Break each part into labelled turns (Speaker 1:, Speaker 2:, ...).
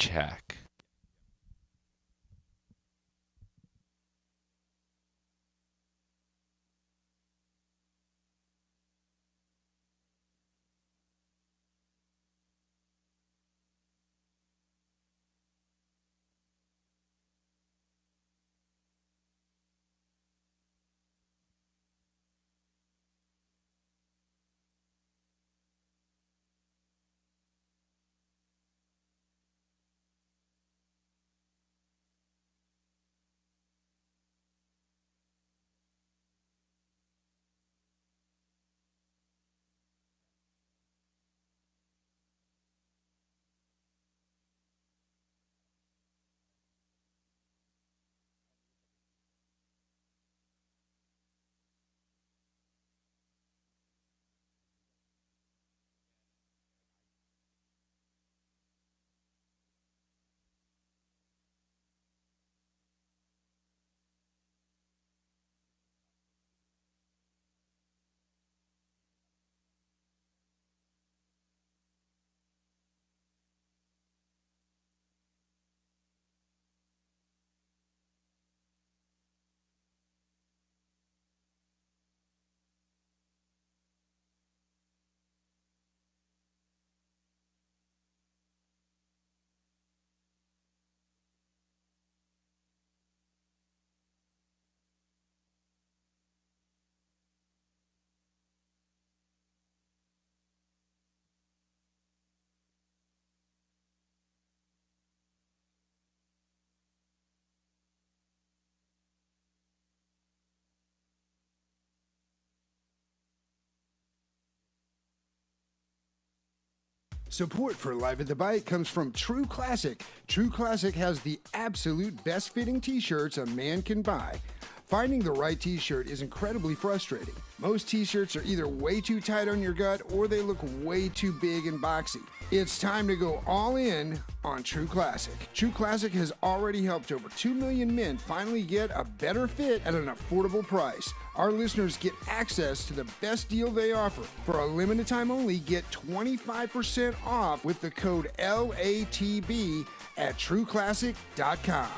Speaker 1: check.
Speaker 2: Support for Live at the Bite comes from True Classic. True Classic has the absolute best fitting t-shirts a man can buy. Finding the right t-shirt is incredibly frustrating. Most t-shirts are either way too tight on your gut or they look way too big and boxy. It's time to go all in on True Classic. True Classic has already helped over 2 million men finally get a better fit at an affordable price. Our listeners get access to the best deal they offer. For a limited time only, get 25% off with the code LATB at trueclassic.com.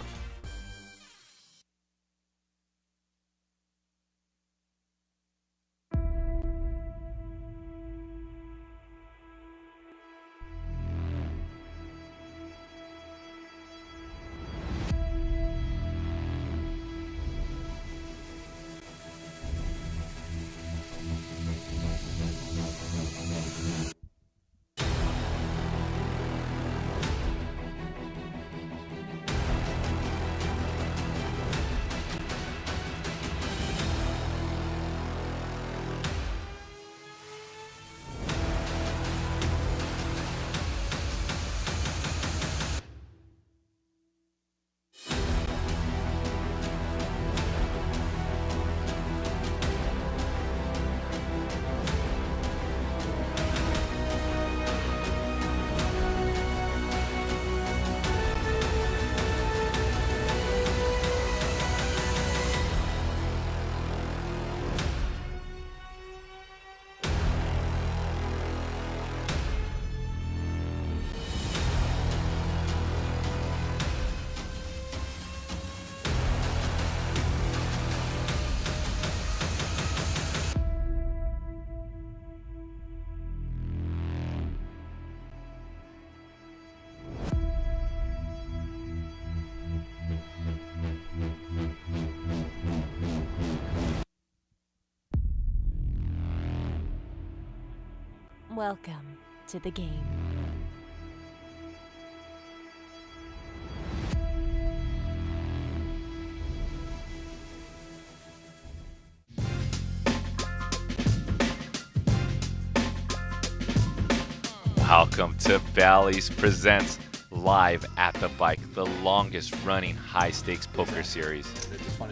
Speaker 3: Welcome to the game.
Speaker 1: Welcome to Bally's Presents Live at the Bike, the longest running high-stakes poker series.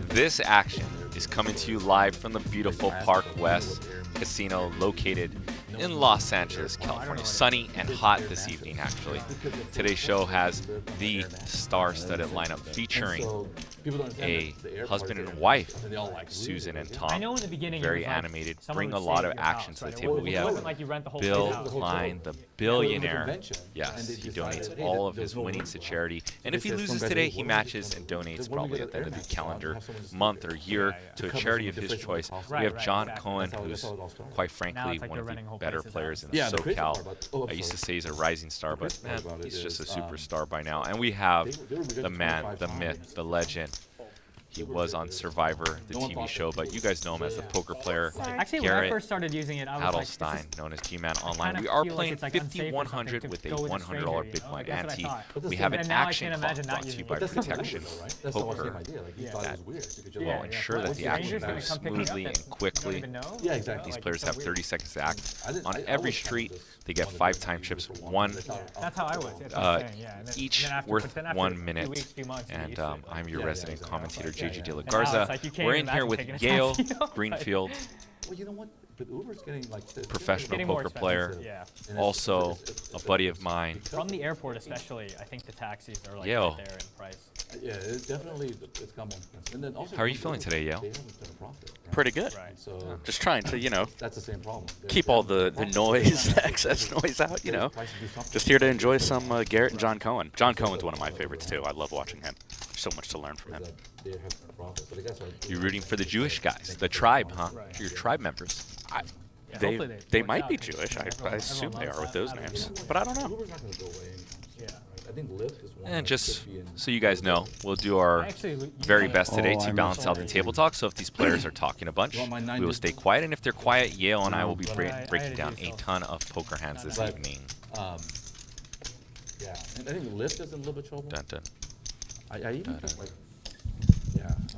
Speaker 1: This action is coming to you live from the beautiful Park West Casino located in Los Angeles, California. Sunny and hot this evening, actually. Today's show has the star-studded lineup featuring a husband and wife, Susan and Tom. Very animated, bring a lot of action to the table. We have Bill Klein, the billionaire. Yes, he donates all of his winnings to charity. And if he loses today, he matches and donates probably at the end of the calendar month or year to a charity of his choice. We have John Cohen, who's quite frankly one of the better players in SoCal. I used to say he's a rising star, but man, he's just a superstar by now. And we have the man, the myth, the legend. He was on Survivor, the TV show, but you guys know him as the poker player.
Speaker 4: Actually, when I first started using it, I was like,
Speaker 1: Adelstein, known as G-Man Online. We are playing 5100 with a $100 big blind ante. We have an action clock brought to you by Protection Poker that will ensure that the action moves smoothly and quickly. These players have 30 seconds to act. On every street, they get 5 time chips,
Speaker 4: That's how I was.
Speaker 1: each worth 1 minute. And I'm your resident commentator, JJ De La Garza. We're in here with Gail Greenfield,
Speaker 5: Well, you know what? But Uber's getting like
Speaker 1: professional poker player, also a buddy of mine.
Speaker 4: From the airport, especially, I think the taxis are like
Speaker 1: Yale.
Speaker 4: right there in price.
Speaker 5: Yeah, it's definitely it's come on. And then also
Speaker 1: How are you feeling today, Yale?
Speaker 5: They haven't been a profit, right?
Speaker 6: Pretty good.
Speaker 4: Right.
Speaker 5: So
Speaker 6: Just trying to,
Speaker 5: that's the same problem.
Speaker 6: keep all the noise, the excess noise out, Just here to enjoy some Garrett and John Cohen. John Cohen's one of my favorites, too. I love watching him. So much to learn from him.
Speaker 1: You're rooting for the Jewish guys, the tribe, huh? Your tribe members.
Speaker 6: They might be Jewish. I assume they are with those names. But I don't know.
Speaker 5: Uber's not going to go away. I think Lyft is one.
Speaker 1: And just so you guys know, we'll do our very best today to balance out the table talk. So if these players are talking a bunch, we will stay quiet. And if they're quiet, Yale and I will be breaking down a ton of poker hands this evening.
Speaker 5: Yeah, and I think Lyft is in a little bit trouble.
Speaker 1: Dun, dun.
Speaker 5: I even think like,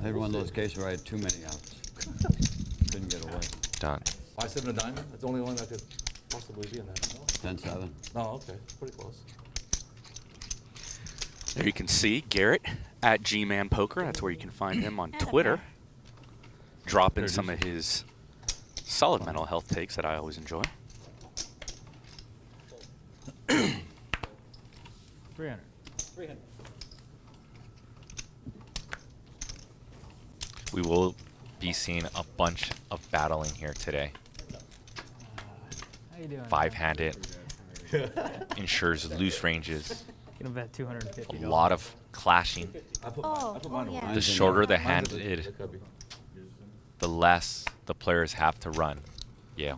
Speaker 7: I had one of those cases where I had too many outs. Couldn't get away.
Speaker 1: Done.
Speaker 5: 5-7 a diamond. That's the only one that could possibly be in that.
Speaker 7: 10-7.
Speaker 5: Oh, okay, pretty close.
Speaker 6: There you can see Garrett at G-Man Poker. That's where you can find him on Twitter. Dropping some of his solid mental health takes that I always enjoy.
Speaker 4: 300.
Speaker 1: We will be seeing a bunch of battling here today.
Speaker 4: How you doing?
Speaker 1: 5-handed ensures loose ranges.
Speaker 4: Gonna bet $250.
Speaker 1: A lot of clashing.
Speaker 5: I put mine away.
Speaker 1: The shorter the hand, the less the players have to run. Yeah.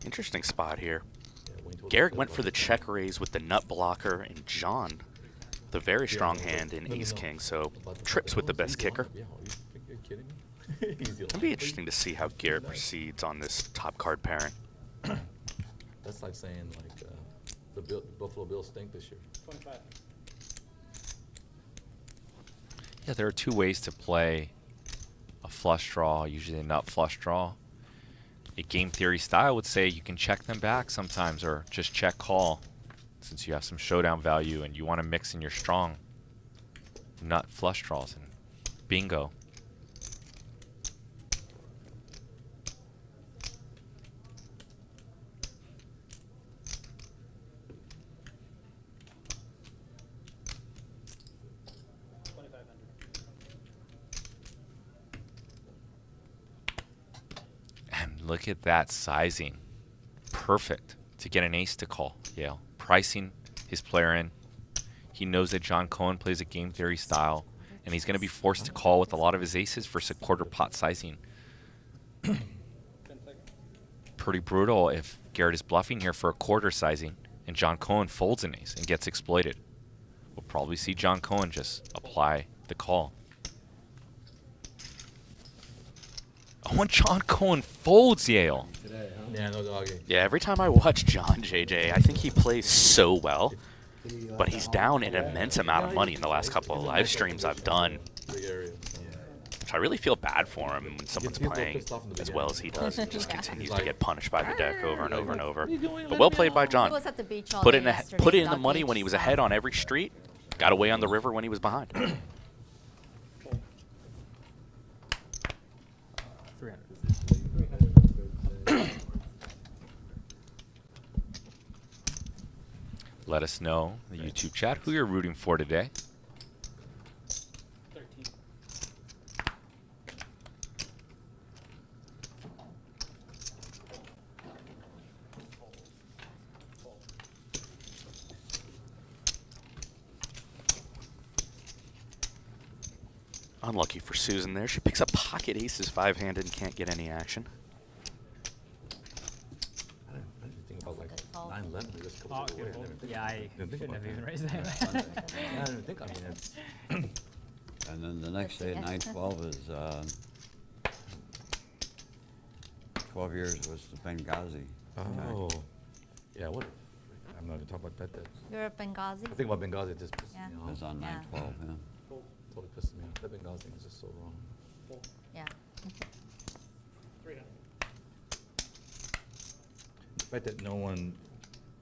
Speaker 6: Interesting spot here. Garrett went for the check raise with the nut blocker, and John, the very strong hand in ace-king, so trips with the best kicker.
Speaker 5: You're kidding me?
Speaker 6: It'll be interesting to see how Garrett proceeds on this top card pairing.
Speaker 5: That's like saying like the Buffalo Bills stink this year. 25.
Speaker 1: Yeah, there are 2 ways to play a flush draw, usually a nut flush draw. A game theory style would say you can check them back sometimes or just check call since you have some showdown value and you want to mix in your strong nut flush draws and bingo. Look at that sizing. Perfect to get an ace to call. Yale. Pricing his player in. He knows that John Cohen plays a game theory style, and he's going to be forced to call with a lot of his aces for a quarter pot sizing. Pretty brutal if Garrett is bluffing here for a quarter sizing, and John Cohen folds an ace and gets exploited. We'll probably see John Cohen just apply the call. Oh, and John Cohen folds Yale.
Speaker 5: Yeah, no doggy.
Speaker 6: Yeah, every time I watch John, JJ, I think he plays so well, but he's down an immense amount of money in the last couple of live streams I've done, which I really feel bad for him when someone's
Speaker 5: he's a little
Speaker 6: playing
Speaker 5: pissed off in the
Speaker 6: as
Speaker 5: beginning.
Speaker 6: well as he does and just
Speaker 3: Yeah.
Speaker 6: continues
Speaker 5: He's
Speaker 6: to get punished by the deck over and over and over.
Speaker 5: doing?
Speaker 6: But well played by
Speaker 3: He
Speaker 6: John.
Speaker 3: was at the beach all
Speaker 6: Put
Speaker 3: day
Speaker 6: in
Speaker 3: yesterday,
Speaker 6: put it in the
Speaker 3: dog
Speaker 6: money
Speaker 3: beach,
Speaker 6: when he was
Speaker 3: so-
Speaker 6: ahead on every street. Got away on the river when he was behind.
Speaker 4: 300.
Speaker 1: Let us know in the YouTube chat who you're rooting for today.
Speaker 6: Unlucky for Susan there. She picks up pocket aces 5-handed and can't get any action.
Speaker 5: I didn't think about like
Speaker 3: Good call.
Speaker 5: 9-11. They just
Speaker 4: Oh,
Speaker 5: goes away. I didn't even think
Speaker 4: yeah, I
Speaker 5: didn't think
Speaker 4: shouldn't
Speaker 5: about
Speaker 4: have even
Speaker 5: that.
Speaker 4: raised that.
Speaker 5: I didn't even think. I mean, it's,
Speaker 7: And then the next day, 9/12 is 12 years was the Benghazi. attack.
Speaker 5: oh, yeah. What? I'm not even talking about that.
Speaker 3: You're at Benghazi?
Speaker 5: I think about Benghazi. It just pisses
Speaker 3: Yeah.
Speaker 5: me
Speaker 7: It
Speaker 5: off.
Speaker 7: was on
Speaker 3: Yeah.
Speaker 7: 9/12, yeah.
Speaker 5: Totally pisses me off. That Benghazi thing is just so wrong.
Speaker 3: Yeah.
Speaker 5: The fact that no one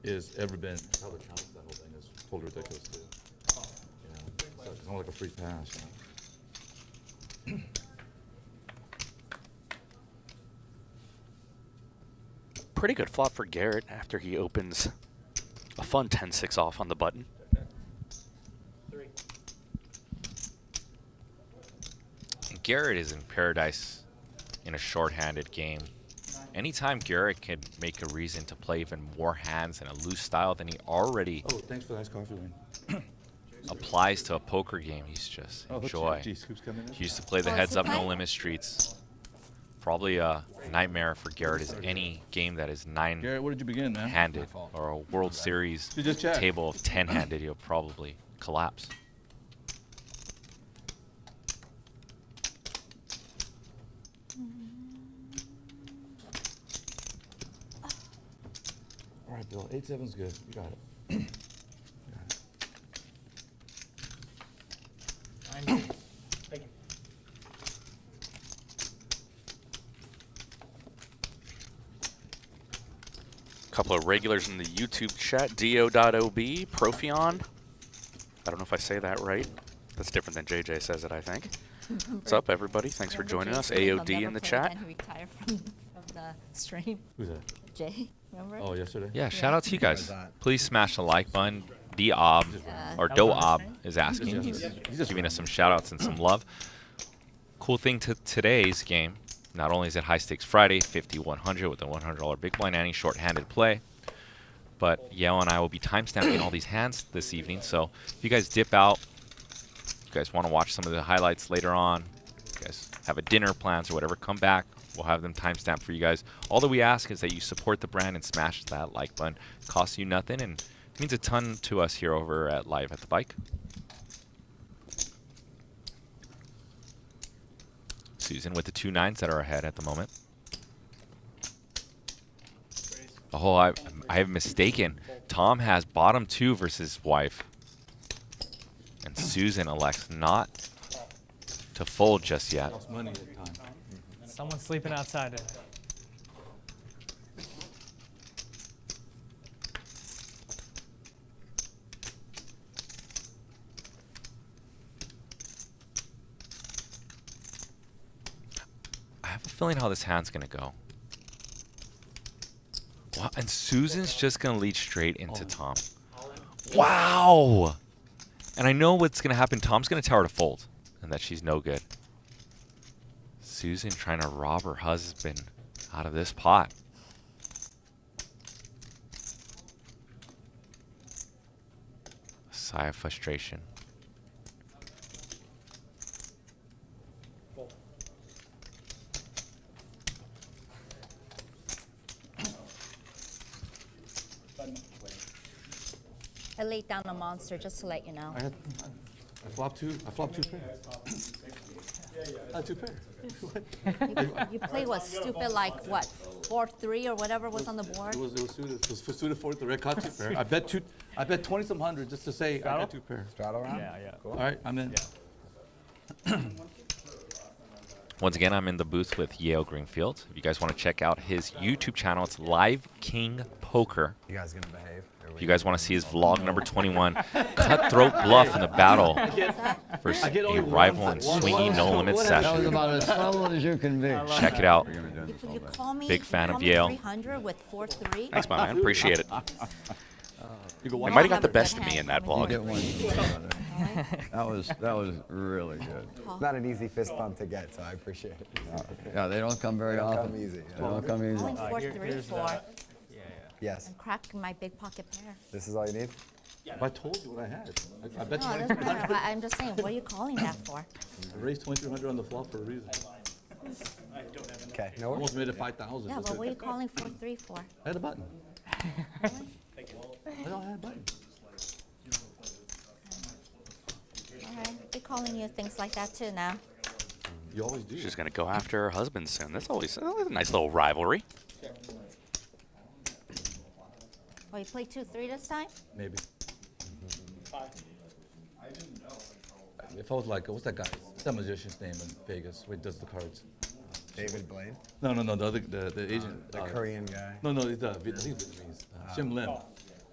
Speaker 5: is ever been held accountable for that whole thing is totally ridiculous too. Yeah, it's almost like a free pass. You know?
Speaker 6: Pretty good flop for Garrett after he opens a fun 10-6 off on the button.
Speaker 1: Garrett is in paradise in a short-handed game. Anytime Garrett can make a reason to play even more hands in a loose style than he already
Speaker 5: Oh, thanks for the nice coffee, Wayne.
Speaker 1: applies to a poker game, he's just enjoy.
Speaker 5: Gee, Scoop's coming in.
Speaker 1: He used to play the
Speaker 3: Oh,
Speaker 1: heads up,
Speaker 3: Super
Speaker 1: no
Speaker 3: High?
Speaker 1: limit streets. Probably a nightmare for Garrett is any game that is
Speaker 5: Garrett, where did you begin, man?
Speaker 1: nine-handed or a World Series
Speaker 5: You just checked.
Speaker 1: table of 10-handed, he'll probably collapse.
Speaker 5: All right, Bill. 8-7's good. You got it.
Speaker 6: Couple of regulars in the YouTube chat. Do.ob, Profion. I don't know if I say that right. That's different than JJ says it, I think. What's up, everybody? Thanks for joining us. AOD in the chat.
Speaker 3: He retired from the stream.
Speaker 5: Who's that?
Speaker 3: Jay, remember?
Speaker 5: Oh, yesterday?
Speaker 1: Yeah, shout out to you guys. Please smash the like button. D-Ob, or Do-Ob is asking. He's giving us some shout outs and some love. Cool thing to today's game, not only is it High Stakes Friday, 50-100 with a $100 big blind ante short-handed play, but Yale and I will be timestamping all these hands this evening. So if you guys dip out, you guys want to watch some of the highlights later on, you guys have a dinner plans or whatever, come back. We'll have them timestamped for you guys. All that we ask is that you support the brand and smash that like button. Costs you nothing and means a ton to us here over at Live at the Bike. Susan with the 2 9s that are ahead at the moment. Oh, I have mistaken. Tom has bottom 2 versus wife. And Susan elects not to fold just yet.
Speaker 5: Lost money at the time.
Speaker 4: Someone's sleeping outside.
Speaker 1: I have a feeling how this hand's going to go. Wow, and Susan's just going to lead straight into Tom. Wow! And I know what's going to happen. Tom's going to tell her to fold and that she's no good. Susan trying to rob her husband out of this pot. A sigh of frustration.
Speaker 3: I laid down a monster just to let you know.
Speaker 5: I flopped two pairs. I had 2 pairs.
Speaker 3: You played what, stupid, like what, 4-3 or whatever was on the board?
Speaker 5: It was suited. It was suited for the red caught 2 pair. I bet 20 some hundred just to say I got 2 pairs.
Speaker 4: Yeah, yeah.
Speaker 5: All right, I'm in.
Speaker 1: Once again, I'm in the booth with Yale Greenfield. If you guys want to check out his YouTube channel, it's Live King Poker.
Speaker 8: You guys gonna behave?
Speaker 1: If you guys want to see his vlog number 21, Cutthroat Bluff in the battle versus a rival in swingy no limit
Speaker 7: That was
Speaker 1: session.
Speaker 7: about as subtle as you can be.
Speaker 1: Check it out.
Speaker 3: You call me.
Speaker 1: Big fan
Speaker 3: you
Speaker 1: of
Speaker 3: call me
Speaker 1: Yale.
Speaker 3: 300 with 4-3.
Speaker 6: Thanks, my man. Appreciate it.
Speaker 5: You go
Speaker 6: They
Speaker 5: one.
Speaker 6: might have got the best of me in that
Speaker 7: Get
Speaker 6: vlog.
Speaker 7: one. That was really good.
Speaker 8: It's not an easy fist bump to get, so I appreciate it.
Speaker 7: Yeah, they don't come very
Speaker 8: They don't
Speaker 7: often.
Speaker 8: come easy.
Speaker 7: They don't come easy.
Speaker 3: Calling 4-3 for
Speaker 8: Yes.
Speaker 3: and crack my big pocket pair.
Speaker 8: This is all you need?
Speaker 5: I told you what I had. I bet
Speaker 3: No,
Speaker 5: you
Speaker 3: it doesn't matter. But I'm just saying, what are you calling that for?
Speaker 5: I raised 2,300 on the flop for a reason.
Speaker 8: Okay. No worries.
Speaker 5: Almost made it 5,000.
Speaker 3: Yeah, but what are you calling 4-3 for?
Speaker 5: I had a button. I had a button.
Speaker 3: All right, be calling you things like that too now.
Speaker 5: You always do.
Speaker 6: She's gonna go after her husband soon. That's always a nice little rivalry.
Speaker 3: Oh, you played 2-3 this time?
Speaker 5: Maybe. If I was like, what's that guy? What's that magician's name in Vegas? Who does the cards?
Speaker 8: David Blaine,
Speaker 5: No, the other, the agent.
Speaker 8: the Korean guy.
Speaker 5: No, he's I think he's Vietnamese. Shim Lim.
Speaker 8: Oh,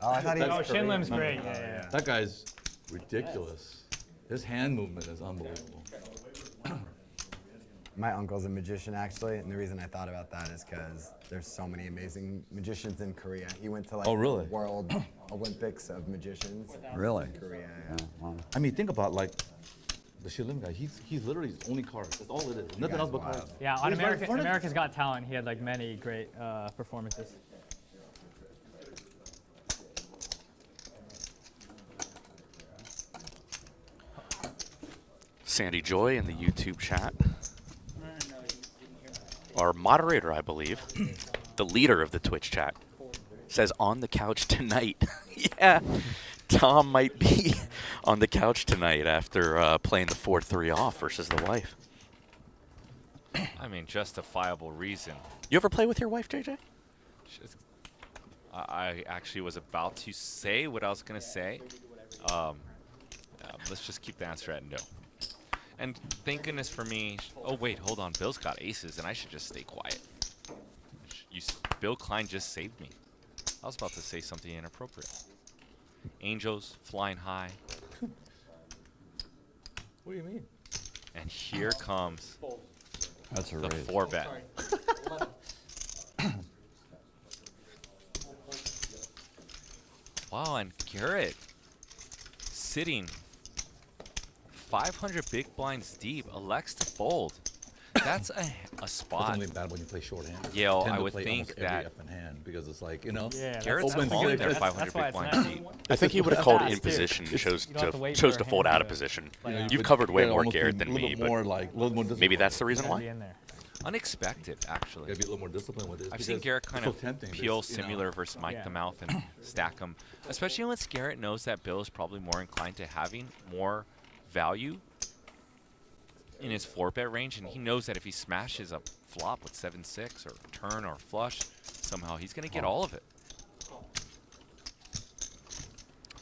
Speaker 8: I thought he
Speaker 4: Oh,
Speaker 8: was Korean.
Speaker 4: Shinlim's great. Yeah, yeah.
Speaker 5: That guy's ridiculous. His hand movement is unbelievable.
Speaker 8: My uncle's a magician, actually, and the reason I thought about that is because there's so many amazing magicians in Korea. He went to like
Speaker 5: Oh, really?
Speaker 8: World Olympics of magicians.
Speaker 7: Really?
Speaker 8: Korea, yeah.
Speaker 7: Wow.
Speaker 5: I mean, think about like the Shilim guy. He's literally his only cards. That's all it is. Nothing
Speaker 8: guy's
Speaker 5: else but
Speaker 8: wild.
Speaker 5: cards.
Speaker 4: Yeah, on
Speaker 5: He's right in front of
Speaker 4: America's Got Talent, he had like many great performances.
Speaker 6: Sandy Joy in the YouTube chat. Our moderator, I believe, the leader of the Twitch chat, says on the couch tonight. Yeah, Tom might be on the couch tonight after playing the 4-3 off versus the wife.
Speaker 1: I mean, justifiable reason.
Speaker 6: You ever play with your wife, JJ?
Speaker 1: She's- I actually was about to say what I was going to say. Let's just keep the answer at no. And thank goodness for me. Oh, wait, hold on. Bill's got aces, and I should just stay quiet. Bill Klein just saved me. I was about to say something inappropriate. Angels flying high.
Speaker 5: What do you mean?
Speaker 1: And here comes
Speaker 7: That's a
Speaker 1: the
Speaker 7: raise.
Speaker 1: 4-bet. Wow, and Garrett sitting 500 big blinds deep, elects to fold. That's a
Speaker 5: It's
Speaker 1: spot.
Speaker 5: only bad when you play shorthand.
Speaker 1: Yeah,
Speaker 5: You tend
Speaker 1: I
Speaker 5: to
Speaker 1: would
Speaker 5: play
Speaker 1: think
Speaker 5: almost every
Speaker 1: that-
Speaker 5: effing hand because it's like, you know.
Speaker 4: Yeah,
Speaker 1: Garrett's
Speaker 5: open
Speaker 1: calling
Speaker 5: together.
Speaker 1: there 500
Speaker 4: why
Speaker 1: big
Speaker 4: it's
Speaker 1: blinds
Speaker 4: nice.
Speaker 1: deep.
Speaker 6: I think he would have called
Speaker 4: fast,
Speaker 6: in
Speaker 4: too.
Speaker 6: position, chose
Speaker 4: You don't have to wait
Speaker 6: chose
Speaker 4: for
Speaker 6: to
Speaker 4: a
Speaker 6: fold
Speaker 4: hand
Speaker 6: out
Speaker 4: to
Speaker 6: of
Speaker 4: do it.
Speaker 6: position.
Speaker 4: You know,
Speaker 6: You've covered way
Speaker 5: gotta
Speaker 6: more
Speaker 5: almost be
Speaker 6: Garrett
Speaker 5: a
Speaker 6: than
Speaker 5: little
Speaker 6: me,
Speaker 5: bit more
Speaker 6: but
Speaker 5: like, a little more disciplined.
Speaker 6: maybe that's the reason
Speaker 4: Gotta
Speaker 6: why.
Speaker 4: be in there.
Speaker 1: Unexpected, actually.
Speaker 5: Gotta be a little more disciplined with this.
Speaker 1: I've seen
Speaker 5: because
Speaker 1: Garrett kind
Speaker 5: it's
Speaker 1: of
Speaker 5: so tempting,
Speaker 1: peel
Speaker 5: this, you know.
Speaker 1: similar versus Mike
Speaker 4: Yeah.
Speaker 1: the Mouth and stack them. Especially once Garrett knows that Bill is probably more inclined to having more value in his 4-bet range, and he knows that if he smashes a flop with 7-6 or turn or flush, somehow he's going to get all of it.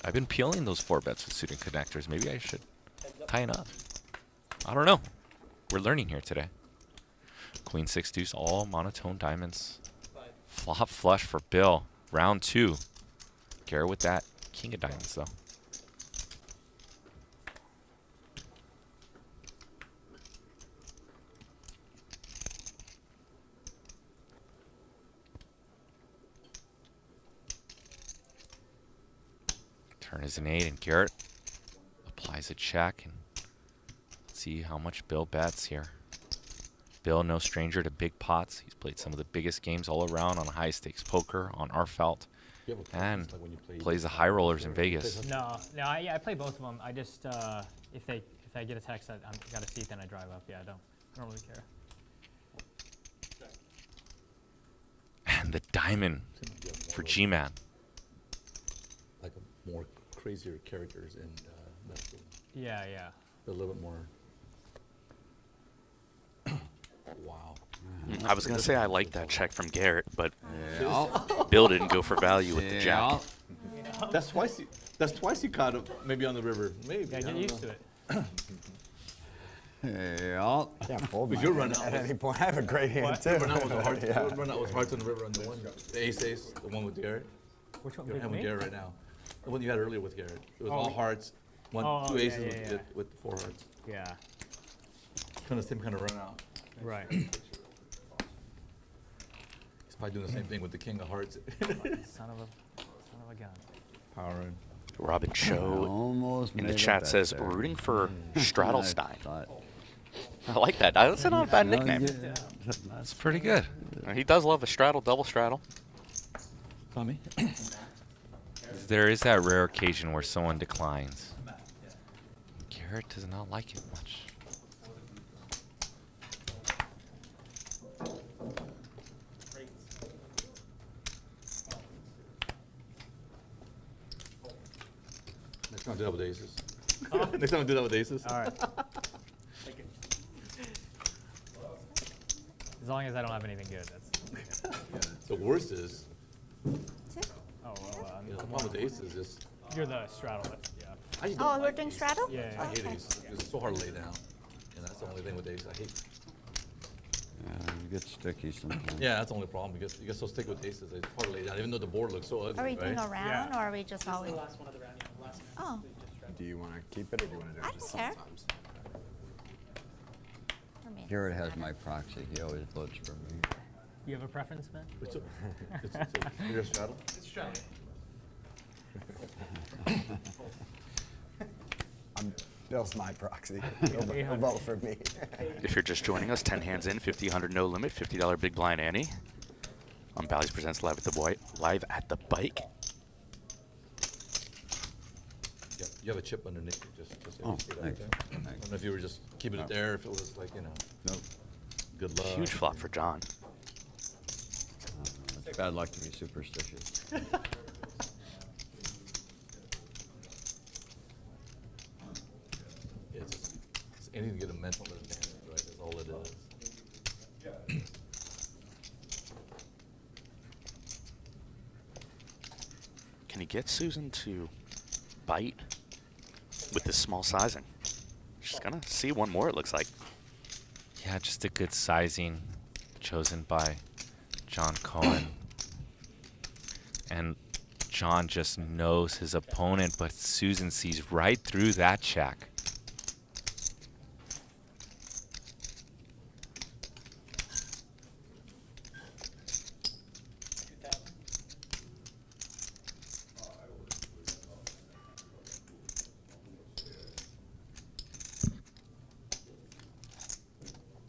Speaker 1: I've been peeling those 4-bets with suited connectors. Maybe I should tighten up. I don't know. We're learning here today. Queen 6 deuce, all monotone diamonds. Flop flush for Bill. Round 2. Garrett with that king of diamonds, though. Turn is an 8, and Garrett applies a check. And let's see how much Bill bets here. Bill, no stranger to big pots. He's played some of the biggest games all around on high-stakes poker, on Arfelt,
Speaker 5: You have a
Speaker 1: and
Speaker 5: preference, like when you play-
Speaker 1: plays the high rollers in Vegas.
Speaker 4: No, I play both of them. I just if I get a text that I'm got a seat, then I drive up. Yeah, I don't really care.
Speaker 1: And the diamond for G-Man.
Speaker 5: like a more crazier characters in that game.
Speaker 4: Yeah, yeah.
Speaker 5: A little bit more. Wow.
Speaker 6: I was gonna say I like that check from Garrett, but
Speaker 7: Yeah.
Speaker 6: Bill didn't go for value with the jack.
Speaker 5: That's twice he caught him maybe on the river. Maybe.
Speaker 4: Yeah,
Speaker 5: I
Speaker 4: get
Speaker 5: don't
Speaker 4: used
Speaker 5: know.
Speaker 4: to it.
Speaker 7: Yeah.
Speaker 8: Can't fold
Speaker 5: But
Speaker 8: mine
Speaker 5: your run out
Speaker 8: at
Speaker 5: was-
Speaker 8: any point. I have a great hand too.
Speaker 5: Your run out was a hard.
Speaker 8: Yeah.
Speaker 5: Your run out was hard on the river on the one, the ace, the one with Garrett.
Speaker 4: Which one?
Speaker 5: You
Speaker 4: With
Speaker 5: have with
Speaker 4: me?
Speaker 5: Garrett right now. The one you had earlier with Garrett. It was
Speaker 4: Oh.
Speaker 5: all hearts, one,
Speaker 4: Oh,
Speaker 5: two
Speaker 4: yeah,
Speaker 5: aces
Speaker 4: yeah, yeah.
Speaker 5: with 4 hearts.
Speaker 4: Yeah.
Speaker 5: Kind of same kind of run out.
Speaker 4: Right.
Speaker 5: He's probably doing the same thing with the king of hearts.
Speaker 4: Son of a gun.
Speaker 5: Power in.
Speaker 6: Robin Cho
Speaker 7: Almost
Speaker 6: in
Speaker 7: made
Speaker 6: the
Speaker 7: a
Speaker 6: chat
Speaker 7: bet
Speaker 6: says
Speaker 7: there.
Speaker 6: rooting for
Speaker 7: I
Speaker 6: Straddlestein.
Speaker 7: thought-
Speaker 6: I like that. That's not a bad
Speaker 7: No,
Speaker 6: nickname.
Speaker 7: yeah,
Speaker 1: It's pretty good.
Speaker 6: He does love a straddle, double straddle.
Speaker 5: Tommy?
Speaker 1: There is that rare occasion where someone declines. Garrett does not like it much.
Speaker 5: Next time I'll do that with aces. Next time I'll do that with aces.
Speaker 4: All right. As long as I don't have anything good, that's.
Speaker 5: The worst is,
Speaker 3: Two.
Speaker 4: Oh, well,
Speaker 5: the problem with aces is,
Speaker 4: you're the straddle. That's, yeah.
Speaker 5: I just
Speaker 3: Oh,
Speaker 5: don't
Speaker 3: we're
Speaker 5: like
Speaker 3: doing
Speaker 5: aces.
Speaker 3: straddle?
Speaker 4: Yeah, yeah.
Speaker 5: I hate
Speaker 3: Okay.
Speaker 5: aces because it's so hard to lay down. And that's the only thing with aces I hate.
Speaker 7: Yeah, you get sticky sometimes.
Speaker 5: Yeah, that's the only problem. You get so stick with aces, it's hard to lay down, even though the board looks so ugly,
Speaker 3: Are we
Speaker 5: right?
Speaker 3: doing a round
Speaker 4: Yeah.
Speaker 3: or are we just always? Oh,
Speaker 8: Do you want to keep it or do you want to do
Speaker 3: I
Speaker 8: it
Speaker 3: don't
Speaker 8: just
Speaker 3: care.
Speaker 8: sometimes?
Speaker 3: for me. it
Speaker 7: Garrett
Speaker 3: doesn't
Speaker 7: has
Speaker 3: matter.
Speaker 7: my proxy. He always votes for me.
Speaker 4: You have a preference, man?
Speaker 5: You're a straddle?
Speaker 8: Bill's my proxy. He'll vote for me.
Speaker 6: If you're just joining us, 10 hands in, 50, 100, no limit, $50 big blind Annie. On Bally's Presents live at the bike.
Speaker 5: Yeah, you have a chip underneath it, just so you
Speaker 7: Oh,
Speaker 5: see that
Speaker 7: thanks.
Speaker 5: there. I don't know if you were just keeping it there, if it was like,
Speaker 7: Nope.
Speaker 5: good luck.
Speaker 6: Huge flop for John.
Speaker 7: It's bad luck to be superstitious.
Speaker 5: It's anything to get a mental advantage, right? That's all it is.
Speaker 6: Can he get Susan to bite with this small sizing? She's gonna see one more, it looks like.
Speaker 1: Yeah, just a good sizing chosen by John Cohen. And John just knows his opponent, but Susan sees right through that check.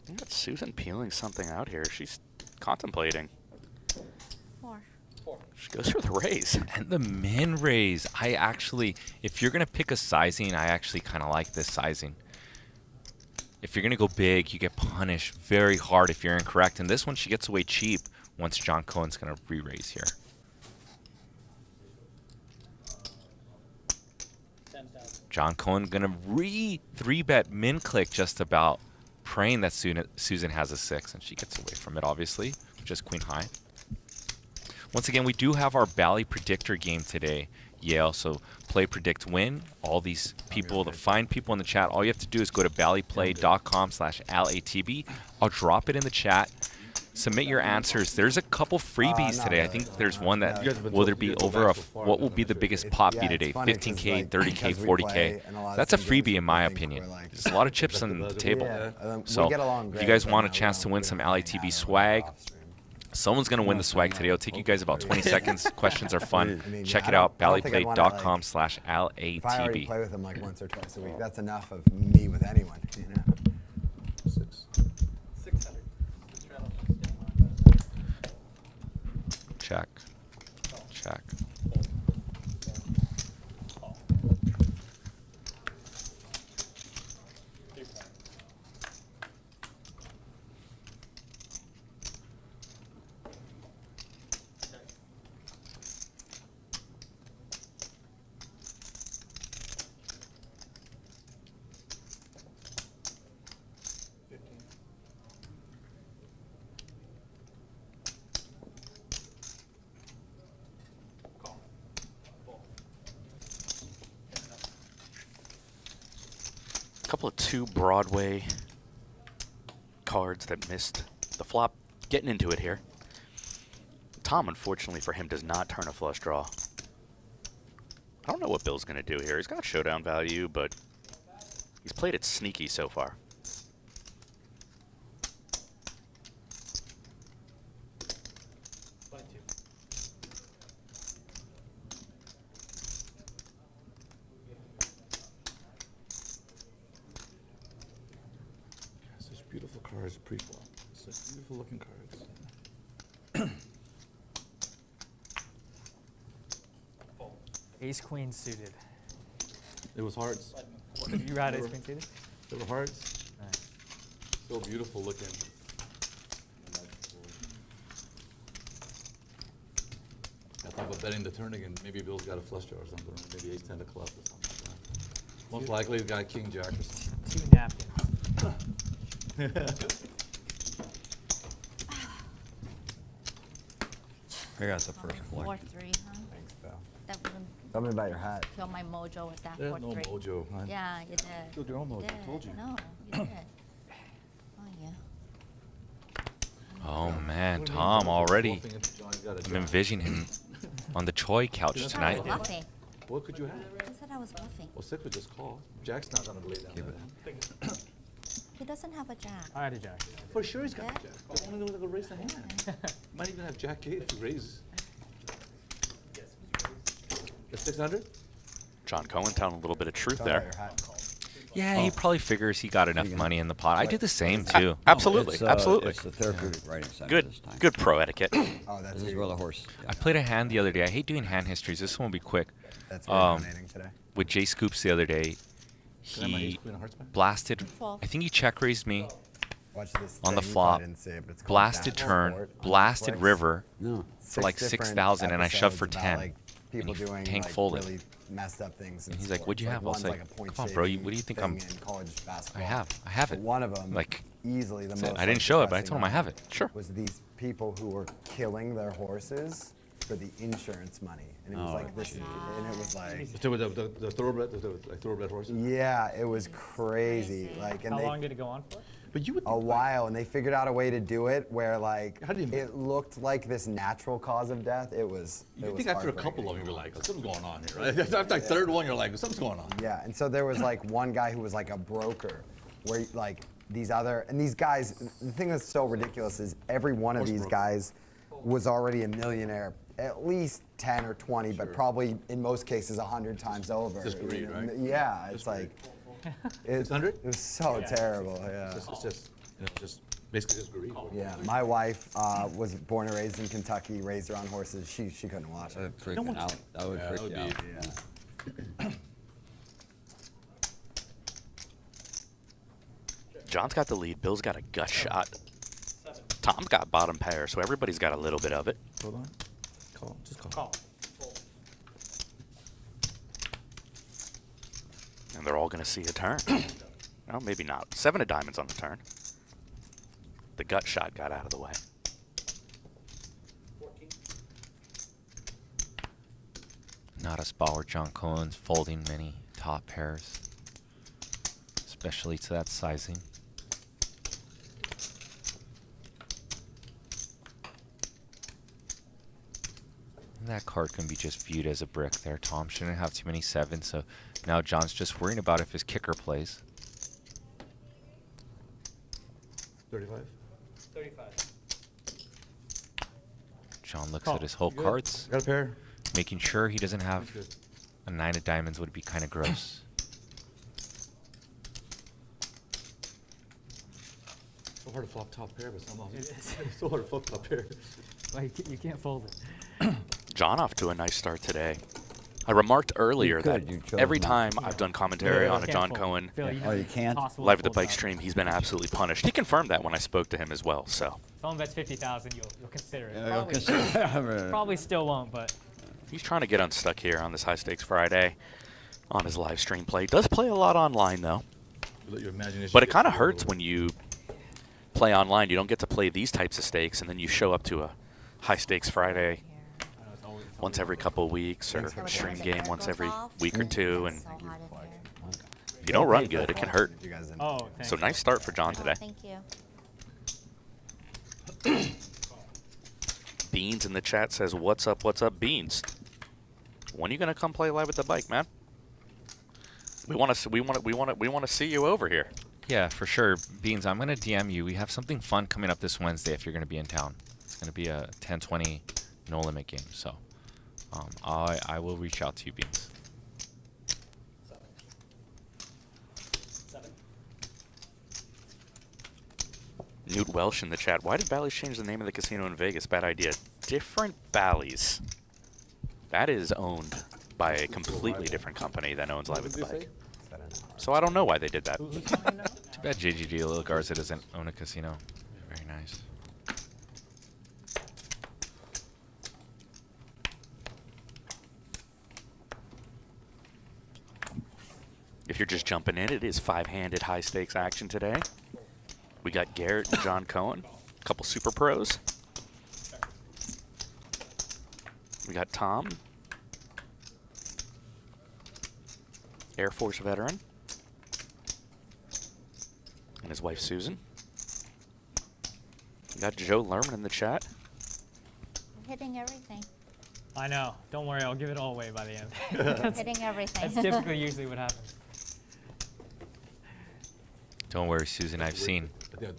Speaker 6: Look at Susan peeling something out here. She's contemplating.
Speaker 3: Four.
Speaker 6: She goes for the raise.
Speaker 1: And the min raise, I actually, if you're going to pick a sizing, I actually kind of like this sizing. If you're going to go big, you get punished very hard if you're incorrect. And this one, she gets away cheap once John Cohen's going to re-raise here. John Cohen going to re-3-bet min click just about, praying that Susan has a 6, and she gets away from it, obviously, which is queen high. Once again, we do have our Bally Predictor game today, Yale. So play, predict, win. All these people, the fine people in the chat, all you have to do is go to ballyplay.com/LATB. I'll drop it in the chat. Submit your answers. There's a couple freebies
Speaker 8: no,
Speaker 1: today. I
Speaker 8: no,
Speaker 1: think
Speaker 8: no,
Speaker 1: there's
Speaker 8: no,
Speaker 1: one
Speaker 8: no.
Speaker 1: that,
Speaker 5: You guys have been
Speaker 1: will there
Speaker 5: told
Speaker 1: be
Speaker 5: you go
Speaker 1: over
Speaker 5: back
Speaker 1: a,
Speaker 5: so far,
Speaker 1: what
Speaker 5: I'm
Speaker 1: will
Speaker 5: not
Speaker 1: be the
Speaker 5: sure.
Speaker 1: biggest
Speaker 8: It's-
Speaker 1: pop
Speaker 8: yeah,
Speaker 1: be
Speaker 8: it's
Speaker 1: today?
Speaker 8: funny 'cause,
Speaker 1: 15K,
Speaker 8: like,
Speaker 1: 30K,
Speaker 8: because we
Speaker 1: 40K.
Speaker 8: play in a lot of
Speaker 1: That's a
Speaker 8: sim
Speaker 1: freebie
Speaker 8: games,
Speaker 1: in my
Speaker 8: we think
Speaker 1: opinion.
Speaker 8: we're, like-
Speaker 1: There's a lot of chips
Speaker 5: That's
Speaker 1: on the
Speaker 5: the
Speaker 1: table.
Speaker 8: Yeah, we
Speaker 1: So
Speaker 8: get along
Speaker 1: if
Speaker 8: great,
Speaker 1: you guys
Speaker 8: but
Speaker 1: want a
Speaker 8: no,
Speaker 1: chance to
Speaker 8: we
Speaker 1: win
Speaker 8: don't
Speaker 1: some
Speaker 8: hang out
Speaker 1: LATB
Speaker 8: when we're
Speaker 1: swag,
Speaker 8: off stream.
Speaker 1: someone's going to win the swag today. It'll take you guys about 20 seconds. Questions are fun.
Speaker 8: I mean,
Speaker 1: Check
Speaker 8: I
Speaker 1: it
Speaker 8: don't-
Speaker 1: out,
Speaker 8: I don't think I'd wanna, like, If I already
Speaker 1: ballyplay.com/LATB.
Speaker 8: play with him like once or twice a week, that's enough of me with anyone, you know?
Speaker 5: 6.
Speaker 1: Check. Check.
Speaker 6: couple of 2 Broadway cards that missed the flop. Getting into it here. Tom, unfortunately for him, does not turn a flush draw. I don't know what Bill's going to do here. He's got showdown value, but he's played it sneaky so far.
Speaker 5: Such beautiful cards pre-flop. Such beautiful looking cards.
Speaker 4: Ace queen suited.
Speaker 5: It was hearts.
Speaker 4: You had ace queen suited?
Speaker 5: They were hearts.
Speaker 4: Nice.
Speaker 5: So beautiful looking. I thought about betting the turn again. Maybe Bill's got a flush draw or something. Or maybe ace 10 to club or something like that. Most likely he's got king jack or something.
Speaker 4: 2 napkins.
Speaker 7: I got the first flush.
Speaker 3: 4-3, huh?
Speaker 8: Thanks, Bill.
Speaker 3: That wouldn't
Speaker 8: Tell me about your hat.
Speaker 3: kill my mojo with that
Speaker 5: There's
Speaker 3: 4-3.
Speaker 5: no mojo. Huh?
Speaker 3: Yeah, you did.
Speaker 5: Killed your own mojo,
Speaker 3: You
Speaker 5: I
Speaker 3: did.
Speaker 5: told you.
Speaker 3: No, you did. Oh, yeah.
Speaker 1: Oh man,
Speaker 5: What do you mean,
Speaker 1: Tom
Speaker 5: John's
Speaker 1: already.
Speaker 5: walking into John's got a
Speaker 1: I'm
Speaker 5: jack?
Speaker 1: envisioning him on the Choi couch
Speaker 3: I was
Speaker 1: tonight.
Speaker 3: bluffing.
Speaker 5: What could you have?
Speaker 3: He said I was bluffing.
Speaker 5: Well, 6 would just call. Jack's not gonna lay down that hand.
Speaker 3: He doesn't have a jack.
Speaker 4: I had a jack.
Speaker 5: For sure he's got
Speaker 3: Yeah.
Speaker 5: a jack. But only gonna raise the hand. Might even have jack 8 if he raises. The 600?
Speaker 6: John Cohen telling a little bit of truth
Speaker 8: Tell me about
Speaker 6: there.
Speaker 8: your hat.
Speaker 1: Yeah, he probably figures he got enough money in the pot. I do the same too.
Speaker 6: Absolutely,
Speaker 7: It's,
Speaker 6: absolutely.
Speaker 7: It's the therapeutic writing center
Speaker 6: Good,
Speaker 7: this time.
Speaker 6: good pro etiquette.
Speaker 8: Oh, that's
Speaker 7: This is
Speaker 8: who-
Speaker 7: where the horse.
Speaker 1: I played a hand the other day. I hate doing hand histories. This one will be quick.
Speaker 8: That's where you're
Speaker 1: Um,
Speaker 8: donating today.
Speaker 1: With Jay Scoops the other day,
Speaker 5: Can I have my ace
Speaker 1: he
Speaker 5: queen of hearts back?
Speaker 1: blasted.
Speaker 3: Fold.
Speaker 1: I think he check raised me
Speaker 8: Watch this
Speaker 1: on the
Speaker 8: thing,
Speaker 1: flop,
Speaker 8: I didn't see it, but it's called
Speaker 1: blasted
Speaker 8: Basketball
Speaker 1: turn,
Speaker 8: Sport on
Speaker 1: blasted
Speaker 8: Netflix.
Speaker 1: river
Speaker 7: No.
Speaker 1: for like
Speaker 8: different
Speaker 1: 6,000, and I shoved for
Speaker 8: episodes
Speaker 1: 10.
Speaker 8: about, like, people
Speaker 1: he
Speaker 8: doing
Speaker 1: tank
Speaker 8: like
Speaker 1: folded.
Speaker 8: really messed up things. in
Speaker 1: And he's like, "What'd you
Speaker 8: sports.
Speaker 1: have?" I was
Speaker 8: one's
Speaker 1: like,
Speaker 8: a point
Speaker 1: "Come on, bro,
Speaker 8: shaving
Speaker 1: what do you think I'm-"
Speaker 8: thing in college basketball.
Speaker 1: I have
Speaker 8: But
Speaker 1: it.
Speaker 8: one of them,
Speaker 1: Like,
Speaker 8: easily the
Speaker 1: that's
Speaker 8: most.
Speaker 1: it. I didn't
Speaker 8: like,
Speaker 1: show it, but I
Speaker 8: depressing
Speaker 1: told him I
Speaker 8: one
Speaker 1: have it.
Speaker 6: Sure.
Speaker 8: Was these people who were killing their horses for the insurance money, and it was
Speaker 7: Oh,
Speaker 8: like this, and it was like,
Speaker 5: The thoroughbred, like thoroughbred horses?
Speaker 8: yeah, it was crazy. Like, and
Speaker 4: How
Speaker 8: they,
Speaker 4: long did it go on for?
Speaker 5: But you would
Speaker 8: a while, and they figured out a way to do it where like
Speaker 5: How do you-
Speaker 8: it looked like this natural cause of death. It was.
Speaker 5: You
Speaker 8: it
Speaker 5: think
Speaker 8: was
Speaker 5: after a couple
Speaker 8: heartbreaking.
Speaker 5: of them, you're like, something's going on here, right? After like third one, you're like, something's going on.
Speaker 8: Yeah, and so there was like one guy who was like a broker, where like these guys. The thing that's so ridiculous is every one of
Speaker 5: Horse
Speaker 8: these
Speaker 5: broker.
Speaker 8: guys was already a millionaire, at least 10 or 20, but probably in most cases 100 times over.
Speaker 5: Just greed, right?
Speaker 8: Yeah, it's
Speaker 5: Just
Speaker 8: like. It
Speaker 5: 600?
Speaker 8: was so terrible. Yeah.
Speaker 5: It's just, just basically just greed.
Speaker 8: Yeah, my wife was born and raised in Kentucky, raised her on horses. She couldn't watch it.
Speaker 7: Freaking out. That would
Speaker 5: Yeah,
Speaker 7: freak
Speaker 5: that would
Speaker 7: you out.
Speaker 8: Yeah.
Speaker 6: John's got the lead. Bill's got a gut shot. Tom's got bottom pair, so everybody's got a little bit of it.
Speaker 5: Hold on. Call. Just call.
Speaker 4: Call.
Speaker 6: And they're all going to see a turn. Well, maybe not. 7 of diamonds on the turn. The gut shot got out of the way.
Speaker 1: Not a spot where John Cohen's folding many top pairs, especially to that sizing. And that card can be just viewed as a brick there. Tom shouldn't have too many 7s, so now John's just worrying about if his kicker plays.
Speaker 5: 35?
Speaker 1: John looks
Speaker 4: Call.
Speaker 1: at his whole
Speaker 5: Good.
Speaker 1: cards,
Speaker 5: Got a pair.
Speaker 1: making sure he doesn't have
Speaker 5: Good.
Speaker 1: a 9 of diamonds. Would be kind of gross.
Speaker 5: So hard to flop top pair, but somehow
Speaker 4: It is.
Speaker 5: it's so hard to flop top pair.
Speaker 4: Well, you can't fold it.
Speaker 6: John off to a nice start today. I remarked earlier
Speaker 7: could,
Speaker 6: that
Speaker 7: you chose
Speaker 6: every
Speaker 7: not
Speaker 6: time I've done commentary
Speaker 4: You
Speaker 6: on a
Speaker 4: can't
Speaker 6: John
Speaker 4: fold.
Speaker 6: Cohen
Speaker 4: Phil,
Speaker 7: Oh, you can't?
Speaker 4: impossible to
Speaker 6: live at the
Speaker 4: fold
Speaker 6: bike
Speaker 4: top.
Speaker 6: stream, he's been absolutely punished. He confirmed that when I spoke to him as well. So
Speaker 4: Someone bets 50,000, you'll consider it.
Speaker 7: Yeah,
Speaker 4: Probably,
Speaker 7: okay.
Speaker 4: probably still won't, but
Speaker 6: he's trying to get unstuck here on this High Stakes Friday on his live stream play. Does play a lot online though,
Speaker 5: You let your imagination
Speaker 6: but it
Speaker 5: get
Speaker 6: kind of
Speaker 5: through a
Speaker 6: hurts
Speaker 5: little
Speaker 6: when you play online. You don't get to play these types of stakes, and then you show up to a High Stakes Friday
Speaker 4: I know it's always
Speaker 6: once every couple of weeks or
Speaker 8: Thanks for
Speaker 6: stream
Speaker 8: sharing.
Speaker 6: game once every
Speaker 3: Goes off.
Speaker 6: week or two, and
Speaker 3: So hot in here.
Speaker 6: You don't run good. It can hurt.
Speaker 8: You guys didn't.
Speaker 4: Oh, thanks.
Speaker 6: So nice start for John
Speaker 3: Oh,
Speaker 6: today.
Speaker 3: thank you.
Speaker 6: Beans in the chat says, "What's up? What's up, Beans? When are you gonna come play live at the bike, man? We want to see you over here."
Speaker 1: Yeah, for sure. Beans, I'm going to DM you. We have something fun coming up this Wednesday if you're going to be in town. It's going to be a 10-20 no limit game. So I will reach out to you, Beans.
Speaker 6: Newt Welsh in the chat. Why did Bally's change the name of the casino in Vegas? Bad idea. Different Bally's. That is owned by a completely different company that owns Live at the Bike. So I don't know why they did that.
Speaker 1: Too bad JGG Little Garza doesn't own a casino. Very nice.
Speaker 6: If you're just jumping in, it is 5-handed high stakes action today. We got Garrett and John Cohen, a couple super pros. We got Tom, Air Force veteran, and his wife Susan. We got Joe Lerman in the chat.
Speaker 3: Hitting everything.
Speaker 4: I know. Don't worry, I'll give it all away by the end.
Speaker 3: Hitting everything.
Speaker 4: That's typically usually what happens.
Speaker 1: Don't worry, Susan. I've seen.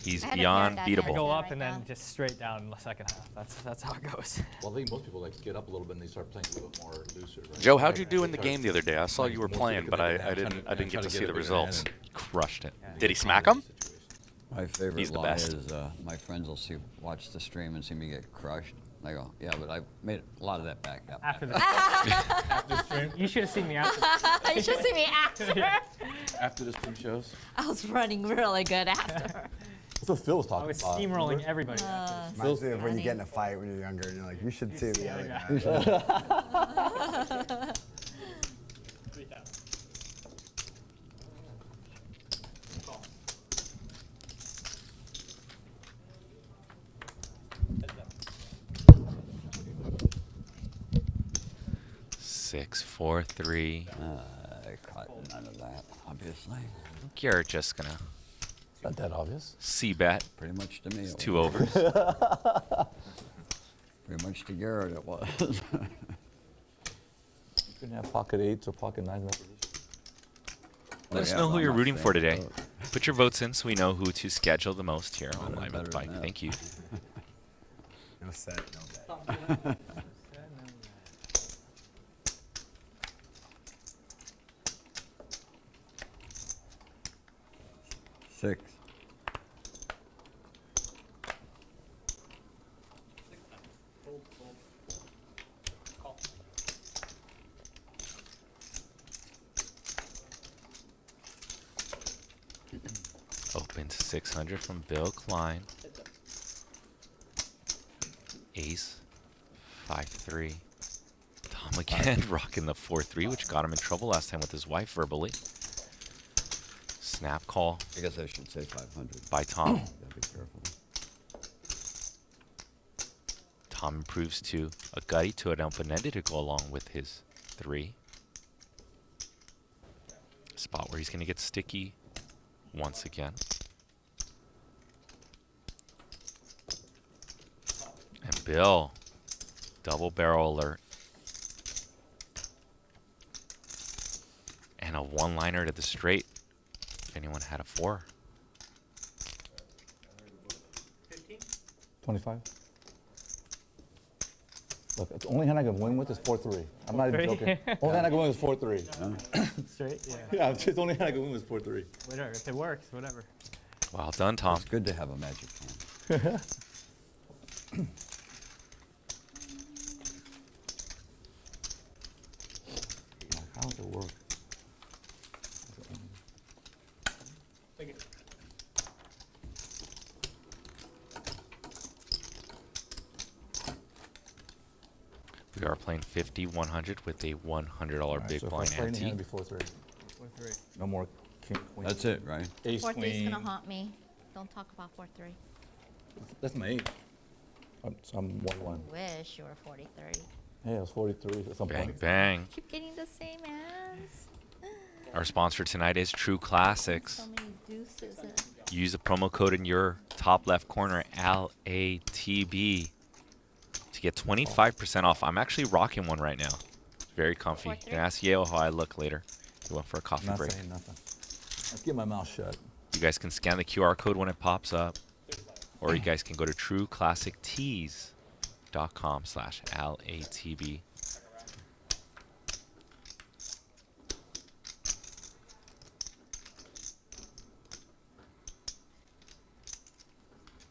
Speaker 1: He's
Speaker 3: I had a
Speaker 1: beyond
Speaker 3: pair down
Speaker 4: I
Speaker 3: here.
Speaker 1: beatable.
Speaker 4: go up
Speaker 3: Right
Speaker 4: and then
Speaker 3: now.
Speaker 4: just straight down in the second half. That's how it goes.
Speaker 5: Well, I think most people like get up a little bit and they start playing a little bit more looser. Right?
Speaker 6: Joe, how'd you do in the game the other day? I saw you were playing, but I didn't get to see the results.
Speaker 1: Crushed it.
Speaker 6: Did he smack him?
Speaker 7: My favorite
Speaker 6: He's the
Speaker 7: line
Speaker 6: best.
Speaker 7: is my friends will watch the stream and see me get crushed. I go, yeah, but I made a lot of that back up.
Speaker 4: After the stream. You should have seen me after.
Speaker 3: You should see me after.
Speaker 5: After the stream shows.
Speaker 3: I was running really good after.
Speaker 5: That's what Phil was
Speaker 4: I
Speaker 5: talking
Speaker 4: was
Speaker 5: about.
Speaker 4: steamrolling
Speaker 5: remember?
Speaker 4: everybody after.
Speaker 8: Reminds me of when you
Speaker 3: funny.
Speaker 8: get in a fight when you're younger and you're like, you should see the other guy.
Speaker 1: 6, 4, 3.
Speaker 7: I caught none of that, obviously.
Speaker 1: Garrett just gonna
Speaker 5: It's not that obvious.
Speaker 1: C-bet.
Speaker 7: Pretty much to me.
Speaker 1: It's
Speaker 7: it
Speaker 1: 2
Speaker 7: was.
Speaker 1: overs.
Speaker 7: Pretty much to Garrett it was.
Speaker 5: You can have pocket 8s or pocket 9s in that position.
Speaker 1: Let us
Speaker 7: Yeah,
Speaker 1: know
Speaker 7: but
Speaker 1: who
Speaker 7: I'm
Speaker 1: you're
Speaker 7: not
Speaker 1: rooting for
Speaker 7: saying
Speaker 1: today.
Speaker 7: vote.
Speaker 1: Put your votes in so we know who to schedule the most here on Live at
Speaker 7: better
Speaker 1: the
Speaker 7: than
Speaker 1: Bike.
Speaker 7: that.
Speaker 1: Thank you.
Speaker 8: No set, no bet.
Speaker 7: 6.
Speaker 1: Open to 600 from Bill Klein. Ace. 5-3. Tom again rocking the 4-3, which got him in trouble last time with his wife verbally. Snap call
Speaker 7: I guess I should say 500.
Speaker 1: by Tom.
Speaker 7: Gotta be careful.
Speaker 1: Tom improves to a gutty to an open-ended to go along with his 3. Spot where he's going to get sticky once again. And Bill, double barrel alert. And a one-liner to the straight. If anyone had a 4.
Speaker 5: 25. Look, the only hand I can win with is 4-3. I'm not even
Speaker 4: 4-3?
Speaker 5: joking. Only hand I can win is 4-3.
Speaker 4: Straight? Yeah.
Speaker 5: Yeah, it's just the only hand I can win was 4-3.
Speaker 4: Whatever. If it works, whatever.
Speaker 1: Well done, Tom.
Speaker 7: It's good to have a magic hand.
Speaker 5: How does it work?
Speaker 1: We are playing 50, 100 with a $100 big blind
Speaker 5: Hand
Speaker 1: ante.
Speaker 5: before 3.
Speaker 4: 4-3.
Speaker 5: No more king, queen.
Speaker 7: That's it, right?
Speaker 5: Ace,
Speaker 3: 4-3 is
Speaker 5: queen.
Speaker 3: gonna haunt me. Don't talk about 4-3.
Speaker 5: That's my 8. So I'm 1-1.
Speaker 3: Wish you were 43.
Speaker 5: Hey, I was 43 at some
Speaker 1: Bang,
Speaker 5: point.
Speaker 1: bang.
Speaker 3: Keep getting the same hands.
Speaker 1: Our sponsor tonight is True Classics.
Speaker 3: So many deuces.
Speaker 1: Use the promo code in your top left corner, LATB, to get 25% off. I'm actually rocking one right now. Very comfy. You can ask Yale how I look later. We went for a coffee
Speaker 5: Not
Speaker 1: break.
Speaker 5: saying nothing. Let's get my mouth shut.
Speaker 1: You guys can scan the QR code when it pops up, or you guys can go to trueclassictees.com/LATB.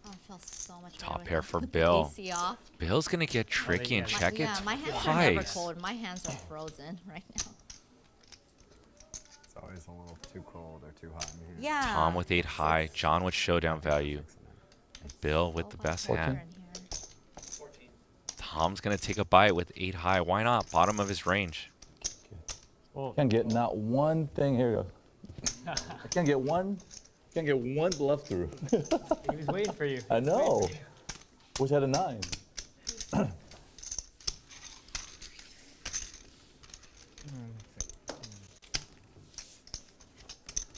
Speaker 3: Oh, it feels so much better.
Speaker 1: Top
Speaker 3: with
Speaker 1: pair
Speaker 3: the
Speaker 1: for Bill.
Speaker 3: AC off.
Speaker 1: Bill's going to get tricky and
Speaker 4: yeah.
Speaker 1: check it
Speaker 3: Yeah, my hands are never
Speaker 1: twice.
Speaker 3: cold. My hands are frozen right now.
Speaker 8: It's always a little too cold or too hot in here.
Speaker 3: Yeah.
Speaker 1: Tom with 8 high, John with showdown value, and Bill with the best
Speaker 3: much
Speaker 1: hand.
Speaker 3: better in here.
Speaker 1: Tom's going to take a bite with 8 high. Why not? Bottom of his range.
Speaker 4: Well,
Speaker 5: Can't get not one thing. Here you go. I can't get one bluff through.
Speaker 4: he was waiting for you.
Speaker 5: I know. Wish I had a 9.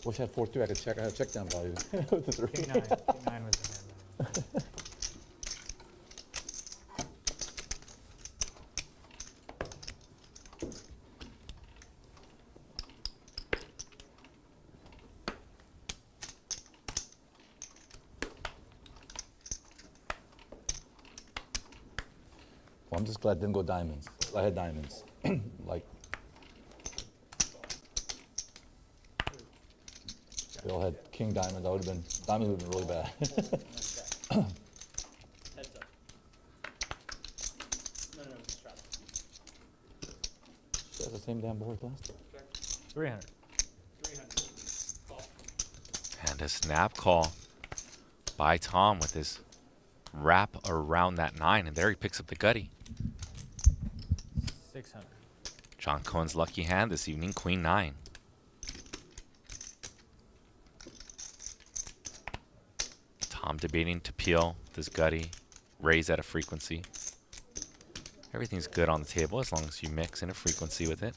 Speaker 5: Wish I had 4-3. I could check. I had check down value with the 3.
Speaker 4: King 9. King 9 was the hand.
Speaker 5: Well, I'm just glad I didn't go diamonds. I had diamonds. Like, they all had king diamonds. Diamonds would have been really bad. That's the same damn board last time.
Speaker 4: 300.
Speaker 1: And a snap call by Tom with his wrap around that 9. And there he picks up the gutty.
Speaker 4: 600.
Speaker 1: John Cohen's lucky hand this evening, Queen 9. Tom debating to peel this gutty, raise at a frequency. Everything's good on the table as long as you mix in a frequency with it.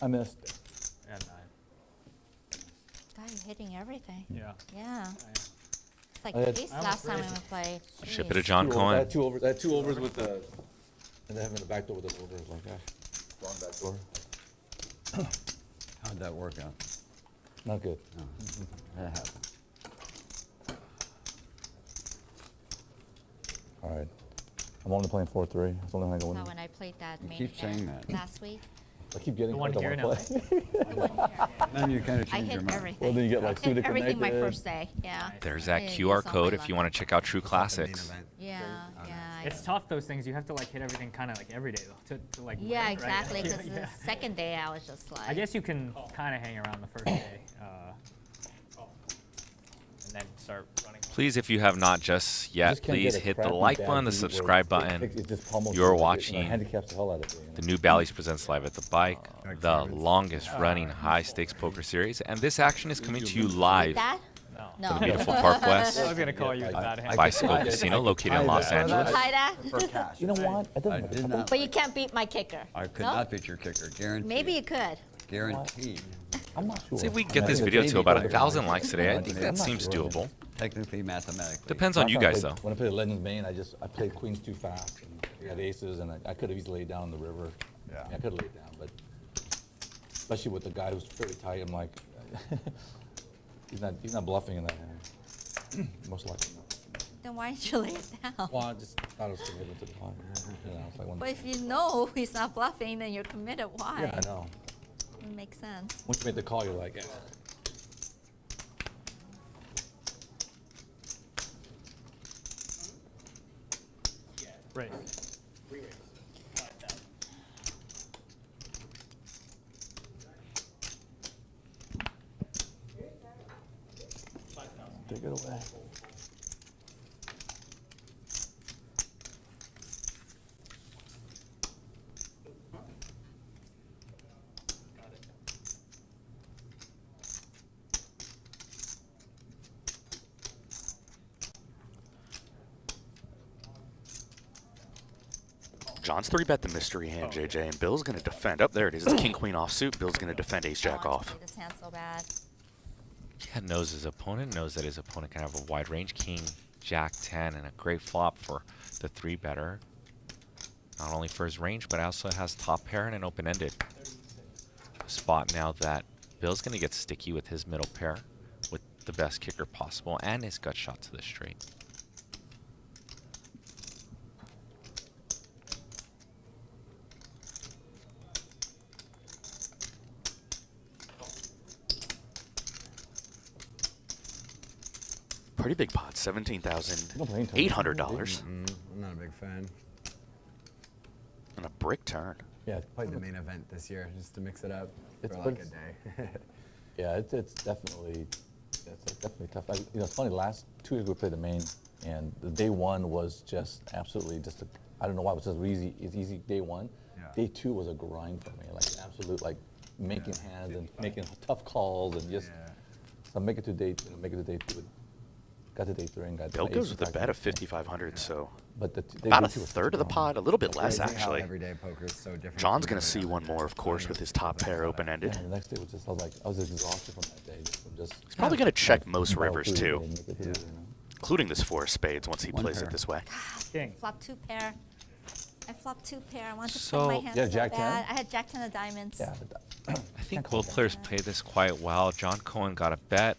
Speaker 5: I missed.
Speaker 4: I had 9.
Speaker 3: God, you're hitting everything.
Speaker 4: Yeah.
Speaker 3: Yeah. It's like
Speaker 5: I had-
Speaker 3: ace last time we played.
Speaker 1: Ship it to
Speaker 3: Jeez.
Speaker 1: John
Speaker 5: I
Speaker 1: Cohen.
Speaker 5: had 2 overs. I had 2 overs with the, and then having the back door with the over like that. Wrong back door.
Speaker 7: How'd that work out?
Speaker 5: Not good.
Speaker 7: That happened.
Speaker 5: All right. I'm only playing 4-3. That's the only thing I
Speaker 3: So
Speaker 5: win.
Speaker 3: when I played that
Speaker 7: You
Speaker 3: main
Speaker 7: keep saying
Speaker 3: event
Speaker 7: that.
Speaker 3: last week,
Speaker 5: I keep getting
Speaker 4: The one
Speaker 5: cards I
Speaker 4: here
Speaker 5: want
Speaker 4: now.
Speaker 5: to play.
Speaker 7: Then you kind of
Speaker 3: I
Speaker 7: change your
Speaker 3: hit
Speaker 7: mind.
Speaker 3: everything.
Speaker 5: Well, then you get like
Speaker 3: I
Speaker 5: 2
Speaker 3: hit
Speaker 5: to connect
Speaker 3: everything my
Speaker 5: it.
Speaker 3: first day. Yeah.
Speaker 1: There's that
Speaker 3: Yeah,
Speaker 1: QR
Speaker 3: use all
Speaker 1: code
Speaker 3: my
Speaker 1: if you
Speaker 3: luck.
Speaker 1: want to check out True Classics.
Speaker 3: Yeah, yeah.
Speaker 4: It's tough, those things. You have to like hit everything kind of like every day though, to like win,
Speaker 3: Yeah,
Speaker 4: right?
Speaker 3: exactly. Because
Speaker 4: Yeah.
Speaker 3: the second day I was just like.
Speaker 4: I guess you can kind of hang around the first day, and then start running.
Speaker 1: Please, if you have not just
Speaker 5: You
Speaker 1: yet,
Speaker 5: just can't
Speaker 1: please
Speaker 5: get a
Speaker 1: hit the
Speaker 5: crappy
Speaker 1: like
Speaker 5: bad
Speaker 1: button, the
Speaker 5: beat where
Speaker 1: subscribe
Speaker 5: it
Speaker 1: button.
Speaker 5: it just pummels
Speaker 1: You're
Speaker 5: you, like, it,
Speaker 1: watching
Speaker 5: handicaps the hell out of it.
Speaker 1: The new Bally's presents live at the bike, the longest running high stakes poker series, and this action is coming to you live
Speaker 3: That?
Speaker 4: No.
Speaker 3: No.
Speaker 1: from the beautiful Park
Speaker 4: I
Speaker 1: West
Speaker 4: was gonna call you a bad hand.
Speaker 1: Bicycle Casino located in Los Angeles.
Speaker 3: Tie that?
Speaker 8: For cash.
Speaker 5: You know what? I
Speaker 7: I did not.
Speaker 3: But you can't beat my kicker.
Speaker 7: I could
Speaker 3: No?
Speaker 7: not beat your kicker. Guaranteed.
Speaker 3: Maybe you could.
Speaker 7: Guaranteed.
Speaker 5: I'm not sure.
Speaker 1: See if we can get this video to about 1,000 likes today. I think that seems doable.
Speaker 7: Technically, mathematically.
Speaker 1: Depends on you guys, though.
Speaker 5: When I played Legends Main, I played queens too fast. And I had aces, and I could have easily laid down in the river.
Speaker 8: Yeah.
Speaker 5: I could have laid down, but especially with the guy who's very tight, I'm like, he's not bluffing in that hand. Most likely not.
Speaker 3: Then why didn't you lay it down?
Speaker 5: Well, I just thought it was committed to the pot. You know, it's like when,
Speaker 3: But if you know he's not bluffing, then you're committed. Why?
Speaker 5: yeah, I know.
Speaker 3: It makes sense.
Speaker 5: Once you make the call, you're like,
Speaker 4: Right.
Speaker 5: take it away.
Speaker 6: John's 3-bet the mystery hand, JJ, and Bill's going to defend. Up there it is. It's king queen offsuit. Bill's going to defend ace jack
Speaker 3: I want
Speaker 6: off.
Speaker 3: to play this hand so bad.
Speaker 1: Yeah, knows his opponent, knows that his opponent can have a wide range. King, jack 10, and a great flop for the 3-better. Not only for his range, but also has top pair and an open-ended spot now that Bill's going to get sticky with his middle pair with the best kicker possible and his gut shot to the straight.
Speaker 6: Pretty big pot, $17,800.
Speaker 8: I'm not a big fan.
Speaker 6: And a brick turn.
Speaker 5: Yeah,
Speaker 8: Played the main event this year just to mix it up
Speaker 5: It's
Speaker 8: for
Speaker 5: but
Speaker 8: like a day.
Speaker 5: yeah, it's definitely tough. It's funny. Last 2 years we played the main, and the day 1 was just absolutely just I don't know why it was just easy. It's easy day 1.
Speaker 8: Yeah.
Speaker 5: Day 2 was a grind for me, like absolute making hands and making tough calls and just. So make it to day 2. Got to day 3 and got.
Speaker 6: Bill goes with a bet of 5,500, so
Speaker 5: But
Speaker 6: about a third of the pot, a little bit less
Speaker 8: Crazy how
Speaker 6: actually.
Speaker 8: everyday poker is so different.
Speaker 6: John's
Speaker 8: from
Speaker 6: going to see
Speaker 8: every
Speaker 6: one
Speaker 8: other
Speaker 6: more, of course, with his top pair open-ended.
Speaker 5: And the next day was just I was exhausted from that day. From just.
Speaker 6: He's probably going to check most
Speaker 5: Follow
Speaker 6: rivers
Speaker 5: through
Speaker 6: too,
Speaker 5: and make it through, you know.
Speaker 6: including this 4 of spades once he
Speaker 7: One
Speaker 6: plays
Speaker 7: pair.
Speaker 6: it this way.
Speaker 4: King.
Speaker 3: Flop 2 pair. I flopped 2 pair. I want to
Speaker 1: So-
Speaker 3: play my hand
Speaker 5: Yeah,
Speaker 3: so
Speaker 5: Jack
Speaker 3: bad.
Speaker 5: 10?
Speaker 3: I had Jack 10 of diamonds.
Speaker 5: Yeah.
Speaker 1: I think both players played this quite well. John Cohen got a bet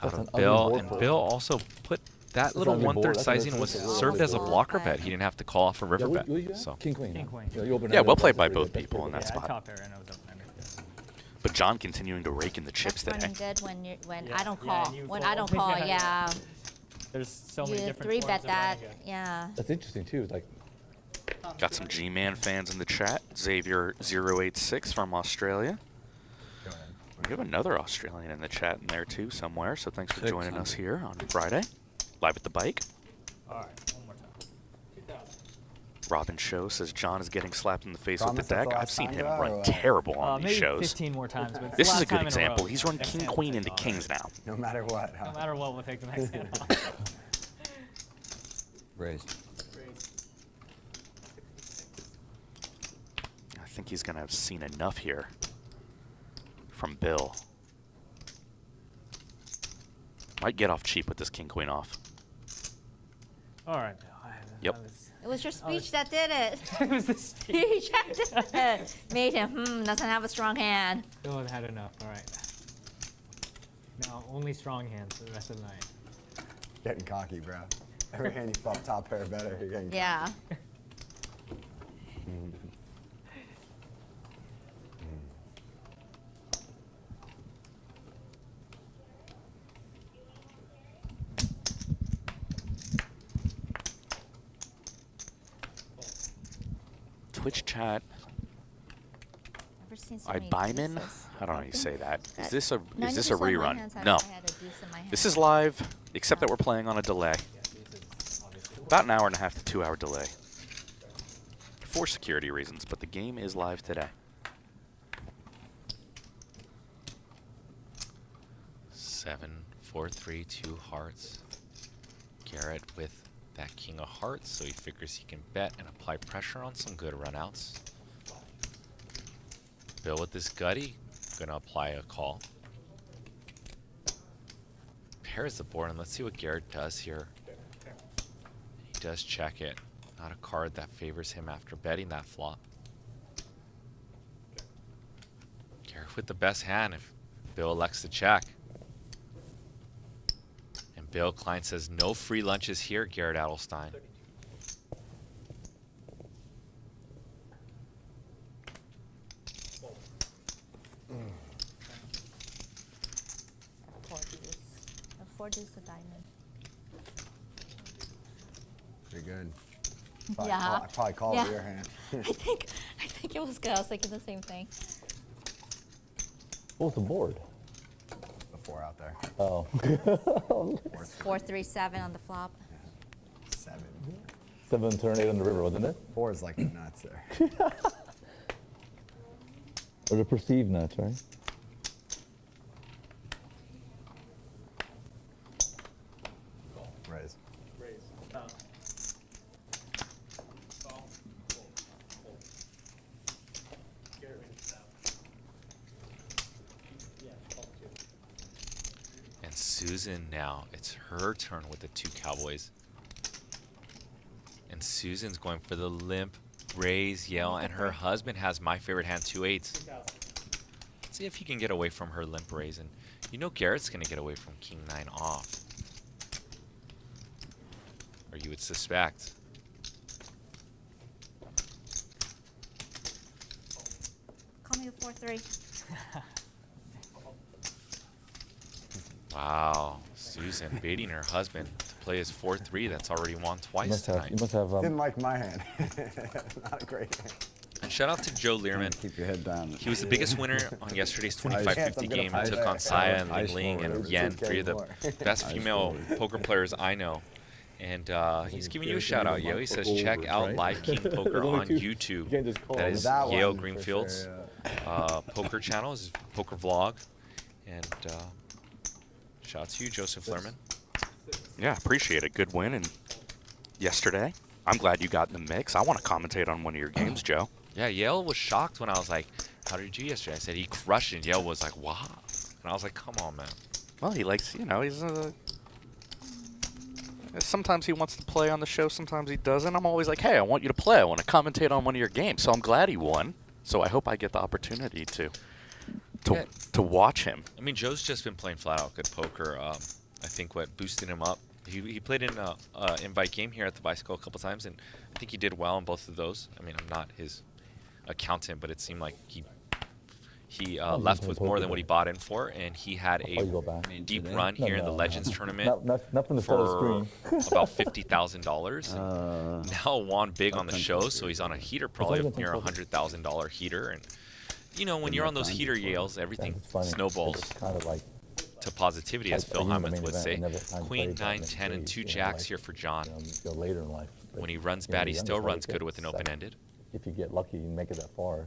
Speaker 1: out
Speaker 5: That's an
Speaker 1: of
Speaker 5: ugly
Speaker 1: Bill,
Speaker 5: board
Speaker 1: and
Speaker 5: for
Speaker 1: Bill
Speaker 5: him.
Speaker 1: also put that
Speaker 5: an
Speaker 1: little
Speaker 5: ugly board.
Speaker 1: 1/3
Speaker 5: That's
Speaker 1: sizing
Speaker 5: a
Speaker 1: was
Speaker 5: really
Speaker 1: served as a
Speaker 3: ugly
Speaker 1: blocker
Speaker 3: board.
Speaker 1: bet. He didn't have to call off a river bet.
Speaker 5: What you got?
Speaker 1: So
Speaker 5: King queen.
Speaker 4: King,
Speaker 5: huh?
Speaker 4: queen.
Speaker 5: Yeah, you open
Speaker 6: Yeah,
Speaker 5: it
Speaker 6: well
Speaker 5: up,
Speaker 6: played by
Speaker 5: that's
Speaker 6: both
Speaker 5: pretty good.
Speaker 6: people in that
Speaker 4: Yeah, I
Speaker 6: spot.
Speaker 4: top pair and I was open-ended.
Speaker 6: But John continuing to rake in the chips
Speaker 3: That's
Speaker 6: today.
Speaker 3: running good when you
Speaker 4: Yeah,
Speaker 3: I don't
Speaker 4: yeah,
Speaker 3: call.
Speaker 4: and you
Speaker 3: when
Speaker 4: fold.
Speaker 3: I don't call,
Speaker 4: Yeah,
Speaker 3: yeah.
Speaker 4: There's so
Speaker 3: You
Speaker 4: many different
Speaker 3: 3-bet
Speaker 4: forms of
Speaker 3: that,
Speaker 4: running it.
Speaker 3: yeah.
Speaker 5: That's interesting too. It's like
Speaker 6: Got some G-Man fans in the chat. Xavier086 from Australia.
Speaker 8: Go ahead.
Speaker 6: We have another Australian in the chat in there too somewhere, so thanks for joining us here on Friday. Live at the bike.
Speaker 4: All right, one more time. 2,000.
Speaker 6: Robin Show says John is getting slapped in the face
Speaker 8: Promise
Speaker 6: with the
Speaker 8: that's the
Speaker 6: deck. I've
Speaker 8: last
Speaker 6: seen
Speaker 8: time,
Speaker 6: him
Speaker 8: bro, or
Speaker 6: run
Speaker 8: what?
Speaker 6: terrible on these
Speaker 4: Maybe
Speaker 6: shows.
Speaker 4: 15 more times, but it's
Speaker 6: This
Speaker 4: the
Speaker 6: is a
Speaker 4: last
Speaker 6: good
Speaker 4: time in row.
Speaker 6: example. He's run
Speaker 4: Next
Speaker 6: king
Speaker 4: hand
Speaker 6: queen
Speaker 4: we'll
Speaker 6: into
Speaker 4: take
Speaker 6: kings
Speaker 4: off.
Speaker 6: now.
Speaker 8: No matter what. Huh?
Speaker 4: No matter what, we'll take the next hand off.
Speaker 7: Raise.
Speaker 6: I think he's going to have seen enough here from Bill. Might get off cheap with this king queen off.
Speaker 4: All right.
Speaker 6: Yep.
Speaker 3: It was your speech that did it.
Speaker 4: It was the speech.
Speaker 3: Speech that did it. Made him, doesn't have a strong hand.
Speaker 4: Bill had had enough. All right. Now only strong hands for the rest of the night.
Speaker 8: Getting cocky, bro. Every hand you flop top pair better, you're getting
Speaker 3: Yeah.
Speaker 6: Twitch chat.
Speaker 3: Never seen so
Speaker 6: I
Speaker 3: many
Speaker 6: Byman?
Speaker 3: deuces.
Speaker 6: I don't know how you say that. Is
Speaker 3: That-
Speaker 6: this a
Speaker 3: 90% of my
Speaker 6: rerun?
Speaker 3: hands
Speaker 6: No.
Speaker 3: I had a deuce in my hand.
Speaker 6: This is live, except that we're playing on a delay. About an hour and a half to 2 hour delay. For security reasons, but the game is live today.
Speaker 1: 7, 4, 3, 2 hearts. Garrett with that king of hearts, so he figures he can bet and apply pressure on some good runouts. Bill with this gutty, gonna apply a call. Pairs the board, and let's see what Garrett does here. He does check it. Not a card that favors him after betting that flop. Garrett with the best hand if Bill elects to check. And Bill Klein says no free lunches here, Garrett Adelstein.
Speaker 3: Four deuce. A 4 deuce of diamond.
Speaker 8: pretty good.
Speaker 3: Yeah.
Speaker 8: I probably called
Speaker 3: Yeah.
Speaker 8: it your hand.
Speaker 3: I think it was good. I was thinking the same thing.
Speaker 5: what was the board?
Speaker 8: Before out there.
Speaker 5: Oh.
Speaker 3: 4-3-7 on the flop.
Speaker 8: 7.
Speaker 5: 7 turn 8 on the river, wasn't it?
Speaker 8: 4 is like nuts there.
Speaker 5: Or the perceived nuts, right?
Speaker 8: Raise.
Speaker 1: Susan now. It's her turn with the 2 cowboys. And Susan's going for the limp raise yell, and her husband has my favorite hand, 2 8s. Let's see if he can get away from her limp raise. And you know Garrett's going to get away from king 9 off. Or you would suspect.
Speaker 3: Call me a 4-3.
Speaker 1: Wow, Susan baiting her husband to play his 4-3 that's already won twice tonight.
Speaker 5: You must have.
Speaker 8: Didn't like my hand. Not a great hand.
Speaker 1: And shout out to Joe Learman.
Speaker 7: Keep your head down.
Speaker 1: He was the biggest winner on yesterday's 25-50 game. He took on Saya and Ling Ling and Yen, 3 of the best female poker players I know. And he's giving you a shout out, Yo. He says, check out Live King Poker on YouTube. That is Yale Greenfield's poker channel, his poker vlog. And shout out to you, Joseph Lerman.
Speaker 6: Yeah, appreciate it. Good win and yesterday. I'm glad you got in the mix. I want to commentate on one of your games, Joe.
Speaker 1: Yeah, Yale was shocked when I was like, how did you do yesterday? I said, he crushed it. And Yale was like, wow. And I was like, come on, man.
Speaker 6: Well, he likes, you know, he's sometimes he wants to play on the show, sometimes he doesn't. I'm always like, hey, I want you to play. I want to commentate on one of your games. So I'm glad he won. So I hope I get the opportunity to watch him.
Speaker 1: I mean, Joe's just been playing flat out good poker. I think what boosted him up. He played in an invite game here at the Bicycle a couple times, and I think he did well in both of those. I mean, I'm not his accountant, but it seemed like he left with more than what he bought in for, and he had a deep run here in the Legends tournament for about $50,000. Now won big on the show, so he's on a heater, probably near $100,000 heater. And you know, when you're on those heater Yales, everything snowballs to positivity, as Phil Hyman would say. Queen, 9, 10, and 2 jacks here for John.
Speaker 5: Later in life.
Speaker 1: When he runs bad, he still runs good with an open-ended.
Speaker 5: If you get lucky and make it that far,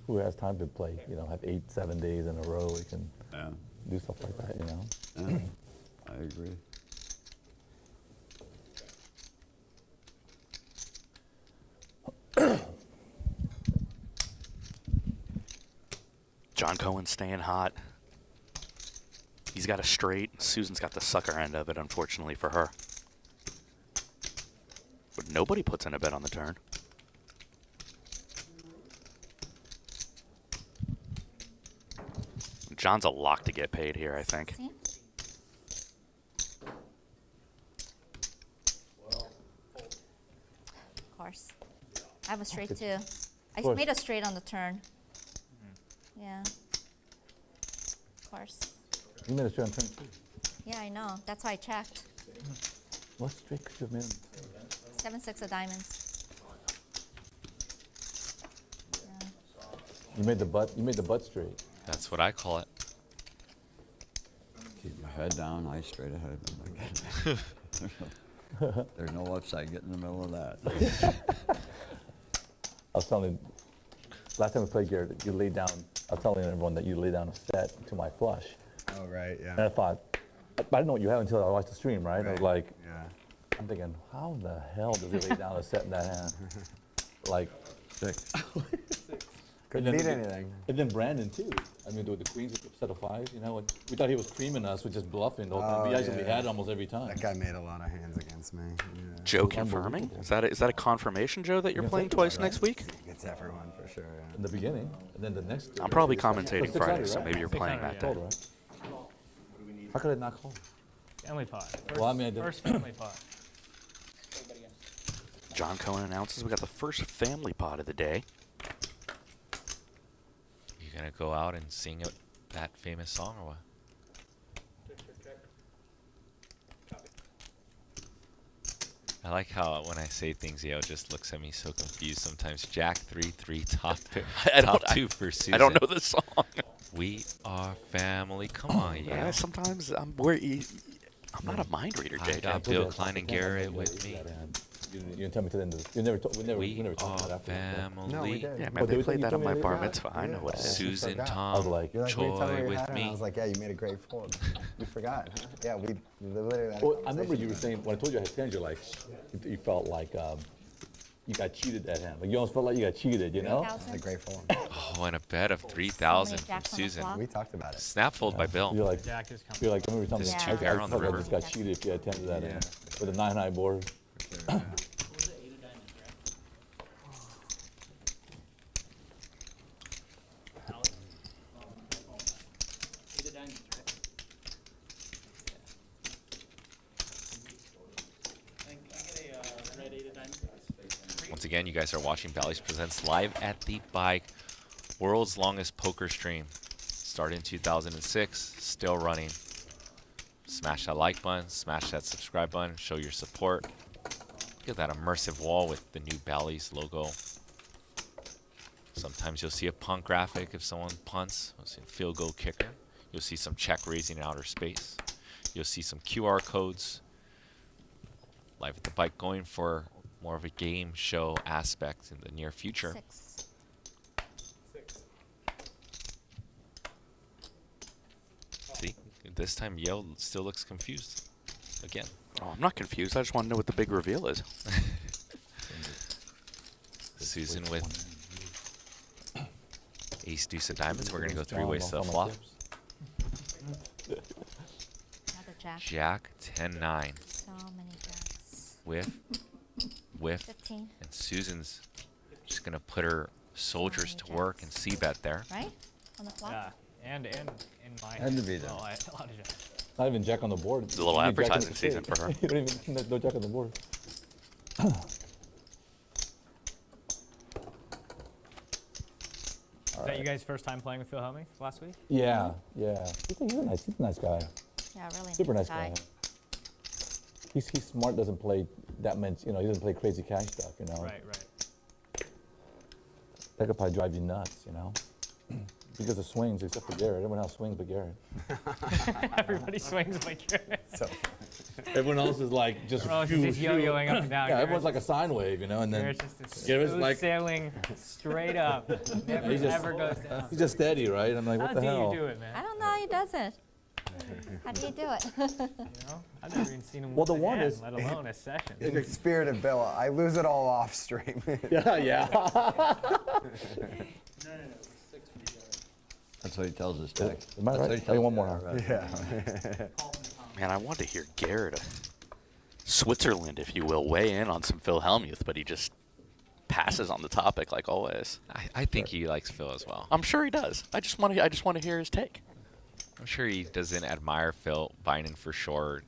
Speaker 5: who has time to play? You know, have 8, 7 days in a row. We can do stuff like that. You know.
Speaker 7: Yeah, I agree.
Speaker 6: John Cohen staying hot. He's got a straight. Susan's got the sucker end of it, unfortunately for her. But nobody puts in a bet on the turn. John's a lock to get paid here, I think.
Speaker 3: See? Of course. I have a straight too. I made a straight on the turn. Yeah. Of course.
Speaker 5: You made a straight on turn 2.
Speaker 3: Yeah, I know. That's why I checked.
Speaker 5: What straight could you have made?
Speaker 3: 7-6 of diamonds. Yeah.
Speaker 5: You made the butt straight.
Speaker 1: That's what I call it.
Speaker 7: Keep your head down, eyes straight ahead. There's no upside. Get in the middle of that.
Speaker 5: I was telling, last time we played, Garrett, you laid down, I was telling everyone that you laid down a set to my flush.
Speaker 8: Oh, right, yeah.
Speaker 5: And I thought, I didn't know what you had until I watched the stream, right? I was like,
Speaker 8: yeah.
Speaker 5: I'm thinking, how the hell does he lay down a set in that hand? Like,
Speaker 7: 6.
Speaker 8: Couldn't beat anything.
Speaker 5: And then Brandon, too. I mean, with the queens with the set of 5s, you know, and we thought he was creaming us with just bluffing the whole time. We actually had it almost every time.
Speaker 8: That guy made a lot of hands against me. Yeah.
Speaker 6: Joe confirming? Is that a confirmation, Joe, that you're playing twice next week?
Speaker 8: It's everyone for sure. Yeah.
Speaker 5: In the beginning, and then the next.
Speaker 6: I'm probably commentating
Speaker 5: 600,
Speaker 6: Friday, so
Speaker 5: right?
Speaker 6: maybe you're playing that day.
Speaker 5: Total, right? How could I not call?
Speaker 4: Family pot.
Speaker 5: Well, I mean, I did-
Speaker 4: First family pot.
Speaker 6: John Cohen announces we got the first family pot of the day.
Speaker 1: You gonna go out and sing that famous song or what? I like how when I say things, Yo just looks at me so confused sometimes. Jack 3-3 top top 2 for Susan.
Speaker 6: I don't know the song.
Speaker 1: We are family. Come on,
Speaker 6: Yeah,
Speaker 1: Yo.
Speaker 6: sometimes I'm not a mind reader,
Speaker 1: I
Speaker 6: JJ.
Speaker 1: got Bill Klein and Garrett with me.
Speaker 5: You didn't tell me to the end of this. We never talked
Speaker 1: We
Speaker 5: about
Speaker 1: are
Speaker 5: that after.
Speaker 1: family.
Speaker 8: No, we did.
Speaker 6: Yeah,
Speaker 5: But
Speaker 6: man, they
Speaker 5: you
Speaker 6: played that
Speaker 5: told
Speaker 6: on
Speaker 5: me
Speaker 6: my
Speaker 5: you
Speaker 6: bar
Speaker 5: forgot.
Speaker 6: mitzvah. I know what it is.
Speaker 1: Susan,
Speaker 8: forgot.
Speaker 5: I was
Speaker 1: Tom,
Speaker 5: like-
Speaker 8: You're like, "Will you tell me
Speaker 1: Troy
Speaker 8: you
Speaker 1: with
Speaker 8: had it?" And I
Speaker 1: me.
Speaker 8: was like, yeah, you made a great four. You forgot. Yeah, we literally had a
Speaker 5: Well, I remember you were
Speaker 8: conversation.
Speaker 5: saying, when I told you I had 10s, you're like, you felt like you got cheated that hand. Like you almost felt like you got cheated, you know?
Speaker 3: 3,000.
Speaker 8: The grateful.
Speaker 1: Oh, and a bet of 3,000 from
Speaker 3: jacks on the
Speaker 1: Susan.
Speaker 3: flop.
Speaker 8: We talked about it.
Speaker 1: Snap fold by Bill.
Speaker 5: You're like,
Speaker 4: Jack is coming.
Speaker 5: you're like, remember something?
Speaker 1: This
Speaker 3: is
Speaker 5: I,
Speaker 3: two pair
Speaker 5: I
Speaker 1: on the
Speaker 5: felt like I
Speaker 1: river.
Speaker 5: just got cheated if you attended that hand with a 9 high board.
Speaker 1: Once again, you guys are watching Bally's Presents live at the Bike, world's longest poker stream. Started in 2006, still running. Smash that like button, smash that subscribe button, show your support. Look at that immersive wall with the new Bally's logo. Sometimes you'll see a punt graphic if someone punts. You'll see a field goal kicker. You'll see some check raising in outer space. You'll see some QR codes. Live at the Bike going for more of a game show aspect in the near future.
Speaker 3: 6.
Speaker 1: See, this time Yale still looks confused. Again.
Speaker 6: Oh, I'm not confused. I just want to know what the big reveal is.
Speaker 1: Susan with ace deuce of diamonds. We're gonna go 3 ways to the flop.
Speaker 3: Another jack.
Speaker 1: Jack 10-9.
Speaker 3: So many jacks.
Speaker 1: Whiff. Whiff.
Speaker 3: 15.
Speaker 1: And Susan's just gonna put her soldiers to work and c-bet there.
Speaker 3: Right? On the flop?
Speaker 4: Yeah, and in my
Speaker 7: Had to be there.
Speaker 4: well, I had a lot of jacks.
Speaker 5: Not even jack on the board.
Speaker 6: It's a little
Speaker 5: You need jack on
Speaker 6: advertising
Speaker 5: the
Speaker 6: season
Speaker 5: straight.
Speaker 6: for her.
Speaker 5: You don't even no jack on the board.
Speaker 4: Is that you guys' first time playing with Phil Helmy last week?
Speaker 5: Yeah, yeah. He's a nice guy.
Speaker 3: Yeah, really
Speaker 5: Super nice
Speaker 3: guy.
Speaker 5: guy. He's smart. Doesn't play that much. You know, he doesn't play crazy cash stuff. You know.
Speaker 4: Right.
Speaker 5: That could probably drive you nuts. You know. Because of swings, except for Garrett. Everyone else swings but Garrett.
Speaker 4: Everybody swings like Garrett.
Speaker 8: So
Speaker 5: Everyone else is like just
Speaker 4: Everyone's just yo-yoing up and down.
Speaker 5: Yeah,
Speaker 4: Garrett's
Speaker 5: everyone's like a sine wave, you know, and then
Speaker 4: Garrett's just
Speaker 5: Garrett's
Speaker 4: smooth
Speaker 5: like-
Speaker 4: sailing straight up. Never,
Speaker 5: He's just-
Speaker 4: ever goes down.
Speaker 5: he's just steady, right? I'm like, what
Speaker 4: How
Speaker 5: the
Speaker 4: do
Speaker 5: hell?
Speaker 4: you do it, man?
Speaker 3: I don't know how he does it. How do you do it?
Speaker 4: You know? I've never even seen him
Speaker 5: Well, the
Speaker 4: with
Speaker 5: one
Speaker 4: hand,
Speaker 5: is-
Speaker 4: let alone a session.
Speaker 8: in the spirit of Bill, I lose it all off stream.
Speaker 5: Yeah.
Speaker 7: That's what he tells us, Jack.
Speaker 5: Am I
Speaker 7: That's
Speaker 5: right?
Speaker 7: what he
Speaker 5: Hey,
Speaker 7: tells
Speaker 5: one
Speaker 7: you,
Speaker 5: more now.
Speaker 7: right?
Speaker 8: Yeah.
Speaker 6: Man, I want to hear Garrett, Switzerland, if you will, weigh in on some Phil Hellmuth, but he just passes on the topic like always.
Speaker 1: I think he likes Phil as well.
Speaker 6: I'm sure he does. I just want to hear his take.
Speaker 1: I'm sure he doesn't admire Phil buying in for short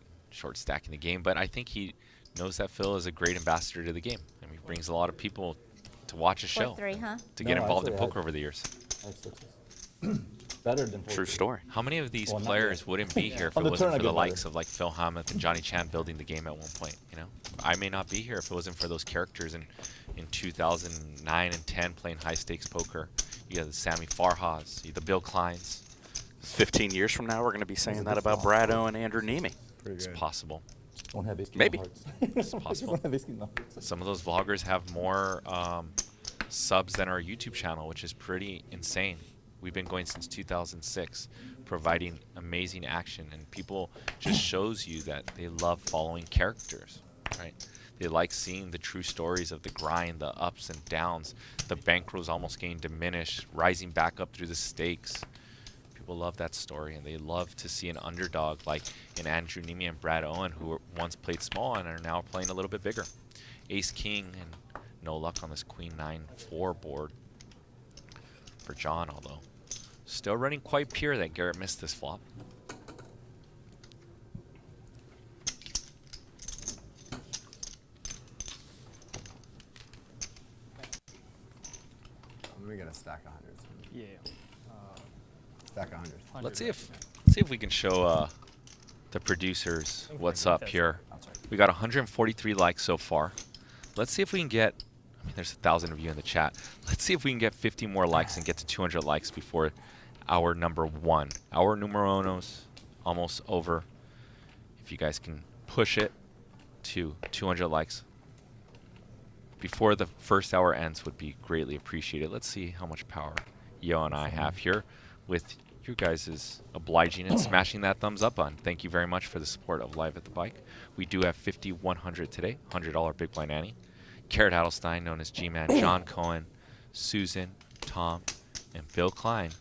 Speaker 1: stacking the game, but I think he knows that Phil is a great ambassador to the game. I mean, he brings a lot of people to watch his show,
Speaker 3: 4-3, huh?
Speaker 1: to get
Speaker 5: No,
Speaker 1: involved in
Speaker 5: actually,
Speaker 1: poker over the years.
Speaker 5: Better than
Speaker 6: True
Speaker 5: 4-3.
Speaker 6: story.
Speaker 1: How many of these
Speaker 5: Well, not
Speaker 1: players
Speaker 5: yet.
Speaker 1: wouldn't be here if
Speaker 5: On
Speaker 1: it
Speaker 5: the
Speaker 1: wasn't
Speaker 5: turn, I
Speaker 1: for the
Speaker 5: get
Speaker 1: likes
Speaker 5: better.
Speaker 1: of like Phil Hellmuth and Johnny Chan building the game at one point? You know, I may not be here if it wasn't for those characters in 2009 and 10 playing high stakes poker. You got the Sammy Farhas, the Bill Kleins.
Speaker 6: 15 years from now, we're going to be saying
Speaker 5: a
Speaker 6: that
Speaker 5: good
Speaker 6: about
Speaker 5: flop.
Speaker 6: Brado and Andrew Nemi.
Speaker 1: It's possible.
Speaker 5: Don't have ace-king
Speaker 6: Maybe.
Speaker 5: hearts.
Speaker 1: It's possible.
Speaker 5: Don't have ace-king hearts.
Speaker 1: Some of those vloggers have more subs than our YouTube channel, which is pretty insane. We've been going since 2006, providing amazing action, and people just shows you that they love following characters, right? They like seeing the true stories of the grind, the ups and downs, the bankrolls almost getting diminished, rising back up through the stakes. People love that story, and they love to see an underdog like in Andrew Nemi and Brad Owen, who were once played small and are now playing a little bit bigger. Ace King and no luck on this Queen 9-4 board for John, although still running quite pure that Garrett missed this flop.
Speaker 8: Let me get a stack of hundreds.
Speaker 4: Yeah.
Speaker 8: Stack of hundreds.
Speaker 1: Let's see if we can show the producers what's up here. We got 143 likes so far. Let's see if we can get, I mean, there's 1,000 of you in the chat. Let's see if we can get 50 more likes and get to 200 likes before hour number 1. Hour numero uno's almost over. If you guys can push it to 200 likes before the first hour ends would be greatly appreciated. Let's see how much power Yo and I have here with you guys' obliging and smashing that thumbs up button. Thank you very much for the support of Live at the Bike. We do have 5,100 today, $100 Big Blind Annie. Garrett Adelstein, known as G-Man, John Cohen, Susan, Tom, and Bill Klein,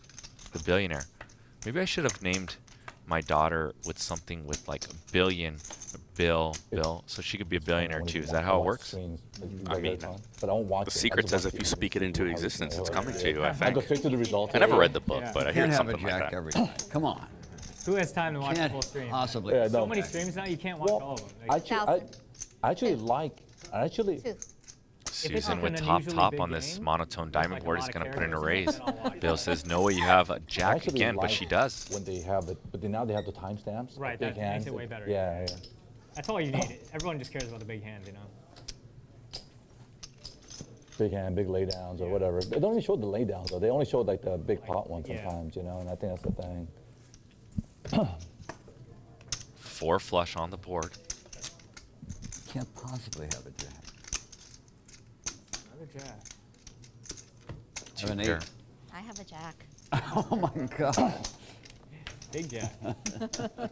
Speaker 1: the billionaire. Maybe I should have named my daughter with something with like a billion, Bill, so she could be a billionaire too. Is that how it works?
Speaker 6: I mean,
Speaker 5: but I don't watch
Speaker 6: the secret says if you speak it into existence, it's coming to you, I
Speaker 5: I
Speaker 6: think.
Speaker 5: go straight to the results.
Speaker 6: I never read the book,
Speaker 4: Yeah.
Speaker 6: but I hear
Speaker 7: Can't have a
Speaker 6: something like
Speaker 7: jack
Speaker 6: that.
Speaker 7: every time. Come on.
Speaker 4: Who has time to watch the
Speaker 7: Can't
Speaker 4: full stream?
Speaker 7: possibly.
Speaker 5: Yeah,
Speaker 4: So
Speaker 5: no.
Speaker 4: many streams now, you can't watch all of them. Like,
Speaker 5: I actually
Speaker 3: Two.
Speaker 1: Susan
Speaker 4: like
Speaker 1: with
Speaker 4: an
Speaker 1: top
Speaker 4: unusually big
Speaker 1: on this
Speaker 4: game,
Speaker 1: monotone diamond
Speaker 4: like a
Speaker 1: board is
Speaker 4: lot of
Speaker 1: going to put in a
Speaker 4: characters,
Speaker 1: raise.
Speaker 4: then I'll watch
Speaker 1: Bill
Speaker 4: it.
Speaker 1: says, no way you have a
Speaker 5: I
Speaker 1: jack
Speaker 5: actually
Speaker 1: again, but
Speaker 5: like
Speaker 1: she does.
Speaker 5: when they have it, but now they have the timestamps.
Speaker 4: Right,
Speaker 5: big
Speaker 4: that
Speaker 5: hands.
Speaker 4: makes it way better.
Speaker 5: Yeah, yeah.
Speaker 4: That's all you need. Everyone just cares about the big hands, you know?
Speaker 5: Big hand, big laydowns or whatever. They don't even show the laydowns though. They only show like the big pot one
Speaker 4: yeah.
Speaker 5: sometimes, you know. And I think that's the thing.
Speaker 1: 4 flush on the board.
Speaker 7: Can't possibly have a jack.
Speaker 4: Another jack.
Speaker 7: Have an
Speaker 1: Pair.
Speaker 7: eight.
Speaker 3: I have a jack.
Speaker 7: Oh my God.
Speaker 4: Big jack.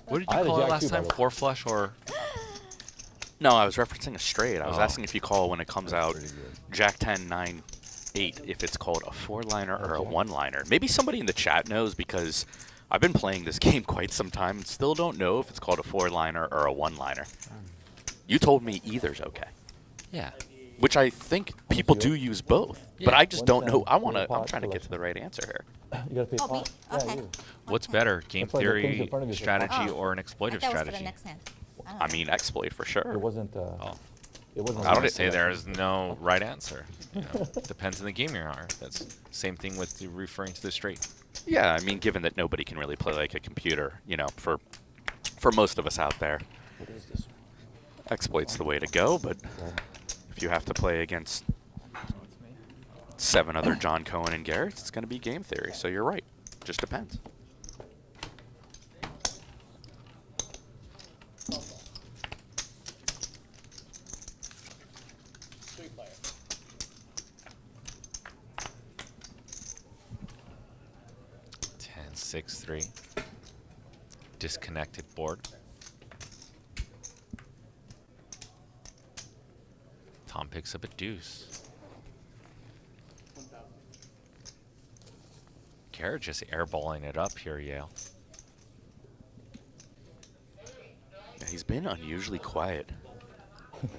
Speaker 1: What did
Speaker 5: I
Speaker 1: you
Speaker 5: had a
Speaker 1: call it
Speaker 5: jack
Speaker 1: last
Speaker 5: too, by
Speaker 1: time?
Speaker 5: the way.
Speaker 1: 4 flush or?
Speaker 6: No, I was referencing a straight. I was
Speaker 1: Oh.
Speaker 6: asking if you call when it comes out Jack 10, 9, 8, if it's called a 4-liner or a 1-liner. Maybe somebody in the chat knows because I've been playing this game quite some time and still don't know if it's called a 4-liner or a 1-liner. You told me either's okay,
Speaker 1: Yeah.
Speaker 6: which I think people do use both, but
Speaker 1: Yeah.
Speaker 6: I just don't know. I'm
Speaker 5: One
Speaker 6: trying to get to the right answer here.
Speaker 5: You gotta pay
Speaker 3: Oh, me?
Speaker 5: pot. Yeah,
Speaker 3: Okay.
Speaker 5: you.
Speaker 1: What's better, game
Speaker 5: That's why the things
Speaker 1: theory,
Speaker 5: in front of you say
Speaker 1: strategy,
Speaker 3: Oh.
Speaker 1: or an
Speaker 3: I
Speaker 1: exploitive
Speaker 3: thought it was for the
Speaker 1: strategy?
Speaker 3: next hand.
Speaker 6: I mean, exploit for sure.
Speaker 5: It wasn't.
Speaker 1: Oh.
Speaker 5: It wasn't.
Speaker 1: I
Speaker 6: don't
Speaker 1: don't
Speaker 6: e-
Speaker 1: say there is no right answer. You know, depends on the game you're on. That's same thing with the referring to the straight.
Speaker 6: Yeah, I mean, given that nobody can really play like a computer, you know, for most of us out there,
Speaker 5: What is this?
Speaker 6: exploit's the way to go. But if you have to play against
Speaker 4: Oh, it's me.
Speaker 6: 7 other John Cohen and Garrett, it's going to be game theory. So you're right. Just depends.
Speaker 1: Ten, 6, 3. Disconnected board. Tom picks up a deuce. Garrett just airballing it up here, Yale.
Speaker 6: Yeah, he's been unusually quiet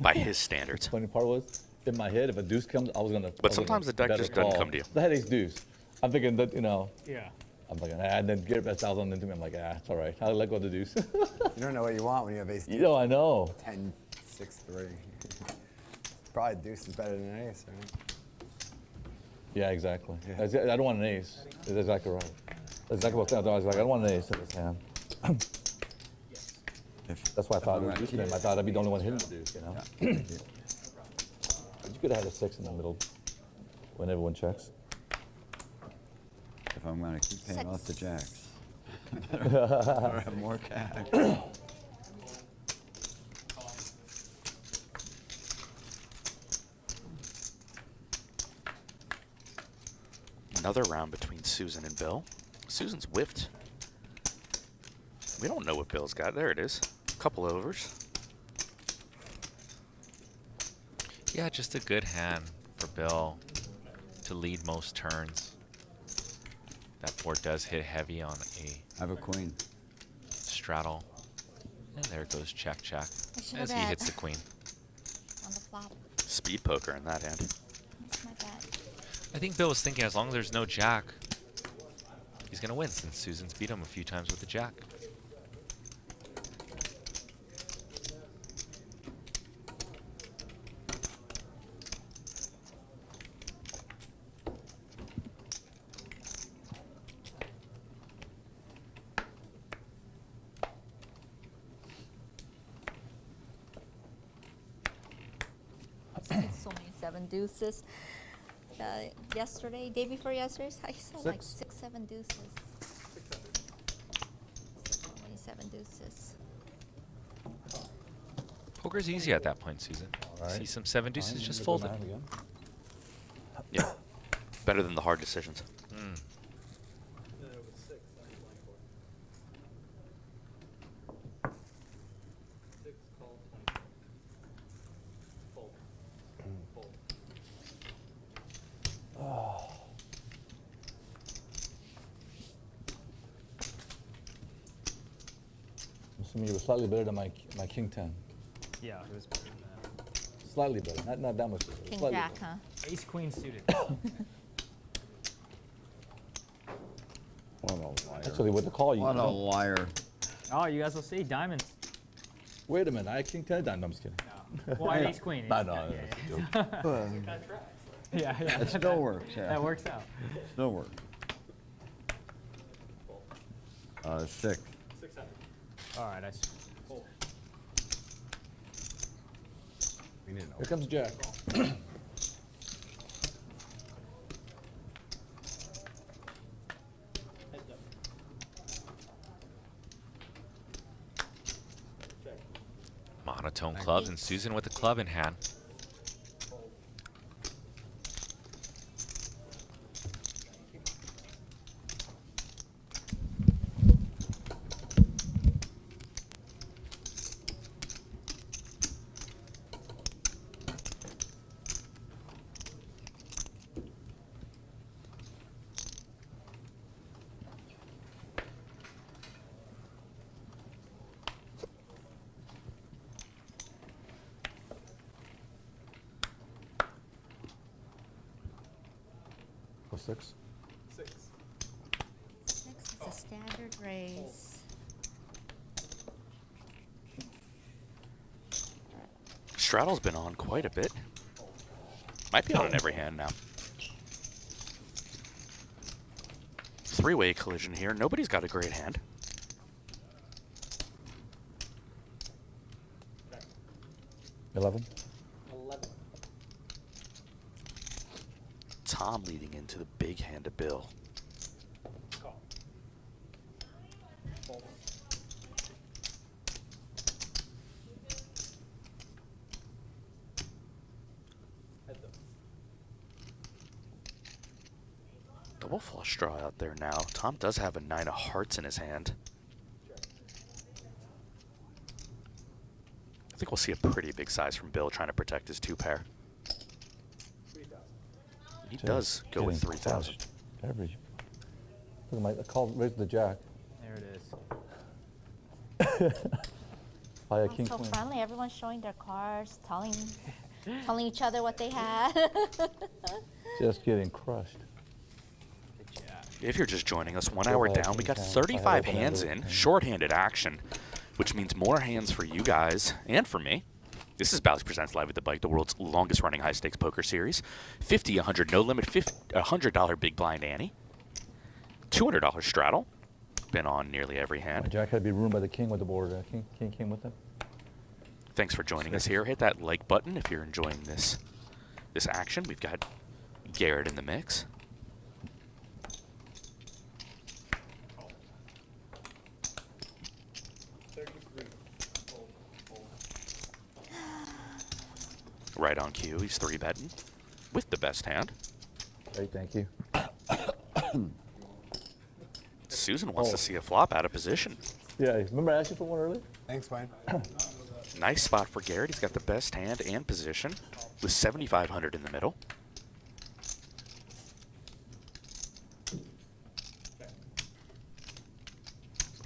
Speaker 6: by his standards.
Speaker 5: Funny part was, in my head, if a deuce comes, I was gonna.
Speaker 6: But sometimes the deck
Speaker 5: better
Speaker 6: just doesn't
Speaker 5: call.
Speaker 6: come to you.
Speaker 5: The headache's deuce. I'm thinking that, you know,
Speaker 4: Yeah.
Speaker 5: I'm like, and then Garrett bets thousand into me. I'm like, it's all right. I'll let go of the deuce.
Speaker 8: You don't know what you want when you have ace
Speaker 5: you know, I know.
Speaker 8: 10, 6, 3. Probably deuce is better than an ace, right?
Speaker 5: Yeah, exactly. I don't want an ace. That's exactly right. That's exactly what I was like. I don't want an ace in this hand. That's why I thought it was deuce game. I thought I'd be the only one hitting the deuce, you know. But you could have had a 6 in the middle when everyone checks.
Speaker 7: If I'm going to keep paying off the
Speaker 3: 6.
Speaker 7: jacks, I better have more cash.
Speaker 6: Another round between Susan and Bill. Susan's whiffed. We don't know what Bill's got. There it is. Couple overs.
Speaker 1: Yeah, just a good hand for Bill to lead most turns. That board does hit heavy on a
Speaker 7: I have a queen.
Speaker 1: straddle. And there goes check, check.
Speaker 3: I should
Speaker 1: As
Speaker 3: have
Speaker 1: he
Speaker 3: bet
Speaker 1: hits the queen.
Speaker 3: on the flop.
Speaker 6: Speed poker in that hand.
Speaker 3: That's my bet.
Speaker 1: I think Bill was thinking as long as there's no jack, he's going to win since Susan's beat him a few times with the jack.
Speaker 3: So many 7 deuces. Yesterday, day before yesterday, I saw like 6, 7 deuces. So many 7 deuces.
Speaker 1: Poker's easy at that point, Susan.
Speaker 5: Alright.
Speaker 1: See some 7 deuces,
Speaker 5: Fine,
Speaker 1: just
Speaker 5: I'm
Speaker 1: fold
Speaker 5: gonna
Speaker 1: it.
Speaker 5: go nine again.
Speaker 6: Yeah. Better than the hard decisions.
Speaker 1: Mm.
Speaker 5: To me, it was slightly better than my king 10.
Speaker 4: Yeah, it was better than that.
Speaker 5: Slightly better, not that much better.
Speaker 3: King
Speaker 5: slightly
Speaker 3: Jack,
Speaker 5: better.
Speaker 3: huh?
Speaker 4: Ace queen suited.
Speaker 7: What a liar.
Speaker 5: Actually, with the call, you
Speaker 7: What a
Speaker 5: don't-
Speaker 7: liar.
Speaker 4: Oh, you guys will see diamonds.
Speaker 5: Wait a minute, I had king 10. No, I'm just kidding.
Speaker 4: Well, I had ace queen.
Speaker 5: No,
Speaker 4: ace-
Speaker 5: no,
Speaker 4: yeah,
Speaker 5: that's a joke.
Speaker 4: yeah, yeah.
Speaker 7: It still works, yeah.
Speaker 4: That works out.
Speaker 7: Still works. 6.
Speaker 4: All right, I see.
Speaker 5: Here comes Jack.
Speaker 1: Monotone clubs and Susan with the club in hand.
Speaker 5: Or 6.
Speaker 3: 6 is a standard raise.
Speaker 6: Straddle's been on quite a bit. Might be on in every hand now. Three-way collision here. Nobody's got a great hand.
Speaker 5: $11.
Speaker 6: Tom leading into the big hand of Bill. Double flush draw out there now. Tom does have a 9 of hearts in his hand. I think we'll see a pretty big size from Bill trying to protect his 2-pair. He does go with 3,000.
Speaker 5: Average. Look at my call, raise the Jack.
Speaker 4: There it is.
Speaker 5: By a
Speaker 3: Oh,
Speaker 5: king
Speaker 3: so
Speaker 5: queen.
Speaker 3: friendly. Everyone's showing their cards, telling each other what they had.
Speaker 5: Just getting crushed.
Speaker 6: If you're just joining us, 1
Speaker 5: Go
Speaker 6: hour
Speaker 5: by
Speaker 6: down, we got
Speaker 5: king ten.
Speaker 6: 35
Speaker 5: I had
Speaker 6: hands
Speaker 5: open-ended
Speaker 6: in,
Speaker 5: hand.
Speaker 6: short-handed action, which means more hands for you guys and for me. This is Bally's Presents Live at the Bike, the world's longest-running high-stakes poker series. 50, 100, no limit, $100 big blind ante, $200 straddle. Been on nearly every
Speaker 5: My
Speaker 6: hand.
Speaker 5: Jack had to be ruined by the king with the board. King came with him.
Speaker 6: Thanks for joining us here. Hit that like button if you're enjoying this action. We've got Garrett in the mix. Right on cue, he's 3-betting with the best hand.
Speaker 5: Great, thank you.
Speaker 6: Susan wants to see a flop out of position.
Speaker 5: Yeah, remember I asked you for one earlier?
Speaker 8: Thanks, Wayne.
Speaker 6: Nice spot for Garrett. He's got the best hand and position with 7,500 in the middle.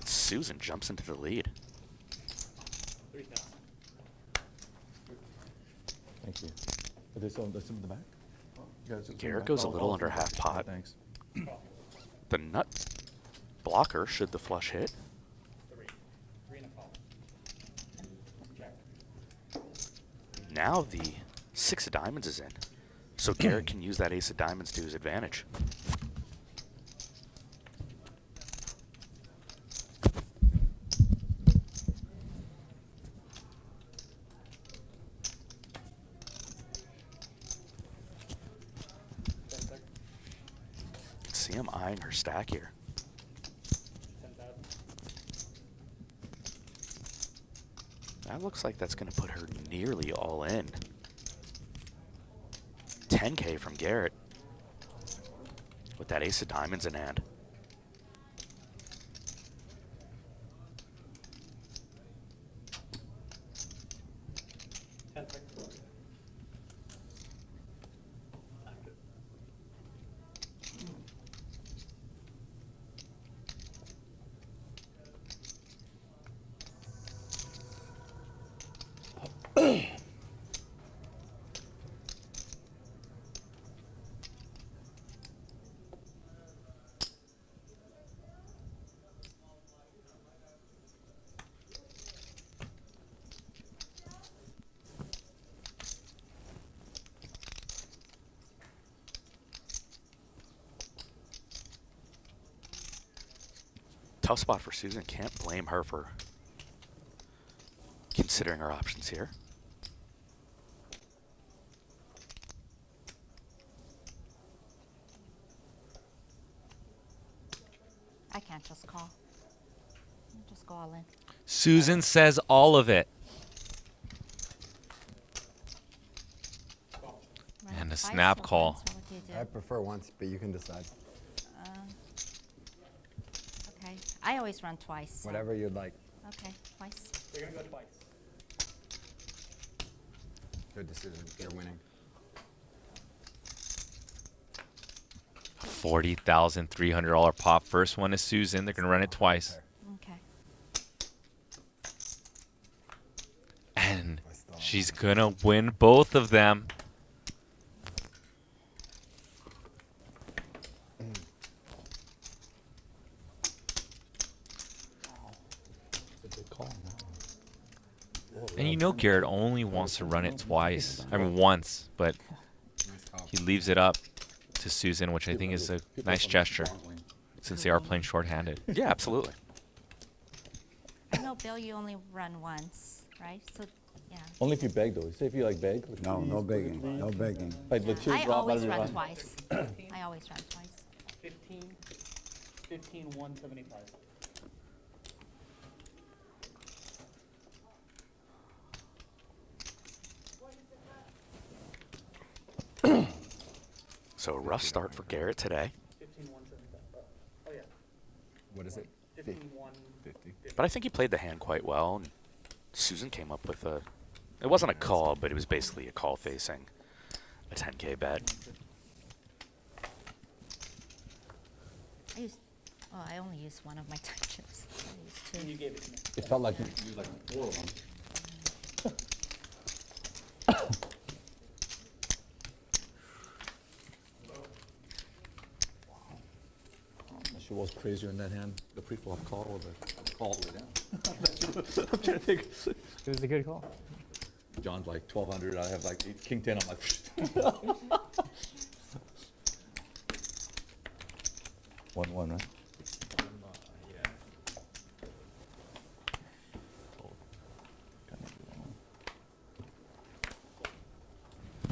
Speaker 6: Susan jumps into the lead.
Speaker 5: Thank you. Are they still in the back? You guys-
Speaker 6: Garrett goes a little under half pot.
Speaker 5: Thanks.
Speaker 6: The nut blocker should the flush hit. Now the 6 of diamonds is in. So Garrett can use that ace of diamonds to his advantage. See him eyeing her stack here. That looks like that's going to put her nearly all in. 10K from Garrett with that ace of diamonds in hand. Tough spot for Susan. Can't blame her for considering her options here.
Speaker 3: I can't just call. Just go all in.
Speaker 1: Susan says all of it.
Speaker 3: Run
Speaker 1: And a
Speaker 3: twice
Speaker 1: snap
Speaker 3: or
Speaker 1: call.
Speaker 3: once, or what do you do?
Speaker 8: I prefer once, but you can decide.
Speaker 3: Okay. I always run twice. So.
Speaker 8: Whatever you'd like.
Speaker 3: Okay, twice.
Speaker 4: You're gonna go twice.
Speaker 8: Good decision. You're winning.
Speaker 1: $40,300 pop. First one is Susan. They're gonna run it twice.
Speaker 3: Okay.
Speaker 1: And she's gonna win both of them. And you know Garrett only wants to run it twice. I mean once, but he leaves it up to Susan, which I think is a nice gesture since they are playing shorthanded.
Speaker 6: Yeah, absolutely.
Speaker 3: I know, Bill, you only run once, right? So, yeah.
Speaker 5: Only if you beg, though. Say if you like beg. Like,
Speaker 7: No, no begging. No begging.
Speaker 5: Like the two
Speaker 3: I
Speaker 5: drop,
Speaker 3: always
Speaker 5: let it
Speaker 3: run twice. I always run twice.
Speaker 4: 15, 175.
Speaker 6: So a rough start for Garrett today.
Speaker 4: 15, 175. Oh yeah.
Speaker 8: What is it?
Speaker 4: 15,
Speaker 8: 50.
Speaker 6: But I think he played the hand quite well. And Susan came up with a... It wasn't a call, but it was basically a call facing a 10K bet.
Speaker 3: I only used one of my time chips. I used two.
Speaker 4: You gave it to me.
Speaker 5: It felt like you used like 4 of them. She was crazier in that hand, the pre-flop call or the call all the way down. I'm trying to think.
Speaker 4: It was a good call.
Speaker 5: John's like 1,200, I have like king 10, I'm like... 1-1, right?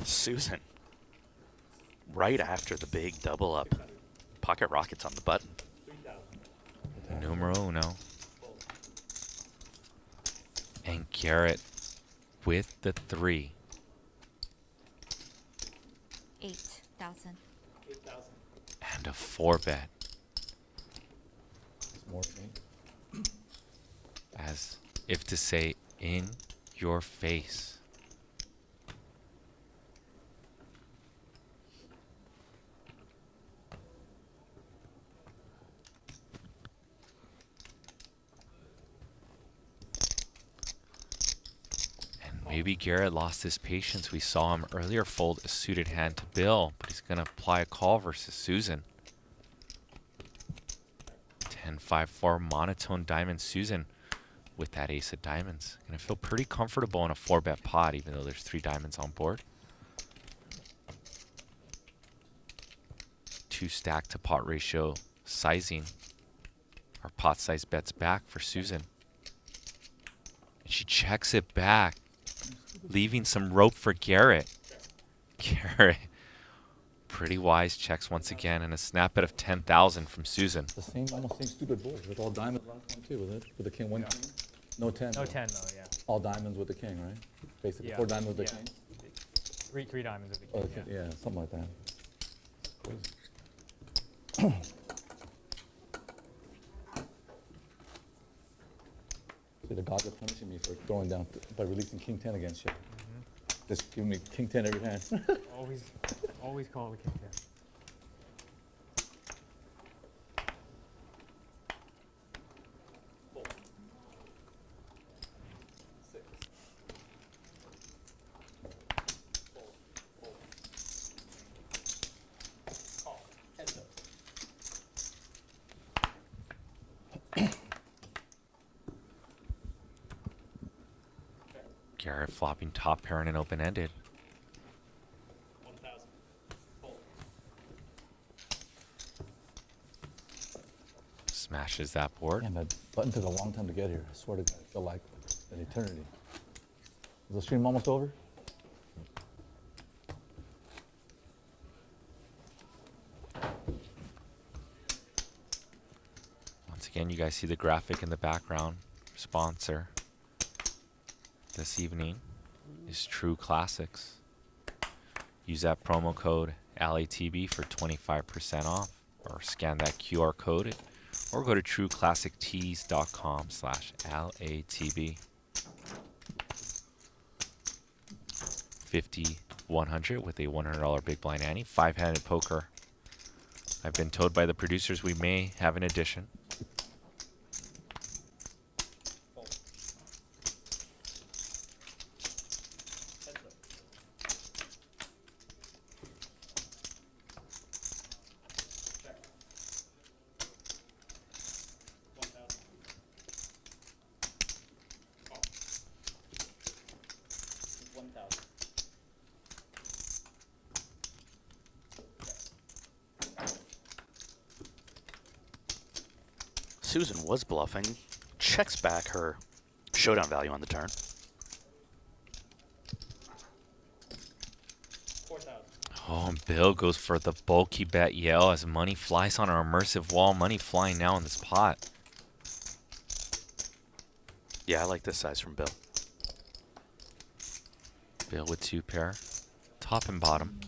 Speaker 6: Susan, right after the big double up, pocket rockets on the button.
Speaker 1: Numero uno. And Garrett with the 3.
Speaker 3: 8,000.
Speaker 1: And a 4 bet.
Speaker 5: More for me.
Speaker 1: As if to say, in your face. Maybe Garrett lost his patience. We saw him earlier fold a suited hand to Bill, but he's going to apply a call versus Susan. 10-5-4 monotone diamond Susan with that ace of diamonds. Going to feel pretty comfortable in a 4-bet pot, even though there's 3 diamonds on board. 2 stack to pot ratio sizing. Our pot size bets back for Susan. And she checks it back, leaving some rope for Garrett. Garrett, pretty wise, checks once again, and a snap bet of 10,000 from Susan.
Speaker 5: The same, almost same stupid board with all diamonds last one too, with it? With the king, 1 king? No 10.
Speaker 4: No
Speaker 5: though.
Speaker 4: 10 though, yeah.
Speaker 5: All diamonds with the king, right? Basically,
Speaker 4: Yeah.
Speaker 5: 4 diamonds with the
Speaker 4: Yeah.
Speaker 5: king?
Speaker 4: Three diamonds with the
Speaker 5: Oh,
Speaker 4: king.
Speaker 5: okay, yeah, something like that. See, the gods are punishing me for throwing down by releasing king 10 against you. Just giving me king 10 every hand.
Speaker 4: Always call the king 10.
Speaker 1: Garrett flopping top pair and an open-ended. Smashes that board.
Speaker 5: Man, that button took a long time to get here. I swear to God, it felt like an eternity. Is the stream almost over?
Speaker 1: Once again, you guys see the graphic in the background. Sponsor this evening is True Classics. Use that promo code LATB for 25% off, or scan that QR code, or go to trueclassictees.com/LATB. 50-100 with a $100 big blind ante. 5-handed poker. I've been told by the producers we may have an addition.
Speaker 6: Susan was bluffing. Checks back her showdown value on the turn.
Speaker 1: Oh, and Bill goes for the bulky bet yell as money flies on our immersive wall. Money flying now in this pot.
Speaker 6: Yeah, I like this size from Bill.
Speaker 1: Bill with 2 pair. Top and bottom.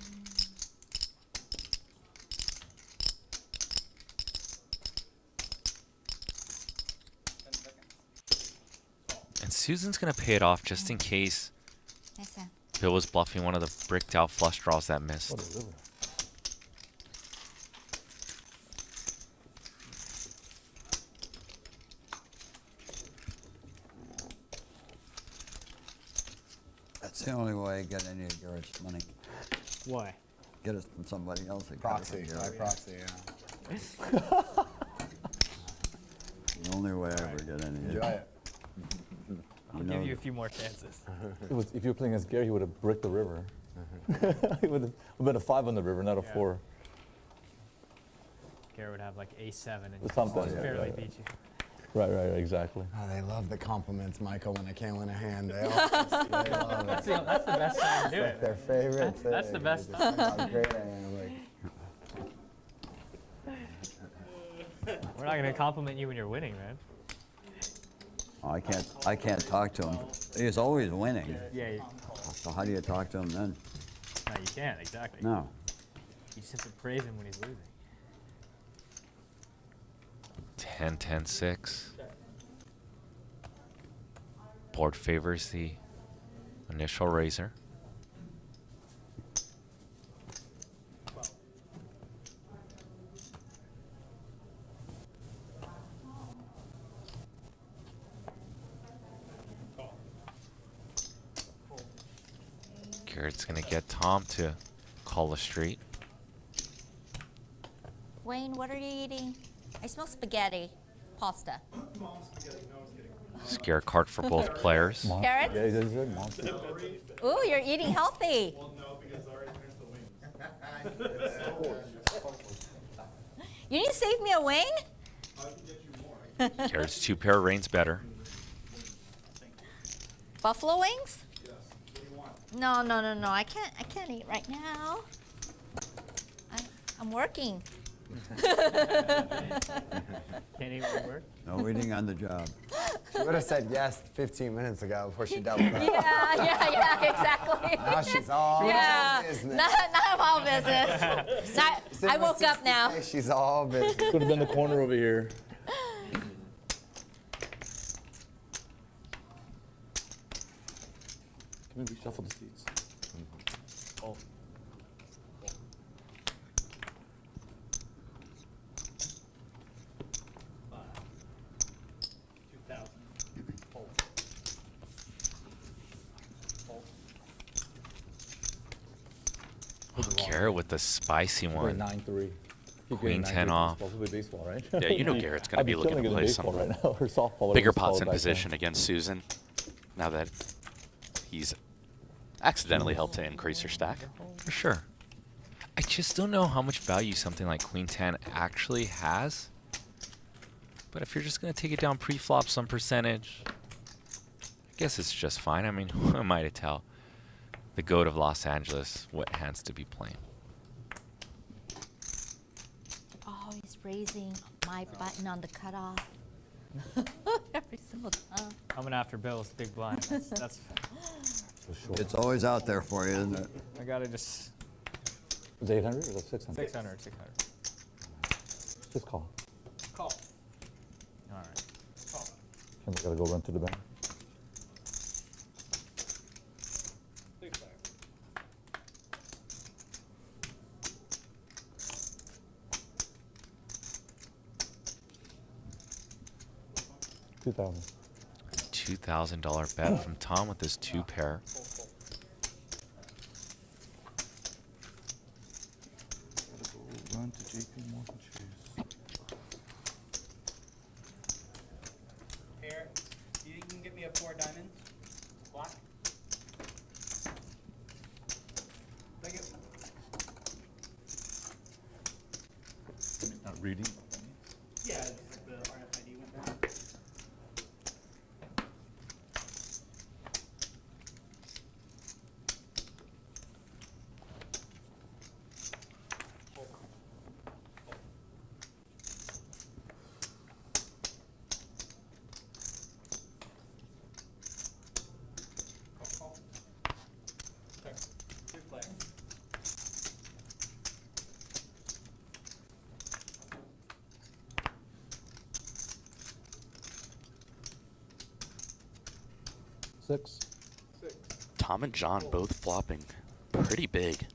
Speaker 1: And Susan's going to pay it off just in case
Speaker 3: Nice hand.
Speaker 1: Bill was bluffing one of the bricked out flush draws that missed.
Speaker 5: What a river.
Speaker 7: That's the only way I get any of Garrett's money.
Speaker 4: Why?
Speaker 7: Get it from somebody else. that got it
Speaker 8: Proxy,
Speaker 7: from
Speaker 8: by
Speaker 7: Garrett.
Speaker 8: proxy, yeah.
Speaker 7: The only way I ever get any.
Speaker 8: Enjoy it.
Speaker 4: I'll give you a few more chances.
Speaker 5: If you were playing against Gary, he would have bricked the river. He would have been a 5 on the river, not a
Speaker 4: Yeah.
Speaker 5: 4.
Speaker 4: Garrett would have like A7 and
Speaker 5: Something,
Speaker 4: just
Speaker 5: yeah,
Speaker 4: barely
Speaker 5: right.
Speaker 4: beat you.
Speaker 5: Right, exactly.
Speaker 8: Oh, they love the compliments, Michael, when I can't win a hand. They all just, they love
Speaker 4: That's
Speaker 8: it.
Speaker 4: the best time to do
Speaker 8: It's
Speaker 4: it.
Speaker 8: their favorite thing.
Speaker 4: That's the best
Speaker 8: They just talk how great I am. Like,
Speaker 4: We're not gonna compliment you when you're winning, man.
Speaker 7: Oh, I can't talk to him. He's always winning.
Speaker 4: Yeah,
Speaker 7: So how do you talk to him then?
Speaker 4: no, you can't exactly.
Speaker 7: No.
Speaker 4: You just have to praise him when he's losing.
Speaker 1: 10-10-6. Board favors the initial raiser. Garrett's gonna get Tom to call the street.
Speaker 3: Wayne, what are you eating? I smell spaghetti. Pasta.
Speaker 1: Scare card for both players.
Speaker 3: Garrett?
Speaker 5: Yeah, he did monster.
Speaker 3: Ooh, you're eating healthy. You need to save me a wing?
Speaker 1: Garrett's 2 pair reigns better.
Speaker 3: Buffalo wings? No. I can't eat right now. I'm working.
Speaker 4: Can't even work.
Speaker 7: No eating on the job.
Speaker 8: she would have said yes 15 minutes ago before she doubled up.
Speaker 3: Yeah, exactly.
Speaker 8: Now she's all business.
Speaker 3: Not all business. I woke up now.
Speaker 8: She's all business.
Speaker 5: Could have been the corner over here. Can we reshuffle the seats? Oh.
Speaker 1: Garrett with the spicy
Speaker 5: We're
Speaker 1: one.
Speaker 5: 9-3.
Speaker 1: Queen 10 off.
Speaker 5: We'll play baseball, right?
Speaker 6: Yeah, you know Garrett's gonna
Speaker 5: I'd
Speaker 6: be looking
Speaker 5: killing
Speaker 6: to
Speaker 5: it in
Speaker 6: play
Speaker 5: baseball
Speaker 6: some
Speaker 5: right now, or softball.
Speaker 6: bigger
Speaker 5: whatever it's
Speaker 6: pots
Speaker 5: called
Speaker 6: in
Speaker 5: back then.
Speaker 6: position against Susan. Now that he's accidentally helped to increase her stack.
Speaker 1: For sure. I just don't know how much value something like Queen 10 actually has But if you're just going to take it down pre-flop some percentage, I guess it's just fine. I mean, who am I to tell the goat of Los Angeles what hands to be playing?
Speaker 3: Oh, he's raising my button on the cutoff. Every single time.
Speaker 4: Coming after Bill's big blind. That's
Speaker 5: For sure.
Speaker 7: It's always out there for you, isn't it?
Speaker 4: I gotta just
Speaker 5: Was it 800 or was it 600?
Speaker 4: 600.
Speaker 5: Just call.
Speaker 4: Call. All right.
Speaker 5: And we gotta go run to the bank.
Speaker 1: $2,000 bet from Tom with his 2 pair.
Speaker 5: Run to JP Morgan Chase.
Speaker 9: Here, you can get me a 4 diamonds. Black. Thank you.
Speaker 5: Not reading.
Speaker 9: Yeah, just like the RFID went down. Good play.
Speaker 5: Six.
Speaker 6: Tom and John both flopping pretty big.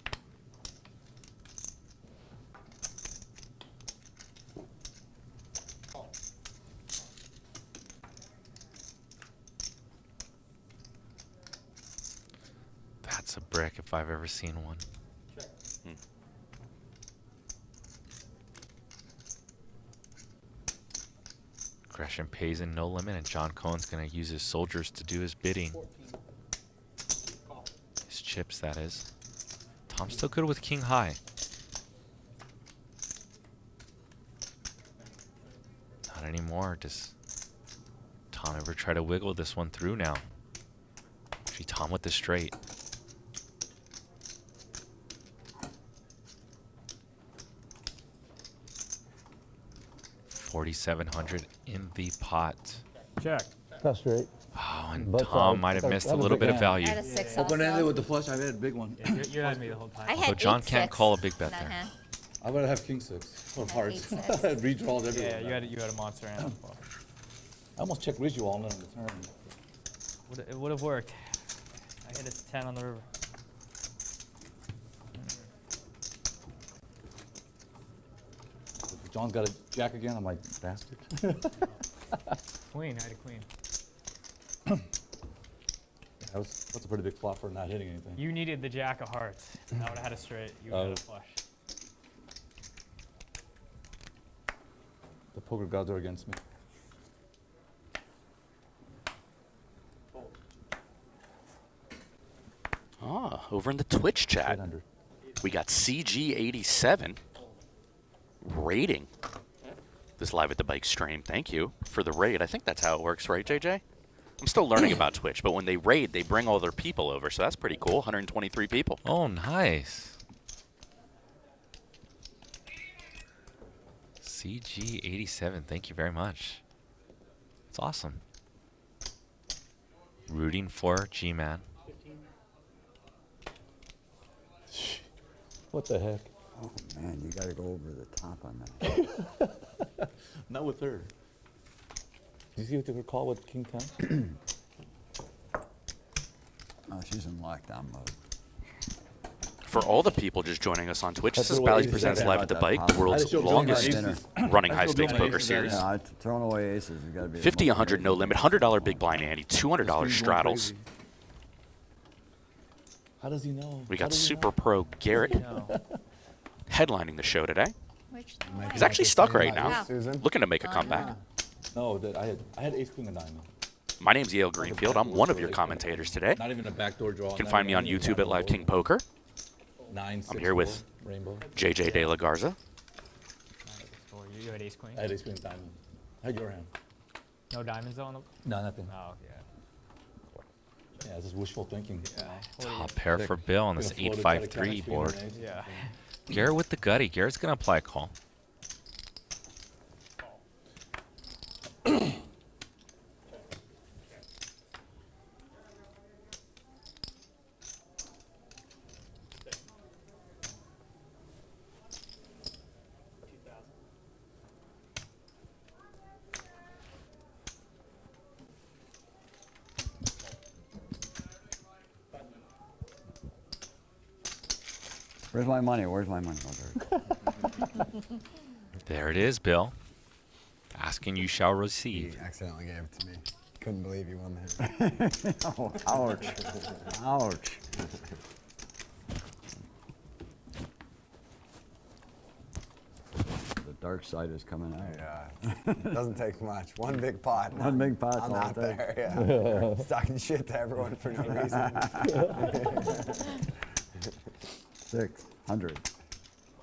Speaker 1: That's a brick if I've ever seen one. Gresham pays in no limit, and John Cohen's going to use his soldiers to do his bidding. His chips, that is. Tom's still good with king high. Not anymore. Does Tom ever try to wiggle this one through now? Actually, Tom with the straight. $4,700 in the pot.
Speaker 4: Check.
Speaker 5: That's straight.
Speaker 1: Oh, and
Speaker 5: But,
Speaker 1: Tom might have
Speaker 5: that
Speaker 1: missed a
Speaker 5: was
Speaker 1: little
Speaker 5: big
Speaker 1: bit of
Speaker 5: hand.
Speaker 1: value.
Speaker 3: I had a 6
Speaker 5: Open-ended
Speaker 3: also.
Speaker 5: with the flush. I had a big one.
Speaker 4: Yeah, you had me the whole time.
Speaker 3: I had
Speaker 1: Although John
Speaker 3: 8-6
Speaker 1: can't call a big bet
Speaker 3: in that
Speaker 1: there.
Speaker 3: hand.
Speaker 5: I would have king six of
Speaker 3: Yeah,
Speaker 5: hearts.
Speaker 3: 8-6.
Speaker 5: Redraws everywhere.
Speaker 4: Yeah, you had a monster hand. Well,
Speaker 5: I almost checked raise you all in on the turn.
Speaker 4: it would have worked. I hit a 10 on the river.
Speaker 5: John's got a jack again. I'm like, bastard.
Speaker 4: Queen. I had a queen.
Speaker 5: That's a pretty big flop for not hitting anything.
Speaker 4: You needed the jack of hearts. I would have had a straight. You would have had a flush.
Speaker 5: The poker gods are against me.
Speaker 6: Ah, over in the Twitch chat,
Speaker 5: 800.
Speaker 6: we got CG87 rating this Live at the Bike stream. Thank you for the raid. I think that's how it works, right, JJ? I'm still learning about Twitch, but when they raid, they bring all their people over, so that's pretty cool. 123 people.
Speaker 1: Oh, nice. CG87, thank you very much. It's awesome. Rooting for G-Man.
Speaker 5: What the heck?
Speaker 7: Oh man, you got to go over the top on that.
Speaker 5: Not with her. Did you see what you recall with king 10?
Speaker 7: Oh, she's in lockdown mode.
Speaker 6: For all the people just joining us on Twitch, this
Speaker 5: That's
Speaker 6: is
Speaker 5: what
Speaker 6: Bally
Speaker 5: it is.
Speaker 6: Presents
Speaker 7: Yeah,
Speaker 6: Live at the
Speaker 7: that
Speaker 6: Bike, the
Speaker 7: pop.
Speaker 6: world's
Speaker 5: I just showed
Speaker 6: longest
Speaker 7: dinner.
Speaker 6: running
Speaker 5: I
Speaker 6: high
Speaker 5: showed
Speaker 6: stakes
Speaker 5: Bill my
Speaker 6: poker
Speaker 5: aces
Speaker 6: series.
Speaker 5: there.
Speaker 7: Yeah, throwing away aces. You got to be.
Speaker 6: 50, 100, no limit, $100 big blind ante, $200
Speaker 5: Going
Speaker 6: straddles.
Speaker 5: crazy. How does he know?
Speaker 6: We
Speaker 5: How
Speaker 6: got
Speaker 5: does he
Speaker 6: Super
Speaker 5: know?
Speaker 6: Pro Garrett
Speaker 4: No.
Speaker 6: headlining the show today.
Speaker 3: Which
Speaker 6: He's actually stuck right
Speaker 8: Wow.
Speaker 6: now,
Speaker 8: Susan?
Speaker 6: looking to make a comeback.
Speaker 5: No, I had ace queen and diamond.
Speaker 6: My name's Yale Greenfield. I'm one of your commentators today.
Speaker 5: Not even a backdoor draw.
Speaker 6: You can find me on YouTube at Live King Poker.
Speaker 5: 9, 6,
Speaker 6: I'm here with
Speaker 5: rainbow.
Speaker 6: JJ De La Garza.
Speaker 4: You had ace queen.
Speaker 5: I had ace queen and diamond. How'd your hand?
Speaker 4: No diamonds on the.
Speaker 5: No, nothing.
Speaker 4: Oh yeah.
Speaker 5: Yeah, it's just wishful thinking. Yeah.
Speaker 1: Top pair for Bill on this 853 board.
Speaker 4: Yeah.
Speaker 1: Garrett with the gutty. Garrett's going to apply a call.
Speaker 7: Where's my money? Where's my money? Oh,
Speaker 1: There it is, Bill. Asking you shall
Speaker 8: He
Speaker 1: receive.
Speaker 8: accidentally gave it to me. Couldn't believe he won that.
Speaker 7: oh, ouch. Ouch. The dark side is coming out.
Speaker 8: Yeah. Doesn't take much. One big pot.
Speaker 7: One big pot's
Speaker 8: I'm
Speaker 7: all
Speaker 8: out
Speaker 7: it takes.
Speaker 8: there. Yeah. Talking shit to everyone for no reason.
Speaker 7: 600.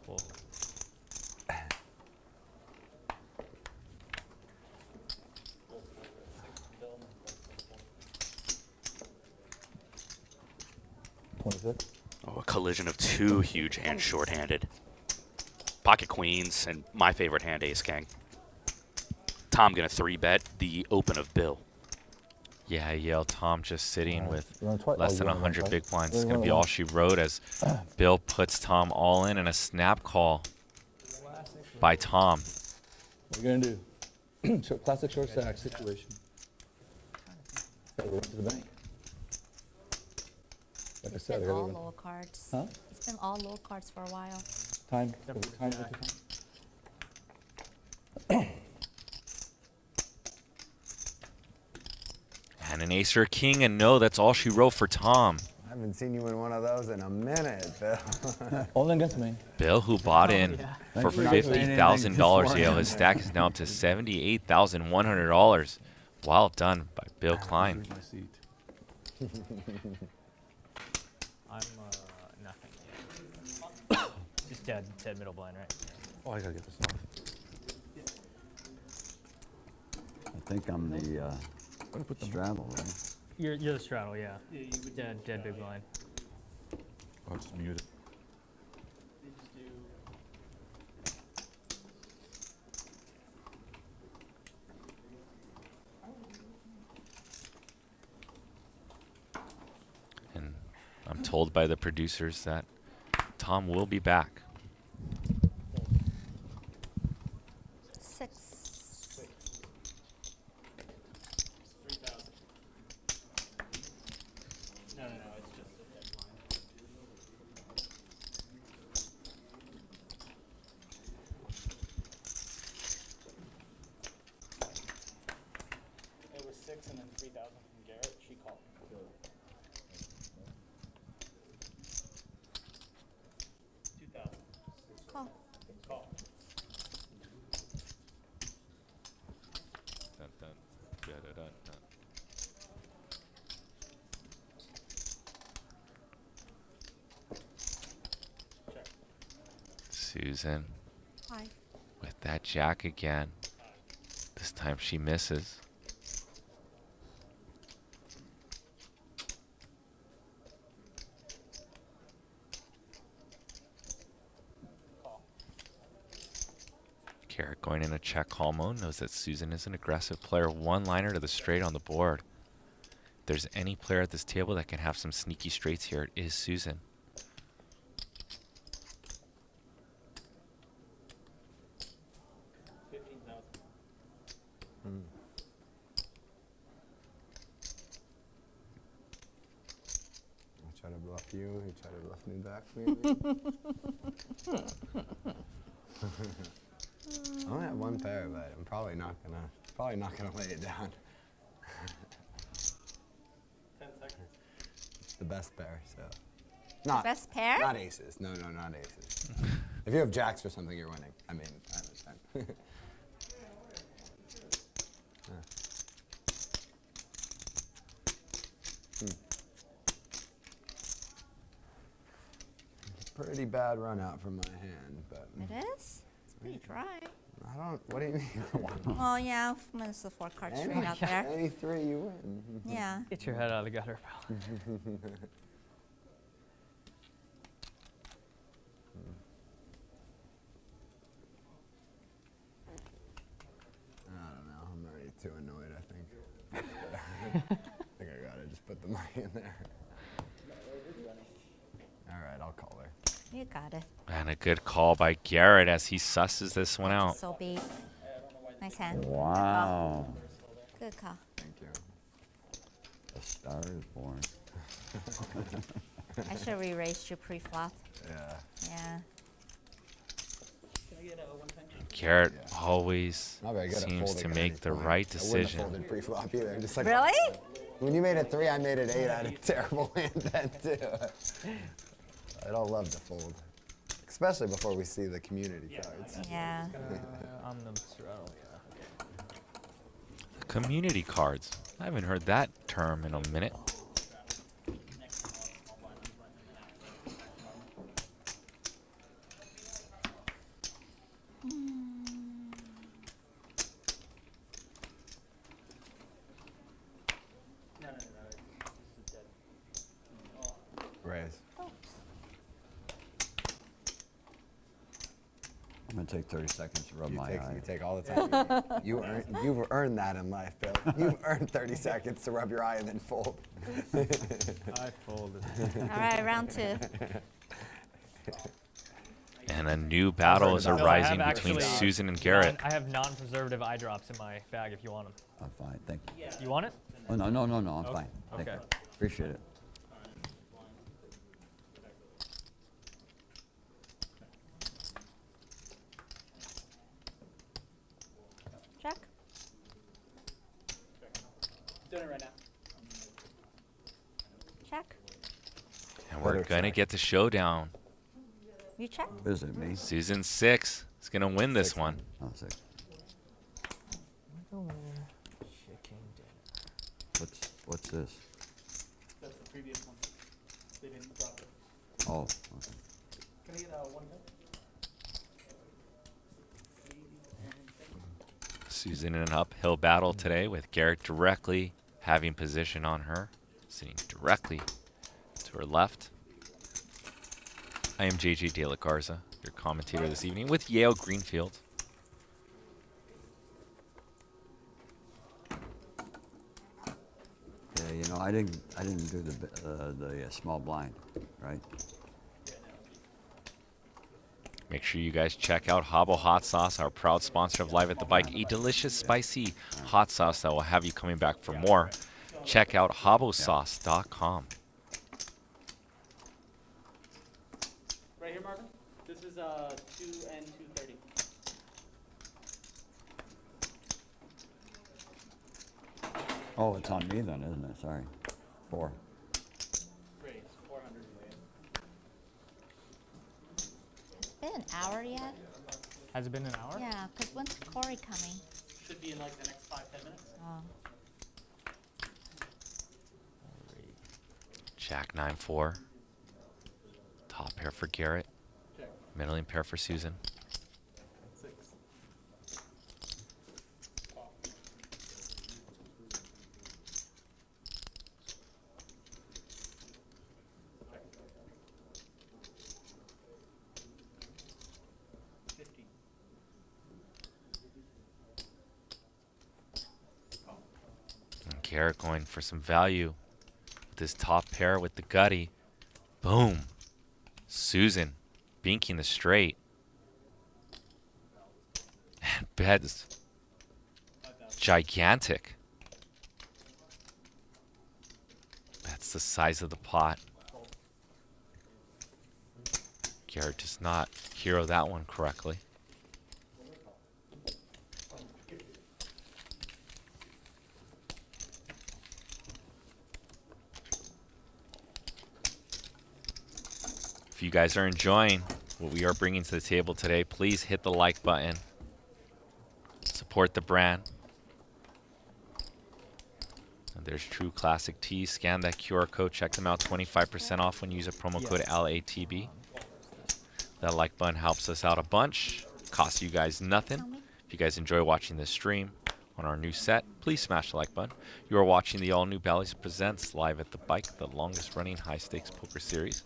Speaker 4: Cool.
Speaker 6: Oh, a collision of two huge hands shorthanded. Pocket queens and my favorite hand, ace king. Tom gonna 3-bet the open of Bill.
Speaker 1: Yeah, Yale Tom just sitting with
Speaker 5: You want twice?
Speaker 1: less
Speaker 5: Oh,
Speaker 1: than
Speaker 5: you want
Speaker 1: 100
Speaker 5: twice?
Speaker 1: big blinds.
Speaker 5: Yeah,
Speaker 1: It's
Speaker 5: you
Speaker 1: going to
Speaker 5: want
Speaker 1: be
Speaker 5: one.
Speaker 1: all she wrote as Bill puts Tom all in and a snap call by Tom.
Speaker 5: What are you gonna do? Classic short stack situation. Gotta go to the bank. Like I
Speaker 3: It's
Speaker 5: said, I
Speaker 3: been
Speaker 5: gotta
Speaker 3: all
Speaker 5: go.
Speaker 3: low cards.
Speaker 5: Huh?
Speaker 3: It's been all low cards for a while.
Speaker 5: Time.
Speaker 1: And an ace or a king, and no, that's all she wrote for Tom.
Speaker 8: I haven't seen you in one of those in a minute, Bill.
Speaker 5: All against me.
Speaker 1: Bill, who bought in
Speaker 4: yeah.
Speaker 1: for
Speaker 7: Thanks for not saying anything
Speaker 1: $50,000,
Speaker 7: this
Speaker 1: Yale, his stack is now up to $78,100. Well done by Bill Klein.
Speaker 5: Here's my seat.
Speaker 4: I'm nothing. Yeah. Just dead middle blind, right?
Speaker 5: Oh, I gotta get this off.
Speaker 7: I think I'm the straddle, right?
Speaker 4: You're the straddle, yeah. Dead big blind.
Speaker 5: I'll just mute it.
Speaker 9: They just do.
Speaker 1: And I'm told by the producers that Tom will be back.
Speaker 3: 6.
Speaker 9: 3,000. No, it's just a dead line. It was 6 and then 3,000 from Garrett. She called. 2,000.
Speaker 3: Call.
Speaker 9: Call. Check.
Speaker 1: Susan
Speaker 3: Hi.
Speaker 1: with that jack again. This time she misses.
Speaker 9: Call.
Speaker 1: Garrett going in a check call mode knows that Susan is an aggressive player. One liner to the straight on the board. If there's any player at this table that can have some sneaky straights here, it is Susan.
Speaker 8: I try to bluff you. He tried to bluff me back, maybe. I only have one pair, but I'm probably not gonna lay it down.
Speaker 9: 10 seconds.
Speaker 8: It's the best pair, so. Not
Speaker 3: Best pair?
Speaker 8: Not aces. No, not aces. If you have jacks or something, you're winning. I mean, I understand. Pretty bad run out from my hand, but
Speaker 3: It is?
Speaker 8: it's
Speaker 3: Pretty dry.
Speaker 8: I don't. What do you mean?
Speaker 3: Well, yeah, it's the 4 card straight out there.
Speaker 8: Any 3, you win.
Speaker 3: Yeah.
Speaker 4: Get your head out of the gutter, pal.
Speaker 8: I don't know. I'm already too annoyed, I think. I think I gotta just put the money in there. All right, I'll call her.
Speaker 3: You got it.
Speaker 1: And a good call by Garrett as he susses this one out.
Speaker 3: So beat. Nice hand.
Speaker 7: Wow.
Speaker 3: Good call.
Speaker 8: Thank you.
Speaker 7: A star is born.
Speaker 3: I should have erased you pre-flop.
Speaker 8: Yeah.
Speaker 3: Yeah.
Speaker 1: Garrett always
Speaker 8: Not very good at
Speaker 1: seems
Speaker 8: folding
Speaker 1: to
Speaker 8: at
Speaker 1: make
Speaker 8: any
Speaker 1: the
Speaker 8: point.
Speaker 1: right
Speaker 8: I wouldn't have
Speaker 1: decision.
Speaker 8: folded pre-flop either. Just like
Speaker 3: Really?
Speaker 8: When you made it 3, I made it 8. I had a terrible hand then too. I don't love to fold, especially before we see the community cards.
Speaker 3: Yeah.
Speaker 4: I'm the straddle,
Speaker 1: Community cards. I haven't heard that term in a minute.
Speaker 8: Raise.
Speaker 7: I'm gonna take 30 seconds to rub
Speaker 8: You
Speaker 7: my
Speaker 8: take,
Speaker 7: eye.
Speaker 8: you take all the time. You've earned that in life, Bill. You've earned 30 seconds to rub your eye and then fold.
Speaker 4: I folded.
Speaker 3: All right, round 2.
Speaker 1: And a new battle is
Speaker 8: Bill, I
Speaker 1: arising
Speaker 4: have
Speaker 1: between
Speaker 4: actually
Speaker 1: Susan and Garrett.
Speaker 4: I have non-preservative eye drops in my bag if you want them.
Speaker 7: I'm fine, thank you.
Speaker 4: You want it?
Speaker 7: Oh, no, no, no, no, I'm fine. Thank
Speaker 4: Okay.
Speaker 7: you. Appreciate it.
Speaker 3: Check.
Speaker 9: Doing it right now.
Speaker 3: Check.
Speaker 1: And we're
Speaker 8: Better
Speaker 1: going to
Speaker 8: check.
Speaker 1: get the showdown.
Speaker 3: You check.
Speaker 7: Is it me?
Speaker 1: Susan 6 is going to win this one.
Speaker 7: Oh, 6.
Speaker 4: Chicken dinner.
Speaker 7: What's this?
Speaker 9: That's the previous one. They didn't drop it.
Speaker 7: Oh, okay.
Speaker 9: Can I get 1 hit?
Speaker 1: Susan in an uphill battle today with Garrett directly having position on her, sitting directly to her left. I am JJ De La Garza, your commentator this evening with Yale Greenfield.
Speaker 7: Yeah, you know, I didn't do the small blind, right?
Speaker 1: Make sure you guys check out Habbo Hot Sauce, our proud sponsor of Live at the Bike, a delicious, spicy hot sauce that will have you coming back for more. Check out habbosauce.com.
Speaker 9: Right here, Marvin. This is 2 and 230.
Speaker 7: Oh, it's on me then, isn't it? Sorry. 4.
Speaker 9: Raise 400.
Speaker 3: Been an hour yet?
Speaker 4: Has it been an hour?
Speaker 3: Yeah, because when's Corey coming?
Speaker 9: Should be in like the next 5-10 minutes.
Speaker 3: Oh.
Speaker 1: Jack 9-4. Top pair for Garrett.
Speaker 9: Check.
Speaker 1: Middling pair for Susan.
Speaker 9: 6.
Speaker 1: And Garrett going for some value with his top pair with the gutty. Boom. Susan binking the straight. And bets gigantic. That's the size of the pot. Garrett does not hero that one correctly. If you guys are enjoying what we are bringing to the table today, please hit the like button. Support the brand. And there's True Classic Tees. Scan that QR code. Check them out. 25% off when you use a promo code LATB. That like button helps us out a bunch. Costs you guys nothing. If you guys enjoy watching this stream on our new set, please smash the like button. You are watching the all-new Bally's Presents Live at the Bike, the longest-running high-stakes poker series.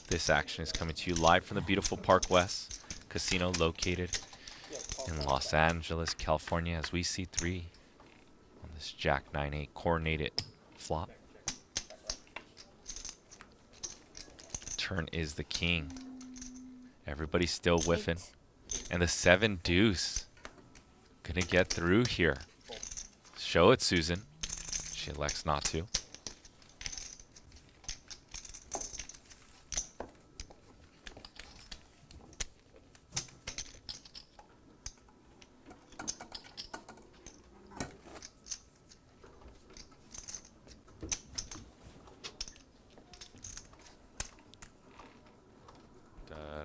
Speaker 1: This action is coming to you live from the beautiful Park West Casino located in Los Angeles, California, as we see 3 on this Jack 9-8 coordinated flop. Turn is the king. Everybody's still whiffing. And the 7 deuce. Gonna get through here. Show it, Susan. She elects not to.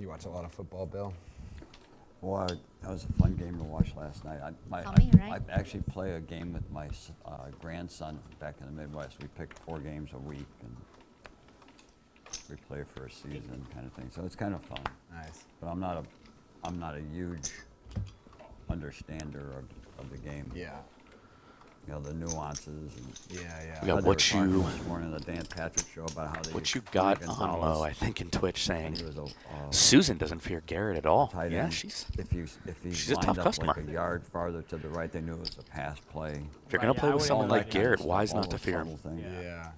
Speaker 8: You watch a lot of football, Bill?
Speaker 7: Well, that was a fun game to watch last night.
Speaker 3: Funny, right?
Speaker 7: I actually play a game with my grandson back in the Midwest. We pick 4 games a week, and we play for a season, kind of thing. So it's kind of fun.
Speaker 8: Nice.
Speaker 7: But I'm not a huge understander of the game.
Speaker 8: Yeah.
Speaker 7: You know, the nuances. And
Speaker 8: Yeah.
Speaker 6: We got what you
Speaker 7: this morning, the Dan Patrick show about how they
Speaker 6: what you got on low, I think, in Twitch saying
Speaker 7: He was
Speaker 6: Susan doesn't fear Garrett at all.
Speaker 7: tight
Speaker 6: Yeah,
Speaker 7: end.
Speaker 6: she's.
Speaker 7: if he's
Speaker 6: she's a
Speaker 7: lined
Speaker 6: tough
Speaker 7: up
Speaker 6: customer.
Speaker 7: like a yard farther to the right, they knew it was a pass play.
Speaker 6: If you're gonna
Speaker 4: Right,
Speaker 6: play
Speaker 4: yeah,
Speaker 6: with
Speaker 4: I
Speaker 6: someone
Speaker 4: wouldn't
Speaker 6: like
Speaker 4: like
Speaker 6: Garrett,
Speaker 7: All
Speaker 6: wise
Speaker 7: those
Speaker 6: not to fear him.
Speaker 7: subtle things.
Speaker 8: Yeah.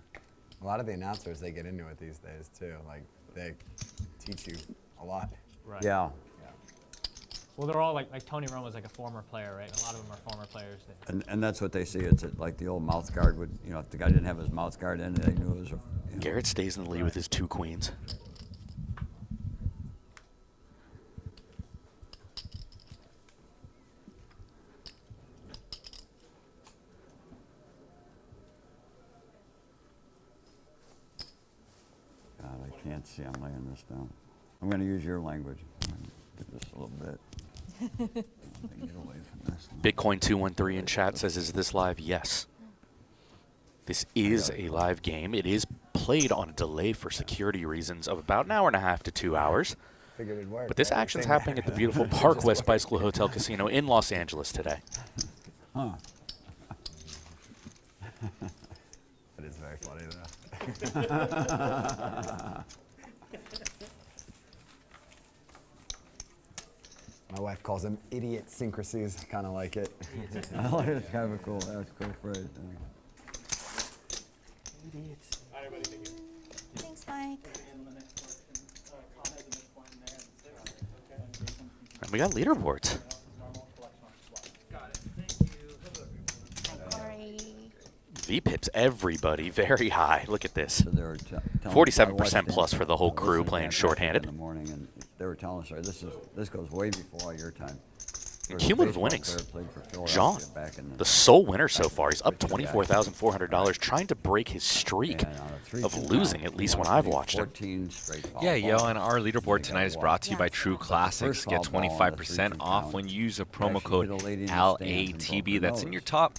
Speaker 8: A lot of the announcers, they get into it these days, too. Like, they teach you a lot.
Speaker 4: Right.
Speaker 7: Yeah.
Speaker 4: Well, they're all like Tony Romo's like a former player, right? A lot of them are former players.
Speaker 7: And that's what they see. It's like the old mouth guard would, you know, if the guy didn't have his mouth guard in, they knew it was a. You know,
Speaker 6: Garrett stays in the lead with his 2 queens.
Speaker 7: God, I can't see. I'm laying this down. I'm going to use your language. Get this a little bit. Get away from this.
Speaker 6: Bitcoin 213 in chat says, "Is this live?" Yes. This is a live game. It is played on a delay for security reasons of about an hour and a half to 2 hours.
Speaker 8: Figured it'd work.
Speaker 6: But this
Speaker 8: right?
Speaker 6: action's
Speaker 8: Same
Speaker 6: happening at the beautiful Park West Bicycle Hotel Casino in Los Angeles today.
Speaker 7: Huh.
Speaker 8: That is very funny, though. My wife calls them idiosyncrasies. I kind of like it.
Speaker 7: I like it. It's kind of a cool, that's a cool phrase.
Speaker 3: Thanks, Mike.
Speaker 6: And we got leaderboards.
Speaker 3: Sorry.
Speaker 6: V-pips, everybody, very high. Look at this.
Speaker 7: So they were
Speaker 6: 47% plus for the whole crew playing shorthanded.
Speaker 7: In the morning, and they were telling us, sorry, this goes way before your time. There was a
Speaker 6: Cumulative
Speaker 7: baseball
Speaker 6: winnings.
Speaker 7: player played for
Speaker 6: John,
Speaker 7: Philadelphia back in
Speaker 6: the sole winner so far. He's up $24,400, trying to break his streak
Speaker 7: and on a 3-2
Speaker 6: of losing,
Speaker 7: count,
Speaker 6: at least
Speaker 7: he
Speaker 6: when
Speaker 7: won
Speaker 6: I've watched him.
Speaker 7: 14 straight foul
Speaker 1: Yeah, yo,
Speaker 7: balls.
Speaker 1: and our leaderboard tonight is brought to you by True Classics.
Speaker 7: first
Speaker 1: Get
Speaker 7: foul ball on the
Speaker 1: 25%
Speaker 7: 3-2
Speaker 1: off
Speaker 7: count
Speaker 1: when you use a promo
Speaker 7: actually
Speaker 1: code
Speaker 7: hit a lady in the stands and broke
Speaker 1: LATB.
Speaker 7: her
Speaker 1: That's in
Speaker 7: nose.
Speaker 1: your top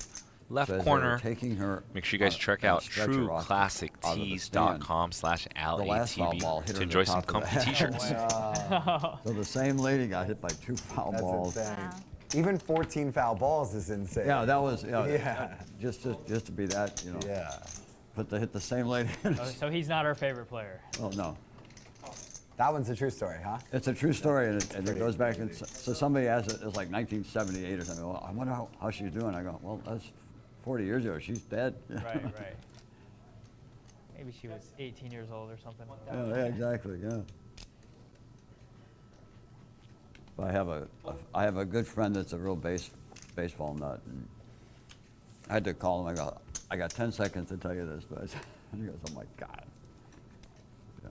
Speaker 1: left
Speaker 7: Says they were
Speaker 1: corner.
Speaker 7: taking her
Speaker 1: Make sure you guys
Speaker 7: on-
Speaker 1: check
Speaker 7: on a
Speaker 1: out
Speaker 7: stretcher off the- out of the stand. The last foul ball
Speaker 1: trueclassics.com/LATB
Speaker 7: hit her
Speaker 1: to
Speaker 7: in
Speaker 1: enjoy
Speaker 7: the
Speaker 1: some
Speaker 7: top of the
Speaker 1: comfy
Speaker 7: head.
Speaker 1: t-shirts.
Speaker 7: So the same lady got hit by 2 foul
Speaker 8: That's
Speaker 7: balls.
Speaker 8: insane.
Speaker 3: Wow.
Speaker 8: Even 14 foul balls is insane.
Speaker 7: Yeah, that was
Speaker 8: Yeah.
Speaker 7: just to be that, you know.
Speaker 8: Yeah.
Speaker 7: But to hit the same lady.
Speaker 4: So he's not our favorite player.
Speaker 7: Oh no,
Speaker 8: That one's a true story, huh?
Speaker 7: it's a true story, and it goes back. And so somebody asked it was like 1978 or something. Well, I wonder how she's doing. I go, well, that's 40 years ago. She's dead.
Speaker 4: Right. Maybe she was 18 years old or something.
Speaker 7: Yeah, exactly. Yeah. But I have a good friend that's a real baseball nut, and I had to call him. I go, I got 10 seconds to tell you this, but he goes, oh my God. Yeah.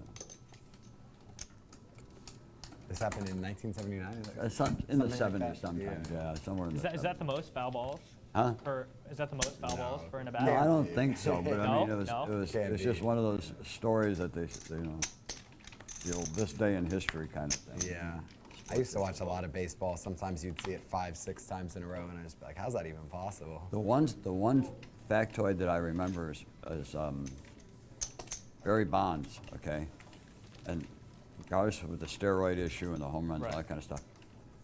Speaker 8: This happened in 1979? Is that-
Speaker 7: In the
Speaker 8: Something like
Speaker 7: 70s
Speaker 8: that?
Speaker 7: sometimes, yeah, somewhere in the
Speaker 4: Is that the most foul balls?
Speaker 7: Huh?
Speaker 4: Is that the most foul balls for an at-bat?
Speaker 7: No, I don't think so, but I mean,
Speaker 4: No?
Speaker 7: it was,
Speaker 4: No?
Speaker 7: it was,
Speaker 8: Can't
Speaker 7: it's just
Speaker 8: be.
Speaker 7: one of those stories that they you know, the old this day in history kind of thing.
Speaker 8: Yeah. I used to watch a lot of baseball. Sometimes you'd see it 5-6 times in a row, and I'd just be like, how's that even possible?
Speaker 7: The one factoid that I remember is Barry Bonds, okay, and regardless with the steroid issue and the home runs, all that kind of stuff,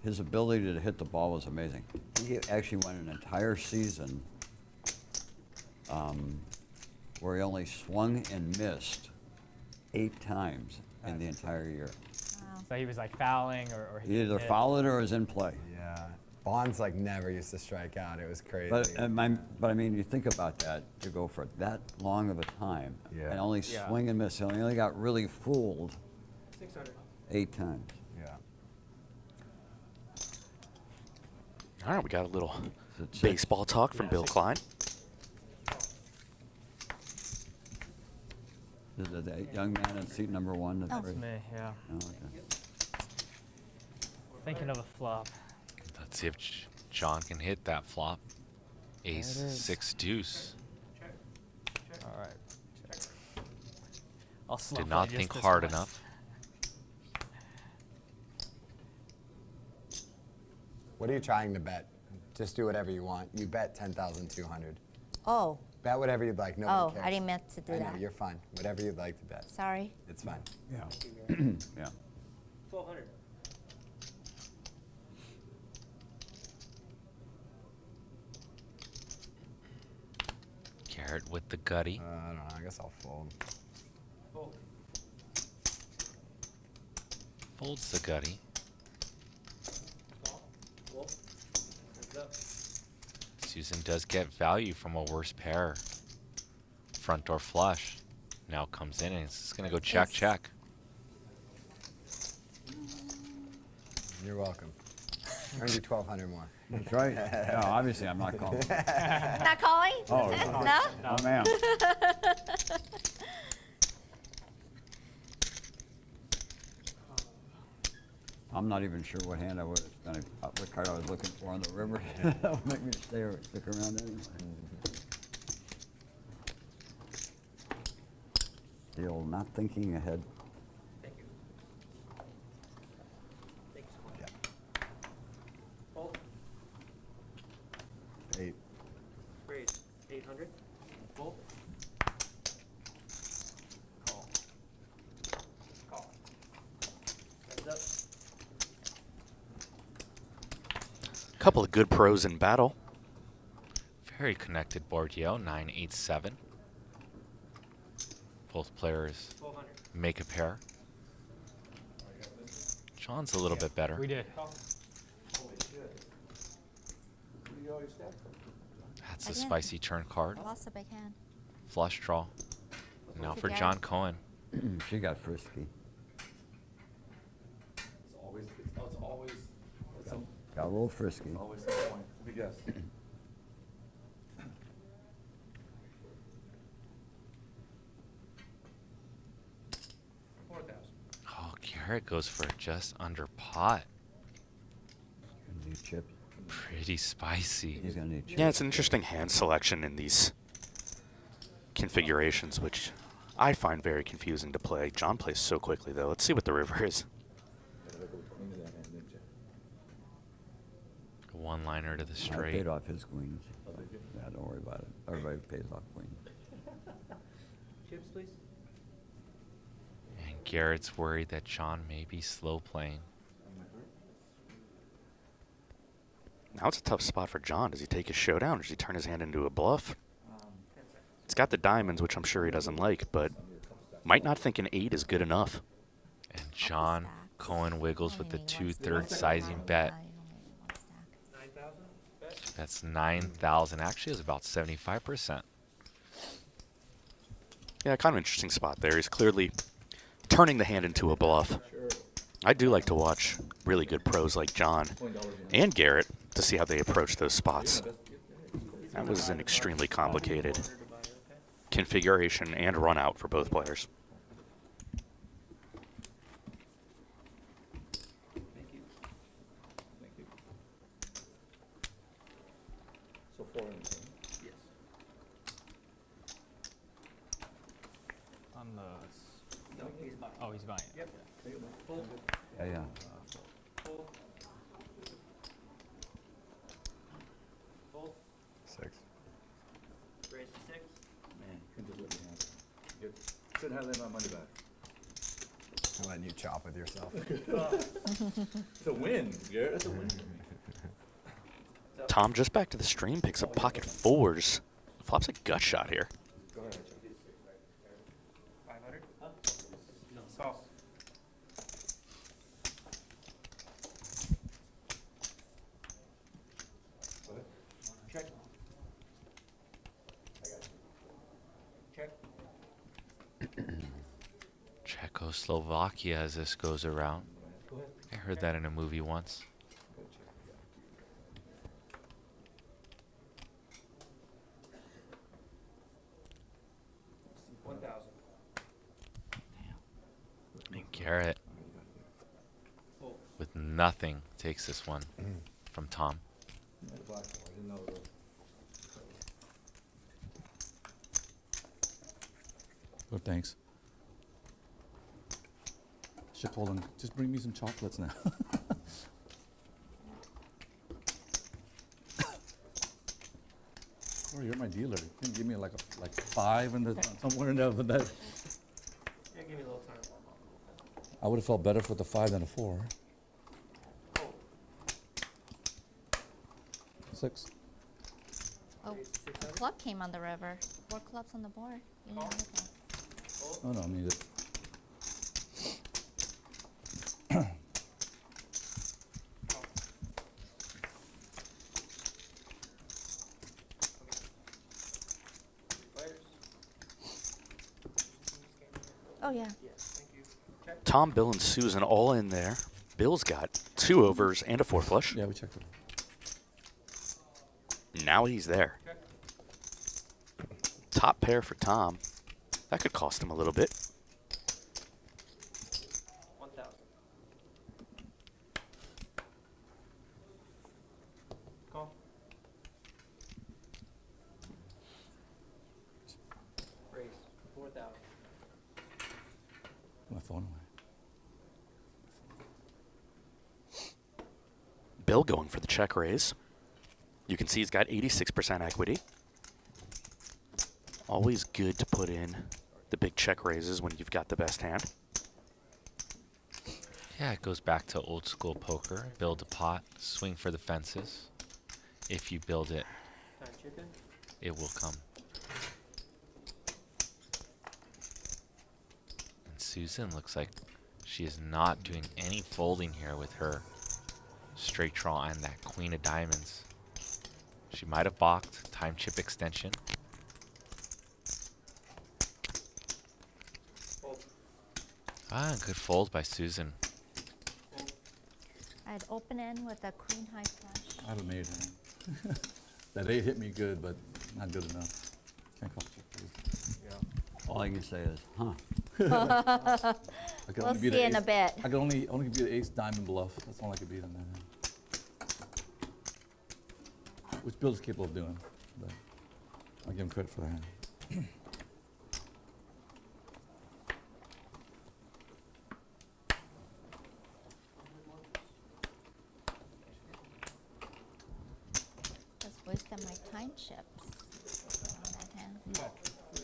Speaker 7: his ability to hit the ball was amazing. He actually went an entire season where he only swung and missed 8 times in the entire year.
Speaker 3: Wow.
Speaker 4: So he was like fouling or
Speaker 7: He either fouled it or was in play.
Speaker 8: Yeah. Bonds like never used to strike out. It was crazy.
Speaker 7: But I mean, you think about that, to go for that long of a time
Speaker 8: Yeah.
Speaker 7: and only
Speaker 4: Yeah.
Speaker 7: swing and miss. He only got really fooled 8 times.
Speaker 8: Yeah.
Speaker 6: All right, we got a little
Speaker 7: So it's
Speaker 6: baseball talk from Bill Klein.
Speaker 7: Is it that young man in seat number 1? That's
Speaker 3: Oh.
Speaker 7: very-
Speaker 4: It's me, yeah.
Speaker 7: Oh, okay.
Speaker 4: Thinking of a flop.
Speaker 1: Let's see if John can hit that flop. Ace,
Speaker 4: There it is.
Speaker 1: 6 deuce.
Speaker 4: All right. I'll slump
Speaker 1: Did not
Speaker 4: just
Speaker 1: think
Speaker 4: this
Speaker 1: hard
Speaker 4: once.
Speaker 1: enough.
Speaker 8: What are you trying to bet? Just do whatever you want. You bet 10,200.
Speaker 3: Oh,
Speaker 8: Bet whatever you'd like. Nobody cares.
Speaker 3: I didn't meant to do
Speaker 8: I know,
Speaker 3: that.
Speaker 8: you're fine. Whatever you'd like to bet.
Speaker 3: Sorry.
Speaker 8: It's fine.
Speaker 7: Yeah. Yeah.
Speaker 9: 1,200.
Speaker 1: Garrett with the gutty.
Speaker 8: I don't know. I guess I'll fold.
Speaker 9: Fold.
Speaker 1: Folds the gutty.
Speaker 9: Call. Wolf. Heads up.
Speaker 1: Susan does get value from a worse pair. Front door flush. Now comes in and it's going to go check,
Speaker 3: Yes.
Speaker 1: check.
Speaker 8: You're welcome. Earned you 1,200 more.
Speaker 7: That's right. No, obviously I'm not calling.
Speaker 3: Not calling?
Speaker 7: Oh,
Speaker 3: No?
Speaker 7: Oh, man. I'm not even sure what hand I would have done, what card I was looking for on the river. That would make me stay or stick around anyway. The old not thinking ahead.
Speaker 9: Thank you. Thank you so much. Fold.
Speaker 8: 8.
Speaker 9: Raise. 800. Fold. Call. Call. Heads up.
Speaker 6: Couple of good pros in battle.
Speaker 1: Very connected board, yo. 9-8-7. Both players
Speaker 9: 1,200.
Speaker 1: make a pair. John's a little bit better.
Speaker 4: We did.
Speaker 1: That's a
Speaker 3: Again.
Speaker 1: spicy turn card.
Speaker 3: Lost a big hand.
Speaker 1: Flush draw. Now for
Speaker 3: Again.
Speaker 1: John Cohen.
Speaker 7: She got frisky. Got a little frisky.
Speaker 5: Always the point. Let me guess.
Speaker 1: Oh, Garrett goes for just under pot.
Speaker 7: Gonna need chips.
Speaker 1: Pretty spicy.
Speaker 7: He's gonna need chips.
Speaker 6: Yeah, it's an interesting hand selection in these configurations, which I find very confusing to play. John plays so quickly, though. Let's see what the river is.
Speaker 1: One-liner to the
Speaker 7: I
Speaker 1: straight.
Speaker 7: paid off his queens. Yeah, don't worry about it. Everybody pays off queens.
Speaker 9: Chips, please.
Speaker 1: And Garrett's worried that John may be slow playing.
Speaker 6: Now it's a tough spot for John. Does he take his showdown or does he turn his hand into a bluff? He's got the diamonds, which I'm sure he doesn't like, but might not think an 8 is good enough.
Speaker 1: And John
Speaker 3: stacks.
Speaker 1: Cohen wiggles with the
Speaker 3: Only one
Speaker 1: 2/3
Speaker 3: stack.
Speaker 1: sizing bet.
Speaker 3: Only one stack.
Speaker 9: 9,000. Bet.
Speaker 1: That's 9,000. Actually, it's about 75%.
Speaker 6: Yeah, kind of interesting spot there. He's clearly turning the hand into a bluff. I do like to watch really good pros like John and Garrett to see how they approach those spots. That was an extremely complicated configuration and run out for both players.
Speaker 5: So 4 and
Speaker 9: Yes.
Speaker 4: On the.
Speaker 9: No, he's buying.
Speaker 4: Oh, he's buying it.
Speaker 9: Yep. Fold.
Speaker 7: Yeah, yeah.
Speaker 9: Fold. Fold.
Speaker 8: 6.
Speaker 9: Raise to 6.
Speaker 5: Man, couldn't just let me have it. Couldn't have let my money back.
Speaker 8: I'll let letting you chop with yourself.
Speaker 5: It's a win, Garrett. That's a win.
Speaker 6: Tom, just back to the stream, picks up pocket fours. Flops a gut shot here.
Speaker 9: 500? Huh? No. Sauce. Check. Check.
Speaker 1: Czechoslovakia as this goes around. I heard that in a movie once. And Garrett, with nothing, takes this one from Tom.
Speaker 5: Well, thanks. Shit, hold on. Just bring me some chocolates now. Oh, you're my dealer. You can give me like 5 and somewhere in there. But that
Speaker 9: Yeah, give me a little time.
Speaker 5: I would have felt better for the 5 than a 4. 6.
Speaker 3: Oh, a club came on the river. 4 clubs on the board. You didn't hit that.
Speaker 5: Oh no, I mean it.
Speaker 3: Oh yeah.
Speaker 6: Tom, Bill, and Susan all in there. Bill's got 2 overs and a 4 flush.
Speaker 5: Yeah, we checked it.
Speaker 6: Now he's there. Top pair for Tom. That could cost him a little bit.
Speaker 9: 1,000. Call. Raise. 4,000.
Speaker 5: My phone away.
Speaker 6: Bill going for the check raise. You can see he's got 86% equity. Always good to put in the big check raises when you've got the best hand.
Speaker 1: Yeah, it goes back to old school poker. Build a pot, swing for the fences. If you build it,
Speaker 9: Time chicken.
Speaker 1: it will come. And Susan looks like she is not doing any folding here with her straight draw and that queen of diamonds. She might have balked. Time chip extension.
Speaker 9: Fold.
Speaker 1: Ah, good fold by Susan.
Speaker 3: I'd open in with a queen high flush.
Speaker 5: I haven't made any. That 8 hit me good, but not good enough. Can't call it.
Speaker 7: All I can say is, huh?
Speaker 5: I could
Speaker 3: We'll
Speaker 5: only beat
Speaker 3: see
Speaker 5: an
Speaker 3: in a
Speaker 5: ace-
Speaker 3: bit.
Speaker 5: I could only beat the ace diamond bluff. That's all I could beat on that hand. Which Bill's capable of doing, but I'll give him credit for that hand.
Speaker 3: Just wasted my time chips on that hand.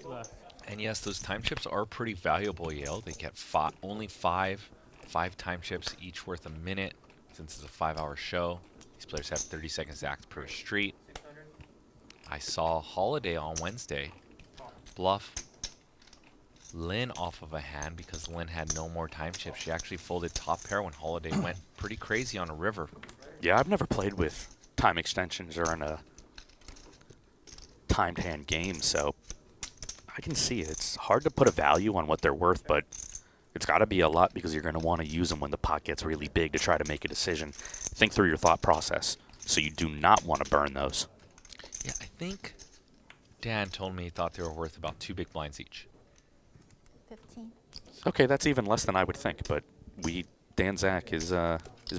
Speaker 4: Left.
Speaker 1: And yes, those time chips are pretty valuable, Yale. They get only five time chips, each worth a minute, since it's a 5-hour show. These players have 30 seconds to act per street.
Speaker 9: 600.
Speaker 1: I saw Holiday on Wednesday bluff Lynn off of a hand because Lynn had no more time chips. She actually folded top pair when Holiday went pretty crazy on a river.
Speaker 6: Yeah, I've never played with time extensions or in a timed hand game, so I can see it. It's hard to put a value on what they're worth, but it's got to be a lot because you're going to want to use them when the pot gets really big to try to make a decision. Think through your thought process. So you do not want to burn those.
Speaker 1: Yeah, I think Dan told me he thought they were worth about 2 big blinds each.
Speaker 3: 15.
Speaker 6: Okay, that's even less than I would think, but Dan Zach is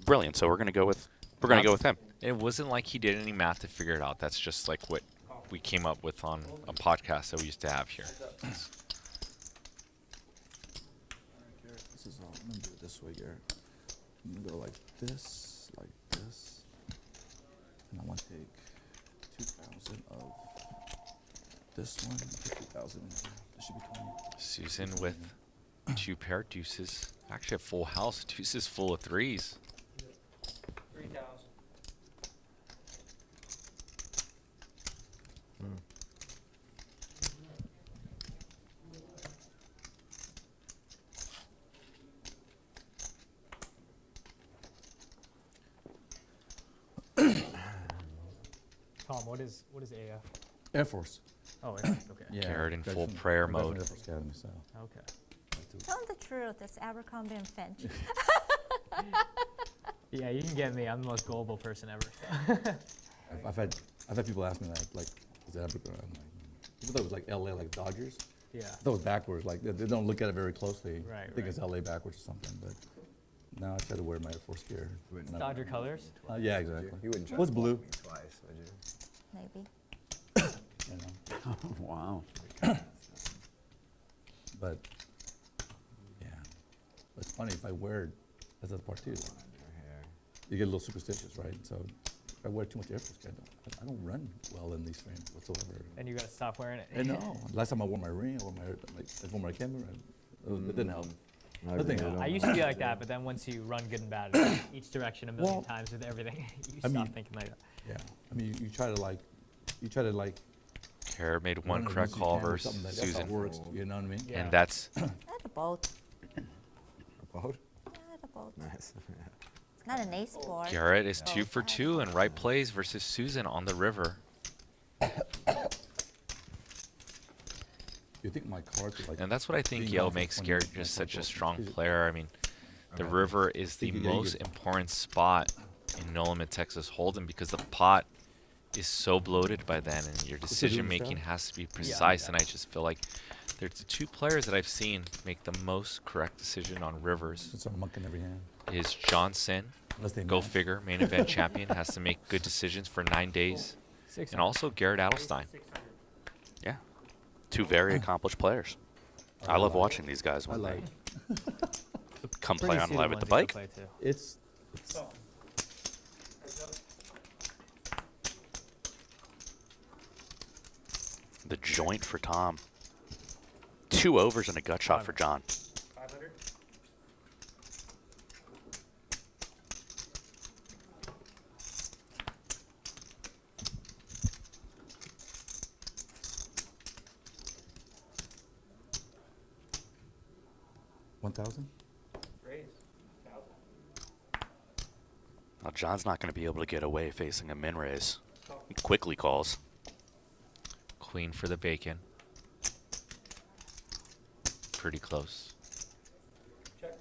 Speaker 6: brilliant, so we're going to go with him.
Speaker 1: It wasn't like he did any math to figure it out. That's just like what we came up with on a podcast that we used to have here.
Speaker 5: This is all. I'm gonna do it this way, Garrett. I'm gonna go like this, and I want to take 2,000 of this one, 50,000. This should be 20.
Speaker 1: Susan with 2 pair deuces. Actually, a full house. Deuce is full of threes.
Speaker 9: 3,000.
Speaker 4: Tom, what is AF?
Speaker 5: Air Force.
Speaker 4: Oh, AF. Okay.
Speaker 5: Yeah.
Speaker 1: Garrett in full
Speaker 5: graduated
Speaker 1: prayer
Speaker 5: from
Speaker 1: mode.
Speaker 5: Air Force Academy, so.
Speaker 4: Okay.
Speaker 3: Tell them the truth. It's Abercrombie and Finch.
Speaker 4: Yeah, you can get me. I'm the most gullible person ever.
Speaker 5: I've had people ask me like, is that Abercrombie? I'm like, people thought it was like LA, like Dodgers.
Speaker 4: Yeah.
Speaker 5: I thought it was backwards. Like they don't look at it very closely.
Speaker 4: Right,
Speaker 5: I think
Speaker 4: right.
Speaker 5: it's LA backwards or something. But now I try to wear my Air Force gear. No.
Speaker 4: Dodger colors.
Speaker 5: Yeah, exactly.
Speaker 8: You wouldn't try
Speaker 5: What's
Speaker 8: to
Speaker 5: blue?
Speaker 8: block me twice, would you?
Speaker 3: Maybe.
Speaker 5: You know.
Speaker 7: Wow.
Speaker 5: But yeah, it's funny if I wear it. That's the part too. You get a little superstitious, right? So if I wear too much Air Force gear, I don't run well in these frames whatsoever.
Speaker 4: And you gotta stop wearing it.
Speaker 5: I know. Last time I wore my ring, I wore my camera. It didn't help. Nothing helped.
Speaker 4: I used to be like that, but then once you run good and bad, each direction a million times with everything, you stop thinking like that.
Speaker 5: Yeah. I mean, you try to like.
Speaker 1: Garrett made one
Speaker 5: run
Speaker 1: correct
Speaker 5: as
Speaker 1: call
Speaker 5: much as you can or
Speaker 1: versus
Speaker 5: something that's how it
Speaker 1: Susan.
Speaker 5: works. You know what I mean?
Speaker 4: Yeah.
Speaker 1: And that's
Speaker 3: I had a boat.
Speaker 8: A boat?
Speaker 3: I had a boat.
Speaker 8: Nice.
Speaker 3: Not an ace board.
Speaker 1: Garrett is 2 for 2 in right plays versus Susan on the river.
Speaker 5: You think my cards are like.
Speaker 1: And that's what I think
Speaker 5: being
Speaker 1: Yale
Speaker 5: off of
Speaker 1: makes
Speaker 5: 20,
Speaker 1: Garrett just such a
Speaker 5: 24,
Speaker 1: strong
Speaker 5: 26.
Speaker 1: player. I mean, the river is the
Speaker 5: Think you gotta
Speaker 1: most
Speaker 5: get-
Speaker 1: important spot in Nolan Texas Hold'em because the pot is so bloated by then, and your decision making has to be precise. And I just feel like there's the two players that I've seen make the most correct decision on rivers.
Speaker 5: It's a monk in every hand.
Speaker 1: Is Johnson,
Speaker 5: Unless they
Speaker 1: go
Speaker 5: match.
Speaker 1: figure, main event champion, has to make good decisions for 9 days. And also Garrett Adelstein.
Speaker 6: Yeah. Two very accomplished players. I love watching these guys when
Speaker 5: like.
Speaker 6: they come play
Speaker 4: Pretty
Speaker 6: on
Speaker 4: suited
Speaker 6: Live
Speaker 4: ones
Speaker 6: at the
Speaker 4: you
Speaker 6: Bike.
Speaker 4: gotta play too.
Speaker 5: It's
Speaker 6: The joint for Tom. 2 overs and a gut shot for John.
Speaker 9: 500?
Speaker 5: $1,000.
Speaker 9: Raise. 1,000.
Speaker 6: Now John's not going to be able to get away facing a min raise. He quickly calls.
Speaker 1: Queen for the bacon. Pretty close.
Speaker 9: Check.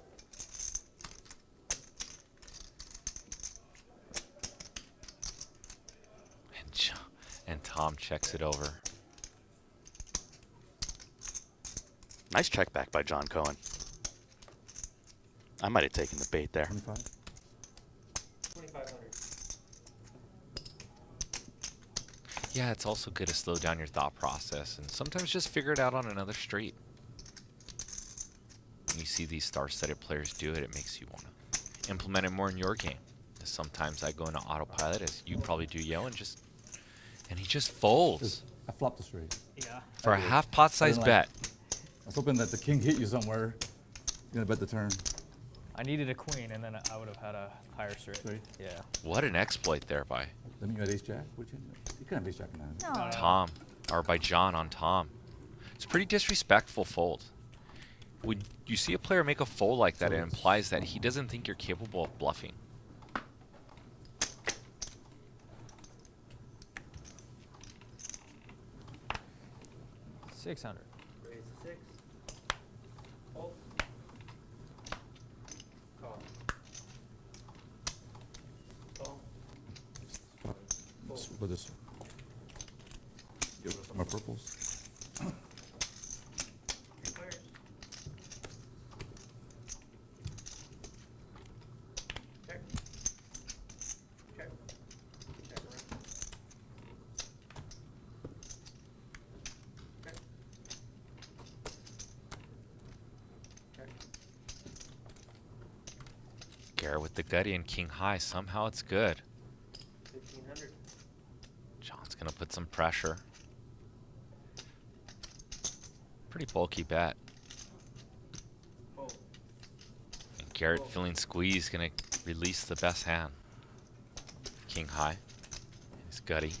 Speaker 1: And Tom checks it over.
Speaker 6: Nice check back by John Cohen. I might have taken the bait there.
Speaker 5: 25.
Speaker 9: 2,500.
Speaker 1: Yeah, it's also good to slow down your thought process and sometimes just figure it out on another street. When you see these star-studded players do it, it makes you want to implement it more in your game. Sometimes I go into autopilot, as you probably do, Yo, and he just folds
Speaker 5: I flopped the straight.
Speaker 4: Yeah.
Speaker 1: for a half pot size
Speaker 5: like-
Speaker 1: bet.
Speaker 5: I was hoping that the king hit you somewhere. You're gonna bet the turn.
Speaker 4: I needed a queen, and then I would have had a higher straight.
Speaker 5: Straight?
Speaker 4: Yeah.
Speaker 1: What an exploit there by
Speaker 5: That mean you had ace jack? Would you? You couldn't have ace jack in that.
Speaker 3: No.
Speaker 1: Tom, or by John on Tom. It's a pretty disrespectful fold. When you see a player make a fold like that, it implies that he doesn't think you're capable of bluffing.
Speaker 4: $600.
Speaker 9: Raise 6. Fold. Call. Call.
Speaker 5: With this. Get rid of some of my purples.
Speaker 9: Clears. Check. Check. Check around. Check. Check.
Speaker 1: Garrett with the gutty and king high. Somehow it's good.
Speaker 9: 1,500.
Speaker 1: John's gonna put some pressure. Pretty bulky bet.
Speaker 9: Fold.
Speaker 1: Garrett feeling squeezed, gonna release the best hand. King high. He's gutty.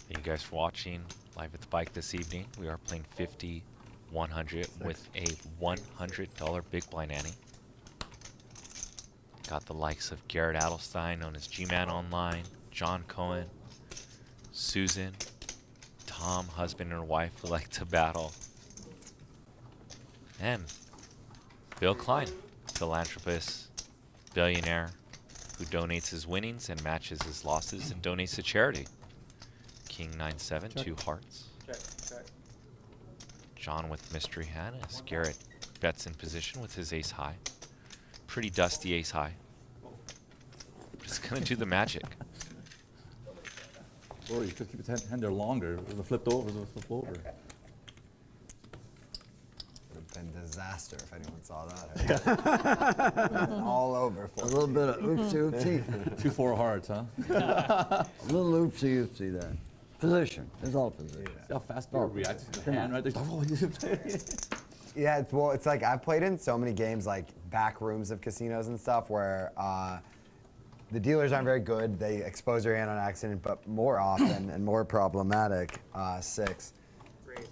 Speaker 1: Thank you guys for watching Live at the Bike this evening. We are playing 50, 100 with a $100 big blind ante. Got the likes of Garrett Adelstein, known as G-Man Online, John Cohen, Susan, Tom, husband and wife who like to battle, and Bill Klein, philanthropist, billionaire, who donates his winnings and matches his losses and donates to charity. King 9-7, 2 hearts. John with mystery hand as Garrett bets in position with his ace high. Pretty dusty ace high. Just gonna do the magic.
Speaker 5: Or you could keep his hand there longer. It would have flipped over. It would have flipped over.
Speaker 8: Would have been disaster if anyone saw that. All over.
Speaker 7: A little bit of oopsie oopsie.
Speaker 5: 2-4 hearts, huh?
Speaker 7: A little oopsie oopsie there. Position. It's all position.
Speaker 5: See how fast Garrett reacts to the hand right there. Oh,
Speaker 8: Yeah, it's like I've played in so many games, like back rooms of casinos and stuff, where the dealers aren't very good. They expose your hand on accident, but more often and more problematic, 6.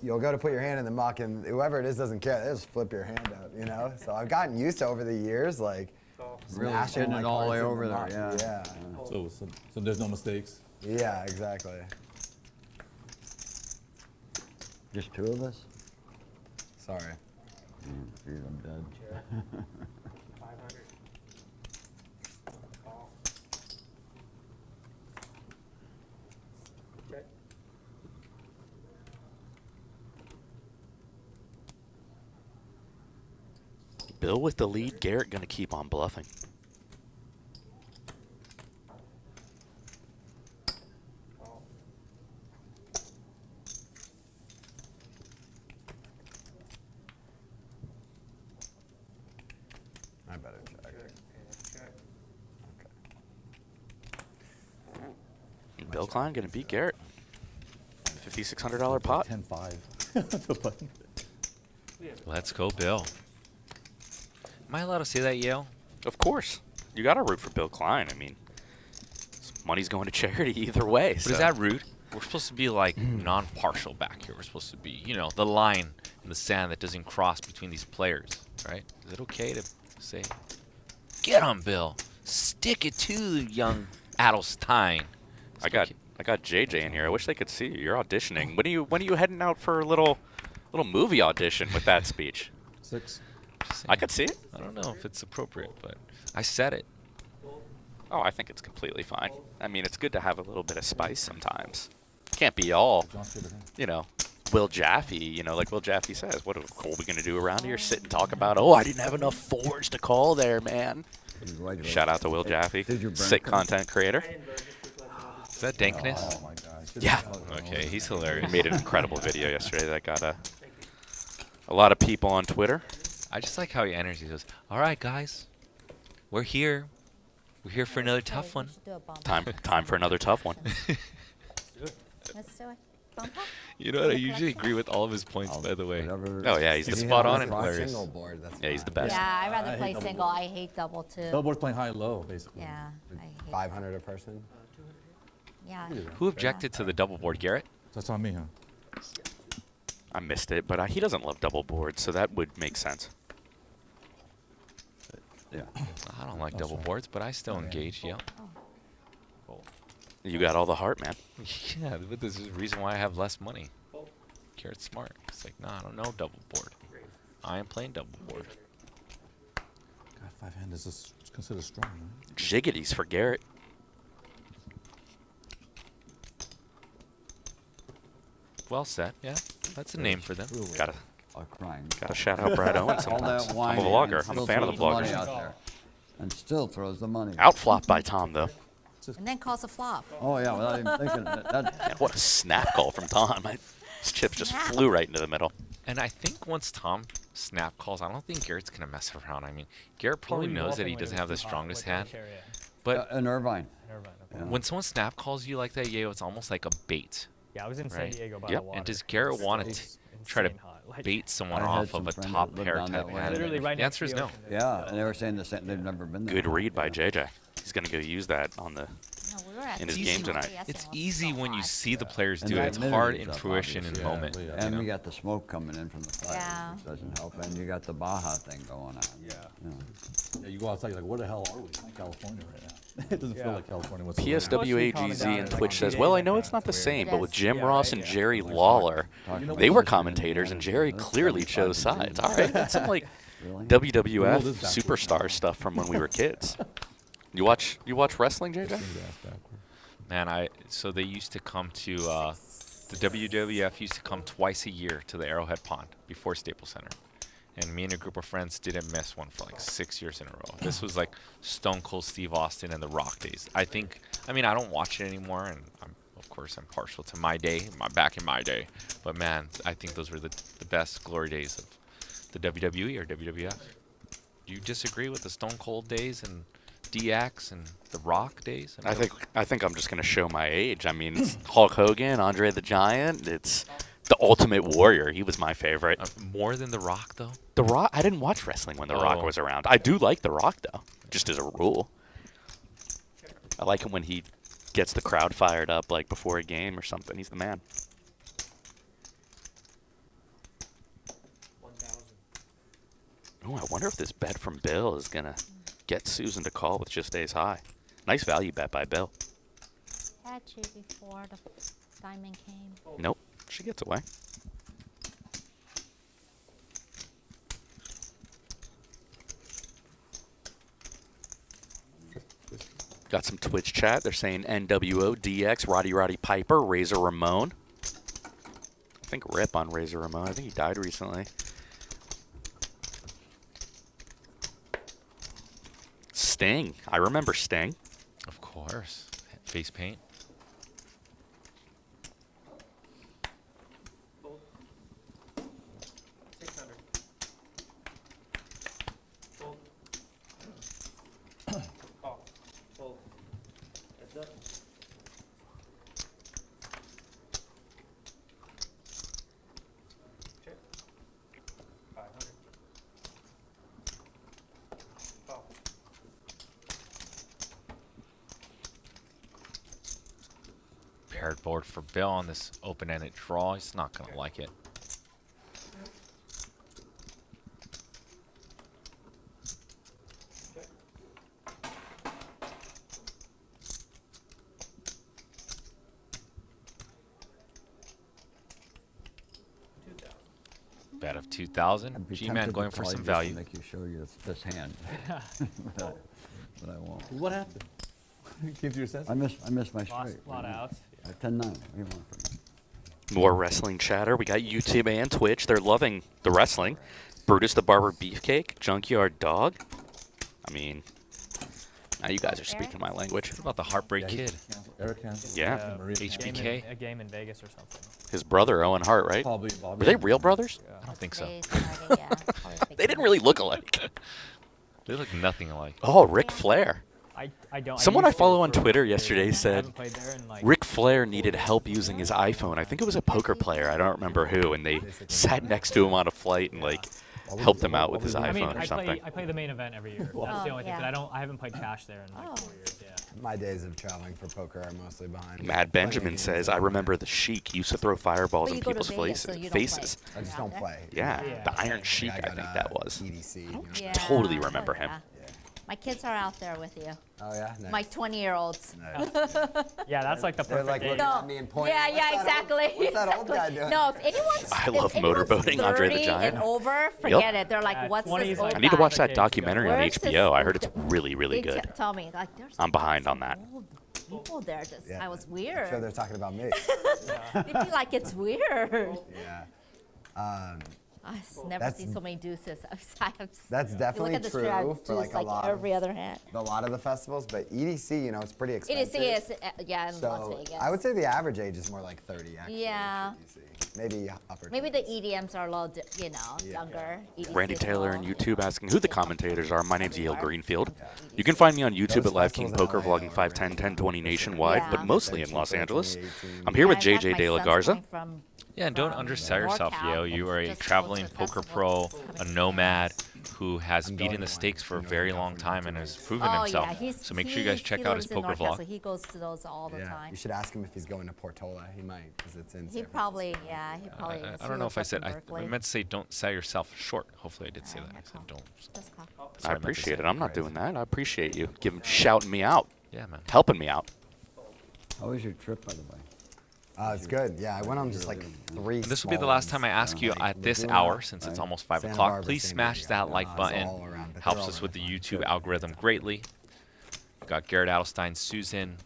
Speaker 8: You'll go to put your hand in the muck, and whoever it is doesn't care. They just flip your hand out, you know? So I've gotten used to over the years, like,
Speaker 7: Really
Speaker 8: smashing
Speaker 7: getting
Speaker 8: my
Speaker 7: it all the way
Speaker 8: cards in
Speaker 7: over
Speaker 8: the
Speaker 7: there,
Speaker 8: muck.
Speaker 7: yeah.
Speaker 5: So there's no mistakes.
Speaker 8: Yeah, exactly.
Speaker 7: Just 2 of us?
Speaker 8: Sorry.
Speaker 7: Dude, I'm dead.
Speaker 9: 500. Call. Check.
Speaker 6: Bill with the lead. Garrett gonna keep on bluffing.
Speaker 9: Call.
Speaker 8: I better check.
Speaker 9: Check. And check.
Speaker 8: Okay.
Speaker 6: Bill Klein gonna beat Garrett. $5,600 pot.
Speaker 5: 10-5.
Speaker 1: Let's go, Bill. Am I allowed to say that, Yale?
Speaker 6: Of course. You gotta root for Bill Klein. I mean, money's going to charity either way.
Speaker 1: But is that rude? We're supposed to be like non-partial back here. We're supposed to be, you know, the line in the sand that doesn't cross between these players, right? Is it okay to say, get on, Bill. Stick it to young Adelstein.
Speaker 6: I got JJ in here. I wish they could see you. You're auditioning. When are you heading out for a little movie audition with that speech?
Speaker 5: 6.
Speaker 6: I could see it.
Speaker 1: I don't know if it's appropriate, but I said it.
Speaker 6: Oh, I think it's completely fine. I mean, it's good to have a little bit of spice sometimes. Can't be all, you know, Will Jaffe, you know, like Will Jaffe says. What are we going to do around here? Sit and talk about, oh, I didn't have enough 4s to call there, man. Shout out to Will Jaffe, sick content creator.
Speaker 1: Is that Dankness?
Speaker 5: Oh my gosh.
Speaker 6: Yeah.
Speaker 1: Okay, he's
Speaker 6: He
Speaker 1: hilarious.
Speaker 6: made an incredible video yesterday that got a lot of people on Twitter.
Speaker 1: I just like how he enters. He goes, all right, guys, we're here. We're here for another tough one.
Speaker 6: Time for another tough one.
Speaker 3: Let's do it. Bump up.
Speaker 1: You know what? I usually agree with all of his points, by the way.
Speaker 6: Oh yeah, he's
Speaker 1: He's
Speaker 6: the
Speaker 1: spot on and
Speaker 8: Cross
Speaker 1: hilarious.
Speaker 8: single board, that's
Speaker 6: Yeah, he's the
Speaker 8: fine.
Speaker 6: best.
Speaker 3: Yeah, I'd rather
Speaker 5: I
Speaker 3: play
Speaker 5: hate
Speaker 3: single. I hate double too.
Speaker 5: Billboard's playing high-low, basically.
Speaker 3: Yeah, I hate
Speaker 8: 500 a person.
Speaker 3: Yeah.
Speaker 1: Who objected to the double board, Garrett?
Speaker 5: That's on me, huh?
Speaker 6: I missed it, but he doesn't love double boards, so that would make sense.
Speaker 7: Yeah.
Speaker 1: I don't like double boards, but I still engage. Yeah.
Speaker 6: You got all the heart, man.
Speaker 1: Yeah, but this is the reason why I have less money. Garrett's smart. It's like, nah, I don't know double board. I am playing double board.
Speaker 5: God, 5-hand is considered strong, right?
Speaker 6: Jiggities for Garrett.
Speaker 1: Well said. Yeah, that's a name for them.
Speaker 6: Gotta
Speaker 7: Crying.
Speaker 6: shout out Brad Owens
Speaker 7: All
Speaker 6: sometimes.
Speaker 7: that
Speaker 6: I'm
Speaker 7: wine
Speaker 6: a vlogger. I'm a
Speaker 7: still
Speaker 6: fan of the
Speaker 7: throws money
Speaker 6: vloggers.
Speaker 7: out there. And still throws the money.
Speaker 6: Outflopped by Tom though.
Speaker 3: and then calls a flop.
Speaker 7: Oh yeah, without even thinking.
Speaker 6: Yeah, what a snap call from Tom. His chips just flew right into the middle.
Speaker 1: And I think once Tom snap calls, I don't think Garrett's going to mess around. I mean, Garrett probably knows that he doesn't have the strongest hand. But
Speaker 7: in Irvine.
Speaker 4: Okay.
Speaker 1: when someone snap calls you like that, Yayo, it's almost like a bait.
Speaker 4: Yeah, I was in San
Speaker 1: Right.
Speaker 4: Diego by
Speaker 6: Yep.
Speaker 4: the water.
Speaker 1: And does Garrett want to try to
Speaker 4: insane hot. Like,
Speaker 1: bait someone
Speaker 7: I had
Speaker 1: off
Speaker 7: some
Speaker 1: of a
Speaker 7: friends
Speaker 1: top
Speaker 7: that lived
Speaker 1: pair
Speaker 7: down
Speaker 1: type
Speaker 7: that way.
Speaker 1: hand?
Speaker 4: Literally right
Speaker 1: The
Speaker 4: next
Speaker 1: answer
Speaker 4: to
Speaker 1: is
Speaker 4: the
Speaker 1: no.
Speaker 4: ocean.
Speaker 7: Yeah, and they were saying the same. They've never been there.
Speaker 6: Good read by JJ. He's going to go use that on the.
Speaker 3: No, we were at
Speaker 6: In his
Speaker 3: the
Speaker 6: game
Speaker 3: beach
Speaker 6: tonight.
Speaker 3: yesterday.
Speaker 1: It's
Speaker 3: It was
Speaker 1: easy
Speaker 3: so
Speaker 1: when you
Speaker 3: hot.
Speaker 1: see the players
Speaker 7: And
Speaker 1: do
Speaker 7: the
Speaker 1: it. It's
Speaker 7: humidity
Speaker 1: hard
Speaker 7: is up,
Speaker 1: intuition in
Speaker 7: obviously.
Speaker 1: the moment.
Speaker 5: Yeah.
Speaker 7: And
Speaker 1: you
Speaker 7: we
Speaker 1: know?
Speaker 7: got the smoke coming in from the fire,
Speaker 3: Yeah.
Speaker 7: which doesn't help. And you got the Baja thing going on.
Speaker 5: Yeah.
Speaker 7: You know.
Speaker 5: Yeah, you go outside, you're like, where the hell are we? It's not California right now. It doesn't feel
Speaker 4: Yeah.
Speaker 5: like California whatsoever.
Speaker 6: PSWAGZ and Twitch says, well, I know it's not the same, but with Jim
Speaker 3: Yeah,
Speaker 6: Ross
Speaker 4: right,
Speaker 6: and
Speaker 4: yeah.
Speaker 6: Jerry Lawler,
Speaker 7: Talking
Speaker 6: they
Speaker 7: about
Speaker 6: were
Speaker 7: positioning
Speaker 6: commentators, and Jerry
Speaker 7: advantage,
Speaker 6: clearly
Speaker 7: 75
Speaker 6: chose
Speaker 7: degrees.
Speaker 6: sides. All right, that's some like
Speaker 7: Really?
Speaker 6: WWF
Speaker 5: world is backwards
Speaker 6: superstar
Speaker 5: now.
Speaker 6: stuff from when we were kids. You watch wrestling, JJ?
Speaker 5: Swing the ass backward.
Speaker 1: Man, so they used to come to the WWF used to come twice a year to the Arrowhead Pond before Staples Center, and me and a group of friends didn't miss one for like 6 years in a row. This was like Stone Cold Steve Austin and The Rock days. I don't watch it anymore, and of course I'm partial to my day, back in my day. But man, I think those were the best glory days of the WWE or WWF. Do you disagree with the Stone Cold days and DX and The Rock days?
Speaker 6: I think I'm just gonna show my age. I mean, it's Hulk Hogan, Andre the Giant. It's the Ultimate Warrior. He was my favorite.
Speaker 1: More than The Rock, though?
Speaker 6: The Rock. I didn't watch wrestling when The Rock
Speaker 1: Oh.
Speaker 6: was around. I do like The Rock though, just as a rule. I like him when he gets the crowd fired up, like before a game or something. He's the man.
Speaker 9: 1,000.
Speaker 6: Oh, I wonder if this bet from Bill is gonna get Susan to call with just ace high. Nice value bet by Bill.
Speaker 3: Had you before the diamond came.
Speaker 6: Nope, she gets away. Got some Twitch chat. They're saying NWO, DX, Roddy Piper, Razor Ramon. I think rip on Razor Ramon. I think he died recently. Sting. I remember Sting.
Speaker 1: Of course. Face paint.
Speaker 9: Fold. 600. Fold. Call. Fold. Heads up. Check. 500. Call.
Speaker 1: Paired board for Bill on this open-ended draw. He's not going to like it.
Speaker 9: Check.
Speaker 1: Bet of 2,000.
Speaker 7: I'd be
Speaker 1: G-Man
Speaker 7: tempted to
Speaker 1: going for
Speaker 7: call you
Speaker 1: some
Speaker 7: just to
Speaker 1: value.
Speaker 7: Make you show you this hand, but I won't.
Speaker 5: What happened? You came to your senses?
Speaker 7: I missed my
Speaker 4: Lost
Speaker 7: straight.
Speaker 4: a lot of outs.
Speaker 7: 10-9. What do you want from me?
Speaker 6: More wrestling chatter. We got YouTube and Twitch. They're loving the wrestling. Brutus the Barber Beefcake, Junkyard Dog. I mean, now you guys are speaking my language.
Speaker 1: What about the Heartbreak
Speaker 5: Yeah,
Speaker 1: Kid?
Speaker 5: Eric canceled.
Speaker 6: Yeah.
Speaker 5: Maria
Speaker 1: HBK.
Speaker 5: canceled.
Speaker 4: A game in Vegas or something.
Speaker 6: His brother, Owen Hart, right?
Speaker 5: Probably Bobby.
Speaker 6: Were they real brothers?
Speaker 1: I don't think so.
Speaker 3: They started, yeah, probably big
Speaker 6: They didn't
Speaker 3: time.
Speaker 6: really look alike.
Speaker 1: They look nothing alike.
Speaker 6: Oh, Ric Flair.
Speaker 4: I don't.
Speaker 6: Someone I
Speaker 4: used to
Speaker 6: follow on
Speaker 4: for
Speaker 6: Twitter
Speaker 4: years.
Speaker 6: yesterday
Speaker 4: I
Speaker 6: said
Speaker 4: haven't played there in, like,
Speaker 6: Ric Flair needed help using his iPhone. I think it was a poker player. I don't remember who. And they sat next to him on a flight and like helped him out with his
Speaker 4: I mean,
Speaker 6: iPhone or something.
Speaker 4: I play the main event every year. That's
Speaker 3: Oh,
Speaker 4: the only thing.
Speaker 3: yeah.
Speaker 4: But I haven't played cash there in like
Speaker 3: Oh.
Speaker 4: 4 years. Yeah.
Speaker 8: My days of traveling for poker are mostly behind.
Speaker 6: Mad Benjamin says, I remember the Sheik used to throw fireballs
Speaker 3: But
Speaker 6: in
Speaker 3: you go to
Speaker 6: people's
Speaker 3: Vegas, so you don't
Speaker 6: faces.
Speaker 3: play.
Speaker 8: I just
Speaker 3: You're
Speaker 8: don't
Speaker 3: out
Speaker 8: play.
Speaker 6: Yeah,
Speaker 4: Yeah.
Speaker 6: the Iron Sheik,
Speaker 8: I
Speaker 6: I
Speaker 8: got,
Speaker 6: think that was.
Speaker 8: EDC.
Speaker 3: Yeah,
Speaker 6: Totally remember him.
Speaker 3: yeah. My kids are out there with you.
Speaker 8: Oh yeah. Nice.
Speaker 3: My 20-year-olds.
Speaker 8: Nice.
Speaker 4: Yeah, that's like the
Speaker 8: They're
Speaker 4: perfect
Speaker 8: like
Speaker 4: age.
Speaker 8: looking at me and pointing.
Speaker 3: Yeah, yeah,
Speaker 8: "What's that old-
Speaker 3: exactly.
Speaker 8: What's that old guy doing?
Speaker 3: No, if anyone's
Speaker 6: I love
Speaker 3: if anyone's
Speaker 6: motorboating, Andre the
Speaker 3: 30
Speaker 6: Giant.
Speaker 3: and over, forget it. They're like,
Speaker 4: Yeah,
Speaker 3: what's
Speaker 4: 20
Speaker 3: this
Speaker 4: is
Speaker 3: old
Speaker 4: like
Speaker 6: I need to
Speaker 3: guy?
Speaker 6: watch that
Speaker 4: Where's
Speaker 6: documentary on
Speaker 3: this
Speaker 6: HBO. I heard
Speaker 3: old
Speaker 6: it's
Speaker 3: guy?
Speaker 6: really, really
Speaker 3: They
Speaker 6: good.
Speaker 3: tell me, like, there's
Speaker 6: I'm behind
Speaker 3: some
Speaker 6: on that.
Speaker 3: old people there. Just,
Speaker 8: Yeah.
Speaker 3: I was
Speaker 8: I'm
Speaker 3: weird.
Speaker 8: sure they're talking about me.
Speaker 3: They feel like it's weird.
Speaker 8: Yeah.
Speaker 3: I've never
Speaker 8: That's-
Speaker 3: seen so many deuces. I have
Speaker 8: That's
Speaker 3: you
Speaker 8: definitely
Speaker 3: look at the street, I have
Speaker 8: true for
Speaker 3: deuce
Speaker 8: like a lot
Speaker 3: every
Speaker 8: of
Speaker 3: other hand.
Speaker 8: the festivals, but EDC, it's pretty expensive.
Speaker 3: EDC is, yeah, in Las
Speaker 8: So
Speaker 3: Vegas.
Speaker 8: I would say the average age is more like 30. Actually,
Speaker 3: Yeah.
Speaker 8: for EDC. Maybe upper.
Speaker 3: Maybe the
Speaker 8: 20s.
Speaker 3: EDMs are a little, younger. EDC
Speaker 6: Randy
Speaker 3: is
Speaker 6: Taylor
Speaker 3: low.
Speaker 6: on YouTube asking who the commentators are. My name's Yale Greenfield. You can find me on YouTube
Speaker 8: Those
Speaker 6: at Live King
Speaker 8: festivals in
Speaker 6: Poker,
Speaker 8: LA
Speaker 6: vlogging
Speaker 8: are
Speaker 6: 5, 10,
Speaker 8: really
Speaker 6: 10, 20 nationwide,
Speaker 3: Yeah.
Speaker 6: but mostly in
Speaker 8: They're
Speaker 6: Los
Speaker 8: cheaper,
Speaker 6: Angeles.
Speaker 8: 2018.
Speaker 6: I'm here with
Speaker 3: Yeah, in fact,
Speaker 6: JJ
Speaker 3: my
Speaker 6: De La
Speaker 3: son's
Speaker 6: Garza.
Speaker 3: coming from
Speaker 1: Yeah, and don't undersell yourself,
Speaker 3: NorCal.
Speaker 1: Yale. You are a
Speaker 3: Just go
Speaker 1: traveling
Speaker 3: to the
Speaker 1: poker
Speaker 3: festival.
Speaker 1: pro, a nomad who has
Speaker 8: I'm
Speaker 1: beaten
Speaker 8: going
Speaker 1: the
Speaker 8: to
Speaker 1: stakes
Speaker 8: one.
Speaker 1: for a
Speaker 8: You know,
Speaker 1: very
Speaker 8: I'm
Speaker 1: long
Speaker 8: from
Speaker 1: time and
Speaker 8: YouTube.
Speaker 1: has proven
Speaker 3: Oh
Speaker 1: himself.
Speaker 3: yeah, he's,
Speaker 1: So make sure you guys check out his
Speaker 3: lives in
Speaker 1: poker
Speaker 3: NorCal,
Speaker 1: vlog.
Speaker 3: So he goes to those all the
Speaker 8: Yeah,
Speaker 3: time.
Speaker 8: you should ask him if he's going to Portola. He might, because it's in.
Speaker 3: He
Speaker 8: San
Speaker 3: probably, yeah, he probably is.
Speaker 1: I
Speaker 3: He
Speaker 1: don't know
Speaker 3: lives
Speaker 1: if I
Speaker 3: up
Speaker 1: said,
Speaker 3: in
Speaker 1: I
Speaker 3: Berkeley.
Speaker 1: meant to say don't sell yourself short. Hopefully I did say that.
Speaker 3: Yeah,
Speaker 1: I said
Speaker 3: cool.
Speaker 1: don't.
Speaker 3: Just call.
Speaker 6: I
Speaker 1: That's what I meant to
Speaker 6: appreciate
Speaker 1: say.
Speaker 6: it. I'm not doing that. I appreciate you shouting me out,
Speaker 1: Yeah, man.
Speaker 6: helping me out.
Speaker 7: How was your trip, by the way?
Speaker 8: It's good. Yeah, I went on just like 3.
Speaker 1: And this will be the
Speaker 8: small
Speaker 1: last time I
Speaker 8: ones,
Speaker 1: ask you
Speaker 8: like
Speaker 1: at this
Speaker 8: Laguna,
Speaker 1: hour, since it's
Speaker 8: right?
Speaker 1: almost 5
Speaker 8: Santa
Speaker 1: o'clock.
Speaker 8: Barbara,
Speaker 1: Please
Speaker 8: San
Speaker 1: smash
Speaker 8: Diego.
Speaker 1: that like
Speaker 8: It's
Speaker 1: button.
Speaker 8: all around, but they're
Speaker 1: Helps
Speaker 8: all
Speaker 1: us with the
Speaker 8: around.
Speaker 1: YouTube algorithm greatly. Got Garrett Adelstein, Susan,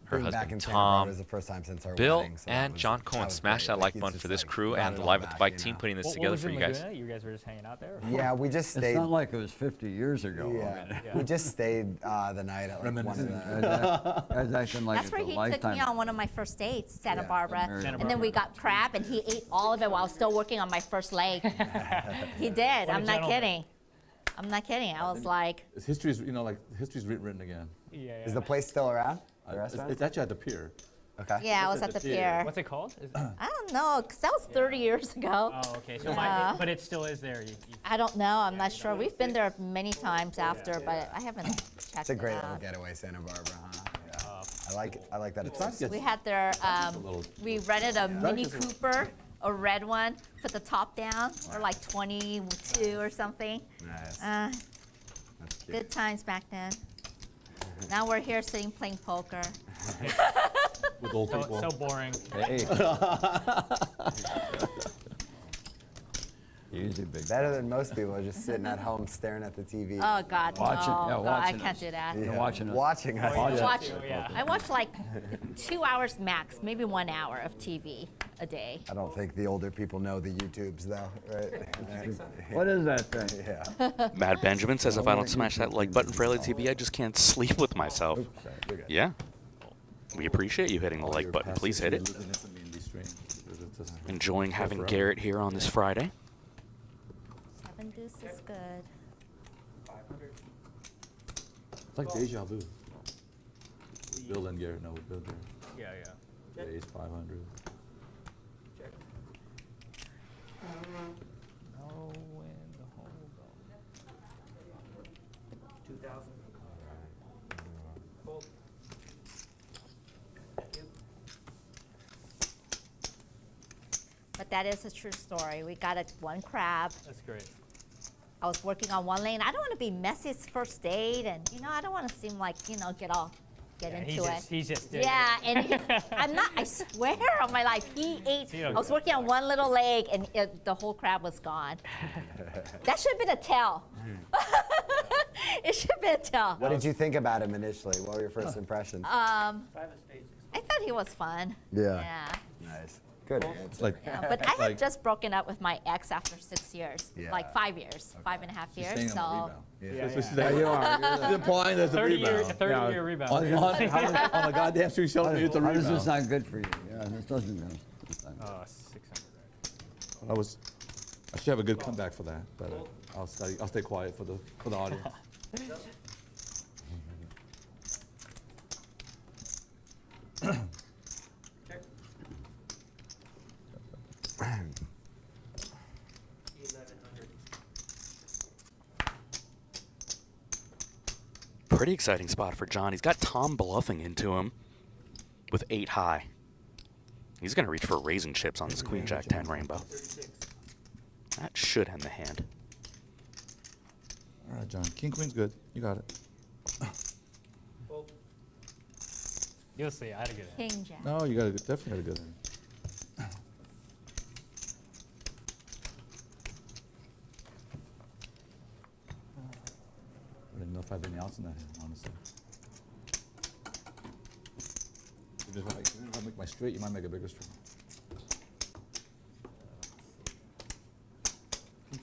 Speaker 1: her
Speaker 8: Being back in
Speaker 1: husband
Speaker 8: Santa Barbara
Speaker 1: Tom,
Speaker 8: is the first time since our
Speaker 1: Bill,
Speaker 8: wedding, so that
Speaker 1: and
Speaker 8: was-
Speaker 1: John
Speaker 8: that
Speaker 1: Cohen.
Speaker 8: was
Speaker 1: Smash
Speaker 8: great.
Speaker 1: that like
Speaker 8: he's
Speaker 1: button
Speaker 8: just,
Speaker 1: for this
Speaker 8: like,
Speaker 1: crew
Speaker 8: brought
Speaker 1: and
Speaker 8: it
Speaker 1: the
Speaker 8: all
Speaker 1: Live at the
Speaker 8: back,
Speaker 1: Bike team putting this
Speaker 4: What
Speaker 1: together
Speaker 4: was
Speaker 1: for
Speaker 4: in
Speaker 1: you guys.
Speaker 4: Laguna? You guys were just hanging out there?
Speaker 8: Yeah, we just
Speaker 7: It's
Speaker 8: stayed.
Speaker 7: not like it was 50 years ago.
Speaker 8: Yeah, we just stayed the night at like one of
Speaker 5: Reminiscing.
Speaker 8: the.
Speaker 7: I was acting like
Speaker 3: That's
Speaker 7: it's
Speaker 3: where
Speaker 7: a
Speaker 3: he
Speaker 7: lifetime.
Speaker 3: took me on one of my first dates, Santa
Speaker 8: Yeah.
Speaker 3: Barbara.
Speaker 7: Santa
Speaker 3: And then we got crab, and he ate all of it while I was still working on my first leg. He did.
Speaker 4: What a
Speaker 3: I'm not
Speaker 4: gentleman.
Speaker 3: kidding. I'm not kidding. I was like,
Speaker 5: It's history's, like history's written again.
Speaker 4: Yeah,
Speaker 8: Is the place still around? The
Speaker 5: It's,
Speaker 8: restaurant?
Speaker 5: it's actually at the pier.
Speaker 8: Okay.
Speaker 3: yeah, I was
Speaker 5: What's
Speaker 3: at
Speaker 5: at
Speaker 3: the
Speaker 5: the
Speaker 3: pier.
Speaker 4: What's it called?
Speaker 3: I don't know, because that was 30 years ago.
Speaker 4: Oh, okay. So
Speaker 3: Yeah.
Speaker 4: but it still is there.
Speaker 3: I don't know. I'm not sure. We've been there many times after, but I haven't checked
Speaker 8: It's a great
Speaker 3: it
Speaker 8: little
Speaker 3: out.
Speaker 8: getaway, Santa Barbara, huh? Yeah. I like it. I like that it's.
Speaker 5: It's-
Speaker 3: We had their,
Speaker 5: little-
Speaker 3: we rented a Mini
Speaker 5: is a-
Speaker 3: Cooper, a red one, put the top down, or like 22 or something.
Speaker 8: Nice.
Speaker 3: Uh,
Speaker 8: That's cute.
Speaker 3: good times back then. Now we're here sitting playing poker.
Speaker 5: With old people.
Speaker 4: So boring.
Speaker 7: Hey. Easy, big.
Speaker 8: Better than most people are just sitting at home staring at the TV.
Speaker 3: Oh God,
Speaker 7: Watching-
Speaker 3: no,
Speaker 7: yeah,
Speaker 3: God, I
Speaker 7: watching
Speaker 3: can't
Speaker 7: us.
Speaker 3: do that.
Speaker 7: You're watching us.
Speaker 8: Watching us.
Speaker 3: Watch,
Speaker 4: Yeah.
Speaker 3: I watch like 2 hours max, maybe 1 hour of TV a day.
Speaker 8: I don't think the older people know the YouTubes though, right?
Speaker 7: What is that thing?
Speaker 8: Yeah.
Speaker 6: Mad Benjamin says if I don't smash that like button for LATV, I just can't sleep with myself.
Speaker 8: You're good.
Speaker 6: Yeah. We appreciate you hitting the
Speaker 5: All
Speaker 6: like
Speaker 5: your
Speaker 6: button. Please hit
Speaker 5: passages
Speaker 6: it.
Speaker 5: are living in these streams, because it's just-
Speaker 6: Enjoying having
Speaker 5: forever.
Speaker 6: Garrett here on this Friday.
Speaker 3: 7 deuce is good.
Speaker 5: It's like deja vu. With Bill and Garrett, no, with Bill Garrett.
Speaker 4: Yeah, yeah.
Speaker 5: Ace 500.
Speaker 4: No win the whole go.
Speaker 9: 2,000. Fold.
Speaker 3: But that is a true story. We got one crab.
Speaker 4: That's great.
Speaker 3: I was working on one lane. I don't want to be messy. It's first date, and I don't want to seem like get
Speaker 4: Yeah,
Speaker 3: into it.
Speaker 4: He just did.
Speaker 3: Yeah, and I'm not. I swear on my life, he ate.
Speaker 4: You
Speaker 3: I
Speaker 4: don't
Speaker 3: was
Speaker 4: get
Speaker 3: working on one little leg, and the whole crab was gone. That should have been a tell. It should have been a tell.
Speaker 8: What did you think about him initially? What were your first impressions?
Speaker 3: I thought he was fun.
Speaker 8: Yeah.
Speaker 3: Yeah.
Speaker 8: Nice. Good.
Speaker 5: It's like,
Speaker 3: Yeah, but I had
Speaker 5: Like-
Speaker 3: just broken up with my ex after 6 years,
Speaker 8: Yeah.
Speaker 3: like 5 years, 5.5
Speaker 5: she's
Speaker 3: years.
Speaker 5: staying on the
Speaker 3: So
Speaker 5: rebound.
Speaker 4: Yeah,
Speaker 5: That's what she's
Speaker 4: yeah.
Speaker 5: saying. You are. She's implying there's a
Speaker 4: 30-year,
Speaker 5: rebound.
Speaker 4: 30-year rebound.
Speaker 5: On a goddamn street show, it's a
Speaker 7: How does this
Speaker 5: rebound.
Speaker 7: sound good for you? Yeah, this doesn't.
Speaker 4: 600.
Speaker 5: I should have a good comeback for that, but I'll stay quiet for the audience.
Speaker 6: Pretty exciting spot for John. He's got Tom bluffing into him with 8 high. He's going to reach for raising chips on this Queen Jack 10 rainbow. That should end the hand.
Speaker 5: All right, John. King Queen's good. You got it.
Speaker 4: You'll see. I had a good hand.
Speaker 3: King Jack.
Speaker 5: No, you got it. Definitely got a good one. I didn't know if I had any outs in that hand, honestly. Even if I make my straight, you might make a bigger straight.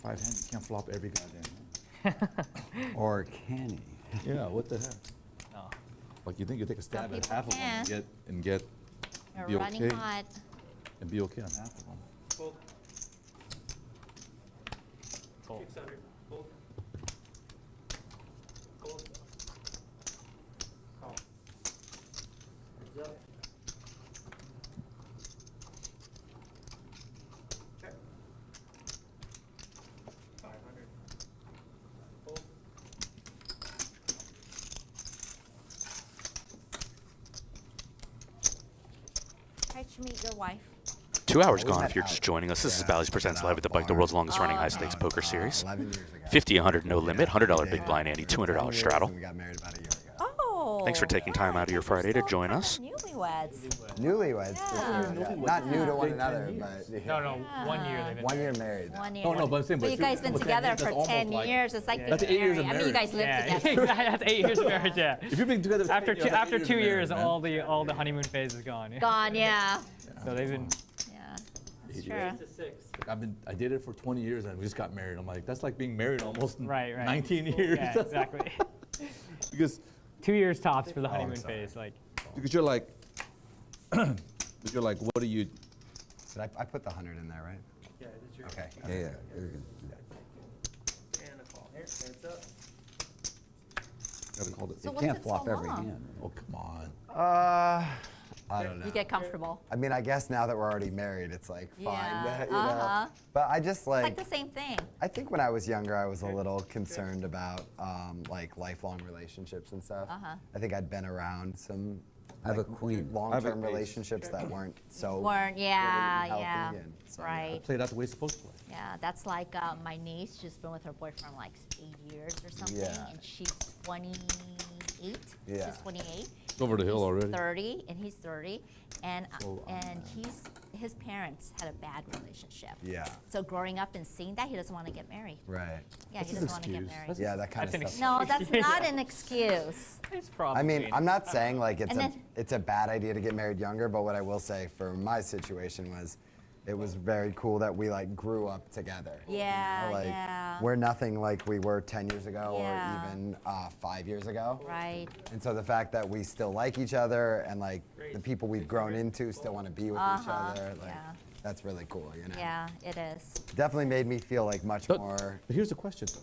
Speaker 5: 5 hand, you can't flop every goddamn hand.
Speaker 7: Or can he?
Speaker 5: Yeah, what the heck?
Speaker 4: No.
Speaker 5: Like you think you take a stab at
Speaker 3: people
Speaker 5: half of them
Speaker 3: can.
Speaker 5: and get
Speaker 3: You're
Speaker 5: be
Speaker 3: running
Speaker 5: okay
Speaker 3: hot.
Speaker 5: and be okay on half of them.
Speaker 4: Cool.
Speaker 3: Try to meet your wife.
Speaker 6: 2 hours gone if you're just joining us. This is Bally's Presents Live at the Bike, the world's longest running high stakes poker series.
Speaker 8: 11 years ago.
Speaker 6: 50, 100, no limit. $100 big blind Andy, $200 straddle.
Speaker 8: We got married about a year ago.
Speaker 3: Oh.
Speaker 6: Thanks for taking time out of your Friday to join us.
Speaker 3: Newlyweds.
Speaker 8: Newlyweds.
Speaker 3: Yeah.
Speaker 8: Not new to one another, but
Speaker 4: No, 1 year they've been
Speaker 8: 1 year married.
Speaker 3: 1 year.
Speaker 5: Oh, no, but I'm saying,
Speaker 3: So
Speaker 5: but
Speaker 3: you guys been
Speaker 5: but 10
Speaker 3: together
Speaker 5: years,
Speaker 3: for
Speaker 5: that's almost
Speaker 3: 10
Speaker 5: like-
Speaker 3: years. It's like
Speaker 5: That's
Speaker 3: being
Speaker 5: 8 years of
Speaker 3: married. I mean, you guys live together.
Speaker 4: That's 8 years of marriage. Yeah.
Speaker 5: If you've been together for
Speaker 4: After
Speaker 5: 10 years, that's
Speaker 4: after
Speaker 5: 8
Speaker 4: 2
Speaker 5: of
Speaker 4: years,
Speaker 5: marriage, man.
Speaker 4: all the honeymoon phase is gone. Yeah.
Speaker 3: Gone, yeah.
Speaker 4: So they've been.
Speaker 3: Yeah. That's
Speaker 5: 8
Speaker 3: true.
Speaker 5: years. I dated for 20 years and we just got married. I'm like, that's like being married almost
Speaker 4: Right.
Speaker 5: 19 years.
Speaker 4: Yeah, exactly.
Speaker 5: because
Speaker 4: 2 years tops for the honeymoon phase. Like.
Speaker 5: because you're like, what do you?
Speaker 8: Did I put the 100 in there, right?
Speaker 9: Yeah, that's your.
Speaker 8: Okay.
Speaker 7: Yeah, you're good.
Speaker 9: And a call. Here, hands up.
Speaker 5: Gotta call it.
Speaker 3: So
Speaker 7: You
Speaker 3: what's
Speaker 7: can't
Speaker 3: it
Speaker 7: flop
Speaker 3: so
Speaker 7: every
Speaker 3: long?
Speaker 7: hand.
Speaker 5: Oh come on.
Speaker 8: I don't know.
Speaker 3: You get comfortable.
Speaker 8: I mean, I guess now that we're already married, it's like fine.
Speaker 3: Yeah,
Speaker 8: you know?
Speaker 3: uh-huh.
Speaker 8: But I just
Speaker 3: It's like
Speaker 8: like,
Speaker 3: the same thing.
Speaker 8: I think when I was younger, I was a little concerned about like lifelong relationships and stuff.
Speaker 3: Uh-huh.
Speaker 8: I think I'd been around some
Speaker 7: I have a queen. I have a
Speaker 8: long-term
Speaker 7: ace.
Speaker 8: relationships that weren't so
Speaker 3: Weren't, yeah,
Speaker 8: healthy
Speaker 3: yeah.
Speaker 8: and so,
Speaker 3: Right.
Speaker 5: Played out the way it's supposed to play.
Speaker 3: Yeah, that's like my niece. She's been with her boyfriend like 8 years or something,
Speaker 8: Yeah.
Speaker 3: and she's 28.
Speaker 8: Yeah.
Speaker 3: She's 28.
Speaker 5: Over the hill
Speaker 3: He's
Speaker 5: already.
Speaker 3: 30, and he's 30, and
Speaker 5: So,
Speaker 3: his parents had a bad relationship.
Speaker 8: Yeah.
Speaker 3: So growing up and seeing that, he doesn't want to get married.
Speaker 8: Right.
Speaker 3: Yeah,
Speaker 5: That's
Speaker 3: he
Speaker 5: an
Speaker 3: doesn't want to get
Speaker 5: excuse.
Speaker 3: married.
Speaker 8: Yeah, that kind
Speaker 4: That's
Speaker 8: of
Speaker 4: an
Speaker 8: stuff.
Speaker 3: No, that's not an excuse.
Speaker 4: It's probably.
Speaker 8: I mean, I'm not saying like
Speaker 3: And then-
Speaker 8: it's a bad idea to get married younger, but what I will say for my situation was, it was very cool that we like grew up together.
Speaker 3: Yeah,
Speaker 8: Like
Speaker 3: yeah.
Speaker 8: we're nothing like we were 10 years ago
Speaker 3: Yeah.
Speaker 8: or even 5 years ago.
Speaker 3: Right.
Speaker 8: And so the fact that we still like each other and like the people we've grown into still want to be with each other, like
Speaker 3: yeah.
Speaker 8: that's really cool, you know.
Speaker 3: Yeah, it is.
Speaker 8: Definitely made me feel like much
Speaker 5: But,
Speaker 8: more
Speaker 5: but here's the question though.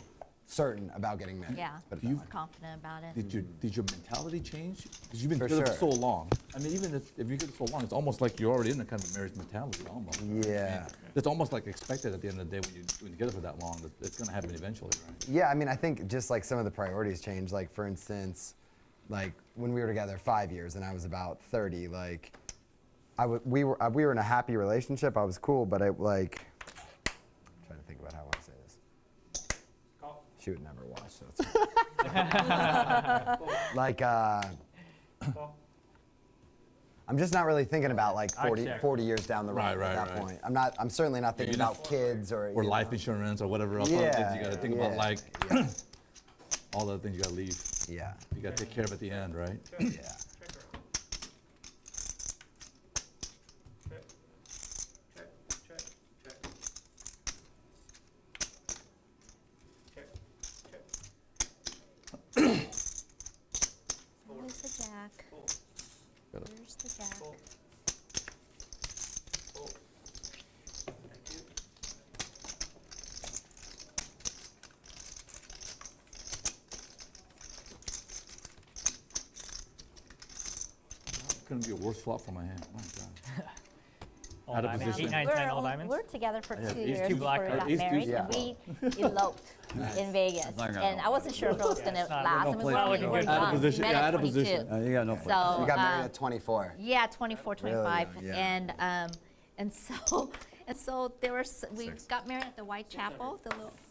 Speaker 8: certain about getting married.
Speaker 3: Yeah,
Speaker 8: Put it
Speaker 5: Do
Speaker 8: that
Speaker 5: you-
Speaker 8: way.
Speaker 3: confident about it.
Speaker 5: Did your mentality change? Because you've been
Speaker 8: For
Speaker 5: together for so
Speaker 8: sure.
Speaker 5: long. I mean, even if you get so long, it's almost like you're already in a kind of marriage mentality almost.
Speaker 8: Yeah.
Speaker 5: It's almost like expected at the end of the day when you're together for that long that it's going to happen eventually, right?
Speaker 8: Yeah, I mean, I think just like some of the priorities changed. Like for instance, like when we were together 5 years and I was about 30, like we were in a happy relationship. I was cool, but I'm trying to think about how I want to say this. She would never watch, so it's like I'm just not really thinking about like 40 years down the road
Speaker 5: Right,
Speaker 8: at that
Speaker 5: right.
Speaker 8: point. I'm certainly not thinking
Speaker 5: you're not-
Speaker 8: about kids or
Speaker 5: Or
Speaker 8: you
Speaker 5: life
Speaker 8: know.
Speaker 5: insurance or whatever else.
Speaker 8: Yeah,
Speaker 5: Other things you got to think about,
Speaker 8: yeah,
Speaker 5: like
Speaker 8: yeah.
Speaker 5: all the things you got to leave.
Speaker 8: Yeah.
Speaker 5: You got to take care of at the end, right?
Speaker 8: Yeah.
Speaker 3: Where's the jack?
Speaker 5: Got it.
Speaker 3: Where's the jack?
Speaker 5: Couldn't be a worse flop for my hand. My God.
Speaker 4: All
Speaker 5: Out of
Speaker 4: diamonds.
Speaker 5: position.
Speaker 4: 8, 9, 10, all diamonds.
Speaker 3: We're together for
Speaker 5: Yeah,
Speaker 3: 2
Speaker 5: ace
Speaker 3: years
Speaker 5: two
Speaker 3: before we
Speaker 4: black
Speaker 3: got
Speaker 4: card.
Speaker 5: Ace two
Speaker 3: married,
Speaker 8: yeah.
Speaker 3: and we eloped in Vegas.
Speaker 7: not gonna
Speaker 3: And I wasn't sure if it was going to last. And we were only we're
Speaker 5: Out of
Speaker 3: young. We
Speaker 5: position.
Speaker 3: met
Speaker 5: Yeah,
Speaker 3: at
Speaker 5: out of
Speaker 3: 22.
Speaker 5: position.
Speaker 7: You got no place.
Speaker 3: So,
Speaker 8: You got married at 24.
Speaker 3: Yeah, 24, 25,
Speaker 8: Really young, yeah.
Speaker 3: and so we got married at the White Chapel,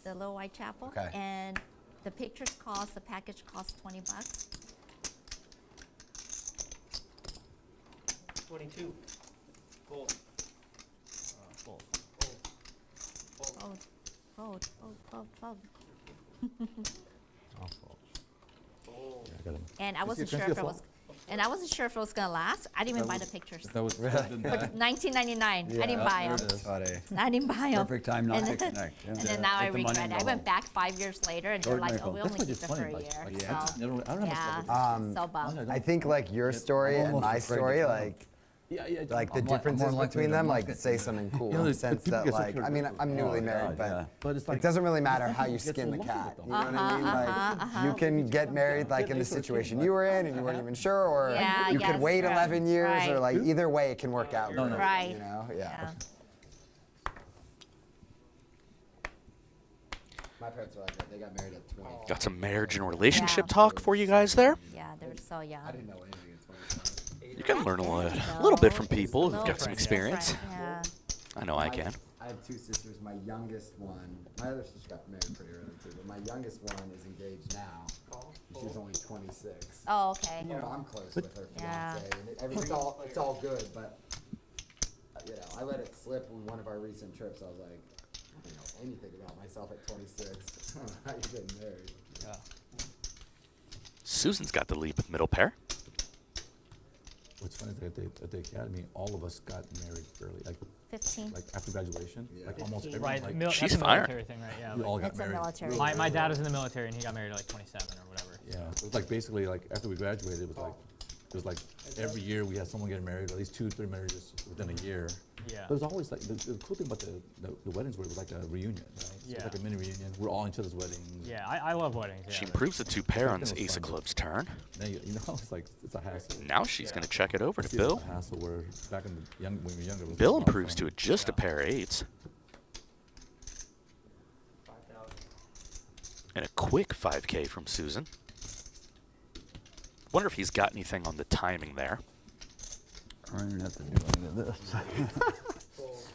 Speaker 3: the little White Chapel,
Speaker 8: Okay.
Speaker 3: and the pictures cost, the package cost $20.
Speaker 9: 22. Fold.
Speaker 4: Fold.
Speaker 3: Fold, fold, fold, fold.
Speaker 5: I got him.
Speaker 3: And I
Speaker 5: Can I
Speaker 3: wasn't
Speaker 5: see a
Speaker 3: sure if it
Speaker 5: flop?
Speaker 3: was, And I wasn't sure if it was gonna last. I didn't even buy the pictures.
Speaker 5: That was
Speaker 3: For $19.99, I didn't buy them.
Speaker 8: Funny.
Speaker 3: I didn't buy them.
Speaker 7: Perfect time not to connect. Yeah.
Speaker 3: And then now I
Speaker 7: Get the money
Speaker 3: regret it. I
Speaker 7: and
Speaker 3: went
Speaker 7: go home.
Speaker 3: back 5 years later, and they're like, "Oh, we
Speaker 5: That's
Speaker 3: only
Speaker 5: why
Speaker 3: keep
Speaker 5: it's
Speaker 3: it for
Speaker 5: funny.
Speaker 3: a
Speaker 5: Like,
Speaker 3: year."
Speaker 5: I
Speaker 3: So
Speaker 5: don't know how
Speaker 3: yeah,
Speaker 5: much
Speaker 3: so bummed.
Speaker 8: I think like your story
Speaker 7: I'm
Speaker 8: and
Speaker 7: almost
Speaker 8: my
Speaker 7: afraid to
Speaker 8: story,
Speaker 7: tell
Speaker 8: like
Speaker 5: Yeah,
Speaker 8: like the
Speaker 7: I'm more
Speaker 8: differences
Speaker 7: likely
Speaker 8: between
Speaker 7: to
Speaker 8: them,
Speaker 7: mock
Speaker 8: like
Speaker 7: it
Speaker 8: say
Speaker 7: than-
Speaker 8: something cool
Speaker 5: You know,
Speaker 8: in the
Speaker 5: the
Speaker 8: sense
Speaker 5: people
Speaker 8: that
Speaker 5: get so
Speaker 8: like, I mean, I'm newly
Speaker 7: God,
Speaker 8: married,
Speaker 7: yeah.
Speaker 8: but
Speaker 5: it's
Speaker 8: it
Speaker 5: like
Speaker 8: doesn't really matter
Speaker 5: it's
Speaker 8: how
Speaker 5: like
Speaker 8: you
Speaker 5: you get
Speaker 8: skin
Speaker 5: so
Speaker 8: the
Speaker 5: lucky
Speaker 8: cat.
Speaker 5: with
Speaker 8: You
Speaker 5: them.
Speaker 8: know what I mean? Like you can get married like in the situation you were in and you weren't even sure, or
Speaker 3: Yeah,
Speaker 8: you
Speaker 3: yes,
Speaker 8: could wait
Speaker 3: right,
Speaker 8: 11 years, or
Speaker 3: right.
Speaker 8: like either way it can work out.
Speaker 5: No, no.
Speaker 8: great,
Speaker 3: Right.
Speaker 8: You know? Yeah. My parents were like that. They got married at 20.
Speaker 6: Got some marriage and relationship
Speaker 3: Yeah.
Speaker 6: talk for you guys there.
Speaker 3: Yeah, they were so young.
Speaker 8: I didn't know anything at 20.
Speaker 6: You can learn a little bit from people who've got some
Speaker 3: Different,
Speaker 6: experience.
Speaker 3: Yeah.
Speaker 6: I know I can.
Speaker 8: I have two sisters. My youngest one, my other sister got married pretty early too, but my youngest one is engaged now. She's only 26.
Speaker 3: Oh, okay.
Speaker 8: You know, I'm close with her
Speaker 3: Yeah.
Speaker 8: fiance, and it's all good, but you know, I let it slip on one of our recent trips. I was like, I don't know anything about myself at 26. How you getting married?
Speaker 4: Yeah.
Speaker 6: Susan's got the lead with middle pair.
Speaker 5: What's funny is that at the academy, all of us got married early,
Speaker 3: 15.
Speaker 5: like after graduation.
Speaker 8: Yeah.
Speaker 5: Like almost everyone.
Speaker 4: Right,
Speaker 5: Like,
Speaker 6: She's
Speaker 4: that's a
Speaker 6: fire.
Speaker 4: military thing, right? Yeah.
Speaker 5: we
Speaker 4: like-
Speaker 5: all got
Speaker 3: It's a
Speaker 5: married.
Speaker 3: military.
Speaker 4: my dad was in the military and he got married at like 27 or whatever.
Speaker 5: Yeah, it was like basically like after we graduated, it was like every year we had someone getting married, at least 2 or 3 marriages within a year.
Speaker 4: Yeah.
Speaker 5: But it was always like the cool thing about the weddings were it was like a reunion, right? So it
Speaker 4: Yeah.
Speaker 5: was like a mini reunion. We're all in each other's weddings.
Speaker 4: Yeah, I love weddings. Yeah.
Speaker 6: She improves the 2 pair on
Speaker 5: That was
Speaker 6: Ace of
Speaker 5: fun.
Speaker 6: Clubs turn.
Speaker 5: Then you know, it's like it's a hassle.
Speaker 6: Now she's going to check it over to
Speaker 5: See, it's
Speaker 6: Bill.
Speaker 5: a hassle where back in the when we were younger. It was
Speaker 6: Bill
Speaker 5: a lot of
Speaker 6: improves
Speaker 5: fun.
Speaker 6: to just a pair of 8s. And a quick 5K from Susan. Wonder if he's got anything on the timing there.
Speaker 7: I don't even have to do any of this.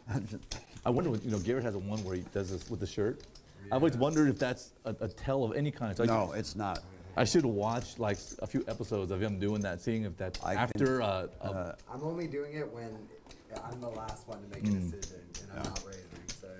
Speaker 7: I'm just-
Speaker 5: I wonder what, Garrett has a one where he does this with the shirt. I've always wondered if that's a tell of any kind. So
Speaker 7: No, it's not.
Speaker 5: I should watch like a few episodes of him doing that, seeing if that's
Speaker 7: I can-
Speaker 5: after
Speaker 8: I'm only doing it when I'm the last one to make a decision, and I'm not raising. So yeah,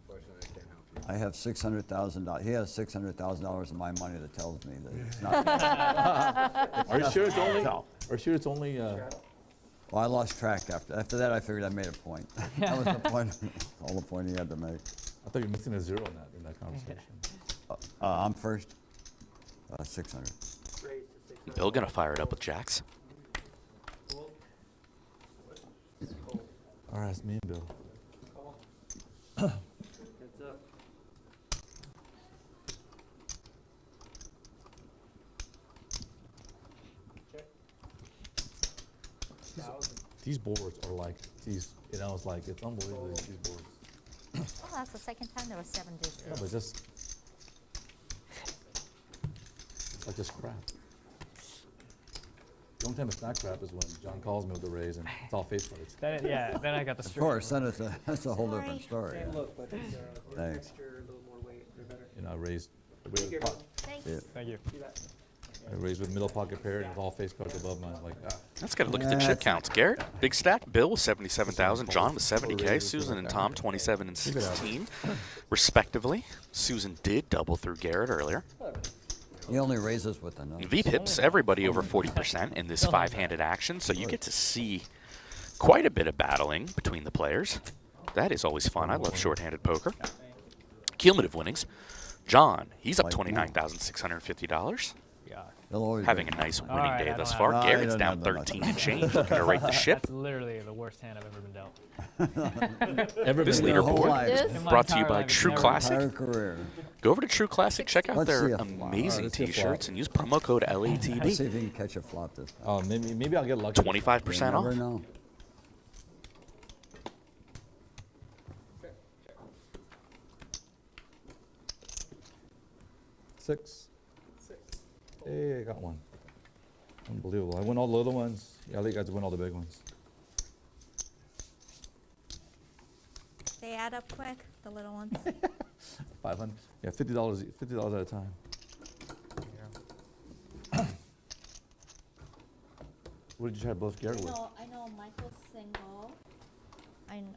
Speaker 8: unfortunately, I can't help you.
Speaker 7: I have $600,000. He has $600,000 of my money that tells me that it's not.
Speaker 5: Are you sure it's only?
Speaker 7: No.
Speaker 5: Are you sure it's only?
Speaker 7: Well, I lost track after that. I figured I made a point. That was the point. All the point he had to make.
Speaker 5: I thought you were missing a zero in that conversation.
Speaker 7: I'm first. 600.
Speaker 6: Bill going to fire it up with jacks.
Speaker 5: All right, it's me and Bill. These boards are like these, it's like it's unbelievable. These boards.
Speaker 3: Oh, that's the second time there was 7 deuces.
Speaker 5: Yeah, but just it's like just crap. The only time it's not crap is when John calls me with the raise and it's all face cards.
Speaker 4: Then I got the
Speaker 7: Of
Speaker 4: straight.
Speaker 7: course, that's a whole different story.
Speaker 9: Same look, but it's
Speaker 7: Thanks.
Speaker 9: texture, a little more weight. They're better.
Speaker 5: I raised
Speaker 3: Thanks.
Speaker 7: Yeah.
Speaker 4: Thank you.
Speaker 9: See that?
Speaker 5: I raised with middle pocket pair and it's all face cards above mine. Like,
Speaker 6: Let's get a look at the chip counts. Garrett, big stack. Bill with 77,000. John with 70K. Susan and Tom 27 and 16, respectively. Susan did double through Garrett earlier.
Speaker 7: He only raises with the nuts.
Speaker 6: V pips everybody over 40% in this 5-handed action, so you get to see quite a bit of battling between the players. That is always fun. I love short-handed poker. Cumulative winnings. John, he's up $29,650.
Speaker 4: Yeah.
Speaker 7: He'll always
Speaker 6: Having
Speaker 7: be-
Speaker 6: a nice winning
Speaker 4: right,
Speaker 6: day
Speaker 4: I
Speaker 6: thus
Speaker 4: don't
Speaker 6: far.
Speaker 7: have- No,
Speaker 6: Garrett's
Speaker 7: I
Speaker 6: down
Speaker 7: don't have
Speaker 6: 13
Speaker 7: much.
Speaker 6: and change, looking to right the ship.
Speaker 4: That's literally the worst hand I've ever been dealt.
Speaker 6: This
Speaker 7: Your whole
Speaker 6: leaderboard
Speaker 7: life.
Speaker 3: This?
Speaker 4: In my
Speaker 6: brought to you
Speaker 4: entire
Speaker 6: by
Speaker 4: life, it's
Speaker 6: True
Speaker 4: never-
Speaker 6: Classic.
Speaker 7: Entire career.
Speaker 6: Go over to True Classic, check out
Speaker 7: Let's see
Speaker 6: their
Speaker 7: a flop.
Speaker 6: amazing
Speaker 5: Let's see a flop.
Speaker 6: t-shirts, and use promo code
Speaker 7: Let's see
Speaker 6: LATB.
Speaker 7: if he can catch a flop this time.
Speaker 5: oh, maybe I'll get lucky.
Speaker 6: 25%
Speaker 7: You never
Speaker 6: off.
Speaker 7: know.
Speaker 5: Six. Hey, I got one. Unbelievable. I win all the little ones. Yeah, I let you guys win all the big ones.
Speaker 3: They add up quick, the little ones.
Speaker 5: 500. Yeah, $50 at a time. What did you try both Garrett with?
Speaker 3: I know Michael's single.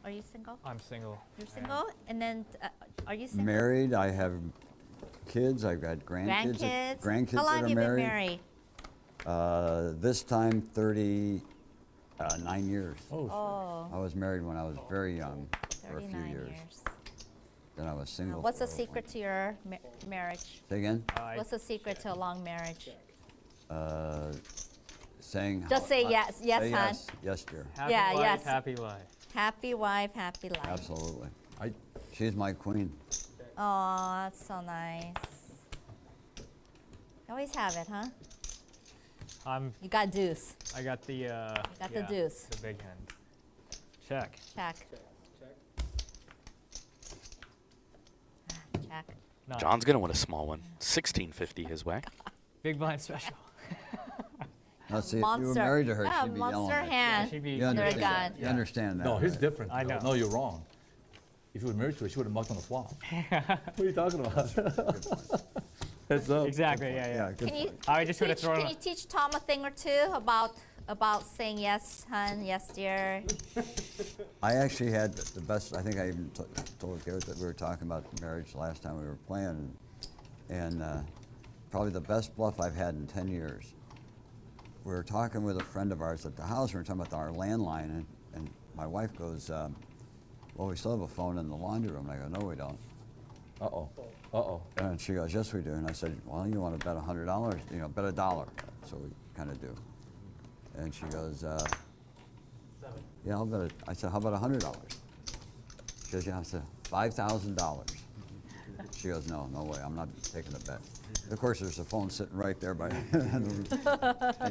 Speaker 3: Are you single?
Speaker 4: I'm single.
Speaker 3: You're
Speaker 4: I am.
Speaker 3: single? And then, are you single?
Speaker 7: Married. I have kids. I've got grandkids.
Speaker 3: Grandkids?
Speaker 7: Grandkids
Speaker 3: How long
Speaker 7: that
Speaker 3: have
Speaker 7: are
Speaker 3: you been
Speaker 7: married.
Speaker 3: married?
Speaker 7: This time 39 years.
Speaker 3: Oh,
Speaker 7: I was married when I was very young for a few
Speaker 3: 39
Speaker 7: years.
Speaker 3: years.
Speaker 7: Then I was single.
Speaker 3: What's the
Speaker 7: for a
Speaker 3: secret to your marriage?
Speaker 7: Say again?
Speaker 3: What's the secret to a long marriage?
Speaker 7: Saying.
Speaker 3: Just say yes, yes,
Speaker 7: say
Speaker 3: hon.
Speaker 7: yes. Yes, dear.
Speaker 4: Happy
Speaker 3: Yeah,
Speaker 4: wife,
Speaker 3: yes.
Speaker 4: happy life.
Speaker 3: Happy wife, happy life.
Speaker 7: Absolutely. She's my queen.
Speaker 3: Oh, that's so nice. You always have it, huh? You got deuce.
Speaker 4: I got the.
Speaker 3: got the deuce.
Speaker 4: The big hand. Check.
Speaker 3: Check. Check.
Speaker 4: No.
Speaker 6: John's gonna win a small one. 1650 his way.
Speaker 4: Big blind special.
Speaker 7: Now, see, if you
Speaker 3: Monster.
Speaker 7: were married to her,
Speaker 3: Yeah,
Speaker 7: she'd be yelling
Speaker 3: monster
Speaker 7: at you.
Speaker 3: hand.
Speaker 4: She'd be.
Speaker 7: You
Speaker 3: Very
Speaker 7: understand,
Speaker 3: good.
Speaker 7: you understand that.
Speaker 5: No, his
Speaker 7: right?
Speaker 5: different.
Speaker 4: I know.
Speaker 5: No, you're wrong. If you were married to her, she would have mucked on the flop. What are you talking about? Heads up.
Speaker 4: Exactly. Yeah.
Speaker 7: Yeah, good
Speaker 3: Can you
Speaker 7: point.
Speaker 4: I just would have
Speaker 3: teach,
Speaker 4: thrown.
Speaker 3: can you teach Tom a thing or two about saying yes, hun, yes, dear?
Speaker 7: I actually had the best. I think I even told Garrett that we were talking about marriage last time we were playing, and probably the best bluff I've had in 10 years. We were talking with a friend of ours at the house. We were talking about our landline, and my wife goes, "Well, we still have a phone in the laundry room." And I go, "No, we don't."
Speaker 5: Uh-oh. Uh-oh.
Speaker 7: And she goes, "Yes, we do." And I said, "Well, you want to bet $100? You know, bet $1." So we kind of do. And she goes, "Yeah, I'll bet it." I said, "How about $100?" She goes, "Yeah." I said, $5,000. She goes, "No, no way. I'm not taking the bet." Of course, there's a phone sitting right there by, and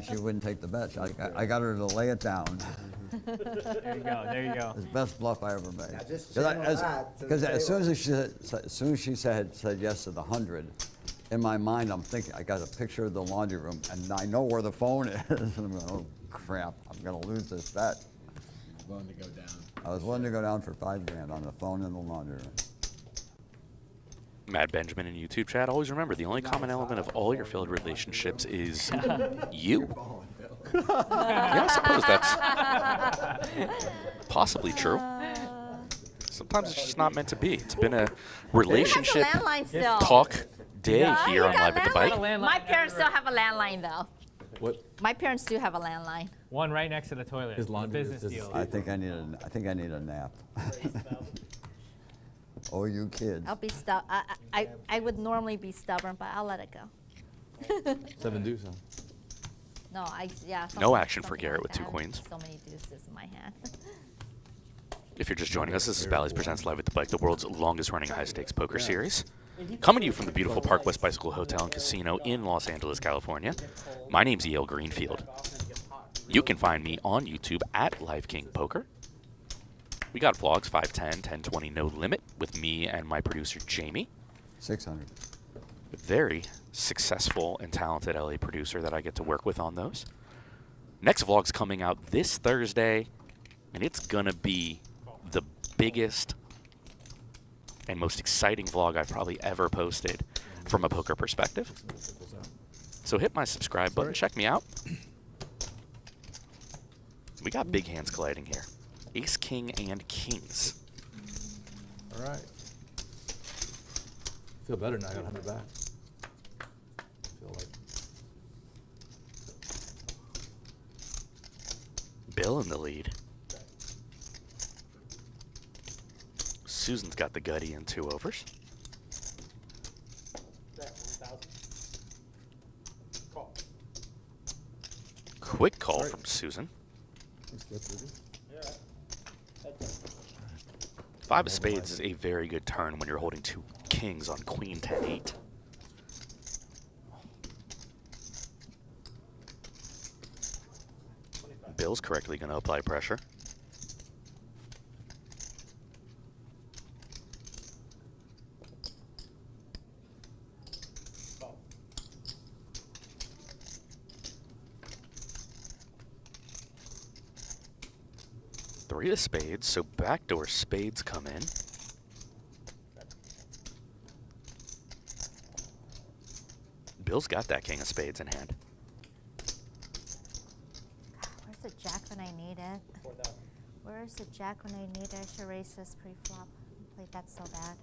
Speaker 7: she wouldn't take the bet. I got her to lay it down.
Speaker 4: There you go. There you go.
Speaker 7: It's the best bluff I ever made.
Speaker 8: Yeah, just channel that to the
Speaker 7: Because as soon
Speaker 8: table.
Speaker 7: as she said yes to the 100, in my mind I'm thinking I got a picture of the laundry room and I know where the phone is. And I'm going, oh crap, I'm gonna lose this bet.
Speaker 2: Willing to go down.
Speaker 7: I was willing to go down for $5,000 on the phone in the laundry room.
Speaker 6: Mad Benjamin in YouTube chat. Always remember, the only common element of all your failed relationships is you. Yeah, I suppose that's possibly true. Sometimes it's just not meant to be. It's been a relationship
Speaker 3: He has a landline still.
Speaker 6: talk day
Speaker 3: Yeah,
Speaker 6: here
Speaker 3: he
Speaker 6: on
Speaker 3: got
Speaker 6: Live at the
Speaker 3: landline.
Speaker 6: Bike.
Speaker 4: Landline
Speaker 3: My parents still have a landline though.
Speaker 5: What?
Speaker 3: My parents do have a landline.
Speaker 4: One right next to the toilet.
Speaker 5: His laundry is
Speaker 4: business
Speaker 5: his-
Speaker 4: deal.
Speaker 7: I think I need a nap. Oh, you kids.
Speaker 3: I'll be I would normally be stubborn, but I'll let it go.
Speaker 5: 7 deuce, huh?
Speaker 3: No, yeah.
Speaker 6: No
Speaker 3: something-
Speaker 6: action for
Speaker 3: something
Speaker 6: Garrett
Speaker 3: like
Speaker 6: with two
Speaker 3: that.
Speaker 6: queens.
Speaker 3: So many deuces in my hand.
Speaker 6: If you're just joining us, this is Bally's Presents Live at the Bike, the world's longest running high-stakes poker series. Coming to you from the beautiful Park West Bicycle Hotel and Casino in Los Angeles, California. My name's E.L. Greenfield. You can find me on YouTube at Live King Poker. We got vlogs 510, 1020, no limit with me and my producer Jamie.
Speaker 7: 600.
Speaker 6: A very successful and talented LA producer that I get to work with on those. Next vlog's coming out this Thursday, and it's gonna be the biggest and most exciting vlog I've probably ever posted from a poker perspective. So hit my subscribe button, check me out. We got big hands colliding here. Ace, king, and kings.
Speaker 5: All right. Feel better now. I got 100 back. Feel like
Speaker 6: Bill in the lead. Susan's got the gutty in 2 overs.
Speaker 9: Call.
Speaker 6: Quick call from Susan.
Speaker 9: Yeah.
Speaker 6: 5 of spades is a very good turn when you're holding 2 kings on queen 10-8. Bill's correctly going to apply pressure.
Speaker 9: Call.
Speaker 6: Three of spades, so backdoor spades come in. Bill's got that king of spades in hand.
Speaker 3: Where's the jack when I need it?
Speaker 9: 4,000.
Speaker 3: Where's the jack when I need it? I should raise this pre-flop. Played that so bad.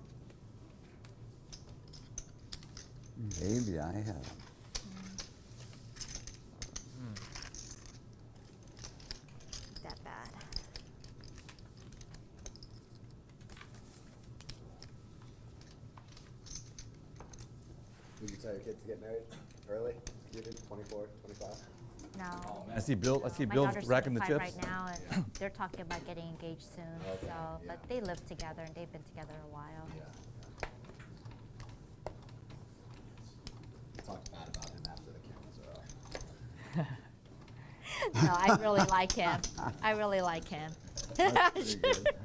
Speaker 7: Maybe I have.
Speaker 3: That bad.
Speaker 8: Would you tell your kids to get married early? You did 24, 25?
Speaker 3: No.
Speaker 5: I see Bill. I see
Speaker 3: My
Speaker 5: Bill
Speaker 3: daughter's
Speaker 5: racking the
Speaker 3: 25
Speaker 5: chips.
Speaker 3: right now, and they're talking about getting engaged soon.
Speaker 8: Okay,
Speaker 3: So,
Speaker 8: yeah.
Speaker 3: but they live together and they've been together a while.
Speaker 8: Talk bad about him after the cameras are off.
Speaker 3: No, I really like him. I really like him.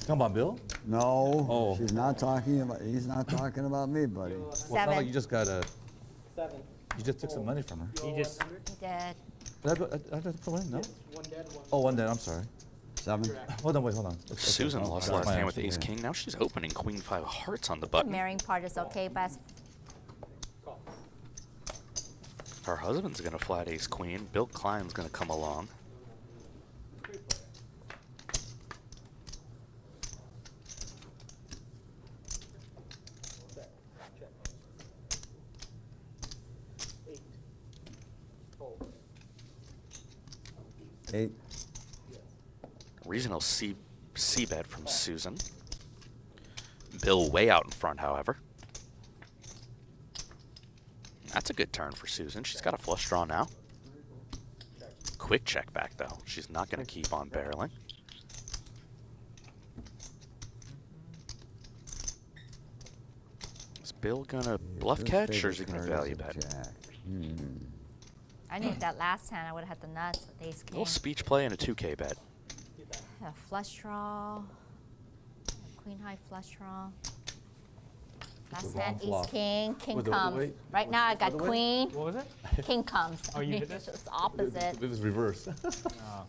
Speaker 5: Come on, Bill.
Speaker 7: No,
Speaker 5: Oh.
Speaker 7: she's not talking about. He's not talking about me, buddy.
Speaker 5: Well, it's not like you just got a.
Speaker 9: 7.
Speaker 5: You just took some money from her.
Speaker 4: He just.
Speaker 3: Dad.
Speaker 5: I just put in, no?
Speaker 9: One dead, one.
Speaker 5: Oh, one dead. I'm sorry.
Speaker 7: 7.
Speaker 5: Hold on, wait, hold on. Okay,
Speaker 6: Susan
Speaker 5: okay,
Speaker 6: lost
Speaker 5: that's
Speaker 6: last
Speaker 5: my
Speaker 6: hand with
Speaker 5: answer,
Speaker 6: ace
Speaker 5: yeah.
Speaker 6: king. Now she's opening queen 5 hearts on the
Speaker 3: The
Speaker 6: button.
Speaker 3: marrying part is okay, but as
Speaker 9: Call.
Speaker 6: Her husband's gonna flat ace queen. Bill Klein's gonna come along.
Speaker 9: Check. Check. 8. Fold.
Speaker 7: 8.
Speaker 6: Reasonable C bet from Susan. Bill way out in front, however. That's a good turn for Susan. She's got a flush draw now. Quick check back, though. She's not going to keep on barreling. Is Bill going to bluff catch, or is he going to value bet?
Speaker 3: I need that last hand. I would have had the nuts with ace
Speaker 6: A
Speaker 3: king.
Speaker 6: little speech play and a 2K bet.
Speaker 3: A flush draw. A queen high flush draw. Last
Speaker 5: the
Speaker 3: hand,
Speaker 5: wrong flop.
Speaker 3: ace king, king
Speaker 5: Was it-
Speaker 3: comes.
Speaker 5: wait,
Speaker 3: Right now I got
Speaker 5: other way?
Speaker 3: queen,
Speaker 4: What was it?
Speaker 3: king comes.
Speaker 4: Oh, you did this?
Speaker 3: It's just opposite.
Speaker 5: It was reverse.
Speaker 4: Oh.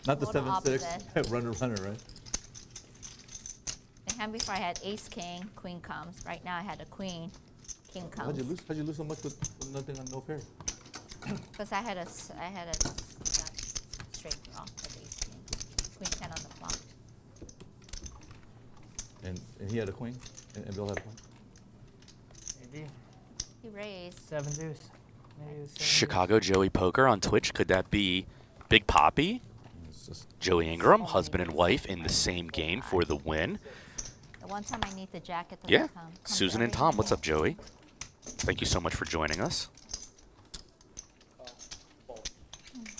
Speaker 5: Not the
Speaker 3: Total
Speaker 5: 7-6 runner, right?
Speaker 3: The hand before I had ace king, queen comes. Right now I had a queen, king
Speaker 5: How'd you
Speaker 3: comes.
Speaker 5: lose? How'd you lose so much with nothing on no pair?
Speaker 3: Because I had a straight draw with ace king. Queen 10 on the flop.
Speaker 5: And he had a queen, and Bill had a queen.
Speaker 4: Maybe
Speaker 3: He raised.
Speaker 4: 7 deuce. Maybe it was 7 deuce.
Speaker 6: Chicago Joey Poker on Twitch. Could that be Big Poppy?
Speaker 5: It's just
Speaker 6: Joey Ingram, husband and wife in the same game for the win.
Speaker 3: The one time I need the jacket.
Speaker 6: Yeah. Susan and Tom, what's up, Joey? Thank you so much for joining us.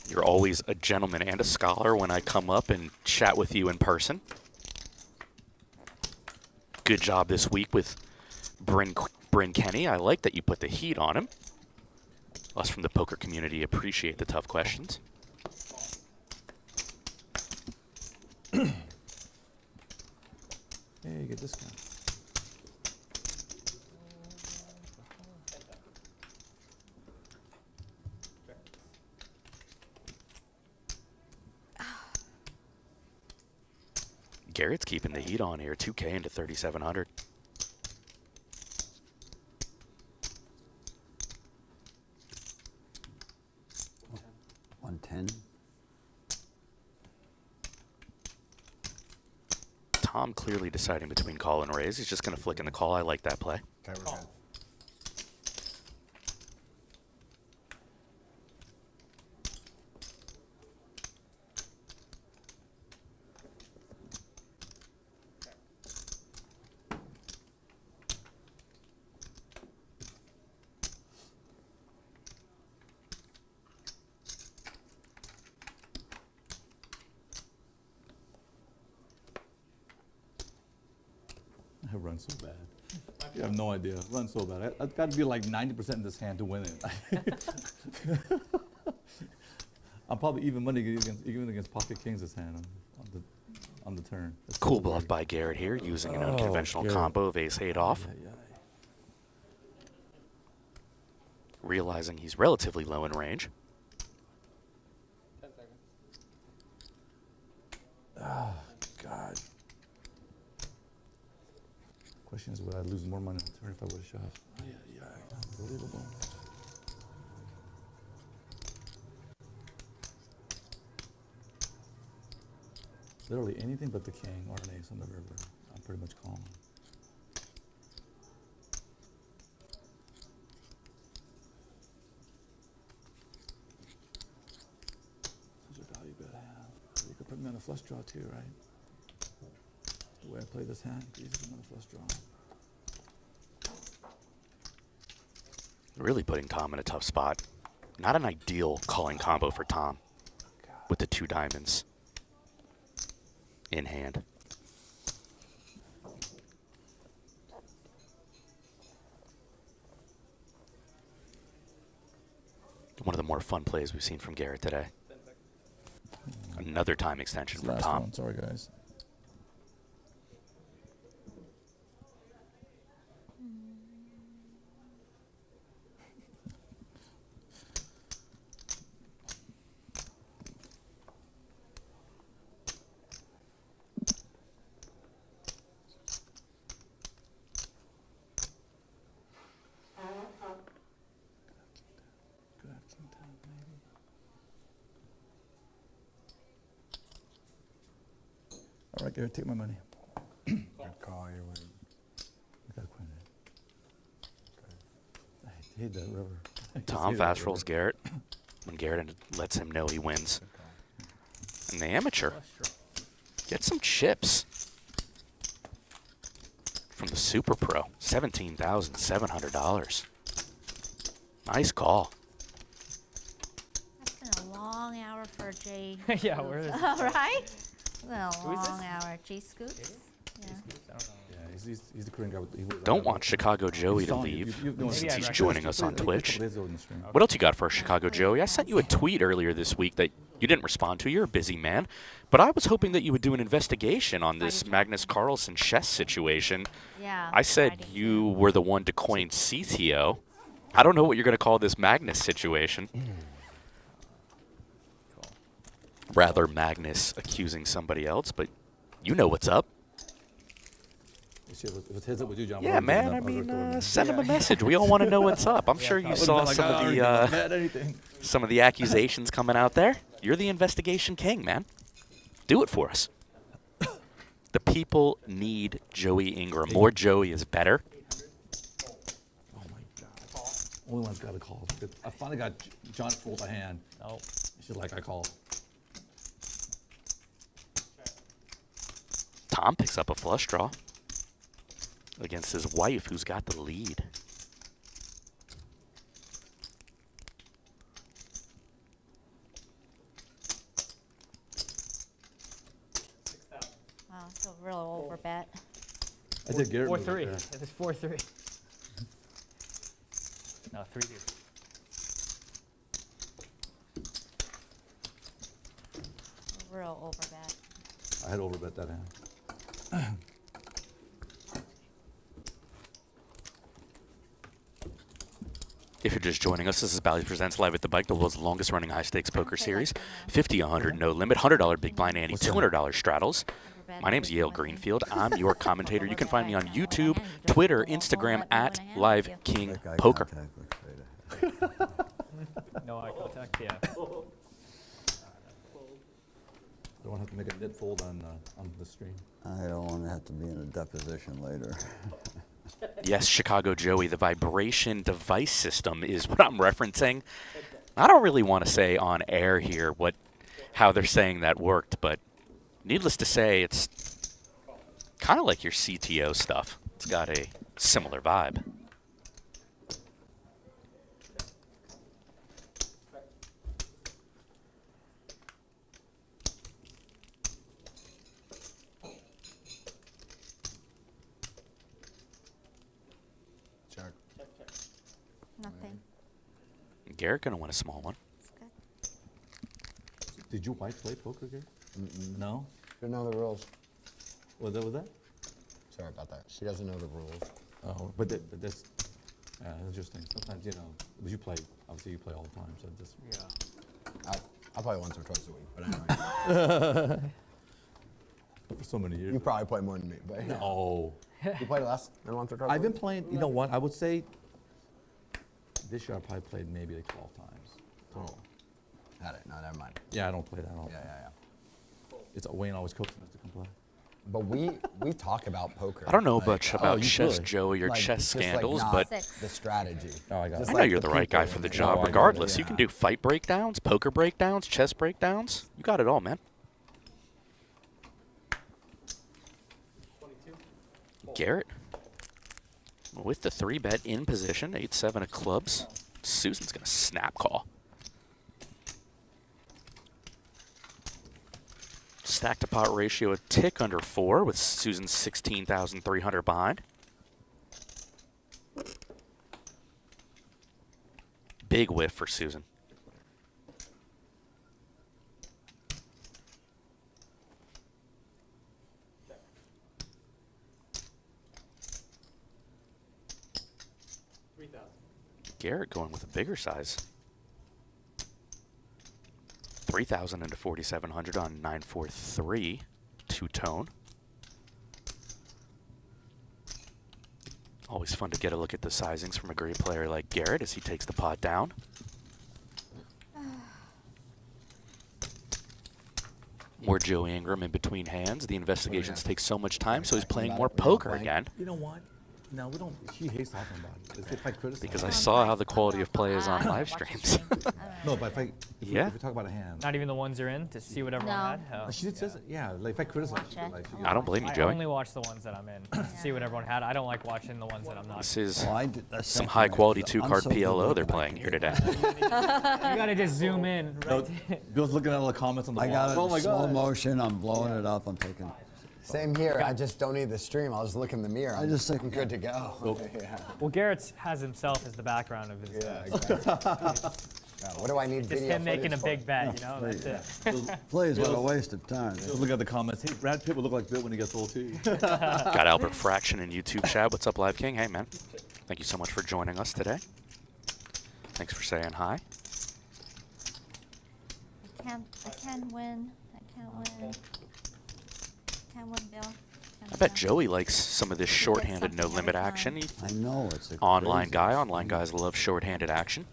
Speaker 6: You're always a gentleman and a scholar when I come up and chat with you in person. Good job this week with Bryn Kenny. I like that you put the heat on him. Us from the poker community appreciate the tough questions.
Speaker 5: hey, get this guy.
Speaker 6: Garrett's keeping the heat on here. 2K into 3,700.
Speaker 7: $110.
Speaker 6: Tom clearly deciding between call and raise. He's just going to flick in the call. I like that play.
Speaker 8: Okay, we're good.
Speaker 5: I run so bad. You have no idea. Run so bad. I've got to be like 90% in this hand to win it. I'm probably even money even against pocket kings this hand on the turn. That's
Speaker 6: Cool
Speaker 5: so
Speaker 6: bluff
Speaker 5: weird.
Speaker 6: by Garrett here, using an
Speaker 5: Oh,
Speaker 6: unconventional
Speaker 5: Garrett.
Speaker 6: combo of ace-8 off.
Speaker 5: Ay, ay,
Speaker 6: Realizing he's relatively low in range.
Speaker 9: 10 seconds.
Speaker 5: ay. Oh, God. Question is, would I lose more money on the turn if I would have shot? Ay, ay, ay. Unbelievable. Literally anything but the king or an ace on the river. I'm pretty much calm. flush draw too, right? The way I play this hand, this is another flush draw.
Speaker 6: Really putting Tom in a tough spot. Not an ideal calling combo for Tom with the 2 diamonds in hand. One of the more fun plays we've seen from Garrett today. Another time extension from
Speaker 5: Last
Speaker 6: Tom.
Speaker 5: one, sorry guys. All right, Garrett, take my money.
Speaker 8: Good call, you're winning.
Speaker 5: I got queen. I hate that river.
Speaker 6: Tom fast rolls Garrett when Garrett lets him know he wins. And the amateur gets some chips from the Super Pro. $17,700. Nice call.
Speaker 3: That's been a long hour for Jay.
Speaker 4: Yeah, where is
Speaker 3: All right? It's been a
Speaker 4: Who is
Speaker 3: long
Speaker 4: this?
Speaker 3: hour. Jay Scoops? Yeah.
Speaker 4: I don't know.
Speaker 5: Yeah, he's the Korean guy.
Speaker 6: Don't want Chicago Joey to leave since he's joining us on Twitch. What else you got for us, Chicago Joey? I sent you a tweet earlier this week that you didn't respond to. You're a busy man. But I was hoping that you would do an investigation on this Magnus Carlsen chess situation.
Speaker 3: Yeah.
Speaker 6: I said you were the one to coin CTO. I don't know what you're going to call this Magnus situation. Rather Magnus accusing somebody else, but you know what's up.
Speaker 5: If it's heads up with you, John.
Speaker 6: Yeah, man. I mean, send him a message. We all want to know what's up. I'm sure you saw some of the accusations coming out there. You're the investigation king, man. Do it for us. The people need Joey Ingram. More Joey is better.
Speaker 5: Oh my God. Only one's got a call. I finally got John fold a hand.
Speaker 4: Oh.
Speaker 5: She's like, I called.
Speaker 6: Tom picks up a flush draw against his wife, who's got the lead.
Speaker 3: Wow, it's a real over bet.
Speaker 5: I did Garrett.
Speaker 4: 4-3. It is 4-3. No, 3-2.
Speaker 3: A real over bet.
Speaker 5: I had overbet that hand.
Speaker 6: If you're just joining us, this is Bally's Presents Live at the Bike, the world's longest running high stakes poker series. 50, 100, no limit, $100 big blind ante, $200 straddles. My name's Yale Greenfield. I'm your commentator. You can find me on YouTube, Twitter, Instagram at Live King Poker.
Speaker 4: No eye contact, yeah.
Speaker 5: Don't have to make a mid fold on the stream.
Speaker 7: I don't want to have to be in a deposition later.
Speaker 6: Yes, Chicago Joey, the vibration device system is what I'm referencing. I don't really want to say on air here how they're saying that worked, but needless to say, it's kind of like your CTO stuff. It's got a similar vibe.
Speaker 8: Check.
Speaker 3: Nothing.
Speaker 6: Garrett gonna win a small one.
Speaker 3: It's good.
Speaker 5: Did your wife play poker, Garrett? No?
Speaker 8: Don't know the rules.
Speaker 5: Was that?
Speaker 8: Sorry about that. She doesn't know the rules.
Speaker 5: Oh, but that's interesting. Sometimes, but you play, obviously you play all the time, so just.
Speaker 4: Yeah.
Speaker 8: I play once or twice a week, but anyway.
Speaker 5: For so many years.
Speaker 8: You probably play more than me, but yeah.
Speaker 5: No.
Speaker 8: You play less than once or twice
Speaker 5: I've
Speaker 8: a
Speaker 5: been
Speaker 8: week?
Speaker 5: playing, you know what, I would say this year I probably played maybe like 12 times.
Speaker 8: Oh. Got it. No, never mind.
Speaker 5: Yeah, I don't play that all.
Speaker 8: Yeah.
Speaker 5: It's Wayne always coaxes us to come play.
Speaker 8: But we talk about poker.
Speaker 6: I don't know
Speaker 8: like,
Speaker 6: much about
Speaker 5: you
Speaker 6: chess,
Speaker 5: should.
Speaker 6: Joey, or
Speaker 8: like,
Speaker 6: chess
Speaker 8: just, like,
Speaker 6: scandals,
Speaker 8: not
Speaker 6: but
Speaker 3: Six.
Speaker 8: the strategy.
Speaker 5: Oh, I got
Speaker 8: Just
Speaker 6: I
Speaker 5: it.
Speaker 6: know
Speaker 8: like
Speaker 6: you're
Speaker 8: the
Speaker 6: the right guy
Speaker 8: people
Speaker 6: for the
Speaker 8: and-
Speaker 6: job.
Speaker 5: I got it,
Speaker 6: Regardless, you
Speaker 8: yeah.
Speaker 6: can do fight breakdowns, poker breakdowns, chess breakdowns. You got it all, man. Garrett with the 3-bet in position, 8-7 of clubs. Susan's going to snap call. Stack to pot ratio a tick under 4 with Susan's 16,300 behind. Big whiff for Susan. Garrett going with a bigger size. 3,000 into 4,700 on 943 two-tone. Always fun to get a look at the sizings from a great player like Garrett as he takes the pot down. More Joey Ingram in between hands. The investigations take so much time, so he's playing more poker again.
Speaker 5: You know what? No, we don't. She hates talking about it. If I criticize,
Speaker 6: Because I saw how the quality of play is on live streams.
Speaker 5: No, but if
Speaker 6: Yeah.
Speaker 5: we talk about a hand.
Speaker 4: Not even the ones you're in to see what everyone
Speaker 3: No.
Speaker 4: had? Oh.
Speaker 5: She just says it. Yeah, like if I criticize,
Speaker 3: Watch
Speaker 5: she
Speaker 3: it.
Speaker 5: like.
Speaker 6: I don't blame you,
Speaker 4: I
Speaker 6: Joey.
Speaker 4: only watch the ones that I'm in to see what everyone had. I don't like watching the ones that I'm not.
Speaker 6: This is
Speaker 7: Well, I did the
Speaker 6: some
Speaker 7: same
Speaker 6: high
Speaker 7: thing.
Speaker 6: quality
Speaker 7: I'm
Speaker 6: 2-card
Speaker 7: so good
Speaker 6: PLO
Speaker 7: looking,
Speaker 6: they're
Speaker 7: I
Speaker 6: playing
Speaker 7: can
Speaker 6: here
Speaker 7: do
Speaker 6: today.
Speaker 4: You gotta just zoom in.
Speaker 5: No,
Speaker 4: Right?
Speaker 5: Bill's looking at all the comments on the
Speaker 7: I
Speaker 5: wall.
Speaker 7: got it
Speaker 5: Oh
Speaker 7: in
Speaker 5: my
Speaker 7: slow
Speaker 5: god.
Speaker 7: motion. I'm blowing it up. I'm taking.
Speaker 8: Same here. I just don't need the stream. I'll just look in the mirror.
Speaker 7: I just think-
Speaker 8: I'm good to go. Yeah.
Speaker 4: Well, Garrett has himself as the background of his.
Speaker 8: Yeah, exactly. What do I need
Speaker 4: Just
Speaker 8: video
Speaker 4: him making a
Speaker 8: footage
Speaker 4: big bet, you know. That's it.
Speaker 7: Please, what a waste of time.
Speaker 5: Bill's looking at the comments. Hey, Brad Pitt would look like Bill when he gets old too.
Speaker 6: Got Albert Fraction in YouTube chat. What's up, Live King? Hey, man. Thank you so much for joining us today. Thanks for saying hi.
Speaker 3: I can't win. Can't win, Bill.
Speaker 6: I bet Joey likes some of this shorthanded no limit action. He,
Speaker 7: I know it's a
Speaker 6: online
Speaker 7: crazy-
Speaker 6: guy. Online guys love shorthanded action.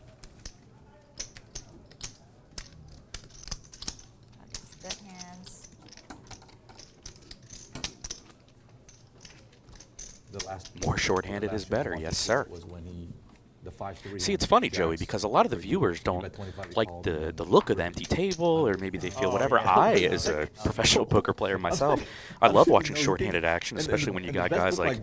Speaker 3: That's good hands.
Speaker 5: The last
Speaker 6: More shorthanded is better, yes, sir.
Speaker 5: Was when he, the 5-3.
Speaker 6: See, it's funny, Joey, because a lot of the viewers don't like the look of the empty table, or maybe they feel whatever. I, as a professional poker player myself, I love watching shorthanded action, especially when you got guys like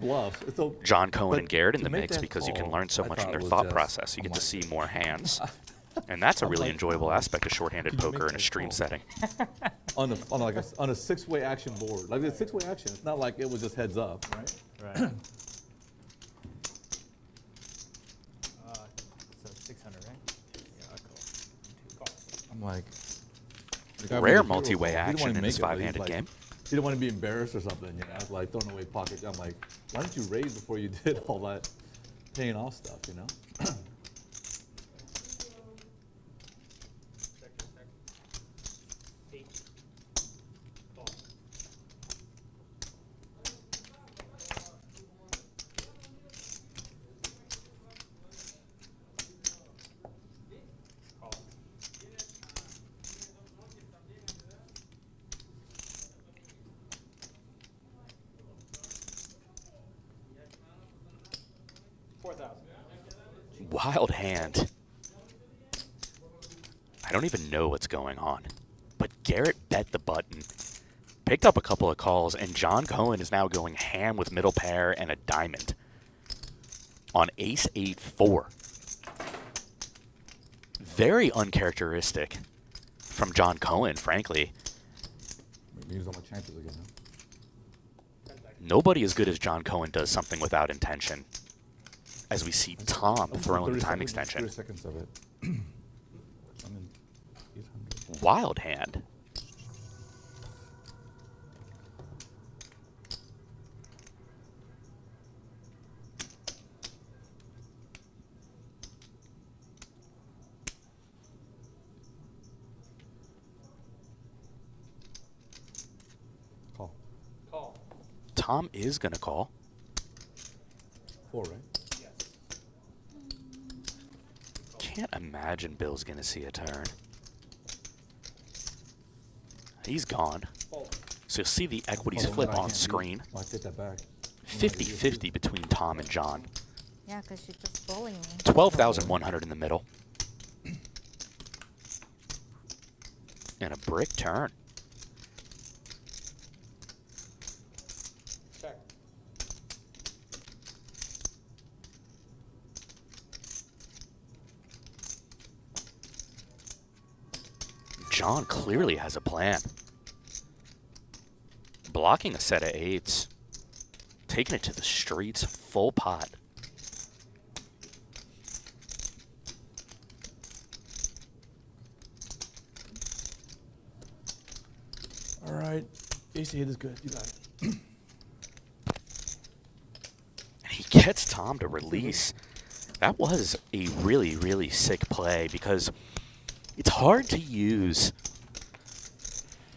Speaker 6: John Cohen and Garrett in the mix, because you can learn so much in their thought process. You get to see more hands. And that's a really enjoyable aspect of shorthanded poker in a stream setting.
Speaker 5: on a 6-way action board. Like it's 6-way action. It's not like it was just heads up, right?
Speaker 4: Right. So 600, right? Yeah, cool.
Speaker 5: I'm like.
Speaker 6: Rare multi-way action in this 5-handed game.
Speaker 5: He didn't want to be embarrassed or something, you know, like throwing away pocket. I'm like, why didn't you raise before you did all that paying off stuff, you know?
Speaker 6: Wild hand. I don't even know what's going on. But Garrett bet the button, picked up a couple of calls, and John Cohen is now going ham with middle pair and a diamond on ace 8-4. Very uncharacteristic from John Cohen, frankly.
Speaker 5: Use all my chances again.
Speaker 6: Nobody as good as John Cohen does something without intention. As we see Tom throwing the time extension.
Speaker 5: 30 seconds of it. I'm in 800.
Speaker 6: Wild hand.
Speaker 5: Call.
Speaker 6: Tom is going to call.
Speaker 5: 4, right?
Speaker 6: Can't imagine Bill's going to see a turn. He's gone. So you'll see the equities flip on screen.
Speaker 5: Oh, I take that back.
Speaker 6: 50-50 between Tom and John.
Speaker 3: Yeah, because she's just bullying me.
Speaker 6: 12,100 in the middle. And a brick turn. John clearly has a plan. Blocking a set of 8s. Taking it to the streets, full pot.
Speaker 5: All right. AC hit is good. You got it.
Speaker 6: And he gets Tom to release. That was a really, really sick play because it's hard to use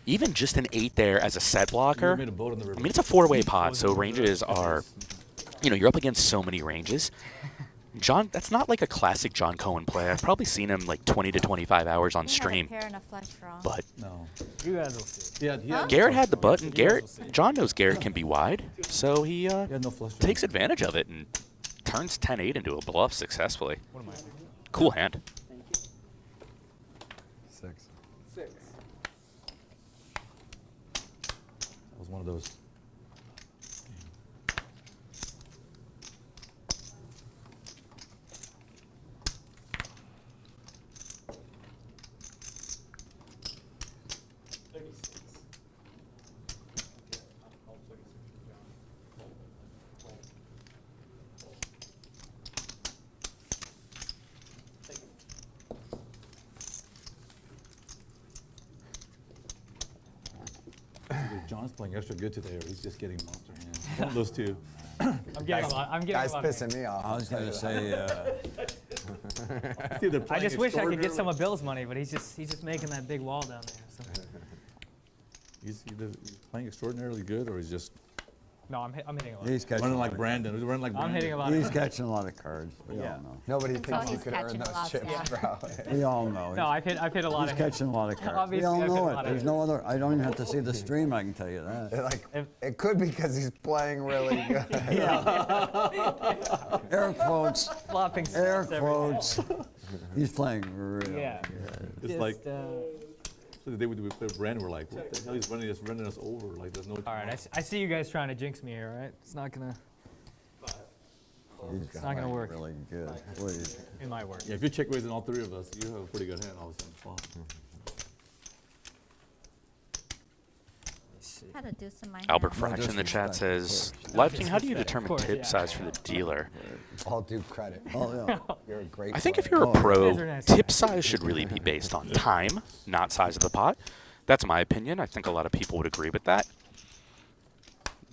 Speaker 6: even just an 8 there as a set blocker.
Speaker 5: made a boat on the river.
Speaker 6: I mean, it's a 4-way pot, so ranges are, you know, you're up against so many ranges. John, that's not like a classic John Cohen play. I've probably seen him like 20 to 25 hours on
Speaker 3: We
Speaker 6: stream.
Speaker 3: had a pair and a flush draw.
Speaker 6: But
Speaker 5: No.
Speaker 4: You guys will see.
Speaker 5: Yeah, he had
Speaker 6: Garrett
Speaker 5: no
Speaker 6: had the
Speaker 5: flush
Speaker 6: button.
Speaker 5: draw.
Speaker 6: John knows Garrett can be wide, so he
Speaker 5: He had no flush draw.
Speaker 6: takes advantage of it and turns 10-8 into a bluff successfully.
Speaker 4: What am I?
Speaker 6: Cool hand.
Speaker 8: 6.
Speaker 9: Six.
Speaker 5: That was one of those. Either John's playing extra good today, or he's just getting monster hands. One of those two.
Speaker 4: I'm getting a lot. I'm getting
Speaker 8: Guys
Speaker 4: a lot.
Speaker 8: pissing me off.
Speaker 7: I was going to say,
Speaker 5: It's either
Speaker 4: I
Speaker 5: playing
Speaker 4: just wish I could get
Speaker 5: extraordinarily-
Speaker 4: some of Bill's money, but he's just making that big wall down there. So.
Speaker 5: He's either playing extraordinarily good, or he's just
Speaker 4: No, I'm hitting a lot.
Speaker 7: he's catching
Speaker 5: running
Speaker 7: a lot
Speaker 5: like Brandon. He's running like
Speaker 4: I'm
Speaker 5: Brandon.
Speaker 4: hitting a lot.
Speaker 7: He's
Speaker 4: Of
Speaker 7: catching a lot of cards. We
Speaker 4: Yeah.
Speaker 7: all know.
Speaker 8: Nobody
Speaker 3: Until
Speaker 8: thinks you
Speaker 3: he's
Speaker 8: could earn
Speaker 3: catching a
Speaker 8: those
Speaker 3: lot of
Speaker 8: chips,
Speaker 3: stuff.
Speaker 8: bro.
Speaker 7: We all know.
Speaker 4: No, I've hit a lot
Speaker 7: He's
Speaker 4: of.
Speaker 7: catching a lot of cards. We
Speaker 4: Obviously,
Speaker 7: all
Speaker 4: I've hit a
Speaker 7: know
Speaker 4: lot
Speaker 7: it.
Speaker 4: of
Speaker 7: There's
Speaker 4: hits.
Speaker 7: no other. I don't even have to see the stream. I can tell you that.
Speaker 8: It could be because he's playing really good.
Speaker 7: Air quotes.
Speaker 4: Flopping
Speaker 7: Air
Speaker 4: sets every day.
Speaker 7: quotes. He's playing really
Speaker 4: Yeah.
Speaker 7: good.
Speaker 5: It's
Speaker 4: Just,
Speaker 5: like so the day we played Brandon, we're like, what the hell? He's running us over. Like there's no.
Speaker 4: all right, I see you guys trying to jinx me here, right? It's not gonna.
Speaker 7: He's
Speaker 4: It's not gonna work.
Speaker 7: really good. Please.
Speaker 4: It might work.
Speaker 5: Yeah, if you're check raising all 3 of us, you have a pretty good hand all of a sudden. Flop.
Speaker 3: How to do some of my
Speaker 6: Albert
Speaker 3: hands.
Speaker 6: Fraction in the chat
Speaker 7: disrespect,
Speaker 6: says,
Speaker 7: of
Speaker 6: Live King, how do you
Speaker 4: Of
Speaker 6: determine
Speaker 4: course,
Speaker 6: tip
Speaker 4: yeah.
Speaker 6: size for the dealer?
Speaker 8: All due credit.
Speaker 7: Oh yeah.
Speaker 8: You're a great
Speaker 6: I think if
Speaker 8: player.
Speaker 6: you're a
Speaker 7: Oh,
Speaker 6: pro,
Speaker 4: you guys are nice
Speaker 6: tip
Speaker 4: guys.
Speaker 6: size should really be based on time, not size of the pot. That's my opinion. I think a lot of people would agree with that.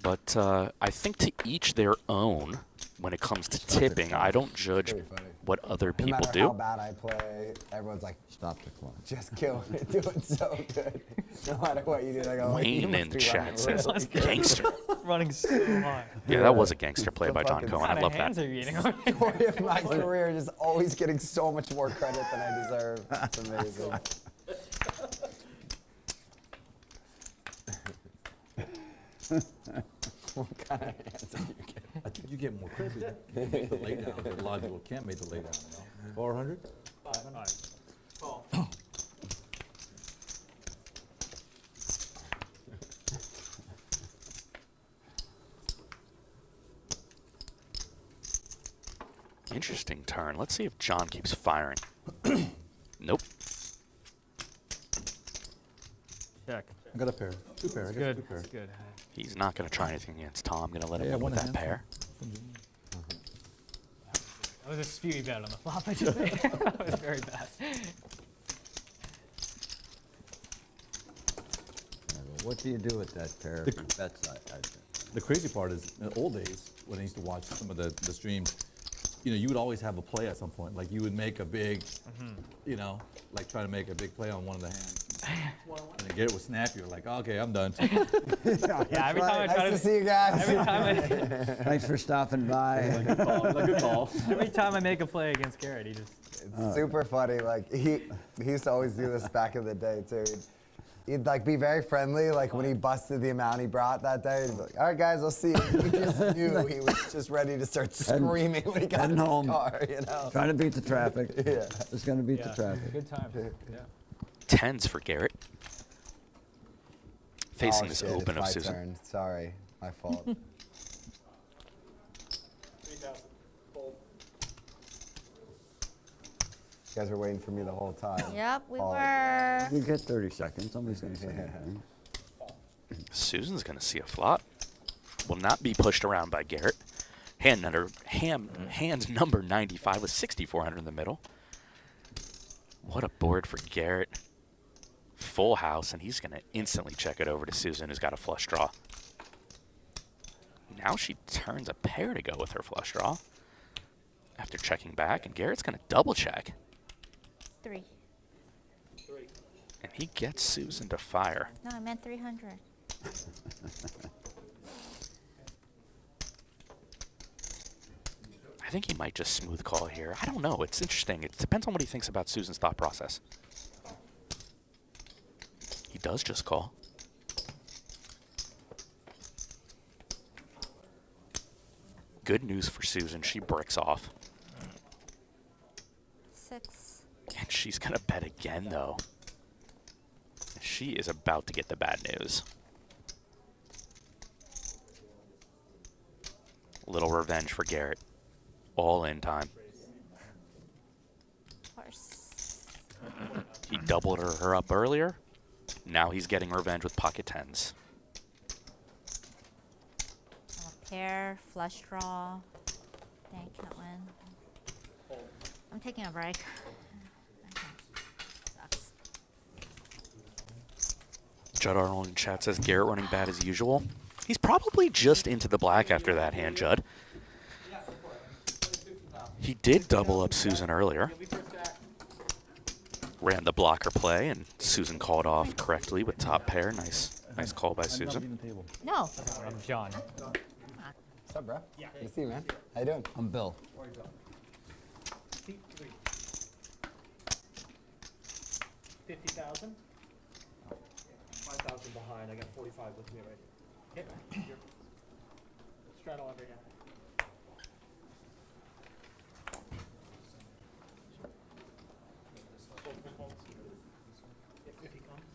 Speaker 6: But I think to each their own when it comes to tipping. I don't judge
Speaker 8: Pretty funny.
Speaker 6: what other
Speaker 8: No
Speaker 6: people
Speaker 8: matter how
Speaker 6: do.
Speaker 8: bad I play, everyone's like,
Speaker 7: Stop the clock.
Speaker 8: just kill it, doing so good. No matter what you do, they go, "Wait, you
Speaker 6: Wayne
Speaker 8: must
Speaker 6: in the
Speaker 8: be running
Speaker 6: chat says
Speaker 8: really good."
Speaker 6: gangster.
Speaker 4: Running so hard.
Speaker 6: Yeah, that was a gangster play
Speaker 8: The
Speaker 6: by John
Speaker 8: fucking
Speaker 6: Cohen.
Speaker 4: What
Speaker 6: I
Speaker 4: kind
Speaker 6: love
Speaker 4: of hands
Speaker 6: that.
Speaker 4: are you eating?
Speaker 8: Story of my career, just always getting so much more credit than I deserve. It's amazing. What kind of hands are you getting?
Speaker 5: I think you get more credit if you make the laydown, but a lot of people can't make the laydown. You know? 400?
Speaker 6: Interesting turn. Let's see if John keeps firing. Nope.
Speaker 4: Check.
Speaker 5: I got a pair. 2 pair. I
Speaker 4: It's
Speaker 5: got
Speaker 4: good.
Speaker 5: 2 pair.
Speaker 4: It's good.
Speaker 6: He's not going to try anything against Tom. I'm going to let him
Speaker 5: Yeah,
Speaker 6: win
Speaker 5: one
Speaker 6: with
Speaker 5: hand.
Speaker 6: that pair.
Speaker 4: That was a spewy bet on the flop I just made. That was very bad.
Speaker 7: What do you do with that pair
Speaker 5: The-
Speaker 7: of bets?
Speaker 5: The crazy part is, in the old days, when I used to watch some of the streams, you know, you would always have a play at some point. Like you would make a big, you know, like try to make a big play on one of the hands. And then Garrett would snap you, like, okay, I'm done.
Speaker 4: Yeah, every time I
Speaker 8: Nice
Speaker 4: try
Speaker 8: to
Speaker 4: to,
Speaker 8: see you guys.
Speaker 7: Thanks for stopping by.
Speaker 5: Good call.
Speaker 4: every time I make a play against Garrett, he just.
Speaker 8: It's super funny. Like he used to always do this back in the day too. He'd like be very friendly. Like when he busted the amount he brought that day, he'd be like, "All right, guys, I'll see you." You just knew he was just ready to start screaming when he got in
Speaker 7: heading
Speaker 8: his
Speaker 7: home.
Speaker 8: car. You know.
Speaker 7: Trying to beat the traffic.
Speaker 8: Yeah.
Speaker 7: Just gonna beat
Speaker 4: Yeah,
Speaker 7: the traffic.
Speaker 4: good time. Yeah.
Speaker 6: Tens for Garrett. Facing
Speaker 8: Oh,
Speaker 6: this
Speaker 8: shit,
Speaker 6: open
Speaker 8: it's
Speaker 6: of
Speaker 8: my
Speaker 6: Susan.
Speaker 8: turn. Sorry, my fault.
Speaker 9: 3,000. Fold.
Speaker 8: You guys were waiting for me the whole time.
Speaker 3: Yep, we
Speaker 8: Oh.
Speaker 3: were.
Speaker 7: You get 30 seconds. Somebody's going to say anything.
Speaker 6: Susan's going to see a flop. Will not be pushed around by Garrett. Hand number 95 with 6,400 in the middle. What a board for Garrett. Full house, and he's going to instantly check it over to Susan, who's got a flush draw. Now she turns a pair to go with her flush draw after checking back, and Garrett's going to double check.
Speaker 3: 3.
Speaker 6: And he gets Susan to fire.
Speaker 3: No, I meant 300.
Speaker 6: I think he might just smooth call here. I don't know. It's interesting. It depends on what he thinks about Susan's thought process. He does just call. Good news for Susan. She breaks off.
Speaker 3: 6.
Speaker 6: And she's going to bet again, though. She is about to get the bad news. Little revenge for Garrett. All in time.
Speaker 3: Horse.
Speaker 6: He doubled her up earlier. Now he's getting revenge with pocket tens.
Speaker 3: A pair, flush draw. Dang, can't win. I'm taking a break. Sucks.
Speaker 6: Judd Arnold in chat says Garrett running bad as usual. He's probably just into the black after that hand, Judd. He did double up Susan earlier. Ran the blocker play, and Susan called off correctly with top pair. Nice call by Susan.
Speaker 3: No.
Speaker 4: I'm John.
Speaker 8: What's up, bro? Yeah. Good to see you, man. How you doing?
Speaker 7: I'm Bill.
Speaker 9: 50,000. 5,000 behind. I got 45 with me already. Hit. Straddle every hand. If he comes.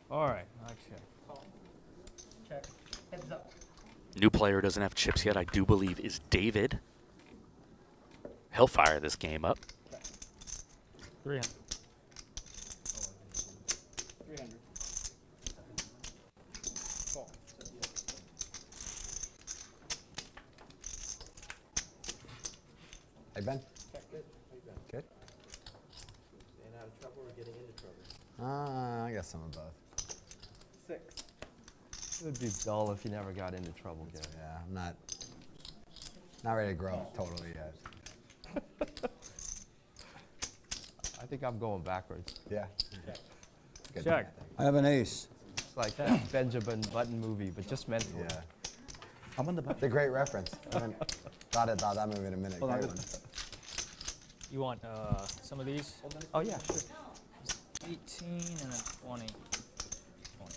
Speaker 4: All right. Okay.
Speaker 9: Check. Heads up.
Speaker 6: New player doesn't have chips yet, I do believe, is David. He'll fire this game up.
Speaker 4: 300.
Speaker 9: 300. Call.
Speaker 8: Hey, Ben.
Speaker 9: Check. Good. How you been?
Speaker 8: Good.
Speaker 9: Staying out of trouble or getting into trouble?
Speaker 8: I guess some of both.
Speaker 9: 6.
Speaker 10: It would be dull if you never got into trouble, Garrett.
Speaker 8: Yeah, I'm not ready to grow up totally yet.
Speaker 10: I think I'm going backwards.
Speaker 8: Yeah. Good
Speaker 4: Check.
Speaker 8: thing,
Speaker 7: I have an ace.
Speaker 10: It's like that Benjamin Button movie, but just meant
Speaker 8: I
Speaker 10: for
Speaker 8: think.
Speaker 10: it.
Speaker 8: Yeah.
Speaker 5: I'm on the back.
Speaker 8: It's a great reference. I haven't thought that movie in a minute.
Speaker 5: Hold on,
Speaker 8: Great
Speaker 5: good.
Speaker 8: one.
Speaker 4: You want some of these?
Speaker 10: Oh, yeah, sure.
Speaker 4: 18 and then 20. 20.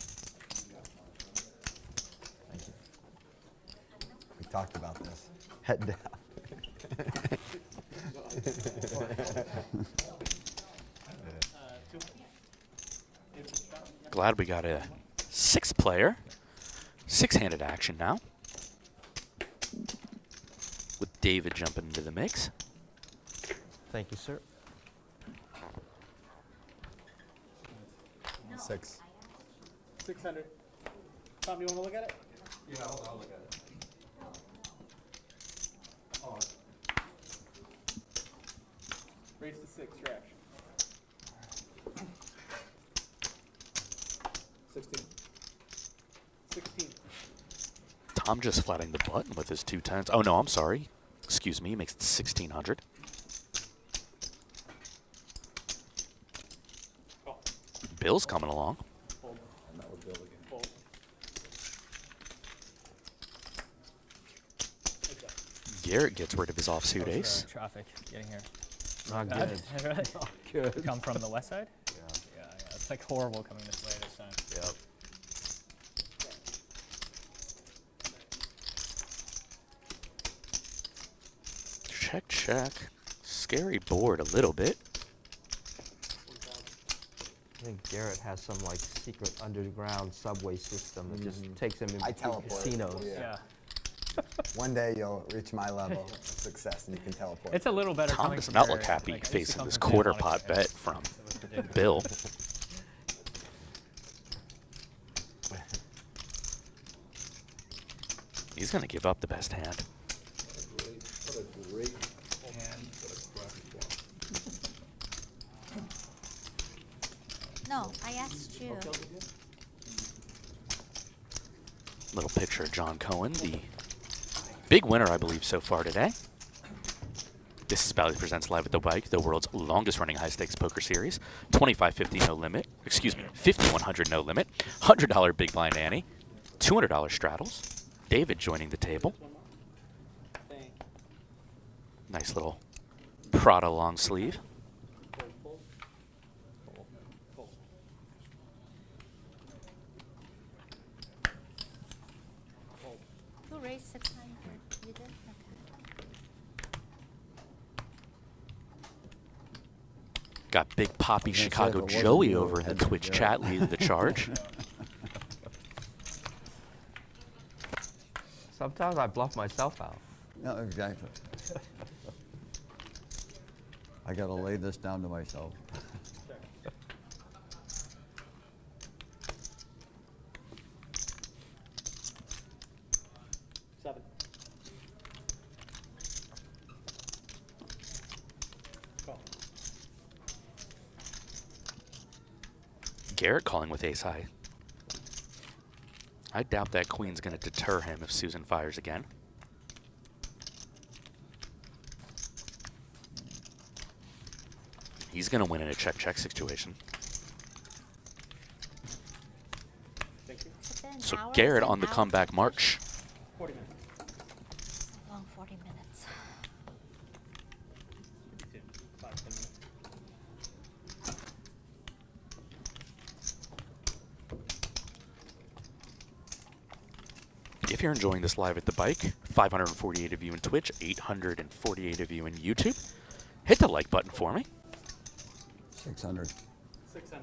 Speaker 10: Thank you.
Speaker 8: We talked about this. Head down.
Speaker 6: Glad we got a sixth player. Six-handed action now. With David jumping into the mix.
Speaker 10: Thank you, sir.
Speaker 8: 6.
Speaker 9: 600. Tom, you want to look at it?
Speaker 5: Yeah, I'll look at it.
Speaker 9: Raise to 6, your action. 16. 16.
Speaker 6: Tom just flatting the button with his 2 tens. Oh, no, I'm sorry. Excuse me, he makes it 1,600. Bill's coming along.
Speaker 9: Fold.
Speaker 5: And that would Bill again.
Speaker 9: Fold. Heads up.
Speaker 6: Garrett gets rid of his offsuit ace.
Speaker 4: Traffic getting here.
Speaker 10: Not
Speaker 4: Bad?
Speaker 10: good.
Speaker 4: Really?
Speaker 10: Good.
Speaker 4: Come from the west side?
Speaker 10: Yeah.
Speaker 4: Yeah. It's like horrible coming this way this time.
Speaker 10: Yep.
Speaker 6: Check, check. Scary board a little bit.
Speaker 10: I think Garrett has some like secret underground subway system that just takes him in
Speaker 8: I
Speaker 10: between
Speaker 8: teleport.
Speaker 10: casinos.
Speaker 8: Yeah.
Speaker 4: Yeah.
Speaker 8: One day you'll reach my level of success and you can teleport.
Speaker 4: It's a little better.
Speaker 6: Tom
Speaker 4: coming
Speaker 6: does
Speaker 4: from
Speaker 6: not
Speaker 4: your-
Speaker 6: look happy
Speaker 4: like, I used to
Speaker 6: facing
Speaker 4: come
Speaker 6: this
Speaker 4: from
Speaker 6: quarter
Speaker 4: Santa
Speaker 6: pot
Speaker 4: Monica,
Speaker 6: bet
Speaker 4: so
Speaker 6: from
Speaker 4: it was ridiculous.
Speaker 6: Bill. He's going to give up the best hand.
Speaker 5: What a great hand for a crappy flop.
Speaker 3: No, I asked you.
Speaker 6: Little picture of John Cohen, the big winner, I believe, so far today. This is Bally's Presents Live at the Bike, the world's longest running high stakes poker series. $25.50 no limit, excuse me, $5,100 no limit, $100 big blind ante, $200 straddles. David joining the table. Nice little Prada long sleeve.
Speaker 3: Who raised 600? You did? Okay.
Speaker 6: Got Big Poppy
Speaker 7: was gonna say,
Speaker 6: Chicago
Speaker 7: if it wasn't
Speaker 6: Joey
Speaker 7: you,
Speaker 6: over in the
Speaker 7: I'd be
Speaker 6: Twitch
Speaker 7: Garrett.
Speaker 6: chat leading the charge.
Speaker 10: Sometimes I bluff myself out.
Speaker 7: No, exactly. I gotta lay this down to myself.
Speaker 9: Seven. Call.
Speaker 6: Garrett calling with ace high. I doubt that queen's going to deter him if Susan fires again. He's going to win in a check-check situation.
Speaker 9: Thank you.
Speaker 3: Is it an
Speaker 6: So
Speaker 3: hour?
Speaker 6: Garrett
Speaker 3: Is it
Speaker 6: on the
Speaker 3: an hour
Speaker 6: comeback
Speaker 3: for
Speaker 6: march.
Speaker 9: 40 minutes.
Speaker 3: a long 40 minutes.
Speaker 9: 5, 10 minutes.
Speaker 6: If you're enjoying this live at the bike, 548 of you in Twitch, 848 of you in YouTube, hit the like button for me.
Speaker 7: 600.
Speaker 9: 600.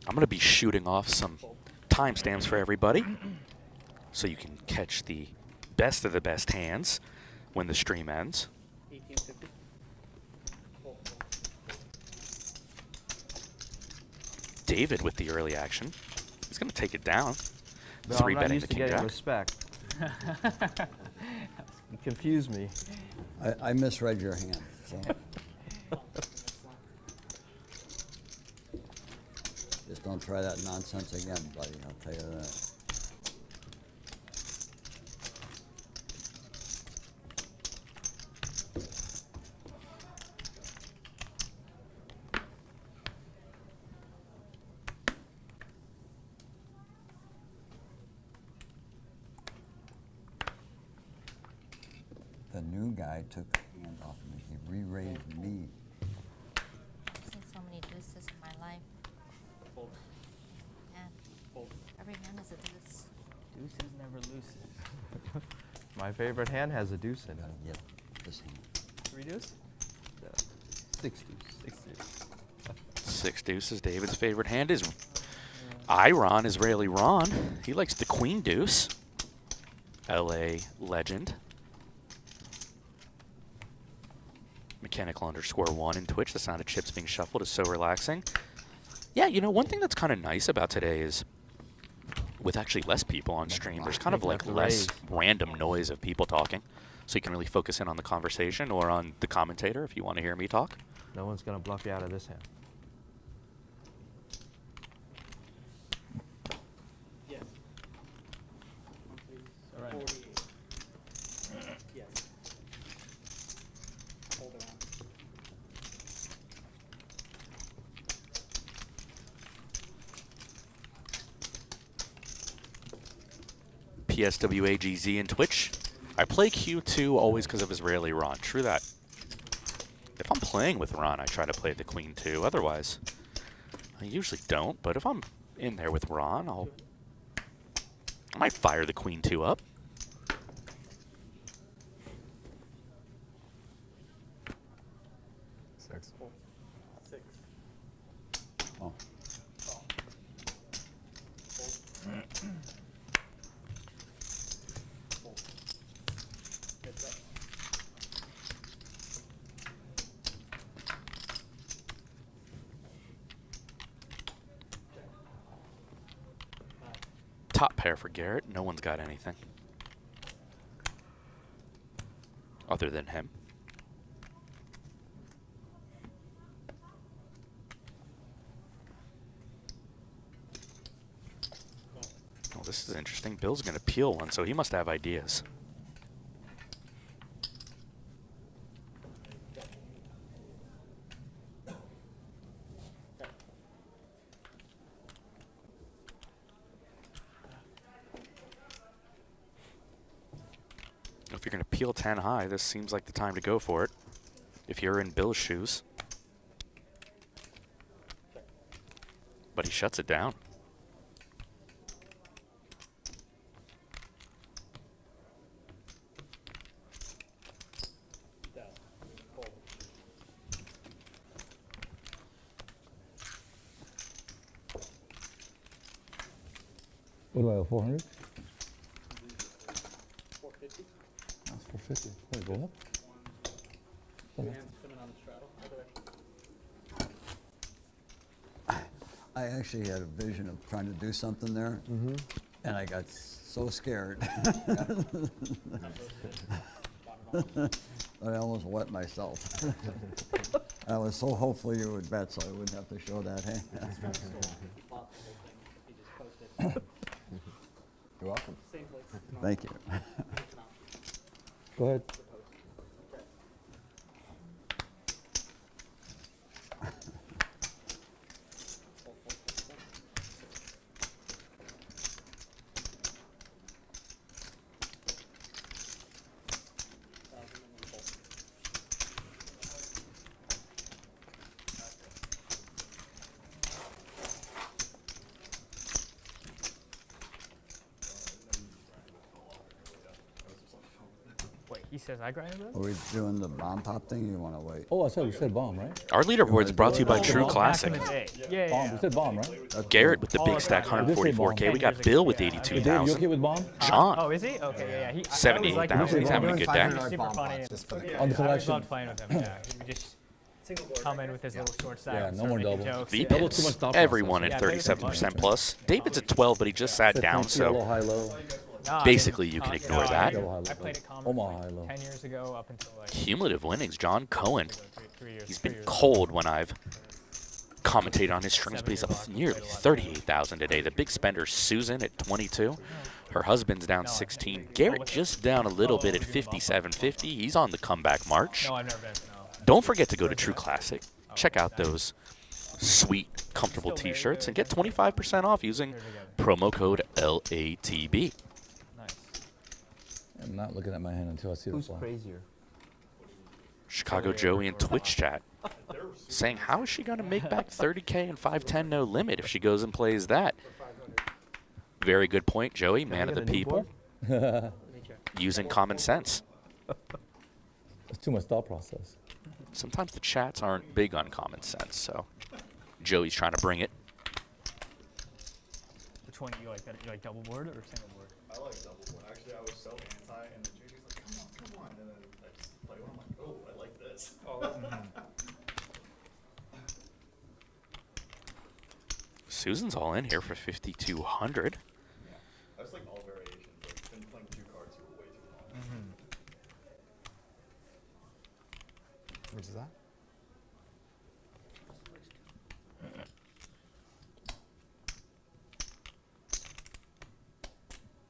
Speaker 6: I'm going to be shooting off some timestamps for everybody so you can catch the best of the best hands when the stream ends.
Speaker 9: 1850.
Speaker 6: David with the early action. He's going to take it down.
Speaker 10: No,
Speaker 6: Three
Speaker 10: I'm not
Speaker 6: betting
Speaker 10: used
Speaker 6: the
Speaker 10: to
Speaker 6: king
Speaker 10: getting
Speaker 6: jack.
Speaker 10: respect. You confuse me.
Speaker 7: I misread your hand, so. Just don't try that nonsense again, buddy, I'll tell you that. The new guy took a hand off of me, he re-raised me.
Speaker 3: I've seen so many deuces in my life.
Speaker 9: Fold.
Speaker 3: And
Speaker 9: Fold.
Speaker 3: every hand is a deuce.
Speaker 4: Deuces never loses.
Speaker 10: My favorite hand has a deuce in it.
Speaker 7: Gotta get this hand.
Speaker 4: 3 deuce?
Speaker 10: 6 deuce. 6 deuce.
Speaker 6: Six deuces. David's favorite hand is Iron, Israeli Ron. He likes the queen deuce. LA legend. Mechanical_1 in Twitch. The sound of chips being shuffled is so relaxing. Yeah, you know, one thing that's kind of nice about today is with actually less people on stream, there's kind of like less random noise of people talking. So you can really focus in on the conversation or on the commentator if you want to hear me talk.
Speaker 10: No one's going to bluff you out of this hand.
Speaker 9: Yes.
Speaker 4: Surrender.
Speaker 9: 48. Yes. Hold around.
Speaker 6: PSWAGZ in Twitch. I play Q2 always because of Israeli Ron. True that. If I'm playing with Ron, I try to play the queen too. Otherwise, I usually don't. But if I'm in there with Ron, I might fire the queen 2 up.
Speaker 8: Six.
Speaker 9: 6.
Speaker 7: Oh,
Speaker 9: Call. Fold. Fold.
Speaker 6: Top pair for Garrett. No one's got anything. Other than him. Oh, this is interesting. Bill's going to peel one, so he must have ideas. If you're going to peel 10 high, this seems like the time to go for it. If you're in Bill's shoes. But he shuts it down.
Speaker 5: What do I owe, 400?
Speaker 9: 450.
Speaker 5: That's 450. Wait, go up?
Speaker 9: Your hand's spinning on the straddle. Other way.
Speaker 7: I actually had a vision of trying to do something there, and I got so scared. But I almost wet myself. I was so hopeful you would bet, so I wouldn't have to show that hand.
Speaker 8: You're welcome.
Speaker 9: Same place.
Speaker 7: Thank you.
Speaker 5: Go ahead.
Speaker 4: Wait, he says I grinded this?
Speaker 7: Are we doing the bomb pop thing? You want to wait?
Speaker 5: Oh, I thought you said bomb, right?
Speaker 6: Our leaderboard is brought to you by True
Speaker 4: Back in
Speaker 6: Classic.
Speaker 4: the day. Yeah,
Speaker 5: Bomb.
Speaker 4: yeah.
Speaker 5: You said bomb, right?
Speaker 6: Garrett with the
Speaker 4: All
Speaker 6: big
Speaker 4: the
Speaker 6: stack,
Speaker 4: time.
Speaker 6: 144K. We got
Speaker 4: 10 years
Speaker 6: Bill
Speaker 4: ago.
Speaker 6: with
Speaker 4: Yeah,
Speaker 5: Hey, Dave, you
Speaker 6: 82,000.
Speaker 5: okay with bomb?
Speaker 6: Sean.
Speaker 4: Oh, is he? Okay, yeah, yeah.
Speaker 6: 78,000. He's having a good deck.
Speaker 4: Super funny.
Speaker 8: Just for the
Speaker 4: Yeah,
Speaker 5: On the
Speaker 4: I always
Speaker 5: selection.
Speaker 4: loved playing with him. Yeah, he would just come in with his little short stack.
Speaker 5: Yeah,
Speaker 4: and
Speaker 5: no
Speaker 4: start
Speaker 5: more
Speaker 4: making
Speaker 5: double.
Speaker 4: jokes.
Speaker 6: V
Speaker 4: Yeah.
Speaker 5: Double too much
Speaker 6: pips.
Speaker 5: thought
Speaker 6: Everyone
Speaker 5: process.
Speaker 6: at
Speaker 4: Yeah, maybe
Speaker 6: 37% plus. David's at 12, but he just sat down,
Speaker 5: Low,
Speaker 6: so
Speaker 5: high, low.
Speaker 4: No, I
Speaker 6: basically
Speaker 4: didn't-
Speaker 6: you can
Speaker 4: no,
Speaker 6: ignore
Speaker 4: I
Speaker 6: that.
Speaker 4: didn't.
Speaker 5: Double high, low.
Speaker 4: I played at Common
Speaker 5: Omaha
Speaker 4: like
Speaker 5: high, low.
Speaker 4: 10 years ago up until like
Speaker 6: cumulative winnings. John Cohen.
Speaker 4: 3 years.
Speaker 6: He's
Speaker 4: 3
Speaker 6: been
Speaker 4: years
Speaker 6: cold when I've commentated on his strings, but he's up nearly 38,000 today. The big spender, Susan, at 22. Her husband's down 16. Garrett just down a little bit at 57.50. He's on the comeback march.
Speaker 4: No, I've never been. No.
Speaker 6: Don't forget to go to True Classic. Check out those sweet, comfortable t-shirts and get 25% off using promo code LATB.
Speaker 4: Nice.
Speaker 5: I'm not looking at my hand until I see the
Speaker 10: Who's
Speaker 5: fly.
Speaker 10: crazier?
Speaker 6: Chicago Joey in Twitch chat saying, how is she going to make back 30K and 510 no limit if she goes and plays that? Very good point, Joey, man of the people, using common sense.
Speaker 5: It's too much thought process.
Speaker 6: Sometimes the chats aren't big on common sense, so Joey's trying to bring it.
Speaker 4: Which one you like? Better? You like double board or single board?
Speaker 11: I like double board. Actually, I was so anti, and then JJ's like, come on, and then I just play one. I'm like, oh, I like this.
Speaker 6: Susan's all in here for 5,200.
Speaker 11: I just like all variations. Like, been playing 2 cards for way too long.
Speaker 8: Which is that?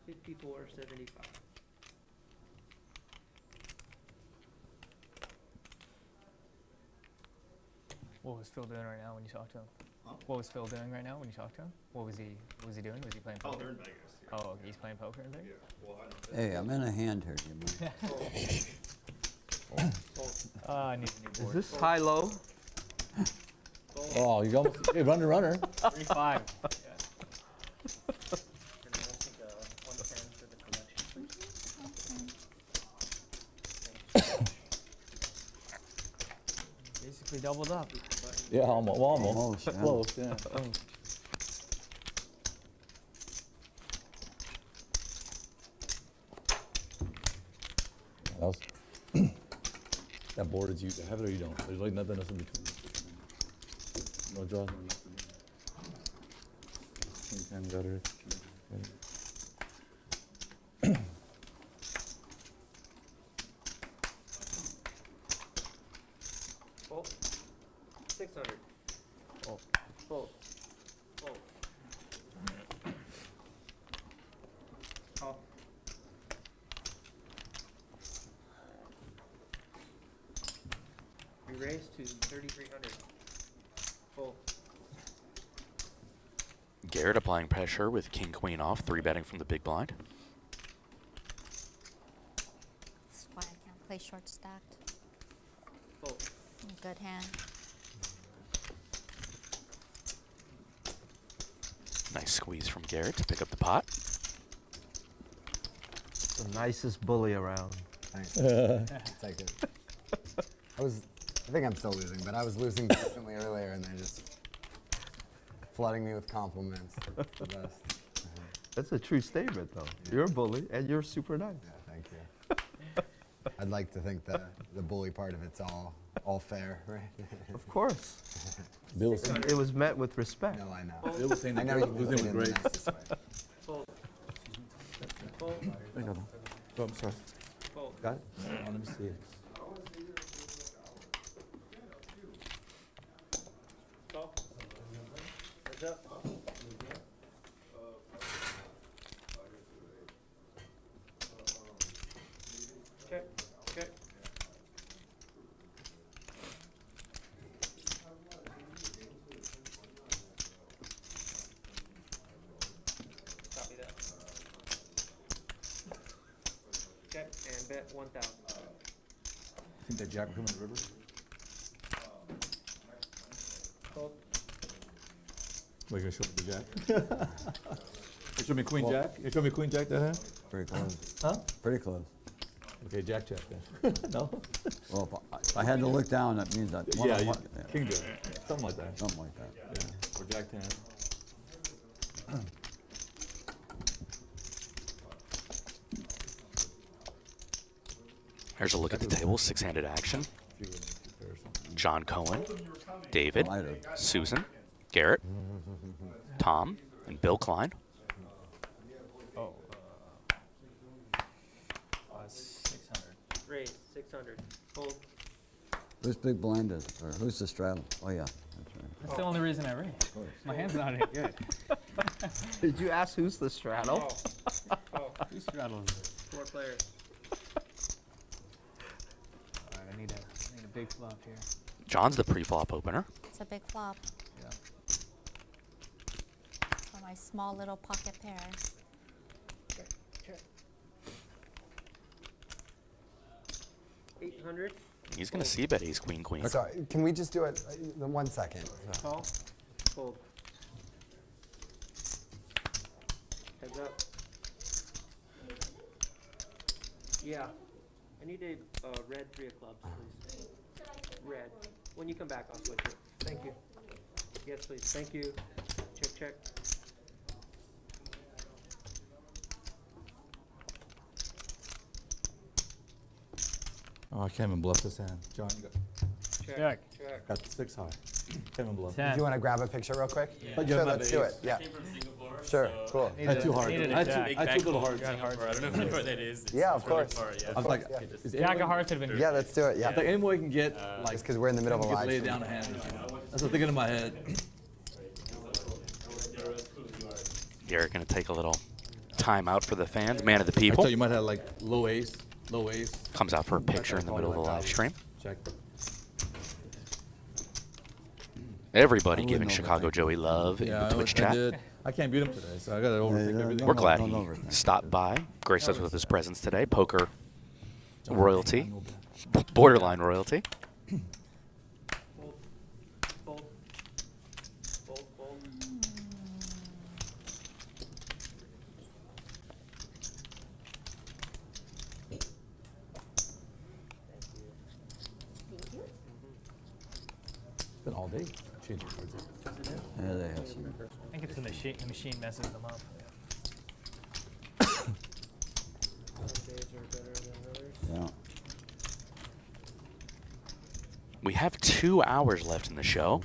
Speaker 9: $54.75.
Speaker 4: What was Phil doing right now when you talked to him?
Speaker 11: Huh?
Speaker 4: What was Phil doing right now when you talked to him? What was he doing? Was he playing
Speaker 11: Oh,
Speaker 4: poker?
Speaker 11: they're in Vegas. Yeah.
Speaker 4: Oh, okay, he's playing poker in Vegas?
Speaker 11: Yeah. Well, I don't
Speaker 7: Hey, I'm in a hand here. You mind?
Speaker 4: I need a new
Speaker 10: Is
Speaker 4: board.
Speaker 10: this high-low?
Speaker 5: Oh, you almost hey, runner.
Speaker 4: 3-5. Basically doubled up.
Speaker 5: Yeah, almost. Well, almost.
Speaker 7: Almost, yeah.
Speaker 5: Close, yeah. That was that board is you have it or you don't. There's like nothing else in between. No draws. No nothing. Anytime gutter.
Speaker 10: 600. Oh. Fold. Fold. Call. We raise to 3,300. Fold.
Speaker 6: Garrett applying pressure with king queen off, 3-betting from the big blind.
Speaker 3: That's why I can't play short stacked.
Speaker 10: Fold.
Speaker 3: Good hand.
Speaker 6: Nice squeeze from Garrett to pick up the pot.
Speaker 10: The nicest bully around.
Speaker 8: Thanks. Take it. I think I'm still losing, but I was losing decently earlier, and they're just flooding me with compliments. It's the best.
Speaker 10: That's a true statement, though.
Speaker 8: Yeah.
Speaker 10: You're a bully, and you're super nice.
Speaker 8: Yeah, thank you. I'd like to think the bully part of it's all fair, right?
Speaker 10: Of course.
Speaker 5: Bill was
Speaker 10: It was met with respect.
Speaker 8: No, I know.
Speaker 5: Bill was saying
Speaker 8: I
Speaker 5: that
Speaker 8: know
Speaker 5: Garrett
Speaker 8: you
Speaker 5: was losing
Speaker 8: mean
Speaker 5: with
Speaker 8: it in the
Speaker 5: grace.
Speaker 8: nicest way.
Speaker 10: Fold. Fold.
Speaker 5: There you go. Oh, I'm sorry.
Speaker 10: Fold.
Speaker 5: Got it? Let me see it.
Speaker 10: Call. Heads up. Check. Check. Copy that. Check and bet 1,000.
Speaker 5: Think that Jack will come in the river?
Speaker 10: Fold.
Speaker 5: What, you gonna show me the Jack? You show me Queen Jack? You show me Queen Jack that hand?
Speaker 7: Pretty close.
Speaker 5: Huh?
Speaker 7: Pretty close.
Speaker 5: Okay, Jack then. No?
Speaker 7: Well, if I had to look down, that means that.
Speaker 5: Yeah, King Jack. Something like that.
Speaker 7: Something like that.
Speaker 5: Yeah. Or Jack 10.
Speaker 6: Here's a look at the table, 6-handed action.
Speaker 5: If you were in comparison.
Speaker 6: John Cohen, David,
Speaker 7: Lighter.
Speaker 6: Susan, Garrett, Tom, and Bill Klein.
Speaker 4: Oh. 600.
Speaker 10: Raise 600. Fold.
Speaker 7: Who's big blind is, or who's the straddle? Oh, yeah, that's right.
Speaker 4: That's the only reason I raised. My hand's not any good.
Speaker 10: Did you ask who's the straddle?
Speaker 4: Oh, who straddles this?
Speaker 10: 4 players.
Speaker 4: All right, I need a big flop here.
Speaker 6: John's the pre-flop opener.
Speaker 3: It's a big flop
Speaker 4: Yeah.
Speaker 3: for my small little pocket pair.
Speaker 10: Check. Check. 800.
Speaker 6: He's going to see bet ace, queen, queen.
Speaker 8: Sorry, can we just do it 1 second?
Speaker 10: Call. Fold. Heads up. Yeah. I need a red 3 of clubs, please. Red. When you come back, I'll switch it. Thank you. Yes, please. Thank you. Check, check.
Speaker 5: Oh, I can't even bluff this hand. John, you
Speaker 4: Check.
Speaker 10: Check.
Speaker 5: got 6 high. Can't even bluff.
Speaker 4: 10.
Speaker 8: Do you want to grab a picture real quick?
Speaker 5: But you
Speaker 8: Sure,
Speaker 5: have
Speaker 8: let's do it. Yeah. Sure, cool.
Speaker 5: I had 2 hard.
Speaker 4: Needed a
Speaker 5: I had
Speaker 4: jack.
Speaker 5: 2 I had 2 little hearts.
Speaker 4: Got hearts.
Speaker 11: I don't know if you know where that is.
Speaker 8: Yeah, of course.
Speaker 5: I was like, is there
Speaker 4: Jack
Speaker 5: any
Speaker 4: of
Speaker 5: way-
Speaker 4: hearts would have been
Speaker 8: Yeah, let's do it. Yeah.
Speaker 5: like any way we can get like
Speaker 8: Just because we're in the middle of a
Speaker 5: get
Speaker 8: live
Speaker 5: laid
Speaker 8: stream.
Speaker 5: down a hand. That's what I'm thinking in my head.
Speaker 6: Garrett going to take a little time out for the fans. Man of the
Speaker 5: I
Speaker 6: people.
Speaker 5: thought you might have like low ace.
Speaker 6: Comes out for a picture in the middle of the live stream.
Speaker 5: Check.
Speaker 6: Everybody
Speaker 5: I
Speaker 6: giving
Speaker 5: wouldn't
Speaker 6: Chicago
Speaker 5: overthink.
Speaker 6: Joey love in the Twitch
Speaker 5: I
Speaker 6: chat.
Speaker 5: did. I can't beat him today, so I got to overthink everything.
Speaker 6: We're glad
Speaker 7: don't
Speaker 6: he
Speaker 7: overthink.
Speaker 6: stopped by, graced us with his presence today. Poker
Speaker 5: Don't
Speaker 6: royalty,
Speaker 5: overthink.
Speaker 6: borderline royalty.
Speaker 10: Fold. Fold. Fold. Fold.
Speaker 5: It's been all day changing cards.
Speaker 7: Yeah, they have some.
Speaker 4: I think it's the machine messes them up.
Speaker 10: Some days are better than others.
Speaker 7: Yeah.
Speaker 6: We have 2 hours left in the show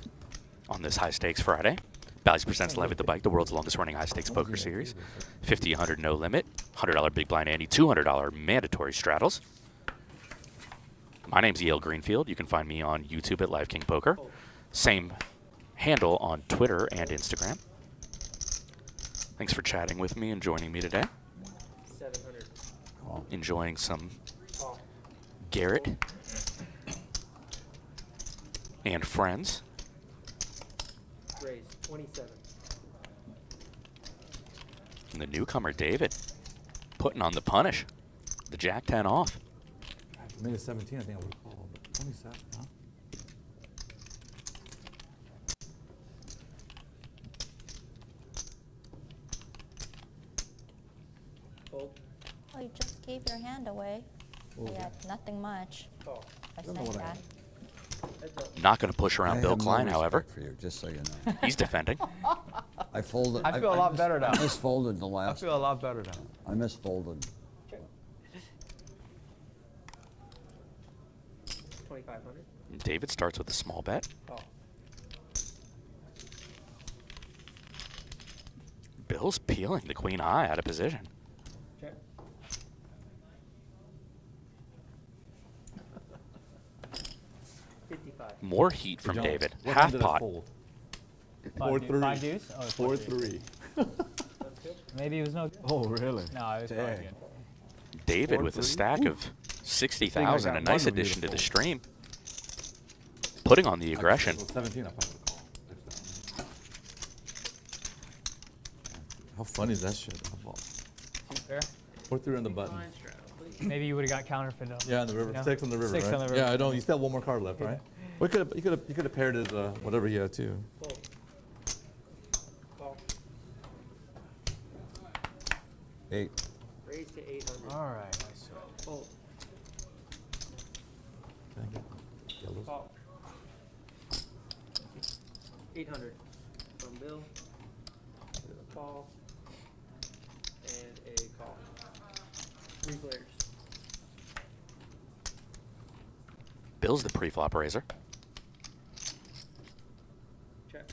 Speaker 6: on this High Stakes Friday. Bally's presents Live at the Bike, the world's longest running high stakes poker series. 50, 100 no limit, $100 big blind ante, $200 mandatory straddles. My name's E.L. Greenfield. You can find me on YouTube at Live King Poker. Same handle on Twitter and Instagram. Thanks for chatting with me and joining me today.
Speaker 10: 700.
Speaker 6: Enjoying some
Speaker 10: Call.
Speaker 6: Garrett and friends.
Speaker 10: Raise 27.
Speaker 6: And the newcomer, David, putting on the punish. The Jack 10 off.
Speaker 5: If I made a 17, I think I would have called, but 27, huh?
Speaker 10: Fold.
Speaker 3: Oh, you just gave your hand away. Yeah, nothing much.
Speaker 10: Call.
Speaker 3: By
Speaker 5: don't know
Speaker 3: saying
Speaker 5: what I
Speaker 3: that.
Speaker 10: Heads up.
Speaker 6: Not going to push around
Speaker 7: I
Speaker 6: Bill
Speaker 7: have no
Speaker 6: Klein, however.
Speaker 7: respect for you, just so you know.
Speaker 6: He's defending.
Speaker 7: I folded.
Speaker 12: I feel a lot better now.
Speaker 7: I misfolded the
Speaker 12: I
Speaker 7: last.
Speaker 12: feel a lot better now.
Speaker 7: I misfolded.
Speaker 10: Check. 2,500.
Speaker 6: David starts with a small bet.
Speaker 10: Call.
Speaker 6: Bill's peeling the queen high out of position.
Speaker 10: Check. $55.
Speaker 6: More heat from
Speaker 5: Jones,
Speaker 6: David.
Speaker 5: what
Speaker 6: Half
Speaker 5: hand did I
Speaker 6: pot.
Speaker 5: fold?
Speaker 4: 4-3.
Speaker 5: 4-3.
Speaker 4: Deuce? Oh,
Speaker 5: 4-3.
Speaker 10: That's good.
Speaker 4: Maybe it was no.
Speaker 12: Oh, really?
Speaker 4: No, it was probably
Speaker 12: Dang.
Speaker 4: good.
Speaker 6: David with a
Speaker 5: 4-3.
Speaker 6: stack of 60,000. A
Speaker 5: got
Speaker 6: nice
Speaker 5: one would be
Speaker 6: addition
Speaker 5: the
Speaker 6: to the
Speaker 5: fold.
Speaker 6: stream. Putting on the aggression.
Speaker 5: 17, I probably would call. How funny is that shit?
Speaker 4: Fair.
Speaker 5: 4-3 on the button.
Speaker 10: Fine straddle, please.
Speaker 4: Maybe you would have got countered though.
Speaker 5: Yeah, on the river.
Speaker 4: No.
Speaker 5: 6 on the river,
Speaker 4: 6
Speaker 5: right?
Speaker 4: on the river.
Speaker 5: Yeah, I know. You still have one more card left, right? We could have. You could have paired it whatever you had too.
Speaker 10: Fold. Call.
Speaker 7: 8.
Speaker 10: Raise to 800.
Speaker 4: All right. Nice.
Speaker 10: Fold.
Speaker 5: Can I get yellows?
Speaker 10: Call. 800 from Bill. Call. And a call. 3 players.
Speaker 6: Bill's the pre-flop raiser.
Speaker 10: Check.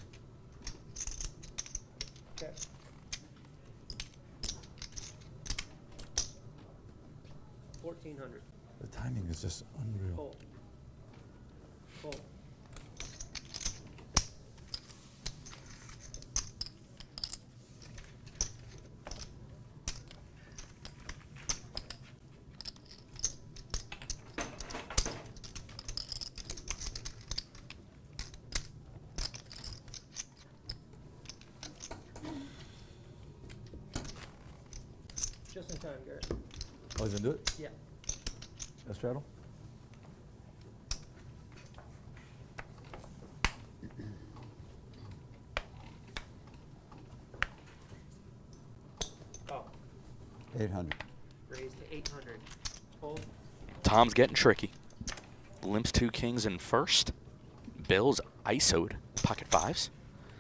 Speaker 10: Check. $1,400.
Speaker 5: The timing is just unreal.
Speaker 10: Fold. Fold. Just in time, Garrett.
Speaker 5: Oh, he's gonna do it?
Speaker 10: Yeah.
Speaker 5: Let's straddle.
Speaker 10: Call.
Speaker 7: 800.
Speaker 10: Raise to 800. Fold.
Speaker 6: Tom's getting tricky. Limps 2 kings in first. Bill's ISO'd pocket 5s.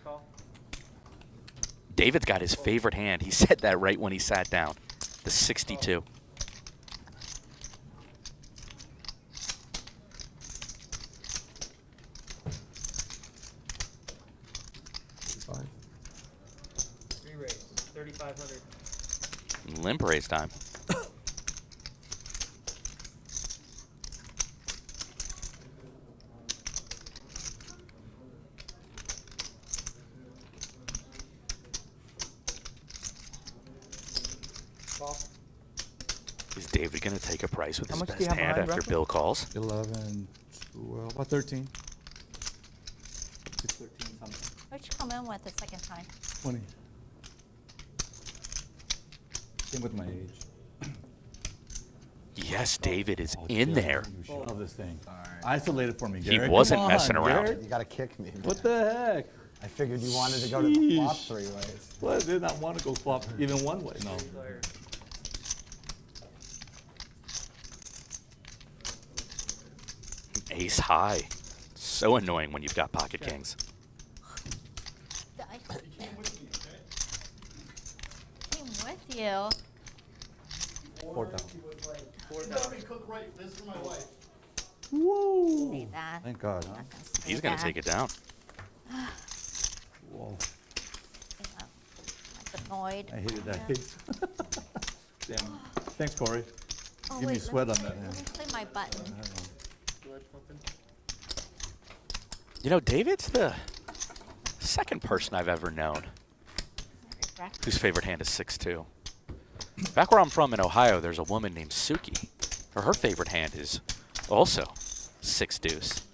Speaker 10: Call.
Speaker 6: David's got his favorite hand. He said that right when he sat down. The 62.
Speaker 5: Five.
Speaker 10: 3 raise. 3,500.
Speaker 6: Limp raise time.
Speaker 10: Call.
Speaker 6: Is David going to take a price with
Speaker 12: How
Speaker 6: his
Speaker 12: much do
Speaker 6: best
Speaker 12: you have
Speaker 6: hand
Speaker 12: behind,
Speaker 6: after
Speaker 12: roughly?
Speaker 6: Bill calls?
Speaker 5: 11, 12, about 13. 13 something.
Speaker 3: What'd you come in with the second time?
Speaker 5: 20. Same with my age.
Speaker 6: Yes, David is
Speaker 5: Oh,
Speaker 6: in
Speaker 5: Jay,
Speaker 6: there.
Speaker 5: You should love this thing. Isolate it for me,
Speaker 6: He
Speaker 5: Garrett.
Speaker 6: wasn't
Speaker 5: Come on,
Speaker 6: messing around.
Speaker 5: Garrett.
Speaker 8: You gotta kick me.
Speaker 5: What the heck?
Speaker 8: I figured you wanted to go to the flop
Speaker 5: Sheesh.
Speaker 8: 3 ways.
Speaker 5: Well, I did not want to go flop even one way. No.
Speaker 10: Player.
Speaker 6: Ace high. So annoying when you've got pocket kings.
Speaker 3: I came with you.
Speaker 5: 4,000.
Speaker 10: 4,000.
Speaker 11: Cook right. This for my wife.
Speaker 5: Woo!
Speaker 3: Say that.
Speaker 7: Thank God, huh?
Speaker 3: I'm not gonna say
Speaker 6: He's going to
Speaker 3: that.
Speaker 6: take it down.
Speaker 5: Whoa.
Speaker 3: Yeah, I'm annoyed.
Speaker 5: I hated that
Speaker 3: Yeah.
Speaker 5: ace. Damn. Thanks, Corey.
Speaker 3: Oh,
Speaker 5: Give me
Speaker 3: wait,
Speaker 5: sweat
Speaker 3: let
Speaker 5: on
Speaker 3: me
Speaker 5: that
Speaker 3: play-
Speaker 5: hand.
Speaker 3: Let me play my button.
Speaker 10: Blood pumping.
Speaker 6: You know, David's the second person I've ever known whose favorite hand is 6-2. Back where I'm from in Ohio, there's a woman named Suki. Her favorite hand is also 6 deuce.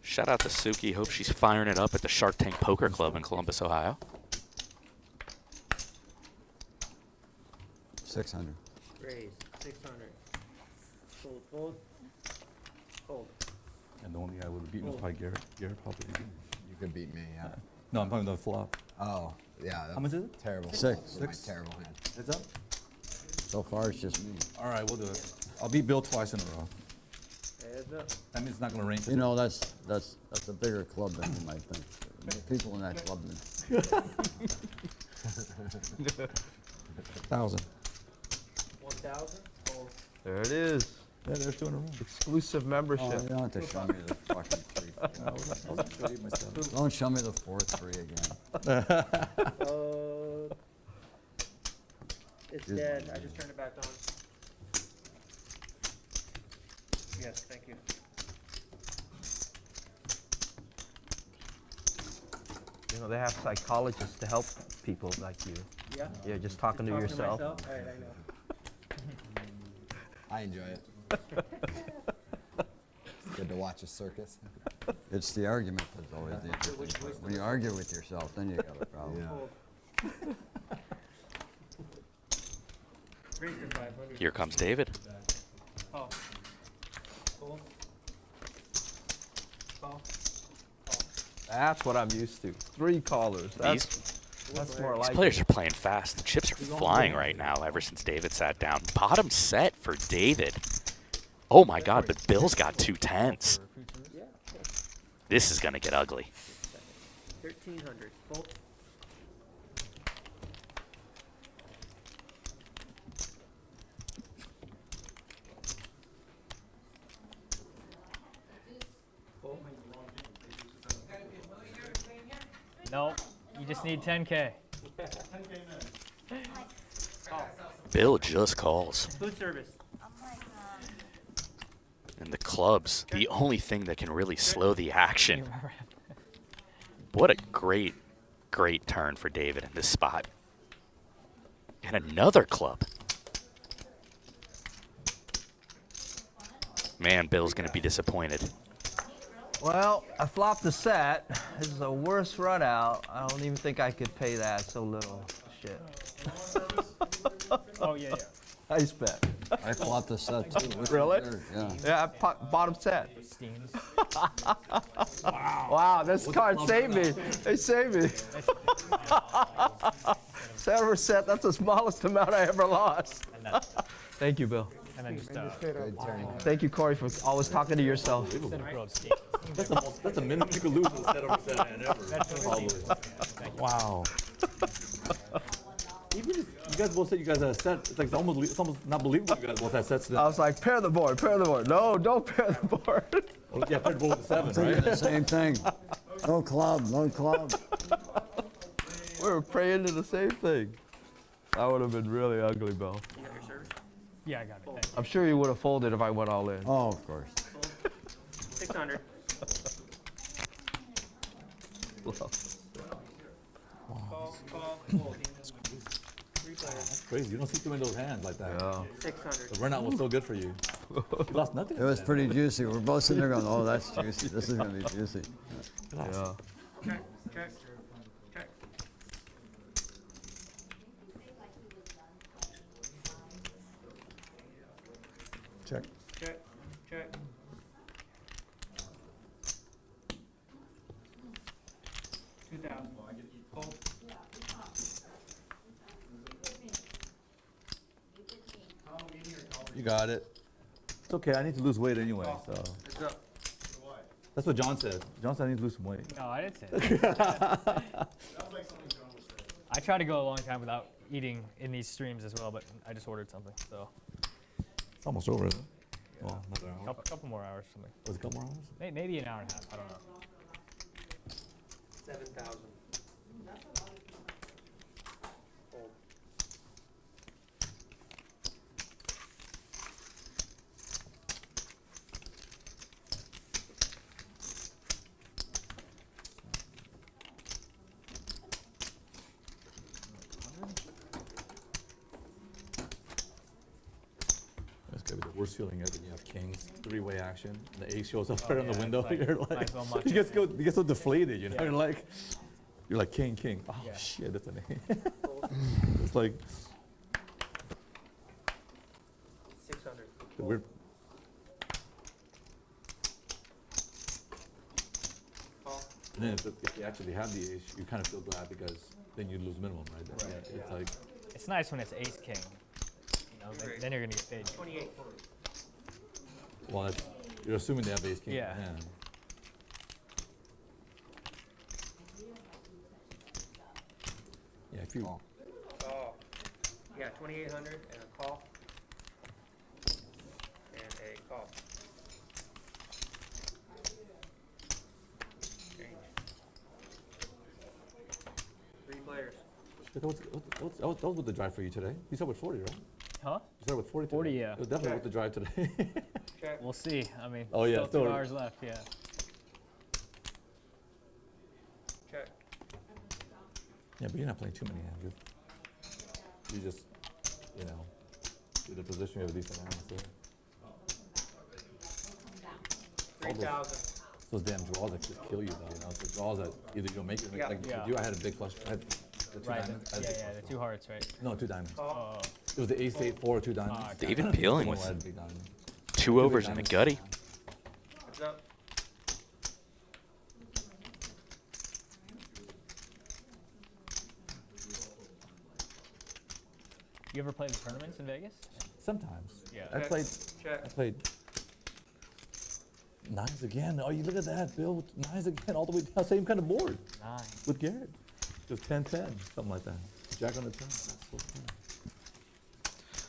Speaker 6: Shout out to Suki. Hope she's firing it up at the Shark Tank Poker Club in Columbus, Ohio.
Speaker 7: 600.
Speaker 10: Raise, 600. Fold, fold. Hold.
Speaker 5: And the only guy who would beat me was probably Garrett. Garrett probably beat me.
Speaker 8: You could beat me, yeah.
Speaker 5: No, I'm talking about the flop.
Speaker 8: Oh, yeah.
Speaker 5: How much is it?
Speaker 8: Terrible.
Speaker 7: Six.
Speaker 8: My
Speaker 5: Six?
Speaker 8: terrible hand.
Speaker 5: Heads up?
Speaker 7: So far, it's just me.
Speaker 5: All right, we'll do it. I'll beat Bill twice in a row.
Speaker 10: Heads up.
Speaker 5: That means it's not going to rain.
Speaker 7: You know, that's a bigger club than you might think. There are people in that club than
Speaker 5: 1,000.
Speaker 10: 1,000. Hold.
Speaker 12: There it is.
Speaker 5: Yeah, there's 2 in a row.
Speaker 12: Exclusive
Speaker 7: Oh,
Speaker 12: membership.
Speaker 7: you don't have to show me the fucking 3.
Speaker 5: I'll show you myself.
Speaker 7: Don't show me the 4-3 again.
Speaker 10: It's
Speaker 7: Here's
Speaker 10: dead.
Speaker 7: my
Speaker 10: I just turned it back on. Yes, thank you.
Speaker 12: You know, they have psychologists to help people like you.
Speaker 10: Yeah?
Speaker 12: Yeah, just talking to yourself.
Speaker 10: All right, I know.
Speaker 8: I enjoy it. It's good to watch a circus.
Speaker 7: It's the argument that's always the interesting part. When you argue with yourself, then you got a problem.
Speaker 8: Yeah.
Speaker 10: Hold. Raise to 500.
Speaker 6: Here comes David.
Speaker 10: Call. Hold. Call.
Speaker 12: That's what I'm used to. 3 callers. That's more
Speaker 6: These
Speaker 12: like
Speaker 6: players
Speaker 12: it.
Speaker 6: are playing fast. The chips are flying right now ever since David sat down. Bottom set for David. Oh my God, but Bill's got 2 10s.
Speaker 10: Yeah.
Speaker 6: This is going to get ugly.
Speaker 10: 1,300. Hold. Hold.
Speaker 4: No, you just need 10K.
Speaker 6: Bill just calls.
Speaker 10: Food service.
Speaker 6: And the clubs, the only thing that can really slow the action. What a great, great turn for David in this spot. And another club. Man, Bill's going to be disappointed.
Speaker 12: Well, I flopped the set. This is the worst run out. I don't even think I could pay that so little. Shit.
Speaker 4: Oh, yeah, yeah.
Speaker 12: Nice bet.
Speaker 7: I flopped the set too. Which
Speaker 12: Really?
Speaker 7: one's yours? Yeah.
Speaker 12: Yeah, bottom set.
Speaker 4: Steams.
Speaker 12: Wow, this card saved me. They saved me. 7%, that's the smallest amount I ever lost. Thank you, Bill.
Speaker 4: And then just
Speaker 8: Good turn.
Speaker 12: Thank you, Corey, for always talking to yourself.
Speaker 5: That's a minimum you could lose in a set over set hand ever. Probably. Wow. Even if you guys both said you guys had a set, it's like it's almost not believable you guys both had sets.
Speaker 12: I was like, pair the board, pair the board. No, don't pair the board.
Speaker 5: Well, yeah, paired both with the 7,
Speaker 7: Thinking
Speaker 5: right?
Speaker 7: the same thing. No club, no club.
Speaker 12: We were praying to the same thing. That would have been really ugly, Bill.
Speaker 4: Yeah, I got it. Thanks.
Speaker 12: I'm sure you would have folded if I went all in.
Speaker 7: Oh, of course.
Speaker 10: 600. Call, hold. 3 players.
Speaker 5: That's crazy. You don't see too many of those hands like that.
Speaker 12: Yeah.
Speaker 10: 600.
Speaker 5: The run out was so good for you. You lost nothing.
Speaker 7: It was pretty juicy. We're both sitting there going, oh, that's juicy. This is going to be juicy.
Speaker 12: Yeah.
Speaker 10: Check, check, check.
Speaker 5: Check.
Speaker 10: Check, check. 2,000. Hold.
Speaker 5: You got it. It's okay. I need to lose weight anyway, so.
Speaker 10: It's up.
Speaker 5: That's what John said. John said I need to lose some weight.
Speaker 4: No, I didn't say that. I try to go a long time without eating in these streams as well, but I just ordered something, so
Speaker 5: It's almost over, isn't it? Well, another hour.
Speaker 4: couple more hours or something.
Speaker 5: Was it a couple more hours?
Speaker 4: Maybe an hour and a half. I don't know.
Speaker 10: 7,000. Hold.
Speaker 5: maybe the worst feeling ever. You have kings, three-way action, and the ace shows up right on the
Speaker 4: yeah,
Speaker 5: window.
Speaker 4: it's like,
Speaker 5: You're
Speaker 4: might
Speaker 5: like,
Speaker 4: as well muck
Speaker 5: you
Speaker 4: it.
Speaker 5: get so deflated, you know.
Speaker 4: Yeah.
Speaker 5: You're like king. Oh
Speaker 4: Yeah.
Speaker 5: shit, that's an ace. It's like
Speaker 10: 600.
Speaker 5: the weird.
Speaker 10: Call.
Speaker 5: And then if you actually have the ace, you kind of feel glad because then you lose minimum, right? It's like,
Speaker 4: It's nice when it's ace king. You know, then you're gonna get paid.
Speaker 10: 28.
Speaker 5: well, you're assuming they have ace king.
Speaker 4: Yeah.
Speaker 5: In hand. Yeah, if you.
Speaker 10: Call. Yeah, 2,800 and a call. And a call. Change. 3 players.
Speaker 5: That was with the drive for you today. You started with 40, right?
Speaker 4: Huh?
Speaker 5: You started with 40 today.
Speaker 4: 40, yeah.
Speaker 5: It was definitely with the drive today.
Speaker 10: Check.
Speaker 4: We'll see. I mean,
Speaker 5: Oh, yeah,
Speaker 4: still 2
Speaker 5: so-
Speaker 4: hours left. Yeah.
Speaker 10: Check.
Speaker 5: Yeah, but you're not playing too many hands. You just, you know, you're the position you have a decent hand. So.
Speaker 10: 3,000.
Speaker 5: Those damn draws that just kill you, though. You know, it's the draws that either you don't make it.
Speaker 10: Yeah.
Speaker 5: Like
Speaker 4: Yeah.
Speaker 5: you, I had a big flush. I had the two
Speaker 4: Right.
Speaker 5: diamonds. I had
Speaker 4: Yeah,
Speaker 5: big
Speaker 4: yeah.
Speaker 5: flush
Speaker 4: The 2 hearts, right?
Speaker 5: draws. No, 2 diamonds.
Speaker 10: Call.
Speaker 4: Oh.
Speaker 5: It was the ace, 8, 4, 2 diamonds.
Speaker 4: okay.
Speaker 6: David peeling
Speaker 5: One
Speaker 6: with
Speaker 5: I had a big diamond.
Speaker 6: 2 overs and a gutty.
Speaker 10: Heads up.
Speaker 4: You ever play the tournaments in Vegas?
Speaker 5: Sometimes.
Speaker 4: Yeah.
Speaker 5: I
Speaker 10: Check.
Speaker 5: played.
Speaker 10: Check.
Speaker 5: I played. Nines again. Oh, you look at that, Bill. Nines again, all the way down. Same kind of board
Speaker 4: 9.
Speaker 5: with Garrett. Just 10-10, something like that. Jack on the turn. That's so fun.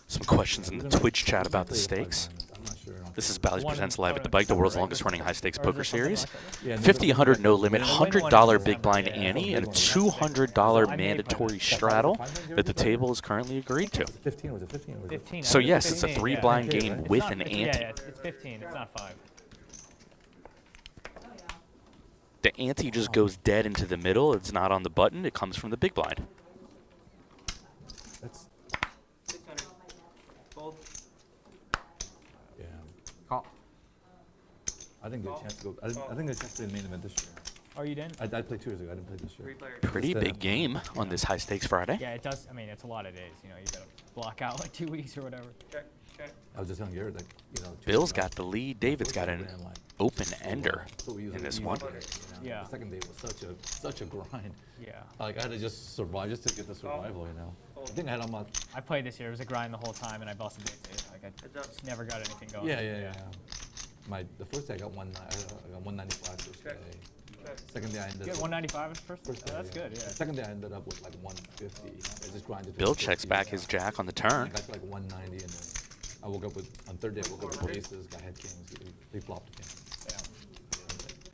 Speaker 6: Some questions in the Twitch chat about the stakes.
Speaker 5: I'm not sure.
Speaker 6: This is Bally's
Speaker 4: One-
Speaker 6: Presents Live at the
Speaker 4: oh,
Speaker 6: Bike, the world's
Speaker 4: right.
Speaker 6: longest running high stakes
Speaker 4: Or is
Speaker 6: poker
Speaker 4: there something
Speaker 6: series.
Speaker 4: like that?
Speaker 5: Yeah,
Speaker 6: 50, 100 no limit,
Speaker 4: The win one is
Speaker 6: $100 big
Speaker 4: December,
Speaker 6: blind
Speaker 4: yeah.
Speaker 6: ante, and a
Speaker 4: I
Speaker 6: $200
Speaker 4: made it
Speaker 6: mandatory
Speaker 4: by
Speaker 6: straddle that the table is currently agreed to.
Speaker 5: 15, was it 15? Or was it
Speaker 4: 15.
Speaker 6: So
Speaker 4: I think
Speaker 6: yes, it's a
Speaker 4: 15,
Speaker 6: 3
Speaker 4: yeah.
Speaker 6: blind
Speaker 5: Okay,
Speaker 6: game
Speaker 5: right.
Speaker 4: It's
Speaker 6: with
Speaker 4: not
Speaker 6: an
Speaker 4: 15,
Speaker 6: ante.
Speaker 4: Yeah, it's 15. It's not 5.
Speaker 6: The ante just goes dead into the middle. It's not on the button. It comes from the big blind.
Speaker 5: That's,
Speaker 10: 600. Fold.
Speaker 5: yeah.
Speaker 12: Call.
Speaker 5: I didn't get a chance to go. I didn't get a chance to play the main event this year.
Speaker 4: Are you done?
Speaker 5: I played 2 years ago. I didn't play this year.
Speaker 10: 3 players.
Speaker 6: Pretty
Speaker 5: Just,
Speaker 6: big game on this high stakes Friday.
Speaker 4: Yeah, it does. I mean, it's a lot of days. You know, you gotta block out like 2 weeks or whatever.
Speaker 10: Check. Check.
Speaker 5: I was just telling Garrett, like, you know.
Speaker 6: Bill's got the lead. David's got an
Speaker 5: ran, like,
Speaker 6: open ender
Speaker 5: so easy,
Speaker 6: in this
Speaker 5: easy
Speaker 6: one.
Speaker 5: day, you know.
Speaker 4: Yeah.
Speaker 5: The second day was such a grind.
Speaker 4: Yeah.
Speaker 5: Like I had to just survive just to get the survival, you know. I think I had on my.
Speaker 4: I played this year. It was a grind the whole time, and I busted it. Like I
Speaker 10: Heads up.
Speaker 4: just never got anything going.
Speaker 5: Yeah. The first day I got 195 first
Speaker 10: Check.
Speaker 5: day.
Speaker 10: Check.
Speaker 5: Second day I ended
Speaker 4: You got
Speaker 5: up.
Speaker 4: 195 at first?
Speaker 5: First day,
Speaker 4: Oh, that's good. Yeah.
Speaker 5: Second day I ended up with like 150. I just grinded. to
Speaker 6: Bill
Speaker 5: 150,
Speaker 6: checks back his jack on the
Speaker 5: I
Speaker 6: turn.
Speaker 5: got to like 190 and then I woke up with, on third day I woke up with aces, got head kings. They flopped the kings.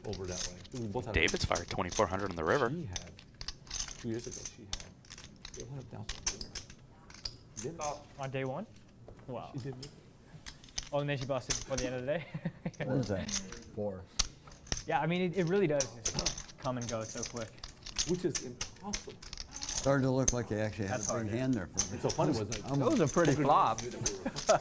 Speaker 4: Yeah.
Speaker 5: Over that way. We both had
Speaker 6: David's fired 2,400 on the river.
Speaker 5: She had 2 years ago. They went up down. She did it.
Speaker 10: Call.
Speaker 4: On day 1? Wow.
Speaker 5: She did it.
Speaker 4: Oh, and then she busted before the end of the day.
Speaker 7: What is that?
Speaker 8: 4.
Speaker 4: Yeah, I mean, it really does just come and go so quick.
Speaker 5: Which is impossible.
Speaker 7: Started to look like they actually had
Speaker 4: That's
Speaker 7: a big
Speaker 4: hard.
Speaker 7: hand there for me.
Speaker 5: It's so funny was like
Speaker 12: Those are pretty flops.
Speaker 5: so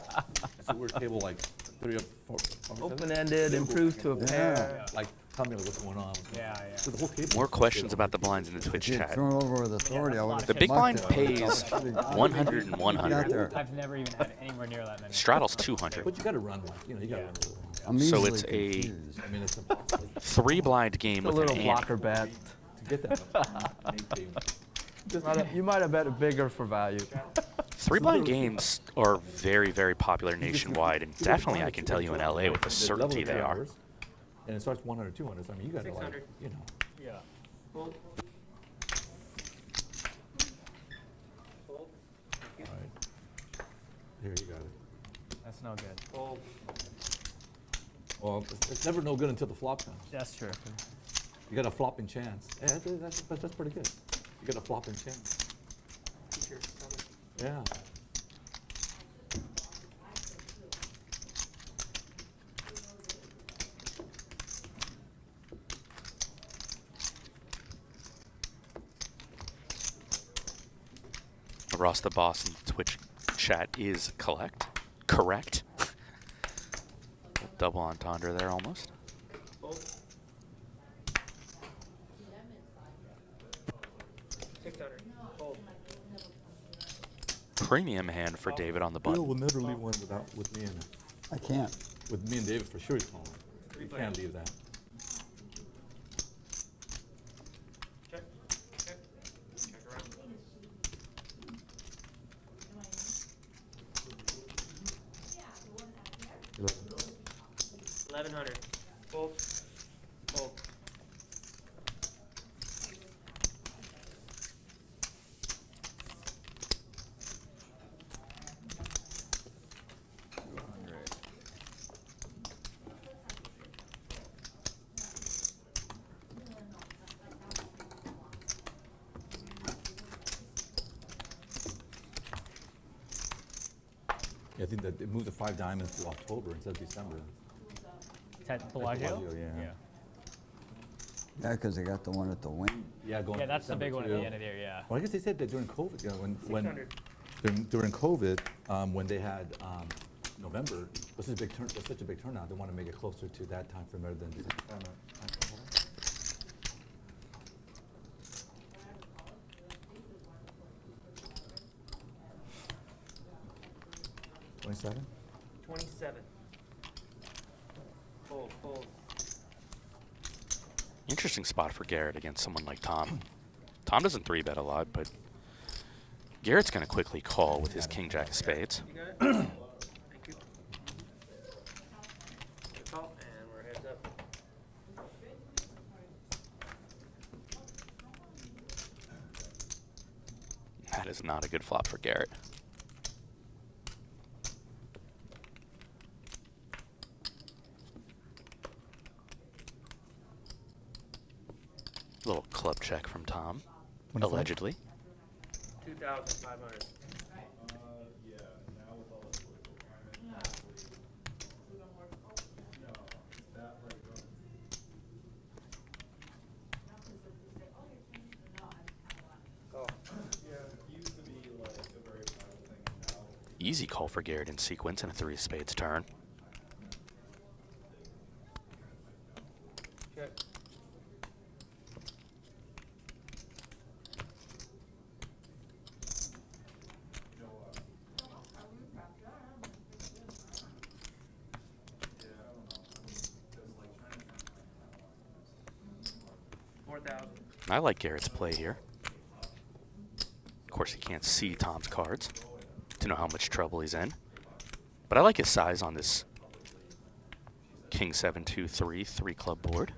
Speaker 5: we're table like 3 or 4.
Speaker 12: Open-ended, improved to a pair.
Speaker 5: Like tell me what's going on.
Speaker 4: Yeah, yeah.
Speaker 5: So the whole table.
Speaker 6: More questions about the blinds in the Twitch
Speaker 7: If you
Speaker 6: chat.
Speaker 7: thrown over with authority, I would
Speaker 6: The big blind
Speaker 7: mucked it.
Speaker 6: pays 100 and 100.
Speaker 4: I've never even had anywhere near that many.
Speaker 6: Straddle's 200.
Speaker 5: But you got to run like you know you got to
Speaker 4: Yeah.
Speaker 5: run. A little.
Speaker 7: I'm
Speaker 6: So
Speaker 7: easily
Speaker 6: it's a
Speaker 7: confused.
Speaker 5: I mean it's impossible
Speaker 6: 3 blind game
Speaker 12: A
Speaker 6: with
Speaker 12: little
Speaker 6: an ante.
Speaker 12: blocker bet.
Speaker 5: to get that.
Speaker 12: You might have bet bigger for value.
Speaker 6: 3 blind games are very, very popular nationwide, and definitely I can tell you in LA with the certainty they are.
Speaker 5: And it starts 100, 200. So I mean you got to like
Speaker 10: 600.
Speaker 5: you know.
Speaker 4: Yeah.
Speaker 10: Fold. Fold.
Speaker 5: All right. Here you got it.
Speaker 4: That's no good.
Speaker 10: Fold.
Speaker 5: Well, it's never no good until the flop comes.
Speaker 4: That's true.
Speaker 5: You got a flopping chance. Yeah, that's pretty good. You got a flopping chance.
Speaker 10: T-shirt. Coming.
Speaker 5: Yeah.
Speaker 6: Ross the Boss in the Twitch chat is correct. double entendre there almost.
Speaker 10: Fold. 600. Fold.
Speaker 6: Premium hand for David on the button.
Speaker 5: Bill will never leave one with me and
Speaker 7: I can't.
Speaker 5: with me and David for sure. He's calling. You can't leave that.
Speaker 10: Check. Check. Check around. 1100. Fold. Fold.
Speaker 5: Yeah, I think that it moved the 5 diamonds to October instead of December.
Speaker 4: Is that Bellagio?
Speaker 5: Yeah.
Speaker 7: Yeah, because they got the one at the wing.
Speaker 5: Yeah, going
Speaker 4: Yeah, that's the
Speaker 5: December
Speaker 4: big one at
Speaker 5: too.
Speaker 4: the end of the year, yeah.
Speaker 5: Well, I guess they said that during COVID, you know, when
Speaker 10: 600.
Speaker 5: during COVID, when they had November, was such a big was such a big turnout. They want to make it closer to that time frame rather than December. 27?
Speaker 10: 27. Fold. Fold.
Speaker 6: Interesting spot for Garrett against someone like Tom. Tom doesn't 3-bet a lot, but Garrett's going to quickly call with his king-jack of spades.
Speaker 10: You got it? Thank you. Good call, and we're heads up.
Speaker 6: That is not a good flop for Garrett. Little club check from Tom,
Speaker 5: 25?
Speaker 6: allegedly.
Speaker 10: 2,500.
Speaker 11: Yeah, now with all this political climate, no, that like,
Speaker 10: Call.
Speaker 11: yeah, it used to be like a very private thing, and now
Speaker 6: Easy call for Garrett in sequence and a 3 of spades turn.
Speaker 10: Check.
Speaker 6: I like Garrett's play here. Of course, he can't see Tom's cards to know how much trouble he's in. But I like his size on this King 7-2-3 3-club board.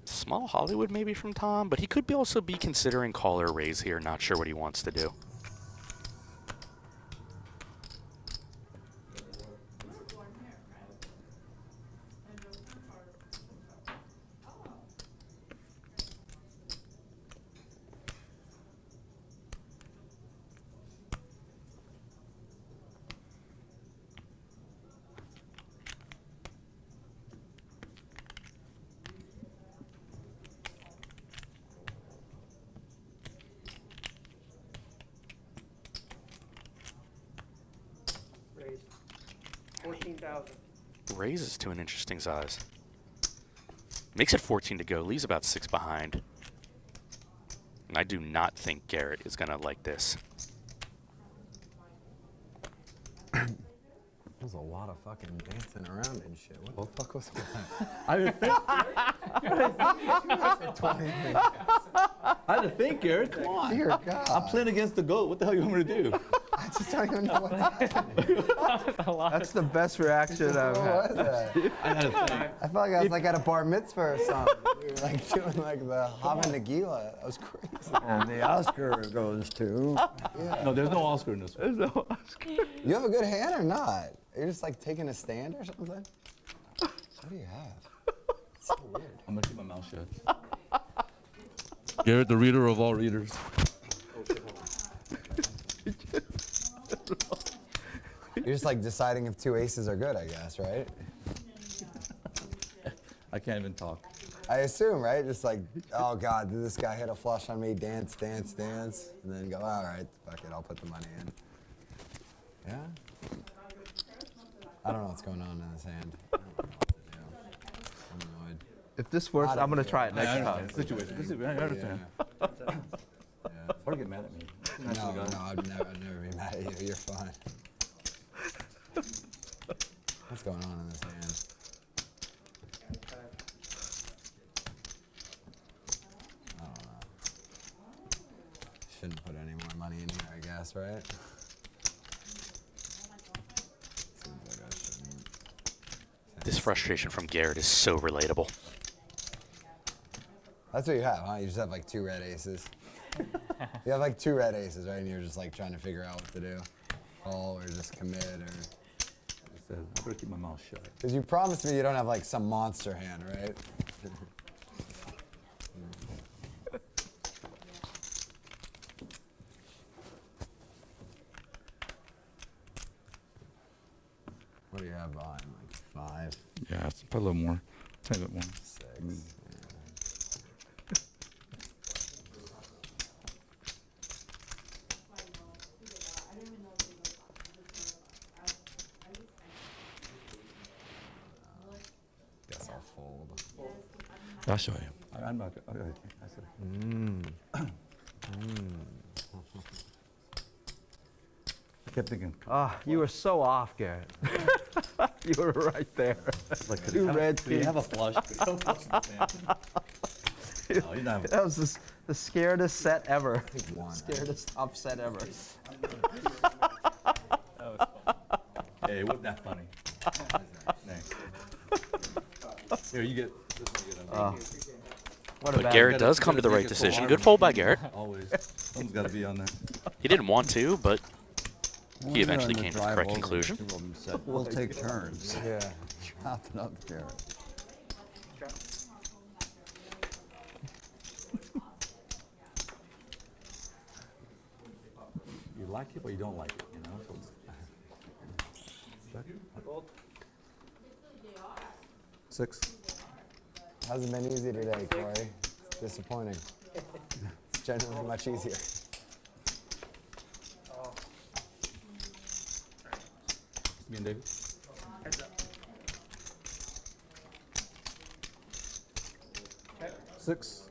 Speaker 6: Small Hollywood maybe from Tom, but he could also be considering call or raise here. Not sure what he wants to do.
Speaker 10: Raise. 14,000.
Speaker 6: Raises to an interesting size. Makes it 14 to go. Leaves about 6 behind. And I do not think Garrett is going to like this.
Speaker 8: There's a lot of fucking dancing around and shit. What the fuck was that?
Speaker 5: I didn't think. I had to think, Garrett. Come on.
Speaker 8: Dear God.
Speaker 5: I'm playing against the GOAT. What the hell you want me to do?
Speaker 8: I just don't even know what's happening.
Speaker 12: That's the best reaction I've
Speaker 8: What
Speaker 12: had.
Speaker 8: was that?
Speaker 5: I had to think.
Speaker 8: I felt like I was like at a bar mitzvah or something. We were like doing like the Hava Nagila. That was crazy.
Speaker 7: And the Oscar goes to.
Speaker 8: Yeah.
Speaker 5: No, there's no Oscar in this one.
Speaker 8: You have a good hand or not? You're just like taking a stand or something? What do you have? It's so weird.
Speaker 5: I'm gonna keep my mouth shut. Garrett, the reader of all readers.
Speaker 8: You're just like deciding if 2 aces are good, I guess, right?
Speaker 5: I can't even talk.
Speaker 8: I assume, right? Just like, oh God, did this guy hit a flush on me? Dance, dance, dance. And then go, all right, fuck it, I'll put the money in. Yeah? I don't know what's going on in this hand. I don't know what to do. I'm annoyed.
Speaker 12: If this works, I'm gonna try it
Speaker 5: I
Speaker 12: next
Speaker 5: understand
Speaker 12: time.
Speaker 5: the situation. This is, I understand. Don't get mad at me.
Speaker 8: No, I'd never be mad at you. You're fine. What's going on in this hand? I don't know. Shouldn't put any more money in here, I guess, right? Seems like I shouldn't.
Speaker 6: This frustration from Garrett is so relatable.
Speaker 8: That's what you have, huh? You just have like 2 red aces. You have like 2 red aces, right? And you're just like trying to figure out what to do. Call or just commit or...
Speaker 5: I said, I better keep my mouth shut.
Speaker 8: Because you promised me you don't have like some monster hand, right? What do you have behind? Like 5?
Speaker 5: Yeah, it's probably a little more. Tiny bit more.
Speaker 8: 6. Guess I'll fold.
Speaker 5: I'll show you. I'm not. Okay. I said. I kept thinking.
Speaker 12: Ah, you were so off, Garrett. You were right there.
Speaker 5: Like, could
Speaker 12: 2 red
Speaker 5: do you
Speaker 12: kings.
Speaker 5: have a flush? Don't flush in this hand. No, you don't have
Speaker 12: That was the scaredest set ever.
Speaker 8: One.
Speaker 12: Scaredest upset ever.
Speaker 5: Hey, it wasn't that funny. Thanks. Here, you get this one.
Speaker 12: What a
Speaker 6: But
Speaker 12: bad-
Speaker 6: Garrett does come to the right decision. Good fold by Garrett.
Speaker 5: Always. Someone's got to be on that.
Speaker 6: He didn't want to, but
Speaker 7: When
Speaker 6: he
Speaker 7: you're
Speaker 6: eventually
Speaker 7: on the
Speaker 6: came to the
Speaker 7: drive
Speaker 6: correct
Speaker 7: over,
Speaker 6: conclusion.
Speaker 7: 2 of them said, we'll take turns.
Speaker 8: Yeah.
Speaker 7: Chopping up Garrett.
Speaker 5: You like it or you don't like it, you know? So 6.
Speaker 8: Hasn't been easy today, Corey. It's disappointing. It's generally much easier.
Speaker 5: Me and David.
Speaker 10: Check.
Speaker 5: 6.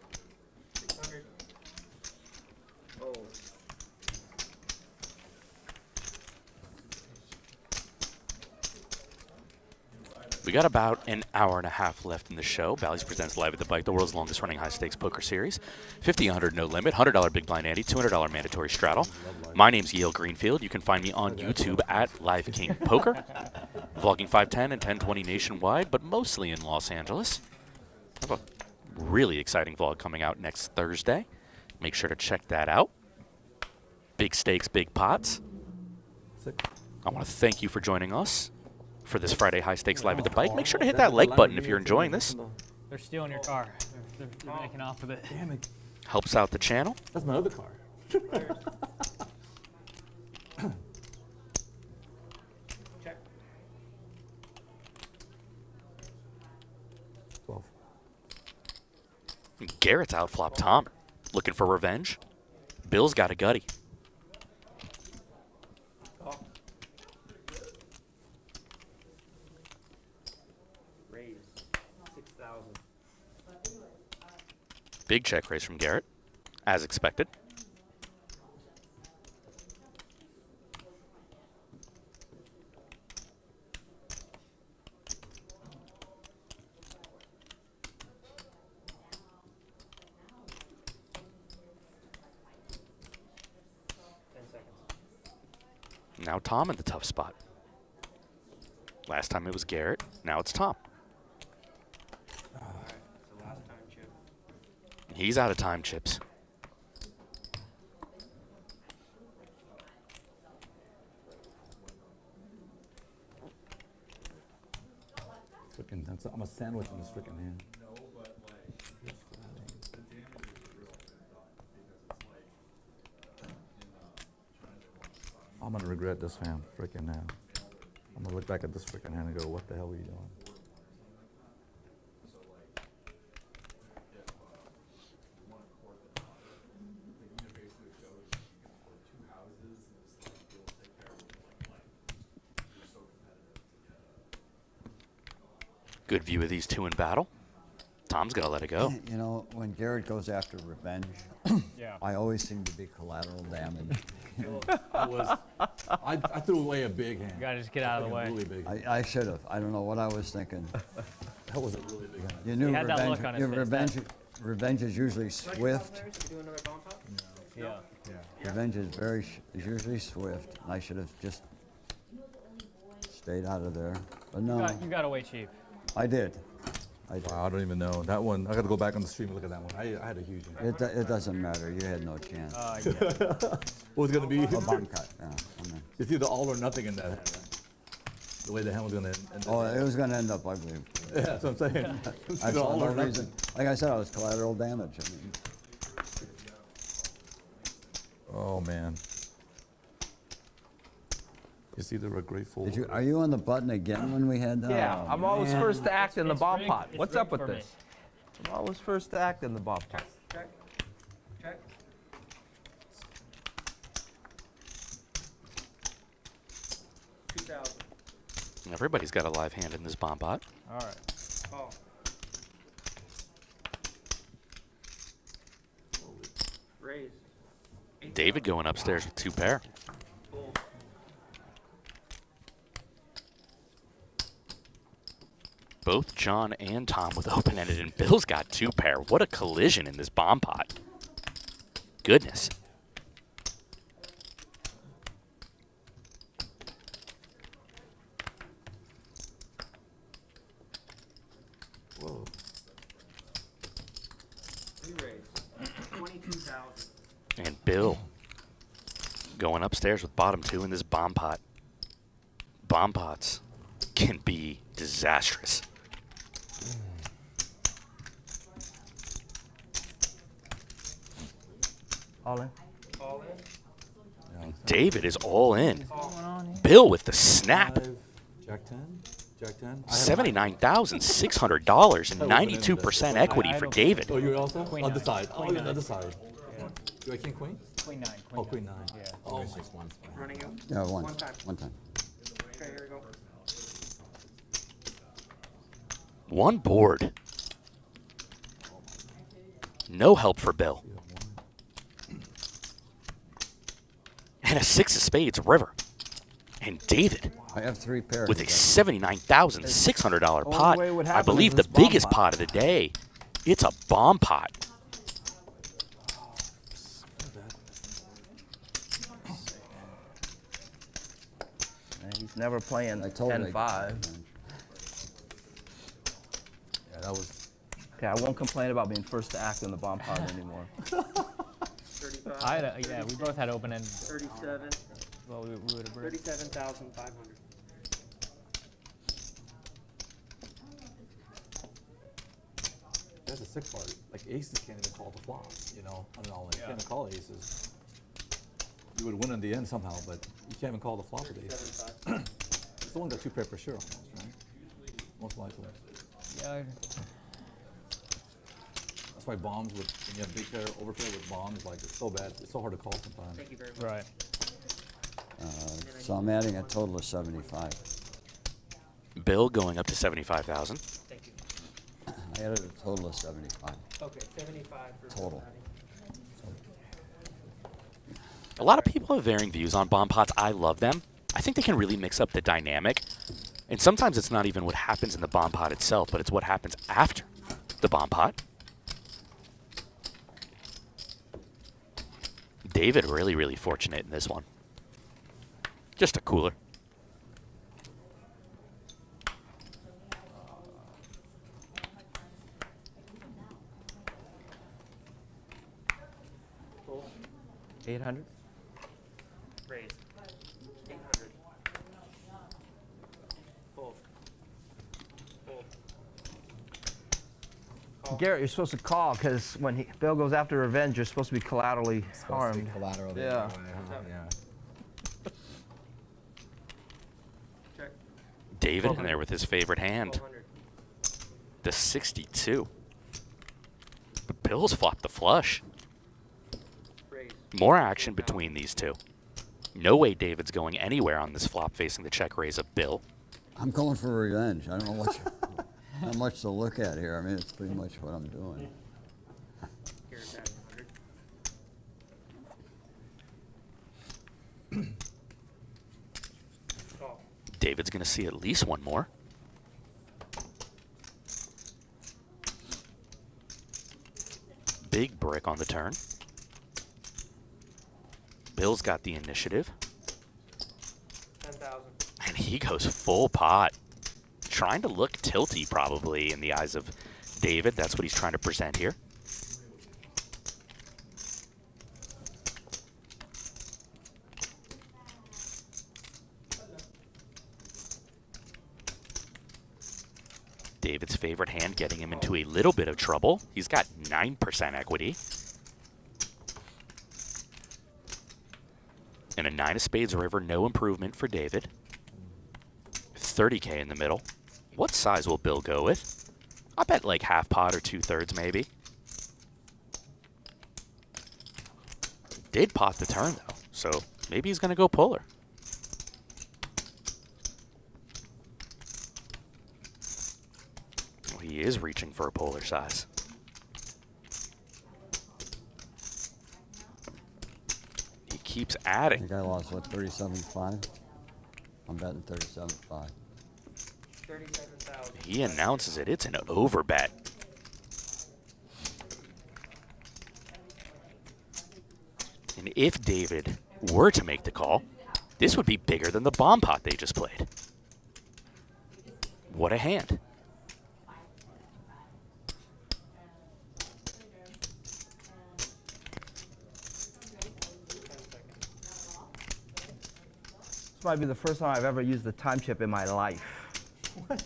Speaker 10: 600. Oh.
Speaker 6: We got about an hour and a half left in the show. Bally's presents Live at the Bike, the world's longest running high-stakes poker series. 50, 100, no limit, $100 big blind ante, $200 mandatory straddle. My name's Yale Greenfield. You can find me on YouTube at Live King Poker, vlogging 510 and 1020 nationwide, but mostly in Los Angeles. I have a really exciting vlog coming out next Thursday. Make sure to check that out. Big stakes, big pots.
Speaker 5: 6.
Speaker 6: I want to thank you for joining us for this Friday High Stakes Live at the Bike. Make sure to hit that like button if you're enjoying this.
Speaker 4: They're stealing your car. They're making off with it.
Speaker 5: Damn it.
Speaker 6: Helps out the channel.
Speaker 5: That's my other car.
Speaker 10: Check.
Speaker 5: 12.
Speaker 6: Garrett's outflop Tom. Looking for revenge. Bill's got a gutty.
Speaker 10: Raise. 6,000.
Speaker 6: Big check raise from Garrett, as expected. Now Tom in the tough spot. Last time it was Garrett, now it's Tom.
Speaker 10: Alright, it's the last time chip.
Speaker 6: He's out of time chips.
Speaker 5: Freaking, I'm a sandwich in this freaking hand. I'm gonna regret this, fam. Freaking now. gonna look back at this freaking hand and go, what the hell were you doing?
Speaker 6: Good view of these two in battle. Tom's gonna let it go.
Speaker 7: You know, when Garrett goes after revenge,
Speaker 4: Yeah.
Speaker 7: I always seem to be collateral damage.
Speaker 5: I threw away a big hand.
Speaker 4: You gotta just get out of the way.
Speaker 5: Really big.
Speaker 7: I should have. I don't know what I was thinking.
Speaker 5: That was a really big hand.
Speaker 7: You knew
Speaker 4: He had that
Speaker 7: revenge,
Speaker 4: look on his
Speaker 7: your
Speaker 4: face,
Speaker 7: revenge is usually swift.
Speaker 10: Do another bomb pop?
Speaker 4: Yeah.
Speaker 7: Revenge is is usually swift, and I should have just stayed out of there. But no,
Speaker 4: You got away cheap.
Speaker 7: I did. I did.
Speaker 5: Wow, I don't even know. That one, I got to go back on the stream and look at that one. I had a huge one.
Speaker 7: It doesn't matter. You had no chance.
Speaker 4: Yeah.
Speaker 5: What was it going to be?
Speaker 7: A bomb cut. Yeah, I mean.
Speaker 5: It's either all or nothing in that hand, right? The way the hand was going to end.
Speaker 7: Oh, it was going to end up ugly.
Speaker 5: Yeah, that's what I'm saying. It's
Speaker 7: I
Speaker 5: either
Speaker 7: saw
Speaker 5: all
Speaker 7: no
Speaker 5: or nothing.
Speaker 7: reason. Like I said, I was collateral damage. I mean,
Speaker 5: Oh, man. It's either a grateful.
Speaker 7: are you on the button again when we had?
Speaker 12: Yeah, I'm always
Speaker 7: man.
Speaker 12: first to act in the
Speaker 4: It's
Speaker 12: bomb
Speaker 4: rigged-
Speaker 12: pot.
Speaker 4: it's
Speaker 12: What's up
Speaker 4: rigged
Speaker 12: with
Speaker 4: for me.
Speaker 12: this? I'm always first to act in the bomb pot.
Speaker 10: Check. Check. $2,000.
Speaker 6: Everybody's got a live hand in this bomb pot.
Speaker 4: All right.
Speaker 10: Call. Raise.
Speaker 6: David going upstairs with two pair.
Speaker 10: Fold.
Speaker 6: Both John and Tom with open-ended, and Bill's got two pair. What a collision in this bomb pot. Goodness.
Speaker 5: Whoa.
Speaker 10: Re-raise. 22,000.
Speaker 6: And Bill going upstairs with bottom two in this bomb pot. Bomb pots can be disastrous.
Speaker 12: All in?
Speaker 10: All in.
Speaker 6: And David is all in.
Speaker 10: Call.
Speaker 6: Bill with the snap.
Speaker 5: Jack 10? Jack 10?
Speaker 6: $79,600 and 92% equity for David.
Speaker 5: Oh, you're also?
Speaker 4: Queen
Speaker 5: On the
Speaker 4: nine.
Speaker 5: side. Oh,
Speaker 4: Queen
Speaker 5: you're on the
Speaker 4: nine.
Speaker 5: other side. Do I king queen?
Speaker 4: Queen 9.
Speaker 5: Oh, queen 9.
Speaker 4: Yeah.
Speaker 5: Oh, my.
Speaker 10: Running out.
Speaker 7: Yeah,
Speaker 10: One time.
Speaker 7: One time.
Speaker 10: Okay, here we go.
Speaker 6: One board. No help for Bill. And a six of spades river. And David
Speaker 7: I have three pairs.
Speaker 6: with a $79,600 pot.
Speaker 12: way it would
Speaker 6: I
Speaker 12: happen
Speaker 6: believe
Speaker 12: is
Speaker 6: the
Speaker 12: this bomb
Speaker 6: biggest
Speaker 12: pot.
Speaker 6: pot of the day. It's a bomb pot.
Speaker 12: He's never playing
Speaker 7: I told you.
Speaker 12: 10-5.
Speaker 5: Yeah, that was.
Speaker 12: Okay, I won't complain about being first to act in the bomb pot anymore.
Speaker 10: 35.
Speaker 4: I had yeah, we both had open end.
Speaker 10: 37.
Speaker 4: Well, we would have.
Speaker 10: 37,500.
Speaker 5: That's a sick part. Like aces can't even call the flop, you know? I don't know, like, you can't even call aces. You would win in the end somehow, but you can't even call the flop with aces.
Speaker 10: 75.
Speaker 5: Someone got two pair for sure almost, right? Most likely.
Speaker 4: Yeah.
Speaker 5: That's why bombs with, when you have big pair, overpair with bombs, like it's so bad, it's so hard to call sometimes.
Speaker 10: Thank you very much.
Speaker 4: Right.
Speaker 7: So I'm adding a total of 75.
Speaker 6: Bill going up to 75,000.
Speaker 10: Thank you.
Speaker 7: I added a total of 75
Speaker 10: Okay, 75 for
Speaker 7: total.
Speaker 6: A lot of people have varying views on bomb pots. I love them. I think they can really mix up the dynamic. And sometimes it's not even what happens in the bomb pot itself, but it's what happens after the bomb pot. David really, really fortunate in this one. Just a cooler.
Speaker 10: Full.
Speaker 12: 800?
Speaker 10: Raise. 800. Full. Full. Call.
Speaker 12: Garrett, you're supposed to call because when Bill goes after revenge, you're supposed to be collaterally harmed.
Speaker 8: Collateral.
Speaker 12: Yeah.
Speaker 8: Yeah.
Speaker 10: Check.
Speaker 6: David in there with his favorite hand. The 62. But Bill's flopped the flush. More action between these two. No way David's going anywhere on this flop facing the check raise of Bill.
Speaker 7: I'm going for revenge. I don't know what not much to look at here. I mean, it's pretty much what I'm doing.
Speaker 6: David's going to see at least one more. Big brick on the turn. Bill's got the initiative.
Speaker 10: 10,000.
Speaker 6: And he goes full pot. Trying to look tilty, probably, in the eyes of David. That's what he's trying to present here. David's favorite hand getting him into a little bit of trouble. He's got 9% equity. And a 9 of spades river, no improvement for David. 30K in the middle. What size will Bill go with? I bet like half pot or 2/3 maybe. Did pot the turn though, so maybe he's gonna go polar. Well, he is reaching for a polar size. He keeps
Speaker 7: I
Speaker 6: adding.
Speaker 7: think I lost, what, 37.5? I'm betting 37.5.
Speaker 10: 37,000.
Speaker 6: He announces it. It's an over bet. And if David were to make the call, this would be bigger than the bomb pot they just played. What a hand.
Speaker 12: This might be the first time I've ever used the time chip in my life.
Speaker 10: Time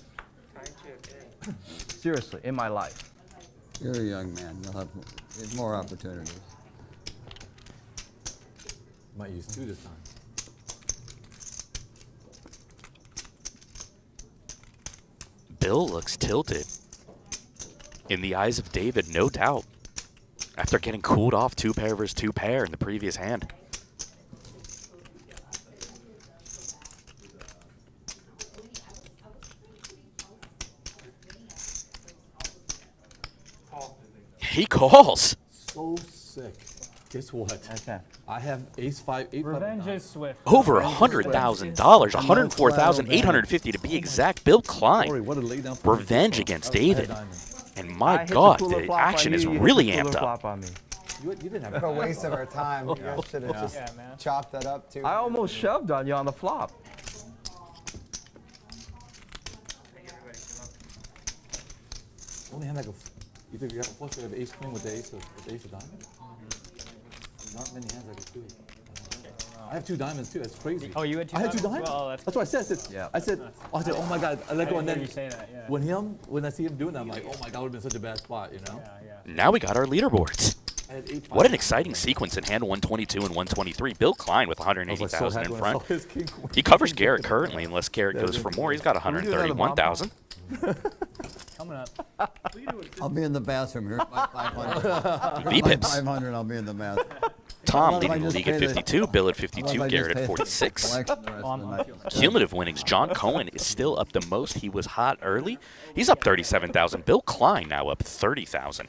Speaker 10: chip, yeah.
Speaker 12: Seriously, in my life.
Speaker 7: You're a young man. You'll have more opportunities.
Speaker 5: Might use 2 this time.
Speaker 6: Bill looks tilted. In the eyes of David, no doubt. After getting cooled off 2 pair versus 2 pair in the previous hand. He calls.
Speaker 5: So sick. Guess what?
Speaker 12: Okay.
Speaker 5: I have ace 5, 8, 5,
Speaker 4: Revenge
Speaker 5: 9.
Speaker 4: is swift.
Speaker 6: Over $100,000, $104,850 to be exact. Bill
Speaker 5: Sorry,
Speaker 6: Klein.
Speaker 5: what a lay down for me.
Speaker 6: Revenge against
Speaker 5: I had
Speaker 6: David.
Speaker 5: diamond.
Speaker 6: And
Speaker 12: I
Speaker 6: my
Speaker 12: hit the
Speaker 6: God,
Speaker 12: cooler
Speaker 6: the
Speaker 12: flop on
Speaker 6: action
Speaker 12: you,
Speaker 6: is
Speaker 12: you hit
Speaker 6: really
Speaker 12: the cooler
Speaker 6: amped up.
Speaker 12: flop on me.
Speaker 5: You didn't have
Speaker 8: What a waste of our time. You guys should have just
Speaker 4: Yeah, man.
Speaker 8: chopped that up too.
Speaker 12: I almost shoved on you on the flop.
Speaker 5: Only have like a, either you have a flush or you have ace queen with the ace of diamond. Not many hands I could do. I have 2 diamonds too. That's crazy.
Speaker 4: Oh, you had 2
Speaker 5: I had 2
Speaker 4: diamonds?
Speaker 5: diamonds.
Speaker 4: Well,
Speaker 5: that's what I said.
Speaker 12: Yeah.
Speaker 5: I said, oh my God, I let go, and
Speaker 4: I
Speaker 5: then
Speaker 4: didn't hear you say that, yeah.
Speaker 5: when I see him doing that, I'm like, oh my God, would have been such a bad spot, you know?
Speaker 4: Yeah, yeah.
Speaker 6: Now we got our leaderboards.
Speaker 5: I had 8, 5,
Speaker 6: What an exciting sequence in hand 122 and 123. Bill Klein with
Speaker 5: I was like so
Speaker 6: 180,000
Speaker 5: happy
Speaker 6: in
Speaker 5: when I
Speaker 6: front.
Speaker 5: saw his king queen.
Speaker 6: He covers Garrett currently, unless Garrett goes for more. He's got 131,000.
Speaker 4: Coming up.
Speaker 7: I'll be in the bathroom. Here's my 500.
Speaker 6: V-pips.
Speaker 7: 500, I'll be in the bathroom.
Speaker 6: Tom
Speaker 7: How about if I
Speaker 6: leading the
Speaker 7: just
Speaker 6: league at
Speaker 7: pay the-
Speaker 6: 52, Bill at
Speaker 7: How about
Speaker 6: 52,
Speaker 7: if I
Speaker 6: Garrett
Speaker 7: just
Speaker 6: at
Speaker 7: pay
Speaker 6: 46.
Speaker 7: collection the rest of the night?
Speaker 6: Cumulative winnings, John Cohen is still up the most. He was hot early. He's up 37,000. Bill Klein now up 30,000.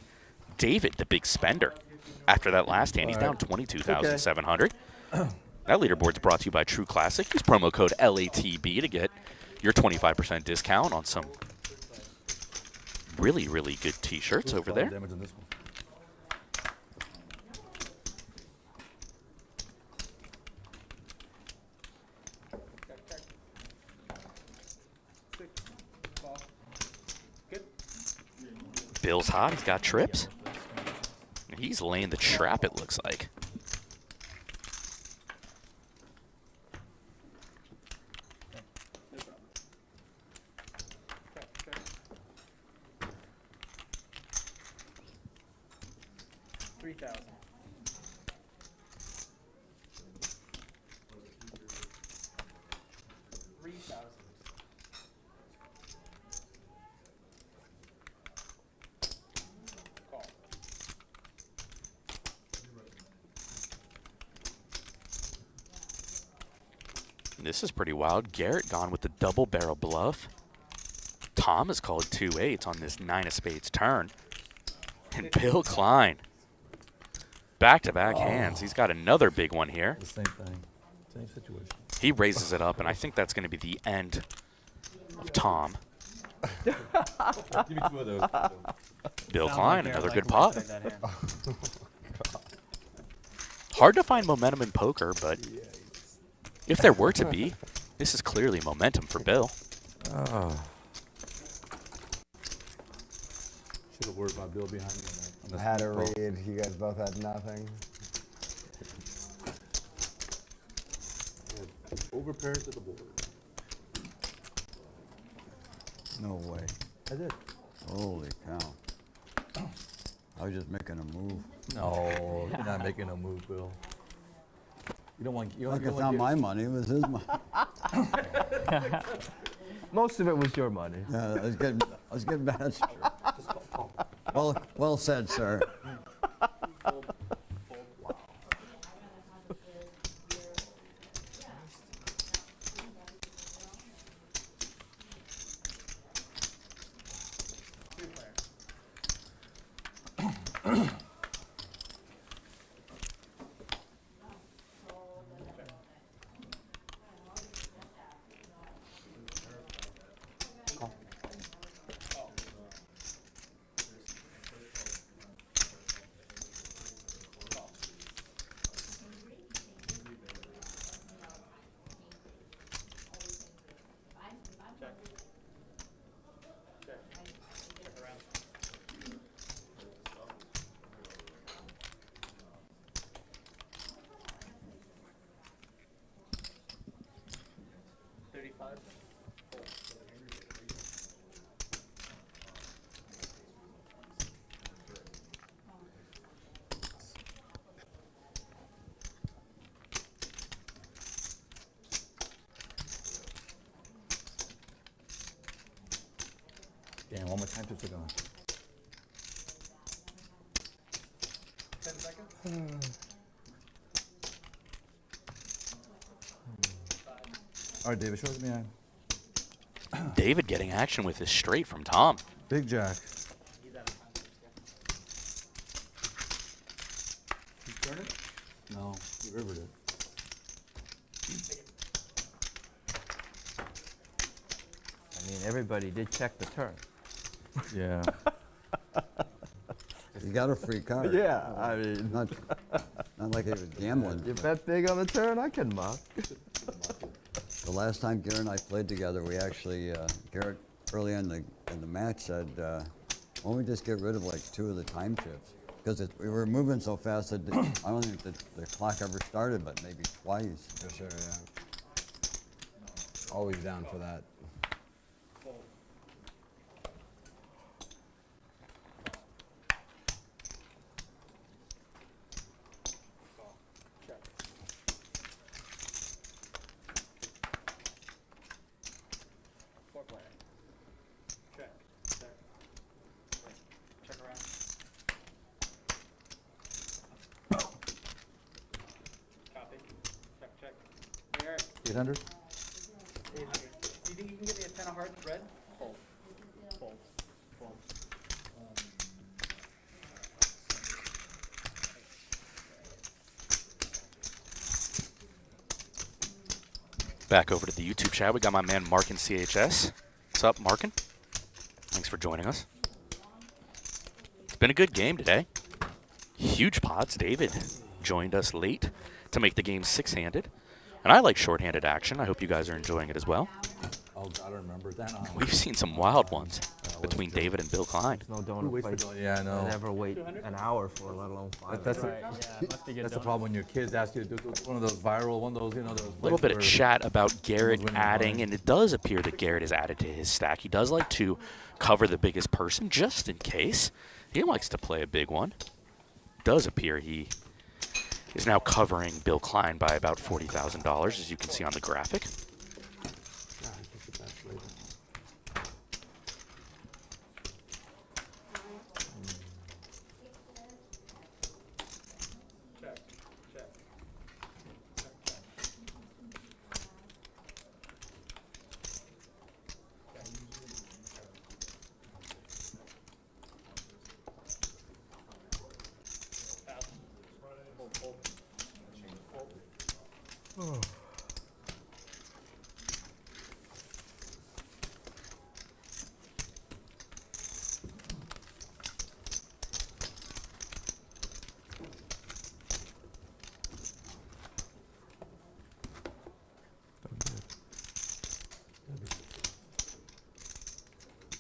Speaker 6: David, the big spender. After that last hand, he's down 22,700. That leaderboard's brought to you by True Classic. Use promo code LATB to get your 25% discount on some really, really good t-shirts over there.
Speaker 5: Damage on this one.
Speaker 6: Bill's hot. He's got trips. He's laying the trap, it looks like. This is pretty wild. Garrett gone with the double barrel bluff. Tom has called 2 8s on this 9 of spades turn. And Bill Klein, back-to-back hands. He's got another big one here.
Speaker 5: The same thing. Same situation.
Speaker 6: He raises it up, and I think that's going to be the end of Tom.
Speaker 5: Give me 2 of those.
Speaker 6: Bill
Speaker 4: Sounds
Speaker 6: Klein,
Speaker 4: like
Speaker 6: another
Speaker 4: Garrett
Speaker 6: good
Speaker 4: liked
Speaker 6: pot.
Speaker 4: when I played that hand.
Speaker 6: Hard to find momentum in poker, but if there were to be, this is clearly momentum for Bill.
Speaker 5: Oh. Should have worried about Bill behind me on that.
Speaker 8: I had a read. You guys both had nothing.
Speaker 5: Overpaired to the board.
Speaker 7: No way.
Speaker 5: I did.
Speaker 7: Holy cow. I was just making a move.
Speaker 5: No, you're not making a move, Bill. You don't want.
Speaker 7: Look, it's not my money. It was his money.
Speaker 12: Most of it was your money.
Speaker 7: Yeah, I was getting bad. Well said, sir.
Speaker 5: Damn, all my time tips are gone.
Speaker 11: 10 seconds.
Speaker 5: All right, David, show us me.
Speaker 6: David getting action with his straight from Tom.
Speaker 5: Big Jack. You turn it? No, you rivered it.
Speaker 12: I mean, everybody did check the turn.
Speaker 5: Yeah.
Speaker 7: You got a free card.
Speaker 12: Yeah, I mean,
Speaker 7: Not like he was gambling.
Speaker 12: you bet big on the turn, I can muck.
Speaker 7: The last time Garrett and I played together, we actually, Garrett early in the match said, why don't we just get rid of like 2 of the time chips? Because we were moving so fast that I don't think the clock ever started, but maybe twice.
Speaker 8: For sure, yeah. Always down for that.
Speaker 9: Copy. Check. Garrett,
Speaker 5: 800?
Speaker 9: do you think you can get me a 10 of hearts red? Fold.
Speaker 6: Back over to the YouTube chat, we got my man Markin CHS. What's up, Markin? Thanks for joining us. It's been a good game today. Huge pots. David joined us late to make the game 6-handed. And I like short-handed action. I hope you guys are enjoying it as well.
Speaker 5: Oh, God, I remember that.
Speaker 6: We've seen some wild ones between David and Bill Klein.
Speaker 12: No donut
Speaker 5: waits for
Speaker 12: place.
Speaker 5: donut? Yeah, I know.
Speaker 12: I never wait an hour for, let alone 5
Speaker 5: That's
Speaker 12: minutes.
Speaker 5: that's the problem when your kids ask you to do one of those viral, one of those, those.
Speaker 6: A little bit of chat about Garrett
Speaker 5: winning
Speaker 6: adding,
Speaker 5: money.
Speaker 6: and it does appear that Garrett has added to his stack. He does like to cover the biggest person just in case. He likes to play a big one. Does appear he is now covering Bill Klein by about $40,000, as you can see on the graphic.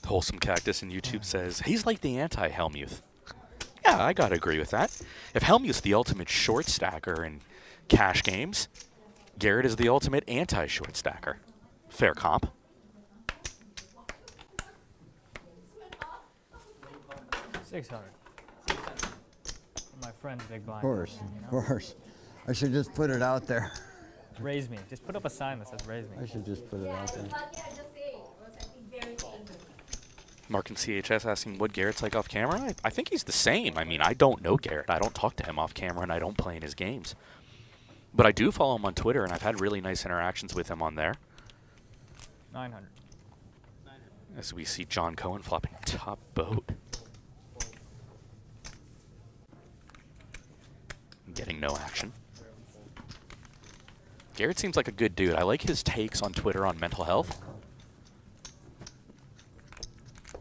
Speaker 6: Wholesome Cactus in YouTube says, he's like the anti-Helmuth. Yeah, I gotta agree with that. If Helmuth's the ultimate short stacker in cash games, Garrett is the ultimate anti-short stacker. Fair comp.
Speaker 4: 600. My friend's big blind.
Speaker 7: Of course. I should just put it out there.
Speaker 4: Raise me. Just put up a sign that says raise me.
Speaker 7: I should just put it out there.
Speaker 6: Mark and CHS asking what Garrett's like off camera. I think he's the same. I mean, I don't know Garrett. I don't talk to him off camera, and I don't play in his games. But I do follow him on Twitter, and I've had really nice interactions with him on there.
Speaker 4: 900.
Speaker 6: As we see John Cohen flopping top boat. Getting no action. Garrett seems like a good dude. I like his takes on Twitter on mental health.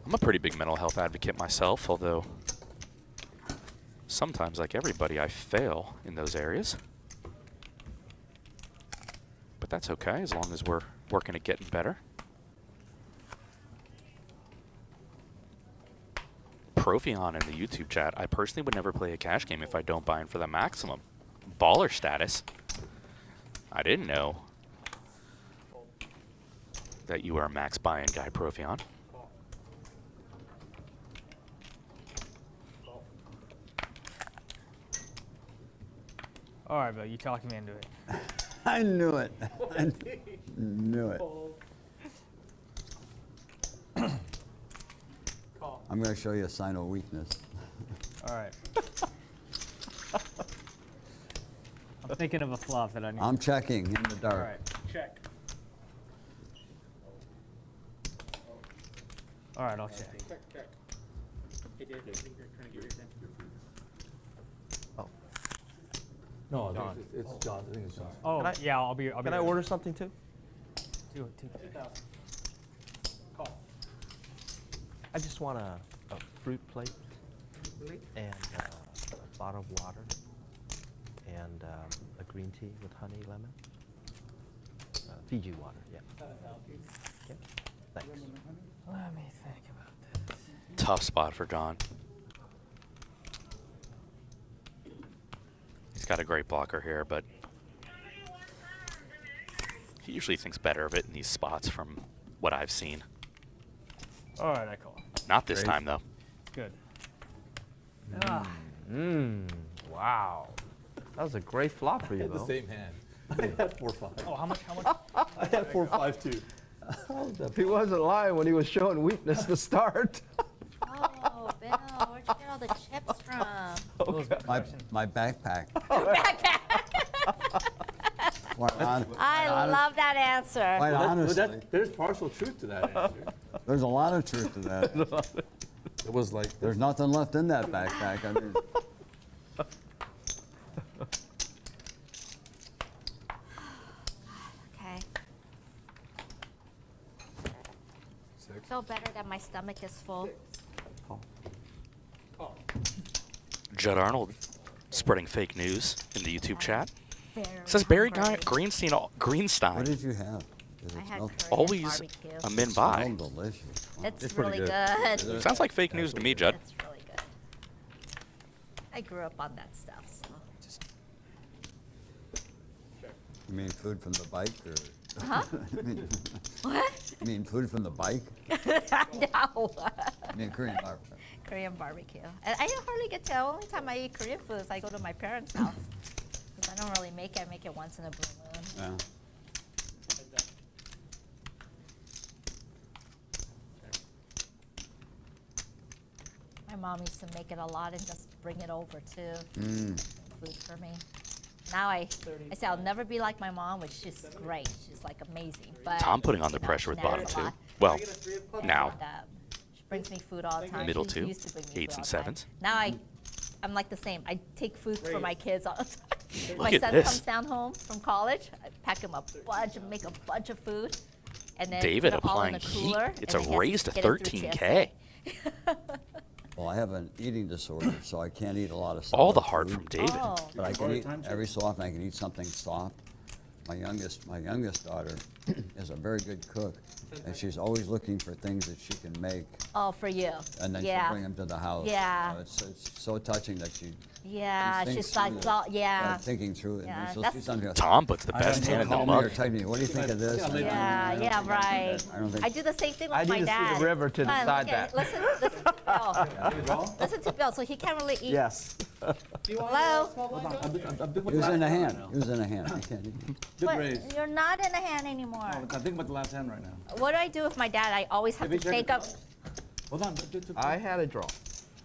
Speaker 6: I'm a pretty big mental health advocate myself, although sometimes, like everybody, I fail in those areas. But that's okay, as long as we're working at getting better. Profion in the YouTube chat, I personally would never play a cash game if I don't buy in for the maximum. Baller status. I didn't know that you are a max buy-in guy, Profion.
Speaker 4: All right, Bill, you talked me into it.
Speaker 7: I knew it. I knew it. I'm going to show you a sign of weakness.
Speaker 4: All right. I'm thinking of a flop that I need.
Speaker 7: I'm checking in the dark.
Speaker 4: All right.
Speaker 10: Check.
Speaker 4: All right, I'll check.
Speaker 10: Check. Hey, Dave, I think you're trying to get your thing.
Speaker 5: No, it's John. I think it's John.
Speaker 4: Oh, yeah, I'll be.
Speaker 12: Can I
Speaker 4: there.
Speaker 12: order something too?
Speaker 4: Two.
Speaker 10: 2,000. Call.
Speaker 12: I just want a fruit plate and a bottle of water and a green tea with honey, lemon. Fiji water, yeah. Yeah. Thanks.
Speaker 4: Let me think about this.
Speaker 6: Tough spot for John. He's got a great blocker here, but he usually thinks better of it in these spots from what I've seen.
Speaker 4: All right, I call.
Speaker 6: Not this time, though.
Speaker 4: Good.
Speaker 12: Wow. That was a great flop for
Speaker 5: I
Speaker 12: you,
Speaker 5: had the
Speaker 12: Bill.
Speaker 5: same hand. I had 4-5.
Speaker 4: Oh, how much?
Speaker 5: I had 4-5 too.
Speaker 12: He wasn't lying when he was showing weakness to start.
Speaker 3: Oh, Bill, where'd you get all the chips from?
Speaker 7: My backpack.
Speaker 3: I love that answer.
Speaker 7: Quite honestly,
Speaker 5: There's partial truth to that answer.
Speaker 7: there's a lot of truth to that.
Speaker 5: It was like
Speaker 7: There's nothing left in that backpack. I mean,
Speaker 3: Okay. Feel better that my stomach is full.
Speaker 6: Judd Arnold spreading fake news in the YouTube chat.
Speaker 3: Very
Speaker 6: Says Barry
Speaker 3: hungry.
Speaker 6: Greenstein.
Speaker 7: what did you have? Does
Speaker 3: I
Speaker 7: it
Speaker 3: had
Speaker 7: smell-
Speaker 3: Korean
Speaker 6: Always
Speaker 3: barbecue.
Speaker 6: a min buy.
Speaker 7: smell delicious?
Speaker 3: It's
Speaker 5: pretty
Speaker 3: really
Speaker 5: good.
Speaker 3: good.
Speaker 6: Sounds like fake news to me, Judd.
Speaker 3: It's really good. I grew up on that stuff, so.
Speaker 7: You mean food from the bike, or?
Speaker 3: Huh? What?
Speaker 7: You mean food from the bike?
Speaker 3: No.
Speaker 7: I mean Korean barbecue.
Speaker 3: Korean barbecue. And I hardly get to, the only time I eat Korean food is I go to my parents' house. Because I don't really make it. I make it once in a blue moon.
Speaker 7: Yeah.
Speaker 3: My mom used to make it a lot and just bring it over too. Food for me. Now I say I'll never be like my mom, which is great. She's like amazing. But
Speaker 6: Tom putting on the
Speaker 3: you know,
Speaker 6: pressure
Speaker 3: she
Speaker 6: with bottom
Speaker 3: nags a
Speaker 6: two.
Speaker 3: lot.
Speaker 6: Well, now.
Speaker 3: And, she brings me food all the time.
Speaker 6: Middle
Speaker 3: She
Speaker 6: two,
Speaker 3: used to bring me
Speaker 6: 8s
Speaker 3: food
Speaker 6: and
Speaker 3: all the time.
Speaker 6: 7s.
Speaker 3: Now I'm like the same. I take food for my kids all the time.
Speaker 6: Look
Speaker 3: My
Speaker 6: at
Speaker 3: son
Speaker 6: this.
Speaker 3: comes down home from college. I pack him a bunch and make a bunch of food. And then
Speaker 6: David
Speaker 3: put it all in
Speaker 6: applying
Speaker 3: a cooler,
Speaker 6: heat. It's
Speaker 3: and
Speaker 6: a
Speaker 3: then he has
Speaker 6: raise to
Speaker 3: get it through
Speaker 6: 13K.
Speaker 3: TSA.
Speaker 7: Well, I have an eating disorder, so I can't eat a lot of
Speaker 6: All the
Speaker 7: solid
Speaker 6: heart
Speaker 7: food.
Speaker 6: from David.
Speaker 3: Oh.
Speaker 7: But I can eat every so often. I can eat something soft, my youngest daughter is a very good cook, and she's always looking for things that she can make.
Speaker 3: Oh, for you.
Speaker 7: And then
Speaker 3: yeah.
Speaker 7: she'll bring them to the house.
Speaker 3: Yeah.
Speaker 7: It's so touching that she.
Speaker 3: Yeah,
Speaker 7: she thinks
Speaker 3: she's like,
Speaker 7: through it.
Speaker 3: well, yeah.
Speaker 7: Thinking through it.
Speaker 3: Yeah,
Speaker 7: And so
Speaker 3: that's-
Speaker 7: she's on here.
Speaker 6: Tom puts the best hand in the
Speaker 7: Call me
Speaker 6: mug.
Speaker 7: or type me. What do you think of this?
Speaker 3: Yeah, right.
Speaker 7: I don't think.
Speaker 3: I do the same thing with
Speaker 12: I
Speaker 3: my
Speaker 12: need to see
Speaker 3: dad.
Speaker 12: the river to
Speaker 3: Come on,
Speaker 12: decide
Speaker 3: look at-
Speaker 12: that.
Speaker 3: Listen to Bill. Listen to Bill. So he can't really eat.
Speaker 12: Yes.
Speaker 3: Hello?
Speaker 7: He was in the hand. He was in the hand. I can't eat.
Speaker 3: But you're not in the hand anymore.
Speaker 5: I'm thinking about the last hand right now.
Speaker 3: What do I do with my dad? I always have to think of.
Speaker 5: Hold on.
Speaker 12: I had a draw.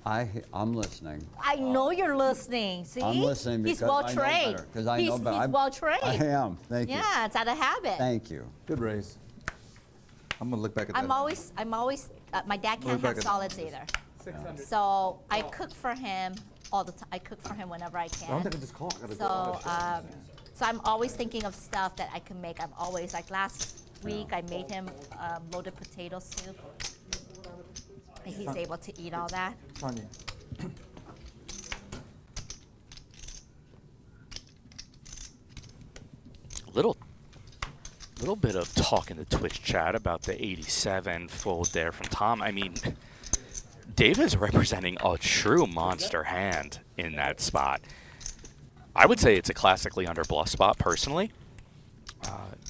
Speaker 7: I'm listening.
Speaker 3: I know you're listening. See?
Speaker 7: I'm listening
Speaker 3: He's
Speaker 7: because
Speaker 3: well
Speaker 7: I know
Speaker 3: trained.
Speaker 7: better, 'cause I know better.
Speaker 3: He's
Speaker 7: I'm-
Speaker 3: well trained.
Speaker 7: I am. Thank you.
Speaker 3: Yeah, it's out of habit.
Speaker 7: Thank you.
Speaker 5: Good raise. I'm gonna look back at that.
Speaker 3: I'm always. My dad
Speaker 5: Look
Speaker 3: can't
Speaker 5: back
Speaker 3: have
Speaker 5: at-
Speaker 3: solids either.
Speaker 10: 600.
Speaker 3: So I cook for him all the time. I cook for him whenever I
Speaker 5: I don't
Speaker 3: can.
Speaker 5: think I just call. I gotta go.
Speaker 3: So I'm always thinking of stuff that I can make. I'm always like last week I made him loaded potato soup. And he's able to eat all that.
Speaker 5: Sonia.
Speaker 6: Little bit of talk in the Twitch chat about the 87 fold there from Tom. I mean, Dave is representing a true monster hand in that spot. I would say it's a classically under bluff spot personally.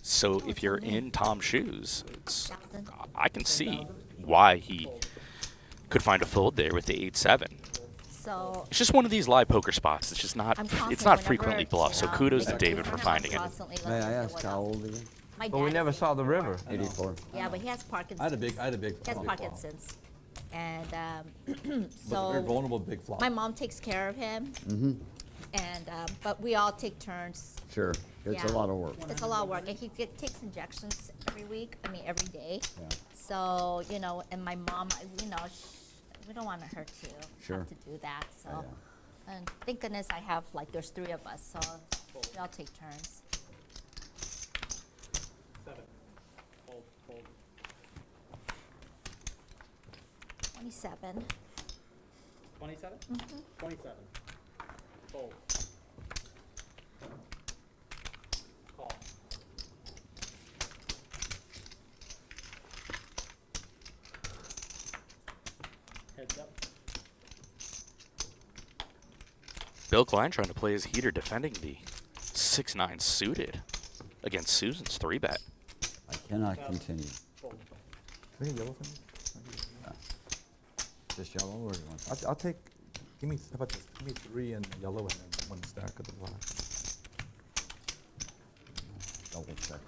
Speaker 6: So if you're in Tom's shoes, I can see why he could find a fold there with the 8-7.
Speaker 3: So
Speaker 6: It's just one of these live poker spots. It's just not.
Speaker 3: I'm
Speaker 6: It's
Speaker 3: constant
Speaker 6: not
Speaker 3: whenever,
Speaker 6: frequently bluffed. So kudos to David for finding it.
Speaker 3: constantly
Speaker 7: May I
Speaker 3: looking for
Speaker 7: ask
Speaker 3: what
Speaker 7: how
Speaker 3: else.
Speaker 7: old are you?
Speaker 3: My
Speaker 12: But we
Speaker 3: dad
Speaker 12: never
Speaker 3: is
Speaker 12: saw the river.
Speaker 7: 84.
Speaker 3: Yeah, but he has Parkinson's.
Speaker 5: I had a big
Speaker 3: He has
Speaker 5: flop.
Speaker 3: Parkinson's. And
Speaker 5: But very
Speaker 3: so
Speaker 5: vulnerable big flop.
Speaker 3: my mom takes care of him. And but we all take turns.
Speaker 7: Sure. It's a
Speaker 3: Yeah.
Speaker 7: lot of work.
Speaker 3: It's a lot of work, and he takes injections every week. I mean, every day.
Speaker 7: Yeah.
Speaker 3: So and my mom, we don't want her to
Speaker 7: Sure.
Speaker 3: have to do that. So,
Speaker 7: Yeah.
Speaker 3: and thank goodness I have there's 3 of us, so we all take turns.
Speaker 10: 7. Fold, fold.
Speaker 3: 27.
Speaker 10: 27? 27. Fold. Call. Heads up.
Speaker 6: Bill Klein trying to play his heater, defending the 6-9 suited against Susan's 3-bet.
Speaker 7: I cannot continue.
Speaker 10: Fold.
Speaker 5: Can I get yellow from you?
Speaker 7: Just yellow or you want?
Speaker 5: I'll take. How about this? Give me 3 in yellow and then 1 stack of the black.
Speaker 7: Double check.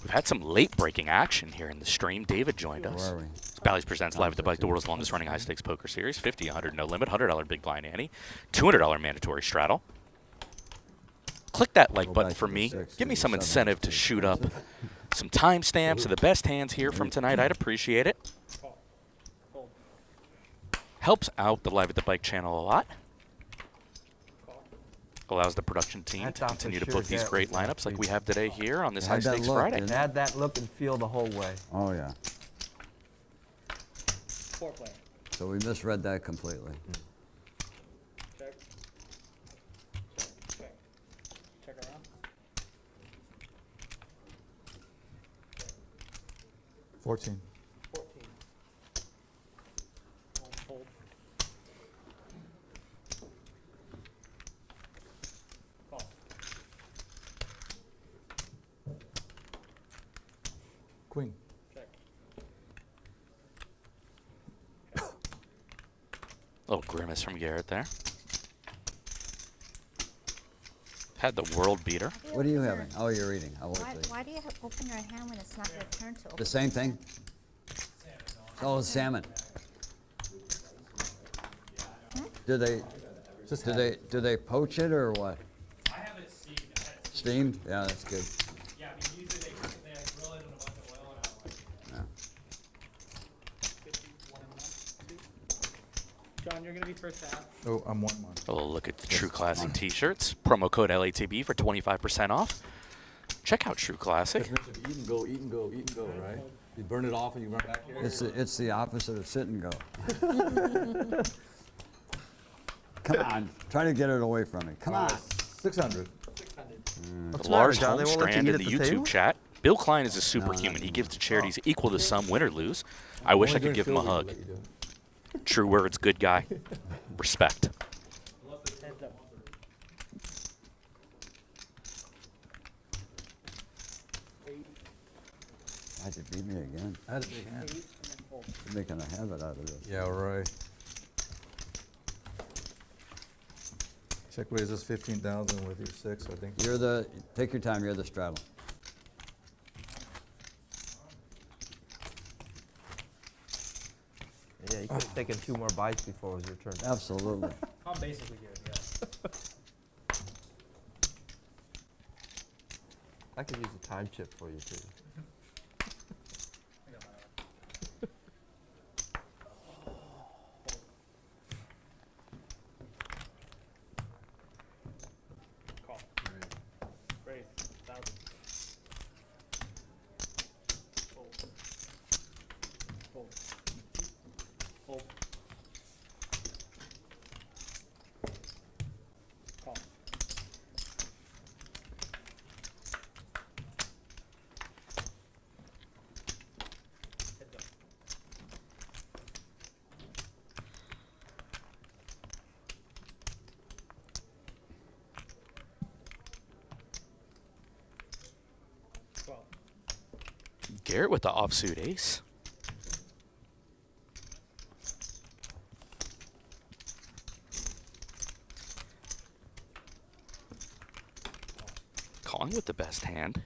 Speaker 6: We've had some late breaking action here in the stream. David joined us.
Speaker 7: Where are we?
Speaker 6: Bally's presents live at the bike, the world's longest running high stakes poker series. 50, 100 no limit, $100 big blind ante, $200 mandatory straddle. Click that like
Speaker 7: Go
Speaker 6: button
Speaker 7: back
Speaker 6: for
Speaker 7: to
Speaker 6: me.
Speaker 7: the 6,
Speaker 6: Give me
Speaker 7: to
Speaker 6: some
Speaker 7: the 7,
Speaker 6: incentive to shoot up some timestamps of the best hands here from tonight. I'd appreciate it.
Speaker 10: Call. Fold.
Speaker 6: Helps out the Live at the Bike channel a lot.
Speaker 10: Call.
Speaker 6: Allows the production team
Speaker 12: I
Speaker 6: to
Speaker 12: thought
Speaker 6: continue
Speaker 12: for
Speaker 6: to
Speaker 12: sure
Speaker 6: book these
Speaker 12: that
Speaker 6: great
Speaker 12: was
Speaker 6: lineups like we have today here on this
Speaker 7: Had
Speaker 6: High
Speaker 7: that
Speaker 6: Stakes
Speaker 7: look,
Speaker 6: Friday.
Speaker 7: didn't it?
Speaker 12: Add that look and feel the whole way.
Speaker 7: Oh, yeah.
Speaker 10: 4 player.
Speaker 7: So we misread that completely.
Speaker 10: Check. Check. Check. Check around.
Speaker 5: 14.
Speaker 10: 14. Hold. Call.
Speaker 5: Queen.
Speaker 10: Check.
Speaker 6: Little grimace from Garrett there. Had the world beater.
Speaker 7: What are you having? Oh, you're eating. I'll wait
Speaker 3: Why,
Speaker 7: till you.
Speaker 3: why do you open your hand when it's not your turn to open?
Speaker 7: The same thing? Oh, salmon. Do they poach it or what?
Speaker 4: I have it steamed.
Speaker 7: Steamed? Yeah, that's good.
Speaker 4: Yeah, I mean, usually they grill it in a bunch of oil and I'm like,
Speaker 7: Yeah.
Speaker 10: 51 and 1. John, you're going to be first half.
Speaker 5: Oh, I'm 1 month.
Speaker 6: A little look at the True Classic t-shirts. Promo code LATB for 25% off. Check out True Classic.
Speaker 5: Eat and go, eat and go, eat and go, right? You burn it off and you run back here.
Speaker 7: It's the opposite of sit and go. Come on. Try to get it away from me. Come on.
Speaker 5: 600.
Speaker 12: What's the matter,
Speaker 6: Lars
Speaker 12: John? They won't let you
Speaker 6: Holmstrand
Speaker 12: eat
Speaker 6: in the
Speaker 12: at the
Speaker 6: YouTube
Speaker 12: table?
Speaker 6: chat. Bill Klein is a superhuman. He gives to charities equal to some, win or lose. I wish I could give him a hug. True words, good guy. Respect.
Speaker 7: I had to beat me again.
Speaker 5: I had a big hand.
Speaker 7: You're making a habit out of this.
Speaker 5: Yeah, right. Check raises 15,000 with your 6, I think.
Speaker 7: You're the, take your time, you're the straddle.
Speaker 12: Yeah, you could have taken 2 more bites before it was your turn.
Speaker 7: Absolutely.
Speaker 4: I'm basically good, yeah.
Speaker 12: I could use a time chip for you, too.
Speaker 9: Call. Raise. 1,000. Fold. Fold. Fold. Call. Heads up. Twelve.
Speaker 6: Garrett with the offsuit ace. Calling with the best hand.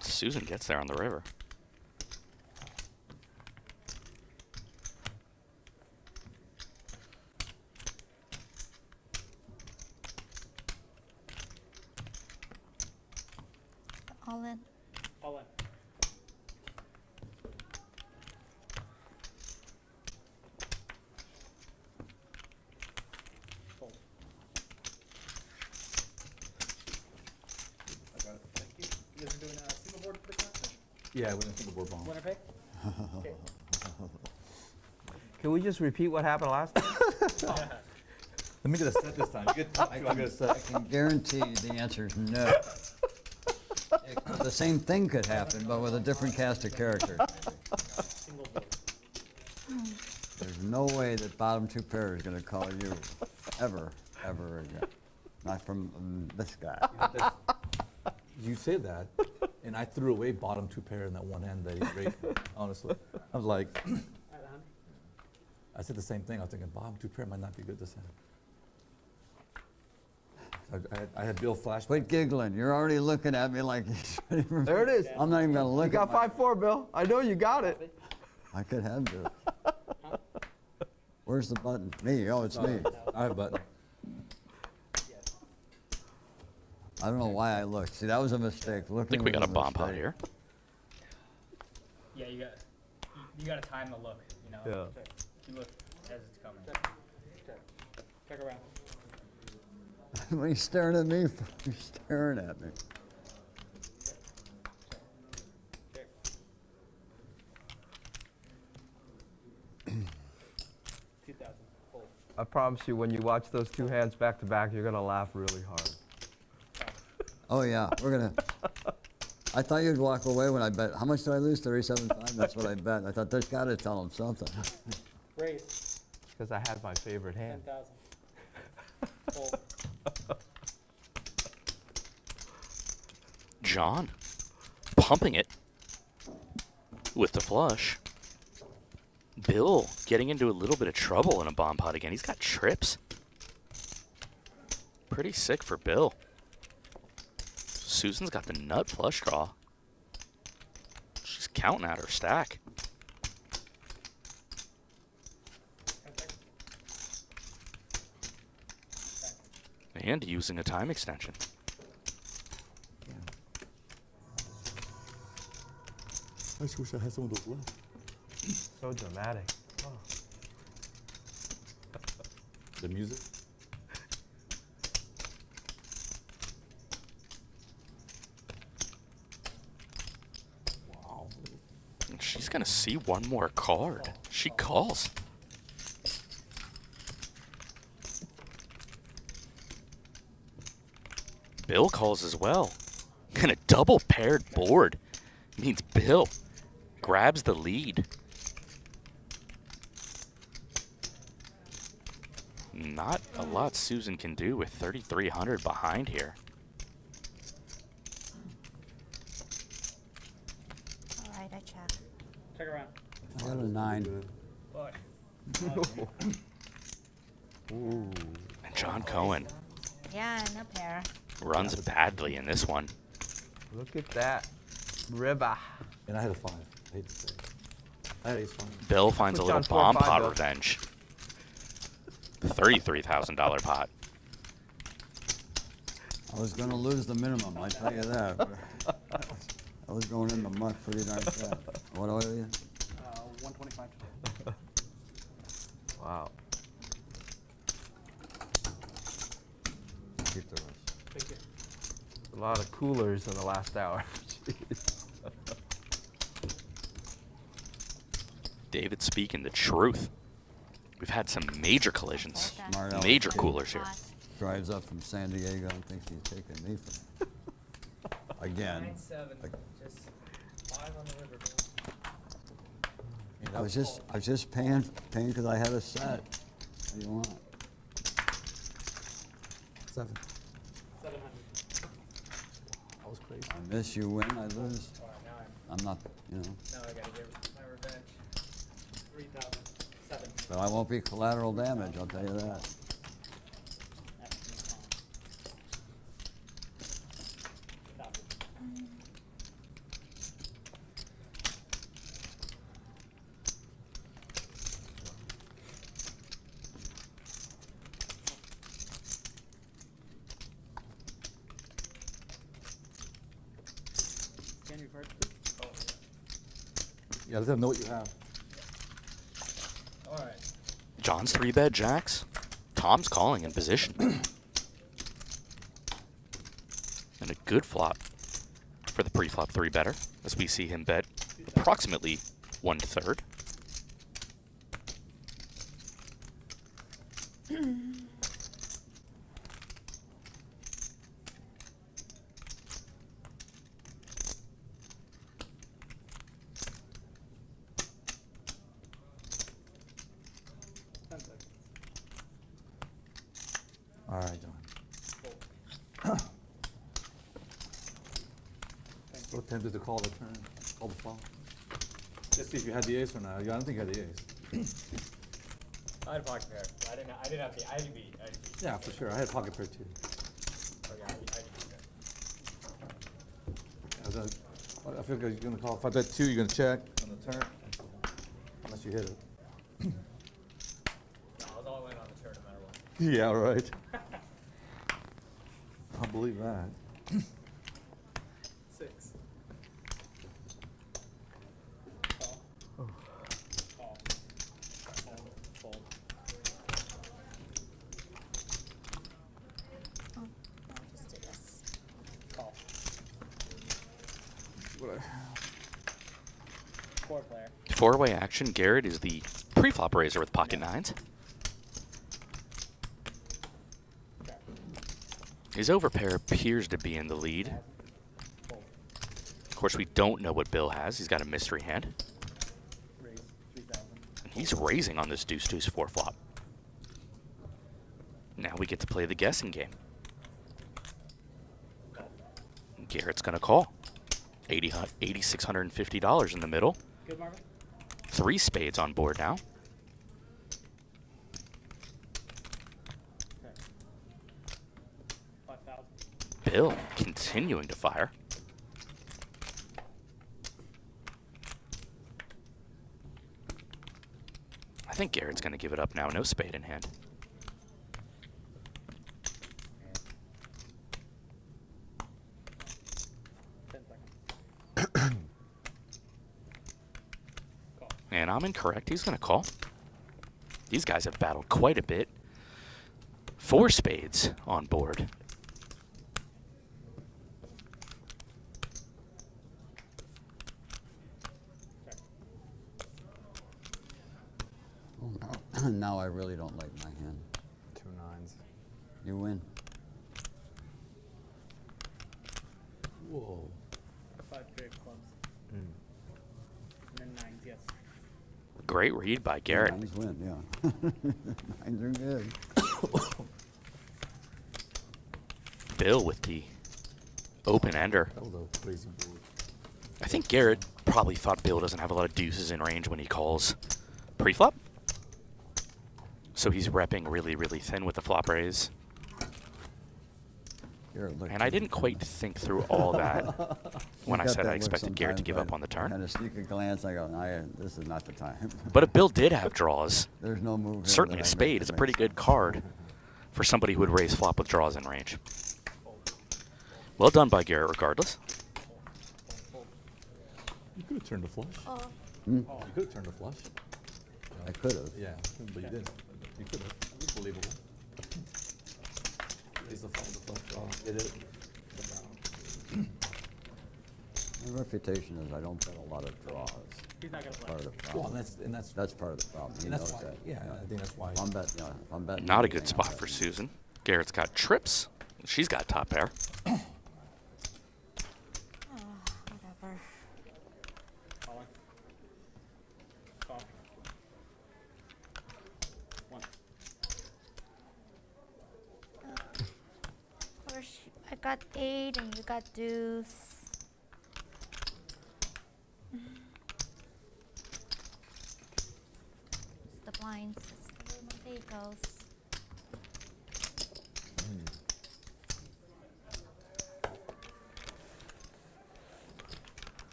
Speaker 6: Susan gets there on the river.
Speaker 3: All in.
Speaker 9: All in. Fold. I got it. Thank you. You guys are doing a single board for the competition?
Speaker 5: Yeah, we didn't think the board bomb.
Speaker 9: Winner pay? Okay.
Speaker 12: Can we just repeat what happened last time?
Speaker 5: Let me get a set this time. You get top two, I'll get a set.
Speaker 7: I can guarantee you the answer is no. The same thing could happen, but with a different cast of characters.
Speaker 9: Single board.
Speaker 7: There's no way that bottom 2 pair is going to call you ever again. Not from this guy.
Speaker 5: You say that, and I threw away bottom 2 pair in that one hand that he raised, honestly. I was like, I said the same thing. I was thinking bottom 2 pair might not be good this hand. I had Bill flash.
Speaker 7: Quit giggling. You're already looking at me like
Speaker 12: There it is.
Speaker 7: I'm not even going to
Speaker 12: You
Speaker 7: look
Speaker 12: got
Speaker 7: at
Speaker 12: 5-4, Bill. I know you got it.
Speaker 7: I could have this. Where's the button? Me. Oh, it's me.
Speaker 5: I have a button.
Speaker 7: I don't know why I looked. See, that was a mistake.
Speaker 6: I think we got a bomb pot here.
Speaker 4: Yeah, you got to time the look, you know.
Speaker 12: Yeah.
Speaker 4: You look as it's coming.
Speaker 9: Check around.
Speaker 7: What are you staring at me for? You're staring at me.
Speaker 9: Check. 2,000. Fold.
Speaker 12: I promise you, when you watch those 2 hands back to back, you're going to laugh really hard.
Speaker 7: Oh, yeah. We're going to. I thought you'd walk away when I bet. How much did I lose? 37.5? That's what I bet. I thought, there's got to tell him something.
Speaker 9: Raise.
Speaker 12: Because I had my favorite hand.
Speaker 9: 10,000. Fold.
Speaker 6: John pumping it with the flush. Bill getting into a little bit of trouble in a bomb pot again. He's got trips. Pretty sick for Bill. Susan's got the nut flush draw. She's counting out her stack. And using a time extension.
Speaker 5: I just wish I had some of those left.
Speaker 12: So dramatic. Oh.
Speaker 5: The music? Wow.
Speaker 6: She's gonna see one more card. She calls. Bill calls as well. And a double paired board means Bill grabs the lead. Not a lot Susan can do with 3,300 behind here.
Speaker 3: All right, I check.
Speaker 10: Check around.
Speaker 7: I got a 9.
Speaker 12: Ooh.
Speaker 6: And John Cohen
Speaker 3: Yeah, no pair.
Speaker 6: runs badly in this one.
Speaker 12: Look at that. Riba.
Speaker 5: And I had a 5. I hate to say. I had ace-5.
Speaker 6: Bill finds a
Speaker 12: Put
Speaker 6: little
Speaker 12: John 4 or
Speaker 6: bomb
Speaker 12: 5,
Speaker 6: pot
Speaker 12: Bill.
Speaker 6: revenge. $33,000 pot.
Speaker 7: I was going to lose the minimum, I tell you that. I was going in the muck pretty darn fast. What are you?
Speaker 9: 125 today.
Speaker 12: Wow.
Speaker 7: Keep the rest.
Speaker 9: Thank you.
Speaker 12: A lot of coolers in the last hour. Jeez.
Speaker 6: David speaking the truth. We've had some major collisions.
Speaker 7: Smart aleck
Speaker 6: Major
Speaker 7: kid
Speaker 6: coolers here.
Speaker 7: Drives up from San Diego and thinks he's taking me for again.
Speaker 4: 9-7.
Speaker 7: Like,
Speaker 4: Just 5 on the river.
Speaker 7: I was just paying because I had a set. What do you want?
Speaker 5: 7.
Speaker 9: 700.
Speaker 5: That was crazy.
Speaker 7: I miss, you win, I lose.
Speaker 4: All right, now
Speaker 7: I'm not, you know,
Speaker 4: I gotta get my revenge.
Speaker 9: 3,000. 7.
Speaker 7: but I won't be collateral damage, I'll tell you that.
Speaker 9: Can you first, please?
Speaker 5: Yeah, let them know what you have.
Speaker 4: All right.
Speaker 6: John's 3-bet jacks. Tom's calling in position. And a good flop for the pre-flop 3-better, as we see him bet approximately 1/3.
Speaker 5: All right, John. So tempted to call the turn, call the flop. Let's see if you had the ace or not. I don't think you had the ace.
Speaker 4: I had a pocket pair. I didn't have the. I had to be.
Speaker 5: Yeah, for sure. I had a pocket pair too.
Speaker 4: Oh yeah, I had to be.
Speaker 5: I feel like you're gonna call. If I bet 2, you're gonna check on the turn, unless you hit it.
Speaker 4: No, I was all in on the turn no matter what.
Speaker 5: Yeah, right. I believe that.
Speaker 9: 6.
Speaker 10: Oh.
Speaker 9: Call. Fold.
Speaker 3: Oh, I'll just do this.
Speaker 9: Call.
Speaker 5: What
Speaker 9: 4-player.
Speaker 6: 4-way action. Garrett is the pre-flop raiser with pocket 9s. His overpair appears to be in the lead. Of course, we don't know what Bill has. He's got a mystery hand.
Speaker 9: Raise 3,000.
Speaker 6: And he's raising on this deuce-deuce 4 flop. Now we get to play the guessing game. Garrett's going to call. $8,650 in the middle.
Speaker 9: Good, Marvin?
Speaker 6: 3 spades on board now.
Speaker 9: Okay. 5,000.
Speaker 6: Bill continuing to fire. I think Garrett's going to give it up now. No spade in hand. I'm incorrect. He's going to call. These guys have battled quite a bit. 4 spades on board.
Speaker 7: Oh, now I really don't like my hand.
Speaker 8: 2 nines.
Speaker 7: You win.
Speaker 5: Whoa.
Speaker 9: 5 pair of clubs. And then 9s, yes.
Speaker 6: Great read by Garrett.
Speaker 7: Nines win, yeah. Nines are good.
Speaker 6: Bill with the open ender.
Speaker 5: That was a crazy board.
Speaker 6: I think Garrett probably thought Bill doesn't have a lot of deuces in range when he calls pre-flop. So he's repping really, really thin with the flop raise. And I didn't quite think through all that when I said I expected Garrett to give up on the turn.
Speaker 7: I had a sneak a glance. I go, this is not the time.
Speaker 6: But if Bill did have draws,
Speaker 7: There's no move. here
Speaker 6: certainly
Speaker 7: that
Speaker 6: a
Speaker 7: I
Speaker 6: spade
Speaker 7: make
Speaker 6: is a
Speaker 7: that
Speaker 6: pretty
Speaker 7: makes
Speaker 6: good card for somebody who would raise flop with draws in range. Well done by Garrett regardless.
Speaker 5: You could have turned a flush.
Speaker 7: Hmm?
Speaker 5: You could have turned a flush.
Speaker 7: I could have.
Speaker 5: Yeah, but you didn't. You could have. It was believable. Raise the flush draw. Hit it.
Speaker 7: My reputation is I don't bet a lot of draws.
Speaker 9: He's not gonna
Speaker 7: Part of the
Speaker 5: Well,
Speaker 7: problem.
Speaker 5: that's
Speaker 7: part of the problem. He
Speaker 5: and that's
Speaker 7: knows
Speaker 5: why.
Speaker 7: that.
Speaker 5: Yeah, I think that's why.
Speaker 7: I'm betting
Speaker 6: Not a good
Speaker 7: anything,
Speaker 6: spot
Speaker 7: I'm
Speaker 6: for
Speaker 7: betting.
Speaker 6: Susan. Garrett's got trips. She's got top pair.
Speaker 3: Whatever.
Speaker 9: Calling. Call. 1.
Speaker 3: First, I got 8 and you got deuce. It's the blinds. It's the way my day goes.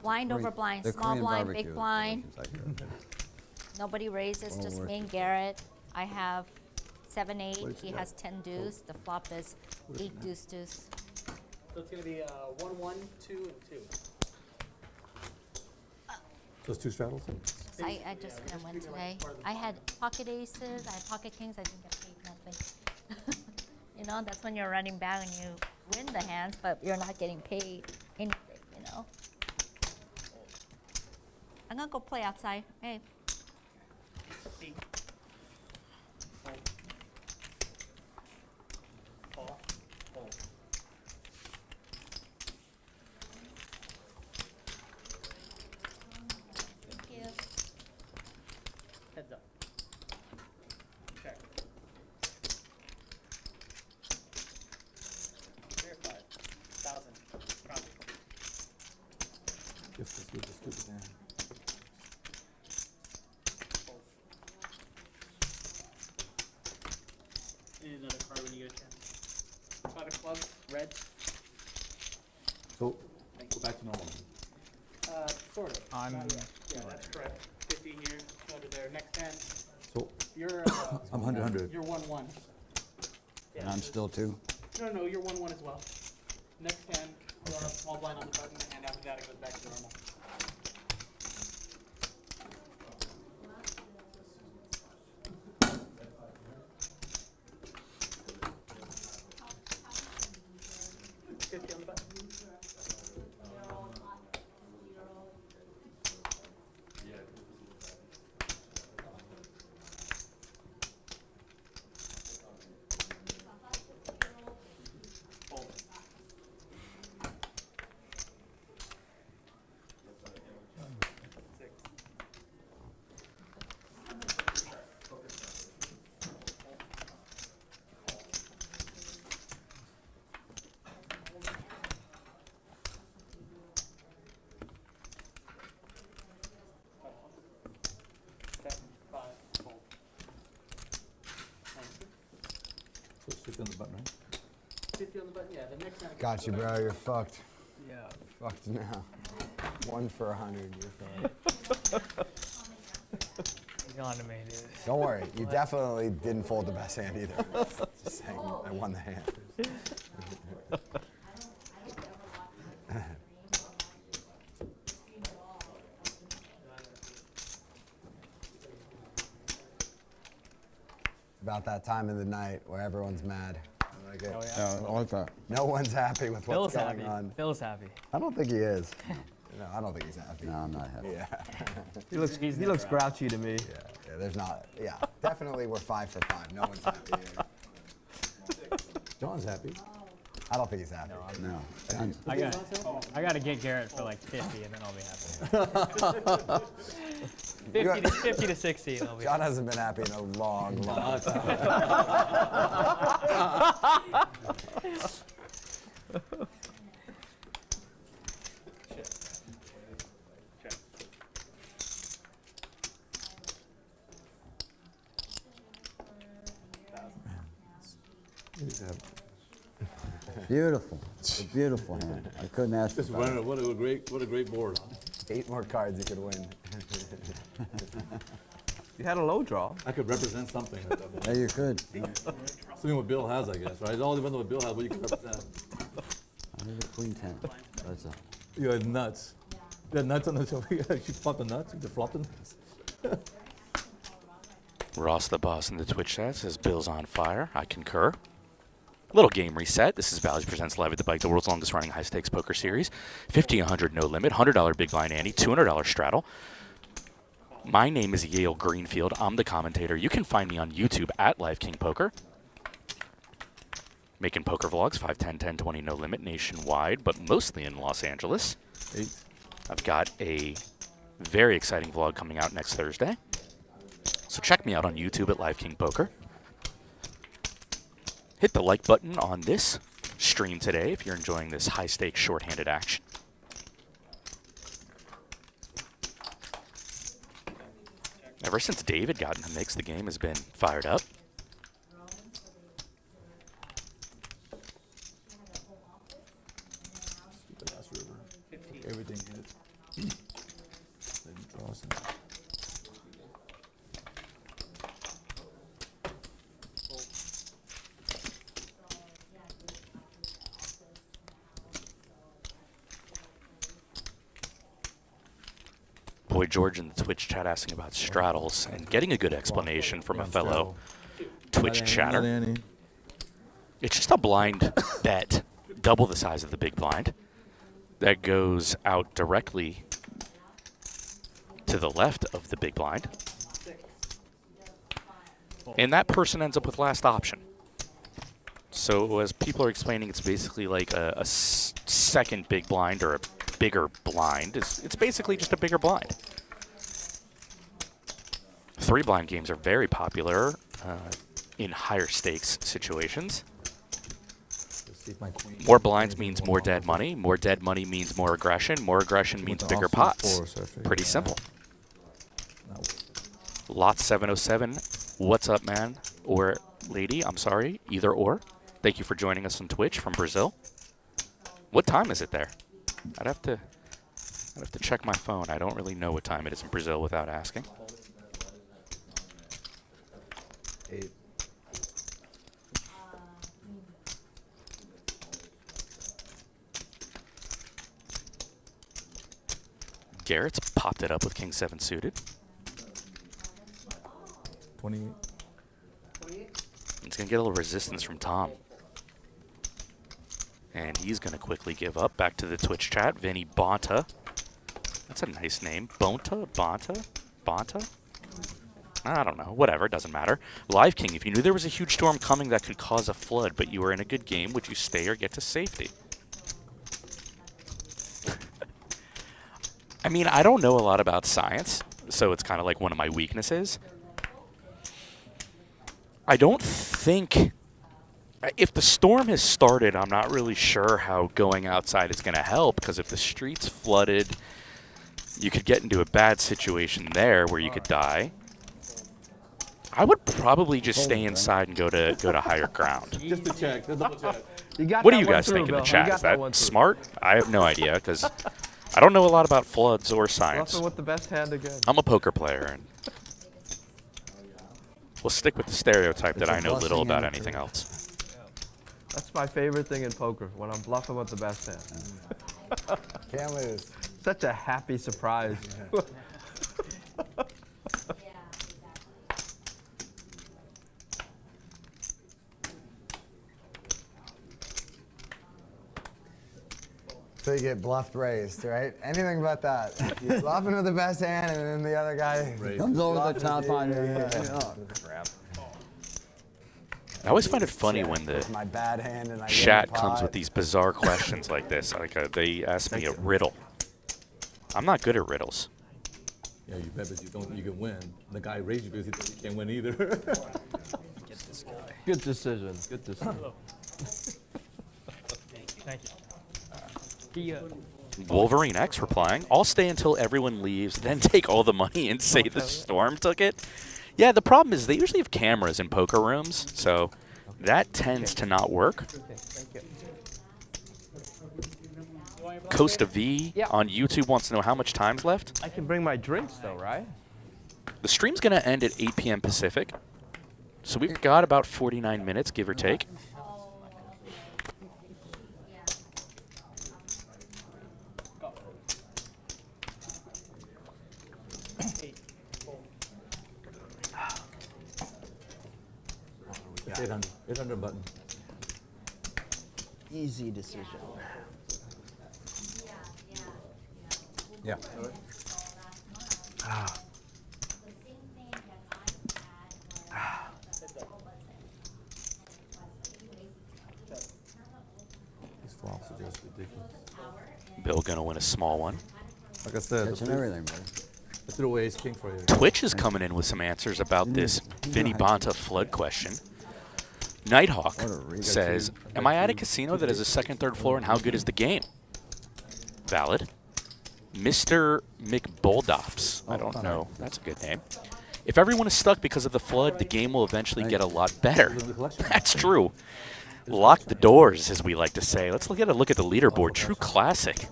Speaker 3: Blind over blind,
Speaker 7: The
Speaker 3: small
Speaker 7: Korean
Speaker 3: blind,
Speaker 7: barbecue
Speaker 3: big
Speaker 7: is
Speaker 3: blind.
Speaker 7: delicious, I hear.
Speaker 3: Nobody raises,
Speaker 7: Oh,
Speaker 3: just
Speaker 7: we're-
Speaker 3: me and Garrett. I have 7, 8.
Speaker 7: What
Speaker 3: He
Speaker 7: is
Speaker 3: has
Speaker 7: that?
Speaker 3: 10 deuce. The flop is 8 deuce deuce.
Speaker 9: So it's gonna be 1, 1, 2, and 2.
Speaker 5: Those 2 straddles.
Speaker 3: I just didn't win today. I had pocket aces, I had pocket kings, I didn't get paid nothing. You know, that's when you're running back and you win the hands, but you're not getting paid anything, you know. I'm gonna go play outside. Hey,
Speaker 9: C. Hold. Call. Hold.
Speaker 3: thank you.
Speaker 9: Heads up. Check. 3 or 5. 1,000. Copy.
Speaker 5: Just as good as stupid hand.
Speaker 9: Hold. Need another card when you get a chance. 5 of clubs. Red.
Speaker 5: So, go back to normal.
Speaker 9: Sort of.
Speaker 4: I'm-
Speaker 9: Not yet. Yeah, that's correct. 50 here. Go to there. Next 10.
Speaker 5: So,
Speaker 9: You're.
Speaker 5: I'm 100.
Speaker 9: You're 1-1.
Speaker 7: And I'm still 2.
Speaker 9: No, you're 1-1 as well. Next 10, you'll have small blind on the button, and after that it goes back to normal. $50 on the button. Hold. Six. Seven, 5, hold. Thank you.
Speaker 5: So it's 50 on the button, right?
Speaker 9: 50 on the button, yeah, the next time.
Speaker 8: Got you, bro. You're fucked.
Speaker 4: Yeah.
Speaker 8: Fucked now. 1 for 100. You're fucked.
Speaker 4: He's on to me, dude.
Speaker 8: Don't worry. You definitely didn't fold the best hand either. Just saying, I won the hand. about that time of the night where everyone's mad. I like it.
Speaker 4: Oh,
Speaker 5: Yeah, I like that.
Speaker 8: No one's happy with what's
Speaker 4: Phil's
Speaker 8: going
Speaker 4: happy.
Speaker 8: on.
Speaker 4: Phil's happy.
Speaker 8: I don't think he is. No, I don't think he's happy.
Speaker 7: No, I'm not happy.
Speaker 8: Yeah.
Speaker 12: He looks grouchy to me.
Speaker 8: Yeah, there's not. Yeah, definitely we're 5 for 5. No one's happy here.
Speaker 5: John's happy.
Speaker 8: I don't think he's happy.
Speaker 7: No.
Speaker 4: I got to get Garrett for like 50, and then I'll be happy. 50 to 60, and I'll be
Speaker 8: John
Speaker 4: happy.
Speaker 8: hasn't been happy in a long time.
Speaker 7: Beautiful. It's a beautiful hand. I couldn't ask for
Speaker 5: Just
Speaker 7: better.
Speaker 5: run it. What a great board.
Speaker 8: 8 more cards you could win.
Speaker 12: You had a low draw.
Speaker 5: I could represent something.
Speaker 7: Yeah, you could.
Speaker 5: Something what Bill has, I guess, right? It all depends on what Bill has, what you can represent.
Speaker 7: I need a queen 10. That's a.
Speaker 5: You had nuts. You had nuts on the show. You flopped the nuts. You flopped the nuts.
Speaker 6: Ross the Boss in the Twitch chat says Bill's on fire. I concur. Little game reset. This is Bally's Presents Live at the Bike, the world's longest running high stakes poker series. 50, 100 no limit, $100 big blind ante, $200 straddle. My name is Yale Greenfield. I'm the commentator. You can find me on YouTube at Live King Poker. Making poker vlogs, 5, 10, 10, 20 no limit nationwide, but mostly in Los Angeles.
Speaker 5: 8.
Speaker 6: I've got a very exciting vlog coming out next Thursday. So check me out on YouTube at Live King Poker. Hit the like button on this stream today if you're enjoying this high-stakes short-handed action. Ever since David got in the mix, the game has been fired up.
Speaker 5: Everything hit. Draw some.
Speaker 6: Boy George in the Twitch chat asking about straddles and getting a good explanation from a fellow Twitch chatter. It's just a blind bet, double the size of the big blind, that goes out directly to the left of the big blind. And that person ends up with last option. So as people are explaining, it's basically like a second big blind or a bigger blind. It's basically just a bigger blind. 3 blind games are very popular in higher stakes situations. More blinds means more dead money. More dead money means more aggression. More aggression means bigger pots. Pretty simple. Lot 707. What's up, man? Or lady, I'm sorry. Either or. Thank you for joining us on Twitch from Brazil. What time is it there? I'd have to check my phone. I don't really know what time it is in Brazil without asking.
Speaker 8: 8.
Speaker 6: Garrett's popped it up with King 7 suited.
Speaker 5: 28.
Speaker 6: It's going to get a little resistance from Tom. And he's going to quickly give up. Back to the Twitch chat. Vinny Bonta. That's a nice name. Bonta? Bonta? Bonta? I don't know. Whatever. Doesn't matter. Live King, if you knew there was a huge storm coming that could cause a flood, but you were in a good game, would you stay or get to safety? I mean, I don't know a lot about science, so it's kind of like one of my weaknesses. I don't think... If the storm has started, I'm not really sure how going outside is going to help, because if the street's flooded, you could get into a bad situation there where you could die. I would probably just stay inside and go to higher ground.
Speaker 5: Just to check. Just double check.
Speaker 6: What do you guys think in the chat? Is that smart? I have no idea, because I don't know a lot about floods or science.
Speaker 12: Bluffing with the best hand again.
Speaker 6: I'm a poker player, and we'll stick with the stereotype that I know little about anything else.
Speaker 12: That's my favorite thing in poker, when I'm bluffing with the best hand.
Speaker 8: Can't lose.
Speaker 12: Such a happy surprise.
Speaker 8: So you get bluffed raised, right? Anything but that. You're bluffing with the best hand, and then the other guy
Speaker 7: comes over the top on you.
Speaker 8: Crap.
Speaker 6: I always find it funny when the
Speaker 8: My bad hand and I
Speaker 6: chat
Speaker 8: get the
Speaker 6: comes
Speaker 8: pot.
Speaker 6: with these bizarre questions like this. Like they ask me a riddle. I'm not good at riddles.
Speaker 5: Yeah, you bet, but you can win. The guy raised you because he thinks he can't win either.
Speaker 12: Get this guy. Good decision. Good decision.
Speaker 4: Thank you.
Speaker 6: Wolverine X replying, I'll stay until everyone leaves, then take all the money and say the storm took it. Yeah, the problem is they usually have cameras in poker rooms, so that tends to not work. Costa V on YouTube wants to know how much time's left.
Speaker 12: I can bring my drinks though, right?
Speaker 6: The stream's going to end at 8 p.m. Pacific, so we've got about 49 minutes, give or take.
Speaker 5: It's 800. 800 button.
Speaker 12: Easy decision.
Speaker 5: Yeah. These flops are just ridiculous.
Speaker 6: Bill going to win a small one.
Speaker 5: Like I said,
Speaker 7: Catching everything, buddy.
Speaker 5: I threw away ace king for you.
Speaker 6: Twitch is coming in with some answers about this Vinny Bonta flood question. Nighthawk says, am I at a casino that has a second, third floor, and how good is the game? Valid. Mr. McBulldops. I don't know. That's a good name. If everyone is stuck because of the flood, the game will eventually get a lot better. That's true. Lock the doors, as we like to say. Let's look at the leaderboard. True Classic.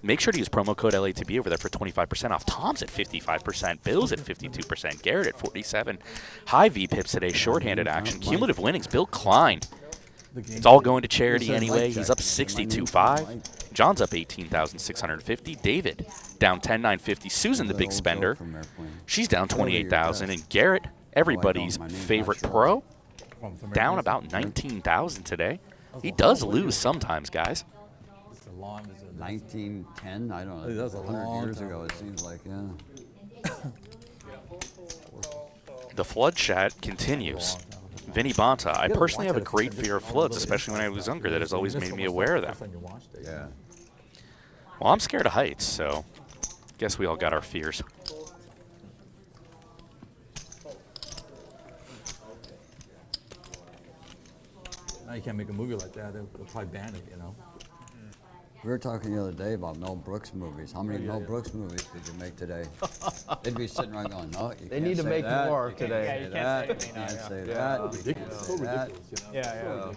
Speaker 6: Make sure to use promo code LATB over there for 25% off. Tom's at 55%. Bill's at 52%. Garrett at 47%. High V-pips today. Shorthanded action. Cumulative winnings. Bill Klein. It's all going to charity anyway. He's up 62.5. John's up 18,650. David down 10,950. Susan, the big spender, she's down 28,000. And Garrett, everybody's favorite pro, down about 19,000 today. He does lose sometimes, guys.
Speaker 7: 1910, I don't know.
Speaker 5: That was a
Speaker 7: 100
Speaker 5: long
Speaker 7: years
Speaker 5: time
Speaker 7: ago, it seems like, yeah.
Speaker 6: The flood chat continues. Vinny Bonta, I personally have a great fear of floods, especially when I was younger. That has always made me aware of them.
Speaker 7: Yeah.
Speaker 6: Well, I'm scared of heights, so guess we all got our fears.
Speaker 5: Now you can't make a movie like that. They'll probably ban it, you know.
Speaker 7: We were talking the other day about Mel Brooks movies. How many Mel Brooks movies could you make today? They'd be sitting around going, no, you
Speaker 12: They
Speaker 7: can't
Speaker 12: need to
Speaker 7: say
Speaker 12: make
Speaker 7: that.
Speaker 12: more
Speaker 7: You can't
Speaker 12: today.
Speaker 7: say
Speaker 4: Yeah, you
Speaker 7: that.
Speaker 4: can't say
Speaker 7: You can't say
Speaker 12: Yeah.
Speaker 7: that.
Speaker 5: Ridiculous. So
Speaker 7: You can't say that.
Speaker 5: ridiculous, you know.
Speaker 4: Yeah.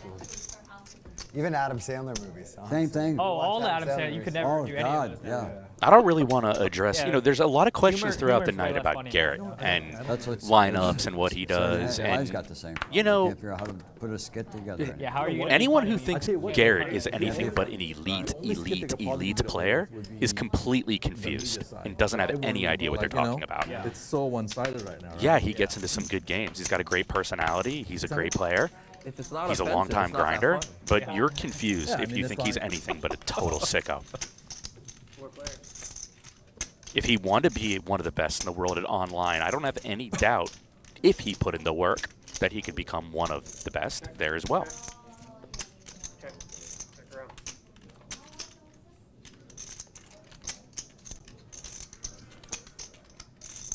Speaker 8: Even Adam Sandler movies.
Speaker 7: Same thing.
Speaker 4: Oh, all
Speaker 8: Watch
Speaker 4: Adam
Speaker 8: Adam
Speaker 4: said you
Speaker 8: Sandler
Speaker 4: could
Speaker 8: movies.
Speaker 4: never
Speaker 7: Oh,
Speaker 4: do any
Speaker 7: God,
Speaker 4: of those.
Speaker 7: yeah.
Speaker 6: I don't really want to address,
Speaker 4: Yeah.
Speaker 6: you know, there's a lot of questions throughout the
Speaker 4: humor's
Speaker 6: night
Speaker 4: way less
Speaker 6: about
Speaker 4: funny.
Speaker 6: Garrett and
Speaker 7: That's what's
Speaker 6: lineups and what he does.
Speaker 7: Everybody's
Speaker 6: And
Speaker 7: got the same.
Speaker 6: you know,
Speaker 7: You can't figure out how to put a skit together.
Speaker 4: Yeah, how are you gonna
Speaker 6: anyone
Speaker 4: be
Speaker 6: who
Speaker 4: funny?
Speaker 6: thinks Garrett is anything but an elite player is completely confused and doesn't have any idea what they're talking about.
Speaker 5: It's so one-sided right now. Right?
Speaker 6: Yeah, he gets into some good games. He's got a great personality. He's a great player.
Speaker 12: If it's not
Speaker 6: He's a
Speaker 12: offensive,
Speaker 6: long-time
Speaker 12: it's not that
Speaker 6: grinder,
Speaker 12: fun.
Speaker 6: but you're confused
Speaker 5: Yeah, I
Speaker 6: if
Speaker 5: mean,
Speaker 6: you
Speaker 5: it's
Speaker 6: think he's
Speaker 5: fine.
Speaker 6: anything but a total sicko. If he wanted to be one of the best in the world at online, I don't have any doubt if he put in the work that he could become one of the best there as well.
Speaker 10: Okay, stick around.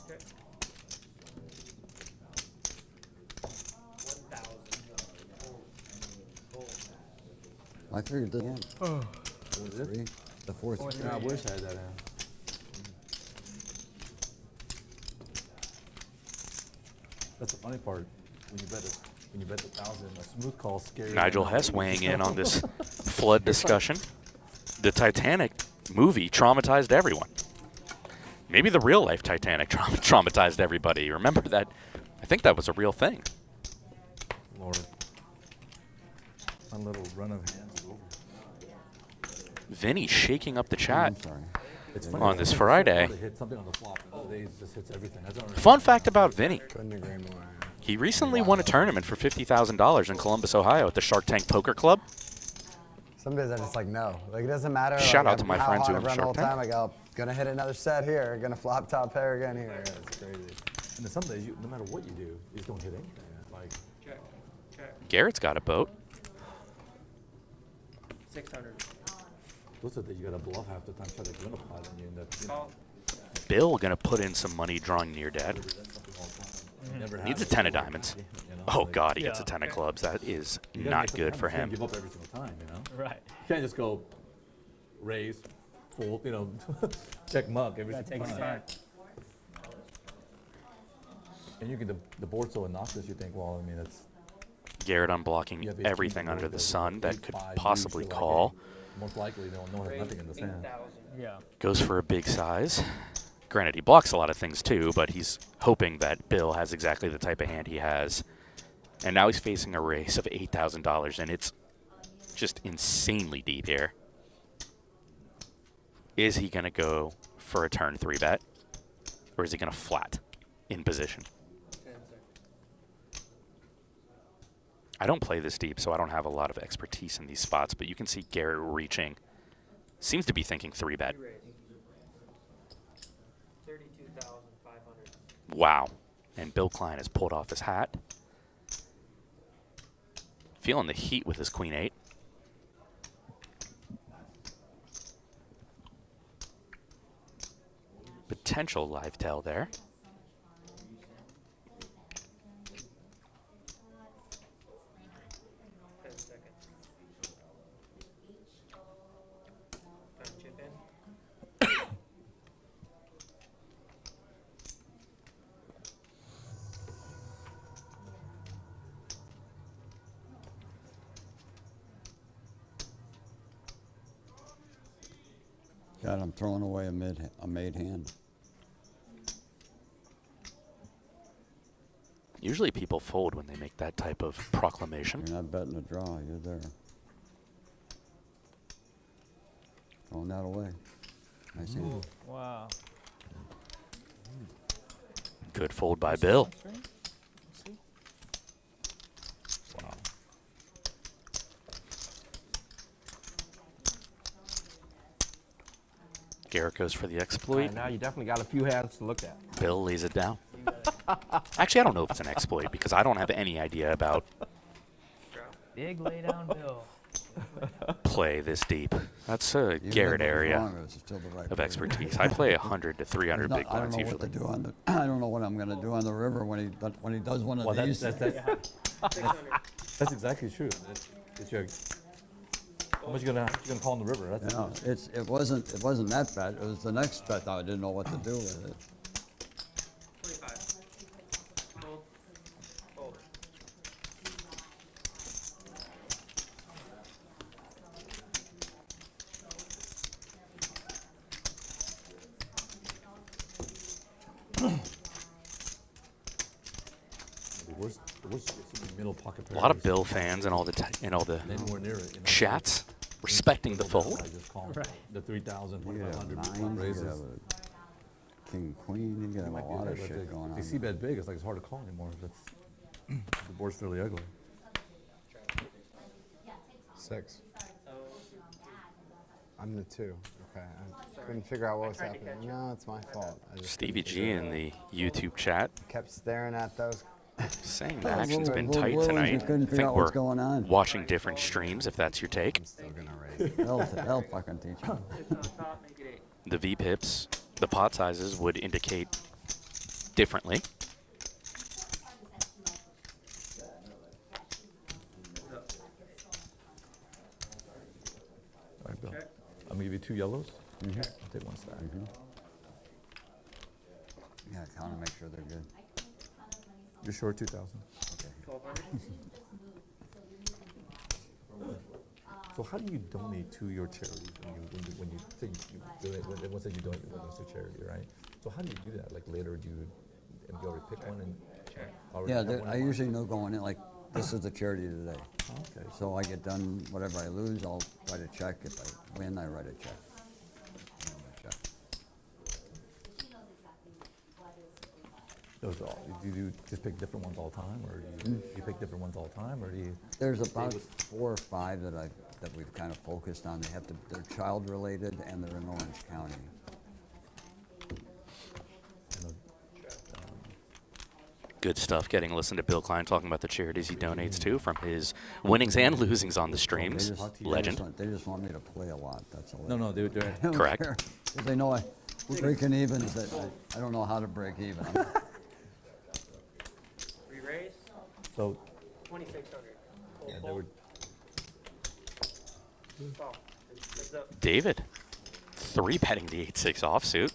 Speaker 10: Okay. 1,000.
Speaker 7: I figured this one. Three. The fourth.
Speaker 5: Yeah, I wish I had that hand. That's the funny part. When you bet 1,000, a smooth call scary.
Speaker 6: Nigel Hess weighing in on this flood discussion. The Titanic movie traumatized everyone. Maybe the real life Titanic traumatized everybody. Remember that? I think that was a real thing.
Speaker 5: Lord. One little run of hands is over.
Speaker 6: Vinny shaking up the chat
Speaker 7: I'm sorry.
Speaker 5: It's funny,
Speaker 6: on this
Speaker 5: some
Speaker 6: Friday.
Speaker 5: people hit something on the flop, and other days it just hits everything. I don't understand.
Speaker 6: Fun fact about Vinny.
Speaker 8: Couldn't agree more.
Speaker 6: He recently won a tournament for $50,000 in Columbus, Ohio at the Shark Tank Poker Club.
Speaker 8: Some days I just like no. Like it doesn't matter.
Speaker 6: Shout
Speaker 8: like,
Speaker 6: out to my
Speaker 8: how
Speaker 6: friends
Speaker 8: hard
Speaker 6: who
Speaker 8: I've
Speaker 6: own
Speaker 8: run the whole
Speaker 6: Shark
Speaker 8: time. I go, gonna hit another set here. Gonna flop top pair again here. It's crazy.
Speaker 5: And then some days, no matter what you do, you just don't hit anything. Like
Speaker 10: Check.
Speaker 6: Garrett's got a boat.
Speaker 10: 600.
Speaker 5: those are the you gotta bluff half the time, try to win a pot, and you end up.
Speaker 10: Call.
Speaker 6: Bill gonna put in some money drawing near dad.
Speaker 5: Never
Speaker 6: Needs a
Speaker 5: happens
Speaker 6: 10 of
Speaker 5: before,
Speaker 6: diamonds.
Speaker 5: you know,
Speaker 6: Oh
Speaker 5: like,
Speaker 6: God, he gets a
Speaker 4: Yeah.
Speaker 6: 10 of clubs. That is
Speaker 5: you gotta
Speaker 6: not
Speaker 5: get some
Speaker 6: good
Speaker 5: time.
Speaker 6: for
Speaker 5: You can't
Speaker 6: him.
Speaker 5: give up every single time, you know.
Speaker 4: Right.
Speaker 5: You can't just go raise, full, you know, check muck every
Speaker 4: Gotta
Speaker 5: single
Speaker 4: take
Speaker 5: time.
Speaker 4: his time.
Speaker 5: And you get the board's so innocuous, you think, well, I mean, it's
Speaker 6: Garrett
Speaker 5: you
Speaker 6: unblocking
Speaker 5: have 18
Speaker 6: everything
Speaker 5: to
Speaker 6: under
Speaker 5: go,
Speaker 6: the
Speaker 5: but
Speaker 6: sun that
Speaker 5: eight,
Speaker 6: could
Speaker 5: five,
Speaker 6: possibly
Speaker 5: deuce, you're like,
Speaker 6: call.
Speaker 5: hey, most likely, no one has nothing in the sand.
Speaker 10: 8,000.
Speaker 4: Yeah.
Speaker 6: Goes for a big size. Granted, he blocks a lot of things too, but he's hoping that Bill has exactly the type of hand he has. And now he's facing a raise of $8,000, and it's just insanely deep here. Is he going to go for a turn 3 bet, or is he going to flat in position?
Speaker 10: 10 seconds.
Speaker 6: I don't play this deep, so I don't have a lot of expertise in these spots, but you can see Garrett reaching. Seems to be thinking 3 bet.
Speaker 10: Raise. 32,500.
Speaker 6: Wow. And Bill Klein has pulled off his hat. Feeling the heat with his queen 8. Potential live tail there.
Speaker 10: Chip in.
Speaker 7: God, I'm throwing away a made hand.
Speaker 6: Usually people fold when they make that type of proclamation.
Speaker 7: You're not betting a draw. You're there. Throwing that away. Nice hand.
Speaker 4: Wow.
Speaker 6: Good fold by Bill.
Speaker 5: Wow.
Speaker 6: Garrett goes for the
Speaker 12: All
Speaker 6: exploit.
Speaker 12: right, now you definitely got a few hands to look at.
Speaker 6: Bill lays it down. Actually, I don't know if it's an exploit because I don't have any idea about
Speaker 4: Big laydown Bill.
Speaker 6: play this deep. That's a
Speaker 7: Even
Speaker 6: Garrett
Speaker 7: if it was
Speaker 6: area
Speaker 7: wrong, it's still the right
Speaker 6: of
Speaker 7: play.
Speaker 6: expertise. I play 100 to 300
Speaker 7: Not-
Speaker 6: big
Speaker 7: I don't
Speaker 6: blinds
Speaker 7: know
Speaker 6: usually.
Speaker 7: what to do on the. I don't know what I'm gonna do on the river when he does one of
Speaker 5: Well,
Speaker 7: these.
Speaker 5: that's exactly true. It's your, how much you gonna call in the river? That's
Speaker 7: You know, it wasn't that bad. It was the next bet that I didn't know what to do with it.
Speaker 10: 25. Hold. Hold.
Speaker 5: the worst middle pocket
Speaker 6: A lot of
Speaker 5: pairs.
Speaker 6: Bill fans and all the
Speaker 5: Anywhere near it, you know.
Speaker 6: chats respecting the fold.
Speaker 5: I just call
Speaker 4: Right.
Speaker 5: the 3,000,
Speaker 7: You could have
Speaker 5: 2,500
Speaker 7: nines, you
Speaker 5: raises.
Speaker 7: could have a king, queen. You could have a
Speaker 5: Might be
Speaker 7: lot
Speaker 5: right,
Speaker 7: of
Speaker 5: but
Speaker 7: shit going
Speaker 5: They
Speaker 7: on.
Speaker 5: see bet big, it's like it's hard to call anymore. That's the board's fairly ugly.
Speaker 8: 6. I'm the 2. Okay. I couldn't figure out what was happening. No, it's my fault. I just
Speaker 6: Stevie
Speaker 8: couldn't figure
Speaker 6: G
Speaker 8: it
Speaker 6: in
Speaker 8: out.
Speaker 6: the YouTube chat
Speaker 8: Kept staring at those.
Speaker 6: saying the
Speaker 7: Oh,
Speaker 6: action's
Speaker 7: we'll-
Speaker 6: been
Speaker 7: we'll-
Speaker 6: tight
Speaker 7: we'll-
Speaker 6: tonight.
Speaker 7: we couldn't
Speaker 6: I
Speaker 7: figure
Speaker 6: think
Speaker 7: out what's
Speaker 6: we're
Speaker 7: going on.
Speaker 6: watching different streams if that's your take.
Speaker 8: I'm still gonna raise.
Speaker 7: They'll fucking teach you.
Speaker 10: It's on top, make it 8.
Speaker 6: The V pips, the pot sizes would indicate differently.
Speaker 5: All right, Bill.
Speaker 10: Check.
Speaker 5: I'm gonna give you 2 yellows.
Speaker 7: Mhm.
Speaker 5: I'll take 1 stack.
Speaker 7: Yeah, count and make sure they're good.
Speaker 5: You're short 2,000.
Speaker 10: 1,200.
Speaker 5: So how do you donate to your charity when you say you do it? When everyone says you donate your winnings to charity, right? So how do you do that? Like later, do you go to pick one and already
Speaker 7: Yeah,
Speaker 5: have
Speaker 7: there-
Speaker 5: one
Speaker 7: I
Speaker 5: in mind?
Speaker 7: usually know going in, like, this is the charity today.
Speaker 5: Okay.
Speaker 7: So I get done, whatever I lose, I'll write a check. If I win, I write a check.
Speaker 5: those all? Do you just pick different ones all the time, or do you pick different ones all the time, or do you?
Speaker 7: There's about 4 or 5 that we've kind of focused on. They're child related and they're in Orange County.
Speaker 6: Good stuff. Getting to listen to Bill Klein talking about the charities he donates to from his winnings and losings on the streams. Legend.
Speaker 7: They just want me to play a lot. That's all.
Speaker 5: No, they're
Speaker 6: correct.
Speaker 7: Because they know we're breaking even. I don't know how to break even.
Speaker 10: Re-raise,
Speaker 5: So
Speaker 10: 2,600.
Speaker 5: yeah, they were.
Speaker 10: Call. Heads up.
Speaker 6: David, 3-betting the 8-6 offsuit.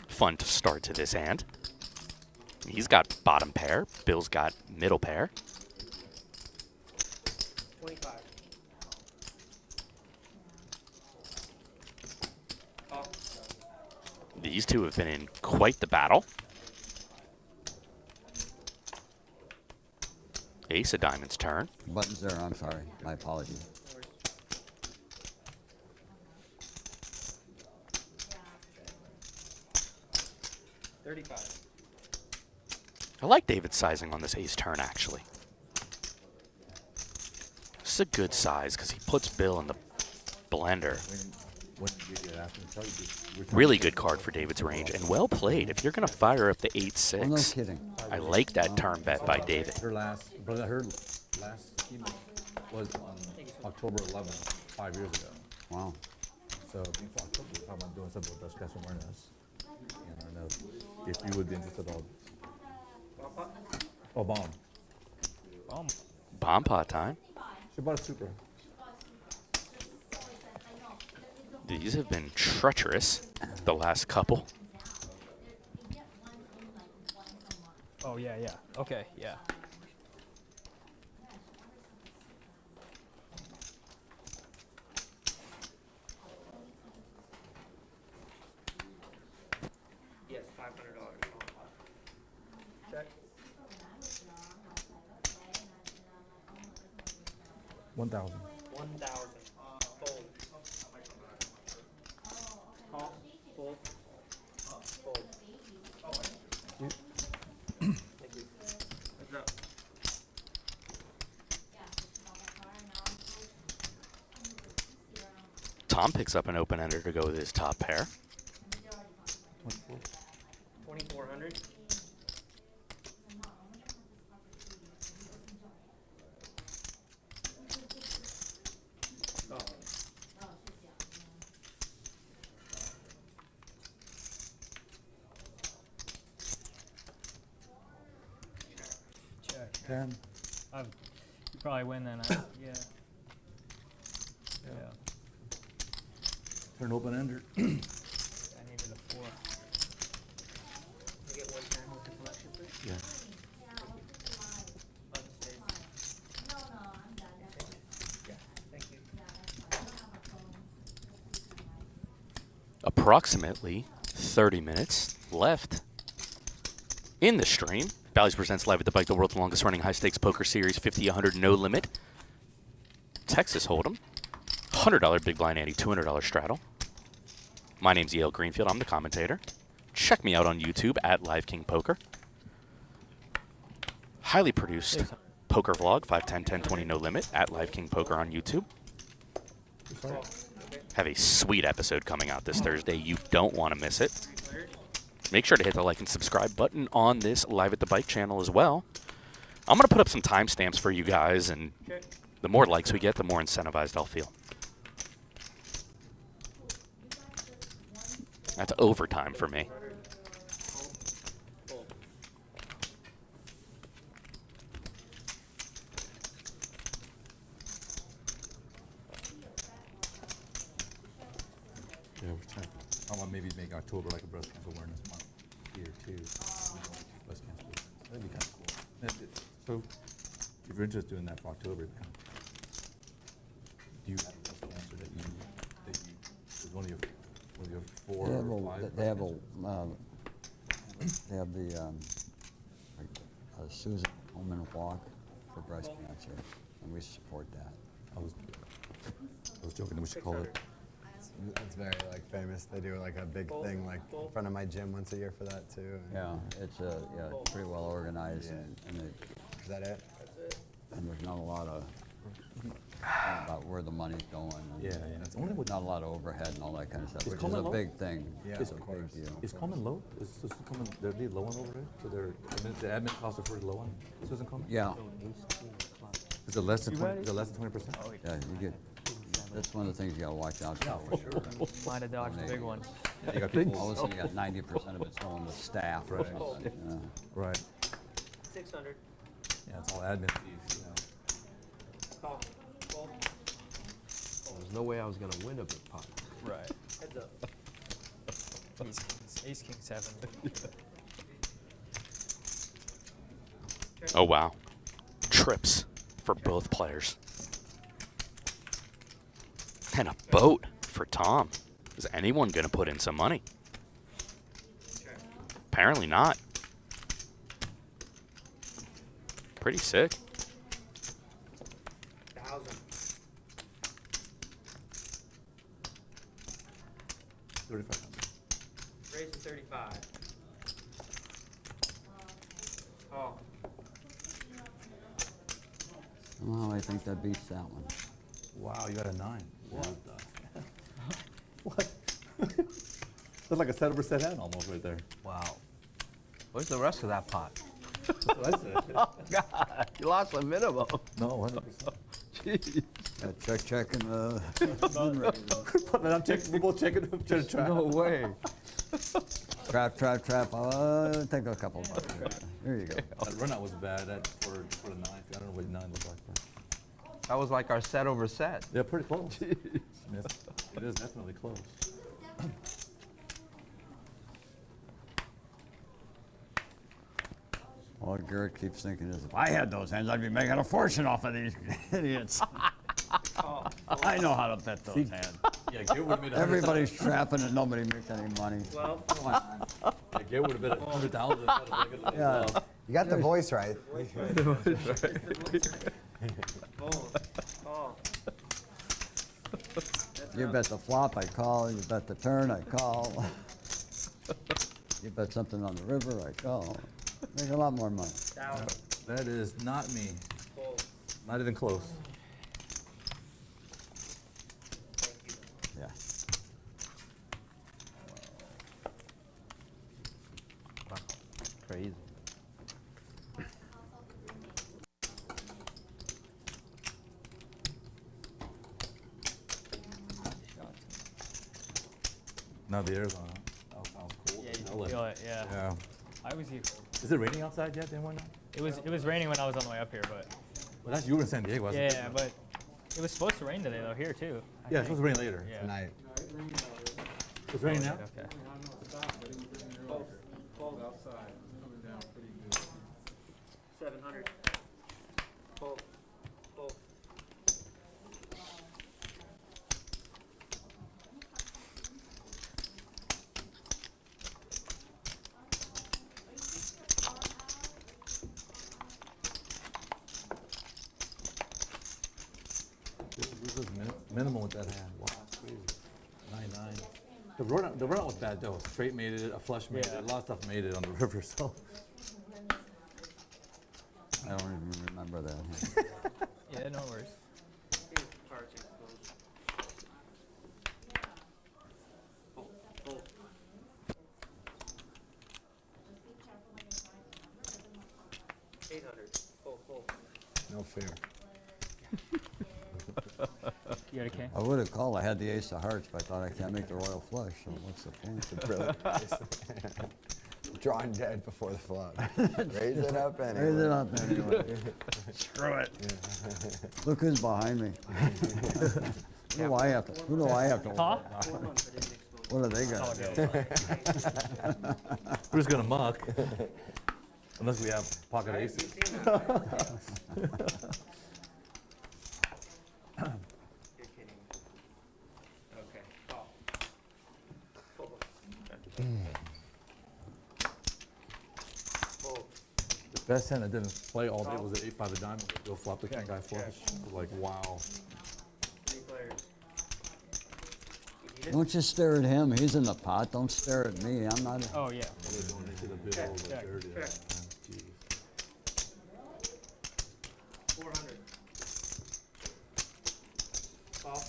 Speaker 6: Fun to start to this hand. He's got bottom pair. Bill's got middle pair.
Speaker 10: 25. Call.
Speaker 6: These two have been in quite the battle. Ace of diamonds turn.
Speaker 7: Buttons there. I'm sorry. My apologies.
Speaker 10: 35.
Speaker 6: I like David's sizing on this ace turn, actually. This is a good size because he puts Bill in the blender. Really good card for David's range, and well played. If you're going to fire up the 8-6,
Speaker 7: Oh, no kidding.
Speaker 6: I like that turn bet by David.
Speaker 5: Her last scheme was on October 11th, 5 years ago.
Speaker 7: Wow.
Speaker 5: So before October, we're talking about doing something with breast cancer awareness. And I know if you would be interested, bomb.
Speaker 6: Bomb pot time.
Speaker 5: She bought a Supra.
Speaker 6: These have been treacherous, the last couple.
Speaker 4: Oh, yeah. Okay, yeah.
Speaker 10: Yes, $500. Check.
Speaker 5: 1,000.
Speaker 10: 1,000. Fold. Call. Fold. Fold. Thank you. Heads up.
Speaker 6: Tom picks up an open-ender to go with his top pair.
Speaker 10: 2,400.
Speaker 4: Check.
Speaker 5: 10.
Speaker 4: You probably win then. Yeah.
Speaker 5: Turn open ender.
Speaker 4: I needed a 4.
Speaker 10: Can I get 110 with the collection, please?
Speaker 5: Yeah.
Speaker 10: Button stays. Yeah, thank you.
Speaker 6: Approximately 30 minutes left in the stream. Bally's presents live at the Bike, the world's longest running high-stakes poker series, 50, 100, no limit. Texas Hold'em, $100 big blind ante, $200 straddle. My name's Yale Greenfield. I'm the commentator. Check me out on YouTube at Live King Poker. Highly produced poker vlog, 5, 10, 10, 20, no limit at Live King Poker on YouTube. Have a sweet episode coming out this Thursday. You don't want to miss it. Make sure to hit the like and subscribe button on this Live at the Bike channel as well. I'm going to put up some timestamps for you guys, and the more likes we get, the more incentivized I'll feel. That's overtime for me.
Speaker 5: Yeah, we're trying. I want maybe make October like a breast cancer awareness month here too. Breast cancer. That'd be kind of cool. So, if you're interested in that for October, do you have breast cancer that you is one of your 4 or 5?
Speaker 7: They have the Susan Holman Walk for breast cancer, and we support that.
Speaker 5: I was joking that we should call it
Speaker 8: It's very like famous. They do like a big thing like in front of my gym once a year for that too.
Speaker 7: Yeah, it's pretty well organized, and
Speaker 8: Is that it?
Speaker 7: and there's not a lot of about where the money's going. And
Speaker 5: Yeah, it's only with
Speaker 7: not a lot of overhead and all that kind of stuff,
Speaker 5: Is
Speaker 7: which is
Speaker 5: Coleman
Speaker 7: a
Speaker 5: low?
Speaker 7: big thing.
Speaker 8: Yeah,
Speaker 7: It's
Speaker 8: of
Speaker 7: a
Speaker 8: course.
Speaker 7: big deal.
Speaker 5: Is Coleman low? Is Coleman, they're low on overhead? So the admin costs are pretty low on Susan Coleman?
Speaker 7: Yeah,
Speaker 5: Is it less than 20%? Is it less than 20%?
Speaker 7: yeah, you get. That's one of the things you gotta watch out for.
Speaker 4: Might have dodged a big one.
Speaker 5: You got people.
Speaker 7: All of a sudden, you got 90% of it's going to staff. Or
Speaker 5: Right.
Speaker 7: something, yeah.
Speaker 5: Right.
Speaker 10: 600.
Speaker 5: Yeah, it's all admin fees, you know.
Speaker 10: Call. Fold.
Speaker 12: There's no way I was gonna win a big pot.
Speaker 4: Right.
Speaker 10: Heads up.
Speaker 4: Ace king 7.
Speaker 6: Oh, wow. Trips for both players. And a boat for Tom. Is anyone going to put in some money? Apparently not. Pretty sick.
Speaker 10: 1,000.
Speaker 5: 35.
Speaker 10: Raise to 35. Call.
Speaker 7: Somehow I think that beats that one.
Speaker 5: Wow, you got a 9. What the? What? That's like a 7% hand almost right there.
Speaker 12: Wow. Where's the rest of that pot?
Speaker 5: That's what I said.
Speaker 12: Oh, God. You lost the minimum.
Speaker 5: No, 100%.
Speaker 7: Jeez. Check, and
Speaker 5: But then we're both checking to try.
Speaker 12: No way.
Speaker 7: trap. Take a couple bucks. There you go.
Speaker 5: That run out was bad for the 9. I don't know what 9 looked like. But
Speaker 12: That was like our set over set.
Speaker 5: they're pretty close. It is definitely close.
Speaker 7: All Garrett keeps thinking is, if I had those hands, I'd be making a fortune off of these idiots. I know how to bet those hands.
Speaker 5: Yeah, Garrett would have made
Speaker 7: Everybody's trapping and nobody makes any money.
Speaker 10: 12.
Speaker 5: Yeah, Garrett would have bet 100,000.
Speaker 7: Yeah.
Speaker 8: You got the voice right.
Speaker 10: Fold. Call.
Speaker 7: You bet the flop, I call. You bet the turn, I call. You bet something on the river, I call. Make a lot more money.
Speaker 10: 1,000.
Speaker 5: That is not me.
Speaker 10: Fold.
Speaker 5: Not even close.
Speaker 10: Thank you.
Speaker 7: Yeah.
Speaker 12: Wow. Crazy.
Speaker 5: Now the Arizona. That sounds cool.
Speaker 4: Yeah, you
Speaker 5: LA.
Speaker 4: can feel it, yeah.
Speaker 5: Yeah.
Speaker 4: I was here.
Speaker 5: Is it raining outside yet? Anyone know?
Speaker 4: It was raining when I was on the way up here, but
Speaker 5: Well, that's you were in San Diego. wasn't it?
Speaker 4: yeah, but it was supposed to rain today though here too. I
Speaker 5: Yeah, it's
Speaker 4: think.
Speaker 5: supposed to rain later.
Speaker 4: Yeah.
Speaker 8: Tonight.
Speaker 5: It's raining now?
Speaker 4: Okay.
Speaker 10: Fold. Outside. 700. Fold. Fold.
Speaker 5: This is minimal with that hand. Wow, that's crazy. 9-9. The run out was bad though. Straight made it, a flush made it, a lot of stuff made it on the river. So
Speaker 7: I don't even remember that.
Speaker 4: Yeah, no worries.
Speaker 10: Here's cards exposed. Fold. Fold. Fold.
Speaker 8: No fear.
Speaker 4: You okay?
Speaker 7: I would have called. I had the ace of hearts, but I thought I can't make the royal flush, so what's the point?
Speaker 8: Drawn dead before the flop. Raise it up anyway.
Speaker 7: Raise it up anyway. Screw it. Look who's behind me. Who do I have to?
Speaker 4: Huh?
Speaker 7: What are they gonna do?
Speaker 5: we're just gonna muck. Unless we have pocket aces.
Speaker 10: You're kidding me. Okay. Call. Fold. Fold.
Speaker 5: The best hand I didn't play all day was the 8-5 of diamonds. Go flop the king guy flush. I was like, wow.
Speaker 10: 3 players.
Speaker 7: Don't just stare at him. He's in the pot. Don't stare at me. I'm not.
Speaker 4: Oh, yeah.
Speaker 5: Check.
Speaker 10: 400. Call.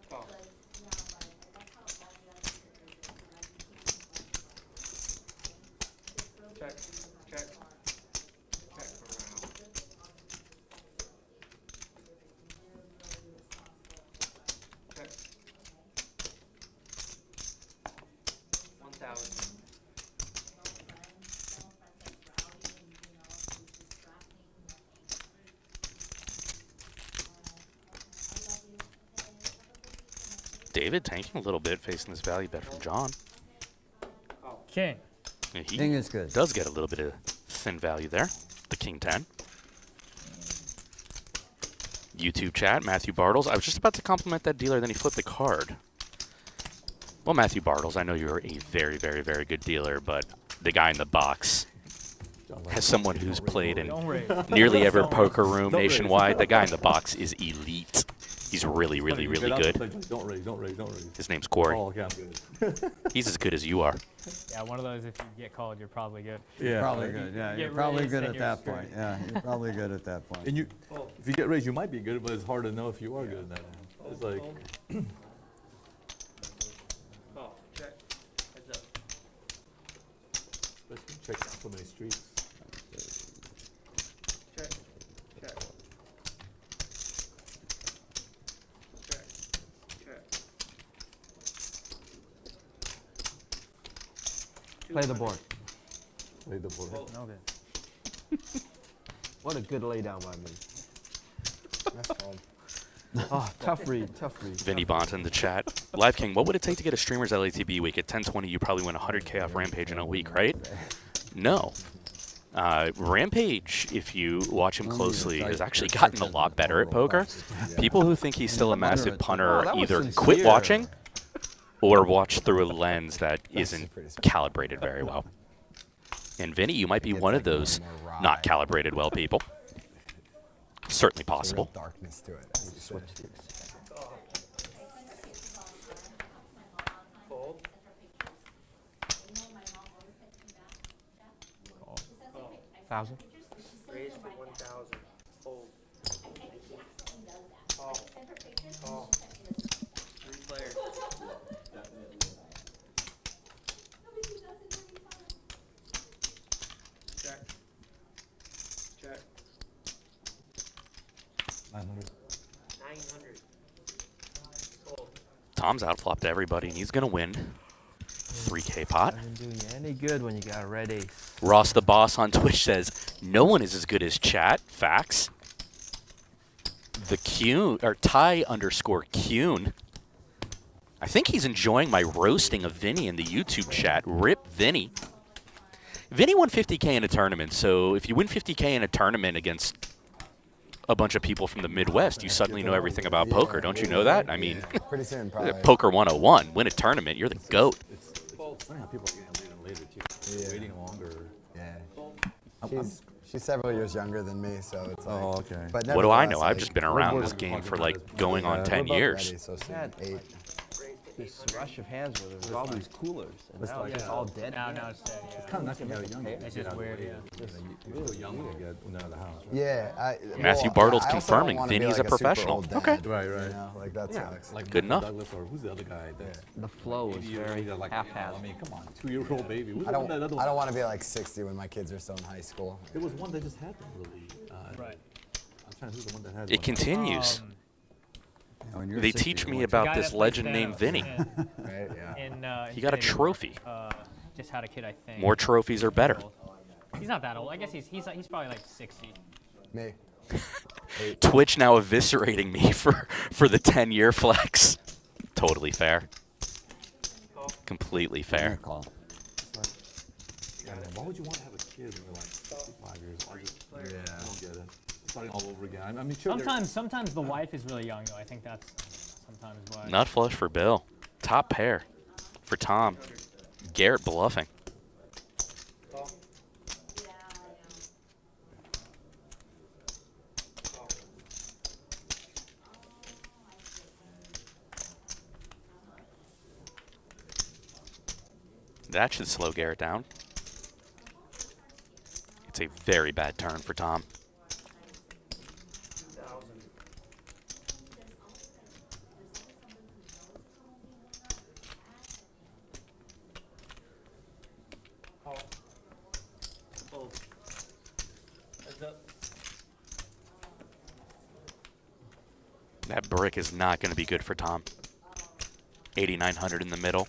Speaker 10: Call. Check. Check. Check for round. Check. 1,000.
Speaker 6: David tanking a little bit, facing this value bet from John.
Speaker 4: King.
Speaker 6: Yeah, he
Speaker 7: King is good.
Speaker 6: does get a little bit of thin value there. The King 10. YouTube chat, Matthew Bartles. I was just about to compliment that dealer, then he flipped the card. Well, Matthew Bartles, I know you're a very, very, very good dealer, but the guy in the box, as someone who's played in nearly every poker room nationwide, the guy in the box is elite. He's really, really, really good.
Speaker 5: Don't raise.
Speaker 6: His name's Corey.
Speaker 5: Oh, okay, I'm good.
Speaker 6: He's as good as you are.
Speaker 4: Yeah, one of those, if you get called, you're probably good.
Speaker 5: Yeah.
Speaker 7: Probably good. Yeah,
Speaker 4: Get
Speaker 7: you're probably
Speaker 4: raised
Speaker 7: good
Speaker 4: and
Speaker 7: at
Speaker 4: you're
Speaker 7: that
Speaker 4: screwed.
Speaker 7: point. Yeah, you're probably good at that point.
Speaker 5: And you, if you get raised, you might be good, but it's hard to know if you are good at that. It's like,
Speaker 10: Call. Check. Heads up.
Speaker 5: let's check out so many streets.
Speaker 10: Check. Check. Check. Check.
Speaker 12: Play the board.
Speaker 5: Play the board.
Speaker 4: Okay.
Speaker 12: What a good lay down by me.
Speaker 8: That's called.
Speaker 12: Oh, tough read.
Speaker 6: Vinny Bont in the chat. Live King, what would it take to get a streamer's LATB week? At 1020, you probably win 100K off Rampage in a week, right? No. Rampage, if you watch him closely, has actually gotten a lot better at poker. People who think he's still a massive punter either quit watching or watch through a lens that isn't calibrated very well. And Vinny, you might be one of those not calibrated well people. Certainly possible.
Speaker 8: Darkness to it.
Speaker 10: Fold. Call.
Speaker 12: 1,000.
Speaker 10: Raise to 1,000. Fold. Call. Call. 3 players. Check. Check.
Speaker 5: 900.
Speaker 10: 900. Fold.
Speaker 6: Tom's outflopped everybody, and he's going to win 3K pot.
Speaker 12: Doesn't do you any good when you got a red ace.
Speaker 6: Ross the Boss on Twitch says, no one is as good as chat. Facts. The Cune, or Ty_Cune. I think he's enjoying my roasting of Vinny in the YouTube chat. Rip Vinny. Vinny won 50K in a tournament, so if you win 50K in a tournament against a bunch of people from the Midwest, you suddenly know everything about poker. Don't you know that? I mean,
Speaker 8: Pretty soon, probably.
Speaker 6: Poker 101. Win a tournament, you're the GOAT.
Speaker 5: It's funny how people are getting later too.
Speaker 8: Yeah.
Speaker 5: Waiting longer.
Speaker 8: Yeah. She's several years younger than me, so it's like.
Speaker 5: Oh, okay.
Speaker 8: But
Speaker 6: What do I know?
Speaker 8: nevertheless,
Speaker 6: I've
Speaker 8: like,
Speaker 6: just been
Speaker 8: we're
Speaker 6: around
Speaker 8: both
Speaker 6: this game for
Speaker 8: talking
Speaker 6: like
Speaker 8: about
Speaker 6: going on
Speaker 8: we're
Speaker 6: 10
Speaker 8: both
Speaker 6: years.
Speaker 8: ready, so soon.
Speaker 12: Yeah.
Speaker 8: 8.
Speaker 12: This rush of hands where there's all these coolers, and now it's just all dead.
Speaker 4: Now it's dead, yeah.
Speaker 5: It's kind of nice to have a young kid.
Speaker 4: It's just weird, yeah.
Speaker 5: You feel young when you get out of the house. Right?
Speaker 8: Yeah.
Speaker 6: Matthew
Speaker 8: well,
Speaker 6: Bartles
Speaker 8: I also
Speaker 6: confirming
Speaker 8: don't wanna be
Speaker 6: Vinny's
Speaker 8: like
Speaker 6: a
Speaker 8: super
Speaker 6: professional.
Speaker 8: old dad,
Speaker 6: Okay.
Speaker 5: Right.
Speaker 8: You know, like that sucks.
Speaker 5: Like
Speaker 6: Good enough.
Speaker 5: Douglas, or who's the other guy?
Speaker 12: The flow is
Speaker 5: 80-year-old
Speaker 12: very
Speaker 5: guy, like,
Speaker 12: haphazard.
Speaker 5: I mean, come on, 2-year-old baby. Who's
Speaker 8: I
Speaker 5: the one that other
Speaker 8: don't
Speaker 5: one?
Speaker 8: want to be like 60 when my kids are still in high school.
Speaker 5: There was one that just happened, really.
Speaker 4: Right.
Speaker 5: I'm trying to who's the one that had
Speaker 6: It
Speaker 5: one.
Speaker 6: continues.
Speaker 7: When you're
Speaker 6: They
Speaker 7: 60,
Speaker 6: teach
Speaker 7: you
Speaker 6: me
Speaker 7: want
Speaker 6: about
Speaker 4: Guy
Speaker 6: this
Speaker 4: that plays
Speaker 6: legend named
Speaker 4: Thanos
Speaker 6: Vinny.
Speaker 8: Right? Yeah.
Speaker 4: In,
Speaker 6: He got a
Speaker 4: Infinity
Speaker 6: trophy.
Speaker 4: War, just had a kid, I think.
Speaker 6: More trophies are better.
Speaker 4: He's not that old. I guess he's probably like 60.
Speaker 8: Me.
Speaker 6: Twitch now eviscerating me for the 10-year flex. Totally fair. Completely fair.
Speaker 7: Call.
Speaker 5: Yeah, why would you want to have a kid when you're like 65 years old?
Speaker 8: Yeah.
Speaker 5: I don't get it. Starting all over again. I mean, sure.
Speaker 4: Sometimes the wife is really young though. I think that's sometimes why.
Speaker 6: Nut flush for Bill. Top pair for Tom. Garrett bluffing. That should slow Garrett down. It's a very bad turn for Tom.
Speaker 10: 2,000. Oh. Oh. Heads up.
Speaker 6: That brick is not going to be good for Tom. 8,900 in the middle.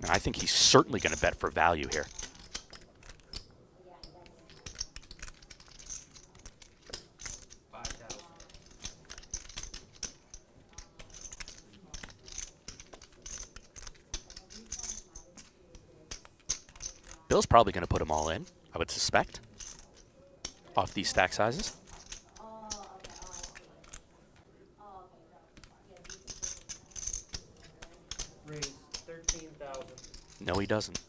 Speaker 6: And I think he's certainly going to bet for value here. Bill's probably going to put them all in, I would suspect, off these stack sizes.
Speaker 10: Raise 13,000.
Speaker 6: No, he doesn't.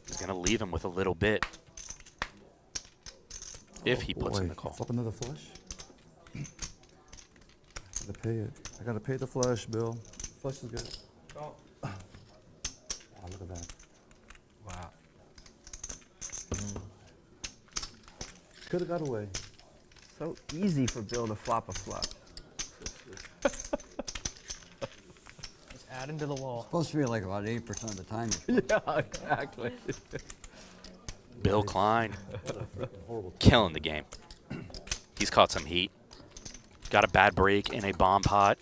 Speaker 6: He's going to leave him with a little bit if he puts in the call.
Speaker 5: Flip another flush. Gotta pay it. I gotta pay the flush, Bill. Flush is good.
Speaker 10: Oh.
Speaker 5: Wow, look at that.
Speaker 12: Wow.
Speaker 5: Could have got away.
Speaker 12: So easy for Bill to flop a flop.
Speaker 4: Just add into the wall.
Speaker 7: Supposed to be like about 8% of the time.
Speaker 12: Yeah, exactly.
Speaker 6: Bill Klein killing the game. He's caught some heat. Got a bad break in a bomb pot.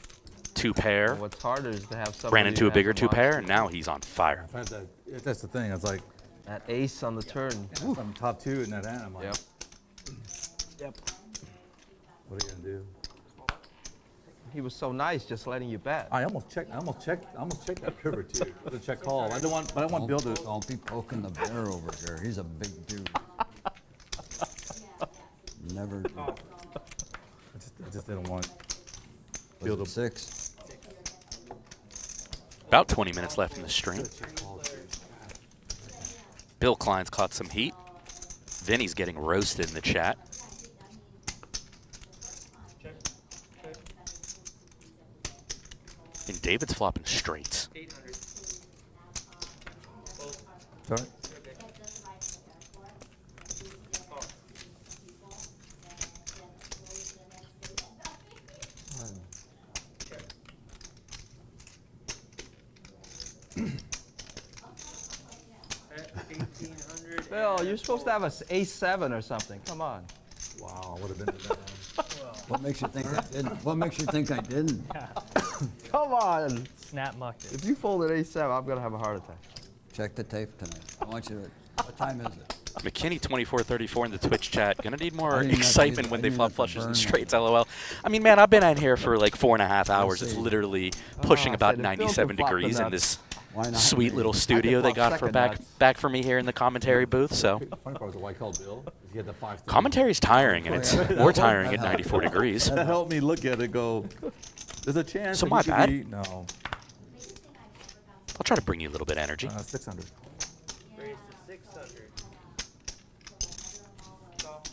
Speaker 6: 2-pair.
Speaker 12: What's harder is to have somebody
Speaker 6: Ran into
Speaker 12: who
Speaker 6: a bigger
Speaker 12: has a
Speaker 6: 2-pair,
Speaker 12: monster.
Speaker 6: and now he's on fire.
Speaker 5: That's the thing. It's like
Speaker 12: That ace on the turn.
Speaker 5: I'm top 2 in that hand. I'm like,
Speaker 12: Yep. Yep.
Speaker 5: what are you gonna do?
Speaker 12: He was so nice just letting you bet.
Speaker 5: I almost checked that river too. The check call. I don't want Bill to.
Speaker 7: Don't be poking the bear over here. He's a big dude. Never.
Speaker 5: I just didn't want Bill
Speaker 7: Was
Speaker 5: to.
Speaker 7: it 6?
Speaker 6: About 20 minutes left in the stream. Bill Klein's caught some heat. Vinny's getting roasted in the chat. And David's flopping straights.
Speaker 10: 800.
Speaker 5: Sorry.
Speaker 12: Bill, you're supposed to have a ace 7 or something. Come on.
Speaker 5: Wow, I would have been.
Speaker 7: What makes you think I didn't? What makes you think I didn't?
Speaker 12: Come on.
Speaker 4: Snap mucked it.
Speaker 12: If you fold an ace 7, I'm going to have a heart attack.
Speaker 7: Check the tape tonight. I want you to. What time is it?
Speaker 6: McKinney 2434 in the Twitch chat. Gonna need more
Speaker 7: I didn't have to
Speaker 6: excitement
Speaker 7: do-
Speaker 6: when
Speaker 7: I
Speaker 6: they
Speaker 7: didn't
Speaker 6: flop
Speaker 7: have to
Speaker 6: flushes and
Speaker 7: burn
Speaker 6: straights, LOL. I mean, man, I've been in here for like 4.5 hours. It's
Speaker 7: see.
Speaker 6: literally pushing
Speaker 12: Oh,
Speaker 6: about
Speaker 12: shit, if Bill
Speaker 6: 97
Speaker 12: could flop the
Speaker 6: degrees in
Speaker 12: nuts.
Speaker 6: this
Speaker 7: Why not?
Speaker 6: sweet little
Speaker 12: I
Speaker 6: studio
Speaker 12: could
Speaker 6: they
Speaker 12: flop
Speaker 6: got for
Speaker 12: second nuts.
Speaker 6: back for me here in the commentary booth. So
Speaker 5: Funny part was the white called Bill. He had the 5.
Speaker 6: commentary's tiring, and it's more tiring at 94 degrees.
Speaker 5: That helped me look at it. Go. There's a chance.
Speaker 6: So
Speaker 5: that
Speaker 6: my
Speaker 5: he could
Speaker 6: bad.
Speaker 5: be- No.
Speaker 6: I'll try to bring you a little bit of energy.
Speaker 5: 600.
Speaker 10: Raise to 600. Call.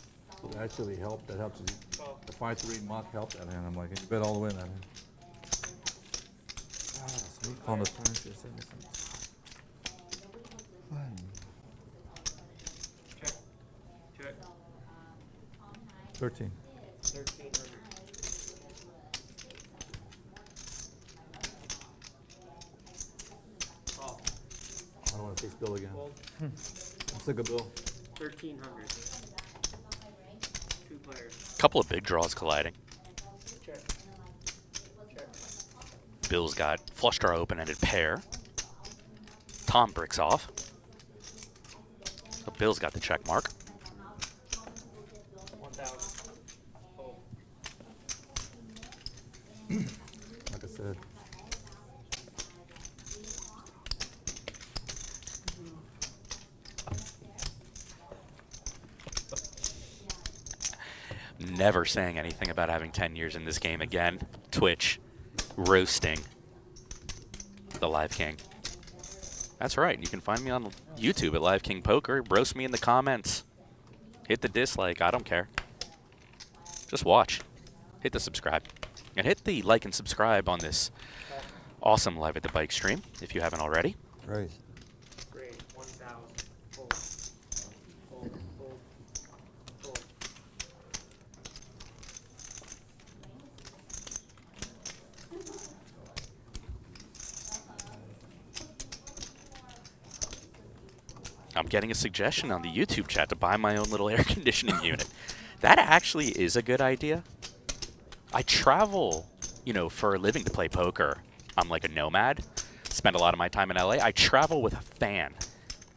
Speaker 5: So that actually helped. That helps.
Speaker 10: Call.
Speaker 5: The 5-3 muck helped that hand. I'm like, you bet all the way in that hand. Sweet. On the turn.
Speaker 10: Check. Check.
Speaker 5: 13.
Speaker 10: 1,300. Call.
Speaker 5: I don't want to face Bill again.
Speaker 10: Fold.
Speaker 5: I'm sick of Bill.
Speaker 10: 1,300. 2 players.
Speaker 6: Couple of big draws colliding.
Speaker 10: Check. Check.
Speaker 6: Bill's got flush draw open-ended pair. Tom bricks off. So Bill's got the check mark.
Speaker 10: 1,000. Fold.
Speaker 5: Like I said.
Speaker 6: Never saying anything about having 10 years in this game again. Twitch roasting the Live King. That's right. You can find me on YouTube at Live King Poker. Roast me in the comments. Hit the dislike. I don't care. Just watch. Hit the subscribe. And hit the like and subscribe on this awesome Live at the Bike stream if you haven't already.
Speaker 7: Raise.
Speaker 10: Raise 1,000. Fold. Fold. Fold. Fold.
Speaker 6: I'm getting a suggestion on the YouTube chat to buy my own little air conditioning unit. That actually is a good idea. I travel, you know, for a living to play poker. I'm like a nomad. Spend a lot of my time in LA. I travel with a fan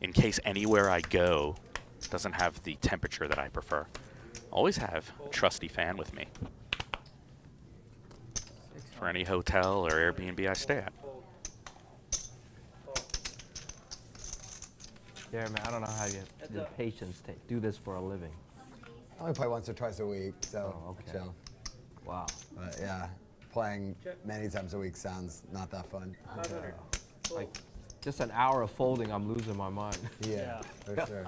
Speaker 6: in case anywhere I go doesn't have the temperature that I prefer. Always have a trusty fan with me for any hotel or Airbnb I stay at.
Speaker 12: Yeah, man, I don't know how you the patience do this for a living.
Speaker 8: I only play once or twice a week, so
Speaker 12: okay.
Speaker 8: chill.
Speaker 12: Wow.
Speaker 8: But yeah, playing many times a week sounds not that fun.
Speaker 10: 500.
Speaker 12: Like, just an hour of folding, I'm losing my mind.
Speaker 8: Yeah, for sure.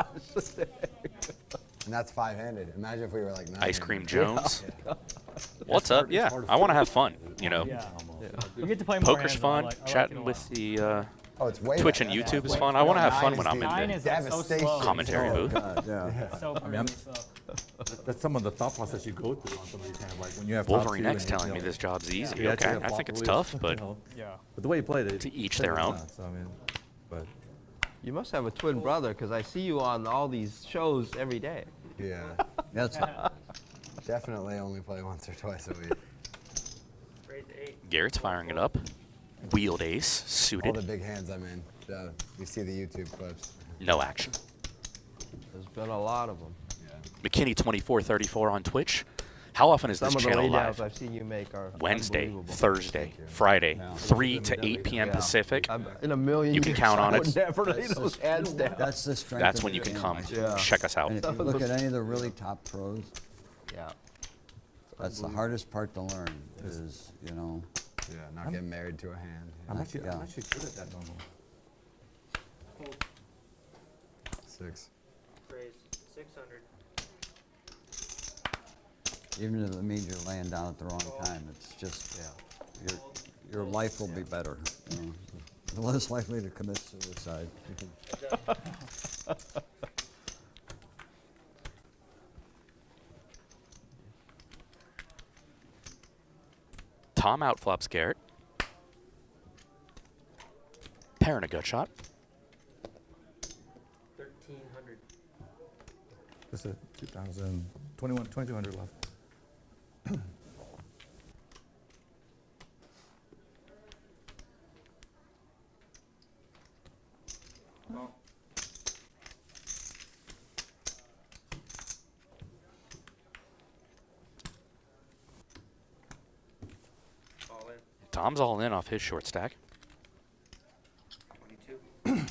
Speaker 8: And that's five-handed. Imagine if we were like
Speaker 6: Ice Cream
Speaker 8: nine-handed.
Speaker 6: Jones. What's up? Yeah, I want to have fun, you know.
Speaker 4: Yeah. We get to play more
Speaker 6: Poker's
Speaker 4: hands,
Speaker 6: fun.
Speaker 4: I like
Speaker 6: Chatting
Speaker 4: it a
Speaker 6: with
Speaker 4: lot.
Speaker 6: the
Speaker 8: Oh, it's way
Speaker 6: Twitch
Speaker 8: better.
Speaker 6: and
Speaker 8: That's
Speaker 6: YouTube is
Speaker 8: way-
Speaker 6: fun. I want to have
Speaker 8: Nine
Speaker 6: fun
Speaker 8: is
Speaker 6: when I'm
Speaker 8: the
Speaker 6: in
Speaker 4: Nine
Speaker 6: the
Speaker 4: is like so
Speaker 8: devastation.
Speaker 4: slow.
Speaker 6: commentary
Speaker 7: Oh,
Speaker 6: booth.
Speaker 7: God, yeah.
Speaker 4: So
Speaker 5: I mean, I'm-
Speaker 4: slow.
Speaker 5: That's some of the thought process you go through on some of these hands. Like when you have
Speaker 6: Wolverine
Speaker 5: top two
Speaker 6: X
Speaker 5: and you,
Speaker 6: telling
Speaker 5: you
Speaker 6: me
Speaker 5: know,
Speaker 6: this job's easy.
Speaker 5: you actually
Speaker 6: Okay,
Speaker 5: have
Speaker 6: I
Speaker 5: flop
Speaker 6: think it's
Speaker 5: the
Speaker 6: tough,
Speaker 5: wheels,
Speaker 6: but
Speaker 5: you know.
Speaker 4: Yeah.
Speaker 5: But the way you played it,
Speaker 6: To each
Speaker 5: it
Speaker 6: their
Speaker 5: was
Speaker 6: own.
Speaker 5: nuts, I mean, but
Speaker 12: You must have a twin brother, because I see you on all these shows every day.
Speaker 8: Yeah,
Speaker 7: That's
Speaker 8: definitely only play once or twice a week.
Speaker 10: Raise 8.
Speaker 6: Garrett's firing it up. Wheeled ace,
Speaker 8: All the
Speaker 6: suited,
Speaker 8: big hands I'm in. So you see the YouTube clips.
Speaker 6: no action.
Speaker 12: There's been a lot of them.
Speaker 6: McKinney2434 on Twitch. How often is
Speaker 12: Some
Speaker 6: this
Speaker 12: of the
Speaker 6: channel
Speaker 12: laydowns
Speaker 6: live?
Speaker 12: I've seen you make are
Speaker 6: Wednesday,
Speaker 12: unbelievable.
Speaker 6: Thursday, Friday, 3 to 8 p.m.
Speaker 12: Yeah.
Speaker 6: Pacific.
Speaker 12: In a million
Speaker 6: You can
Speaker 12: years,
Speaker 6: count on
Speaker 12: I
Speaker 6: it.
Speaker 12: would never lay those hands down.
Speaker 7: that's the strength.
Speaker 6: That's
Speaker 7: of
Speaker 6: when
Speaker 7: the
Speaker 6: you can
Speaker 7: game,
Speaker 6: come
Speaker 7: I think.
Speaker 12: Yeah.
Speaker 6: check us out.
Speaker 7: And if you look at any of the really top pros,
Speaker 12: Yeah.
Speaker 7: that's the hardest part to learn. Is
Speaker 8: Yeah, not getting married to a hand.
Speaker 5: I'm actually
Speaker 7: Yeah.
Speaker 5: good at that normal.
Speaker 10: Fold.
Speaker 8: 6.
Speaker 10: Raise 600.
Speaker 7: even if it means you're laying down at the wrong time, it's just your life will be better. You're less likely to commit suicide.
Speaker 6: Tom outflops Garrett. Pair and a gut shot.
Speaker 10: 1,300.
Speaker 5: Just a 2,000, 2,200 left.
Speaker 10: All in.
Speaker 6: Tom's all in off his short stack.
Speaker 10: 22.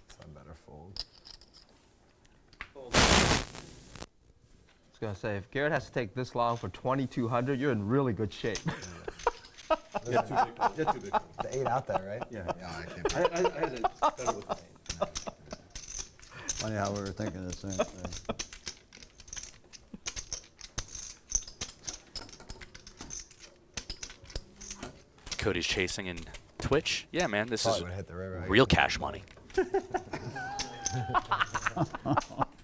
Speaker 8: So I better fold.
Speaker 10: Fold.
Speaker 12: I was gonna say, if Garrett has to take this long for 2,200, you're in really good shape.
Speaker 5: Get too big. Get too big.
Speaker 8: The 8 out there, right?
Speaker 5: Yeah.
Speaker 8: Yeah, I can't.
Speaker 5: I had it better with the name.
Speaker 7: Funny how we were thinking the same thing.
Speaker 6: Cody's chasing in Twitch. Yeah, man, this
Speaker 8: Probably
Speaker 6: is
Speaker 8: would hit the river.
Speaker 6: real cash money.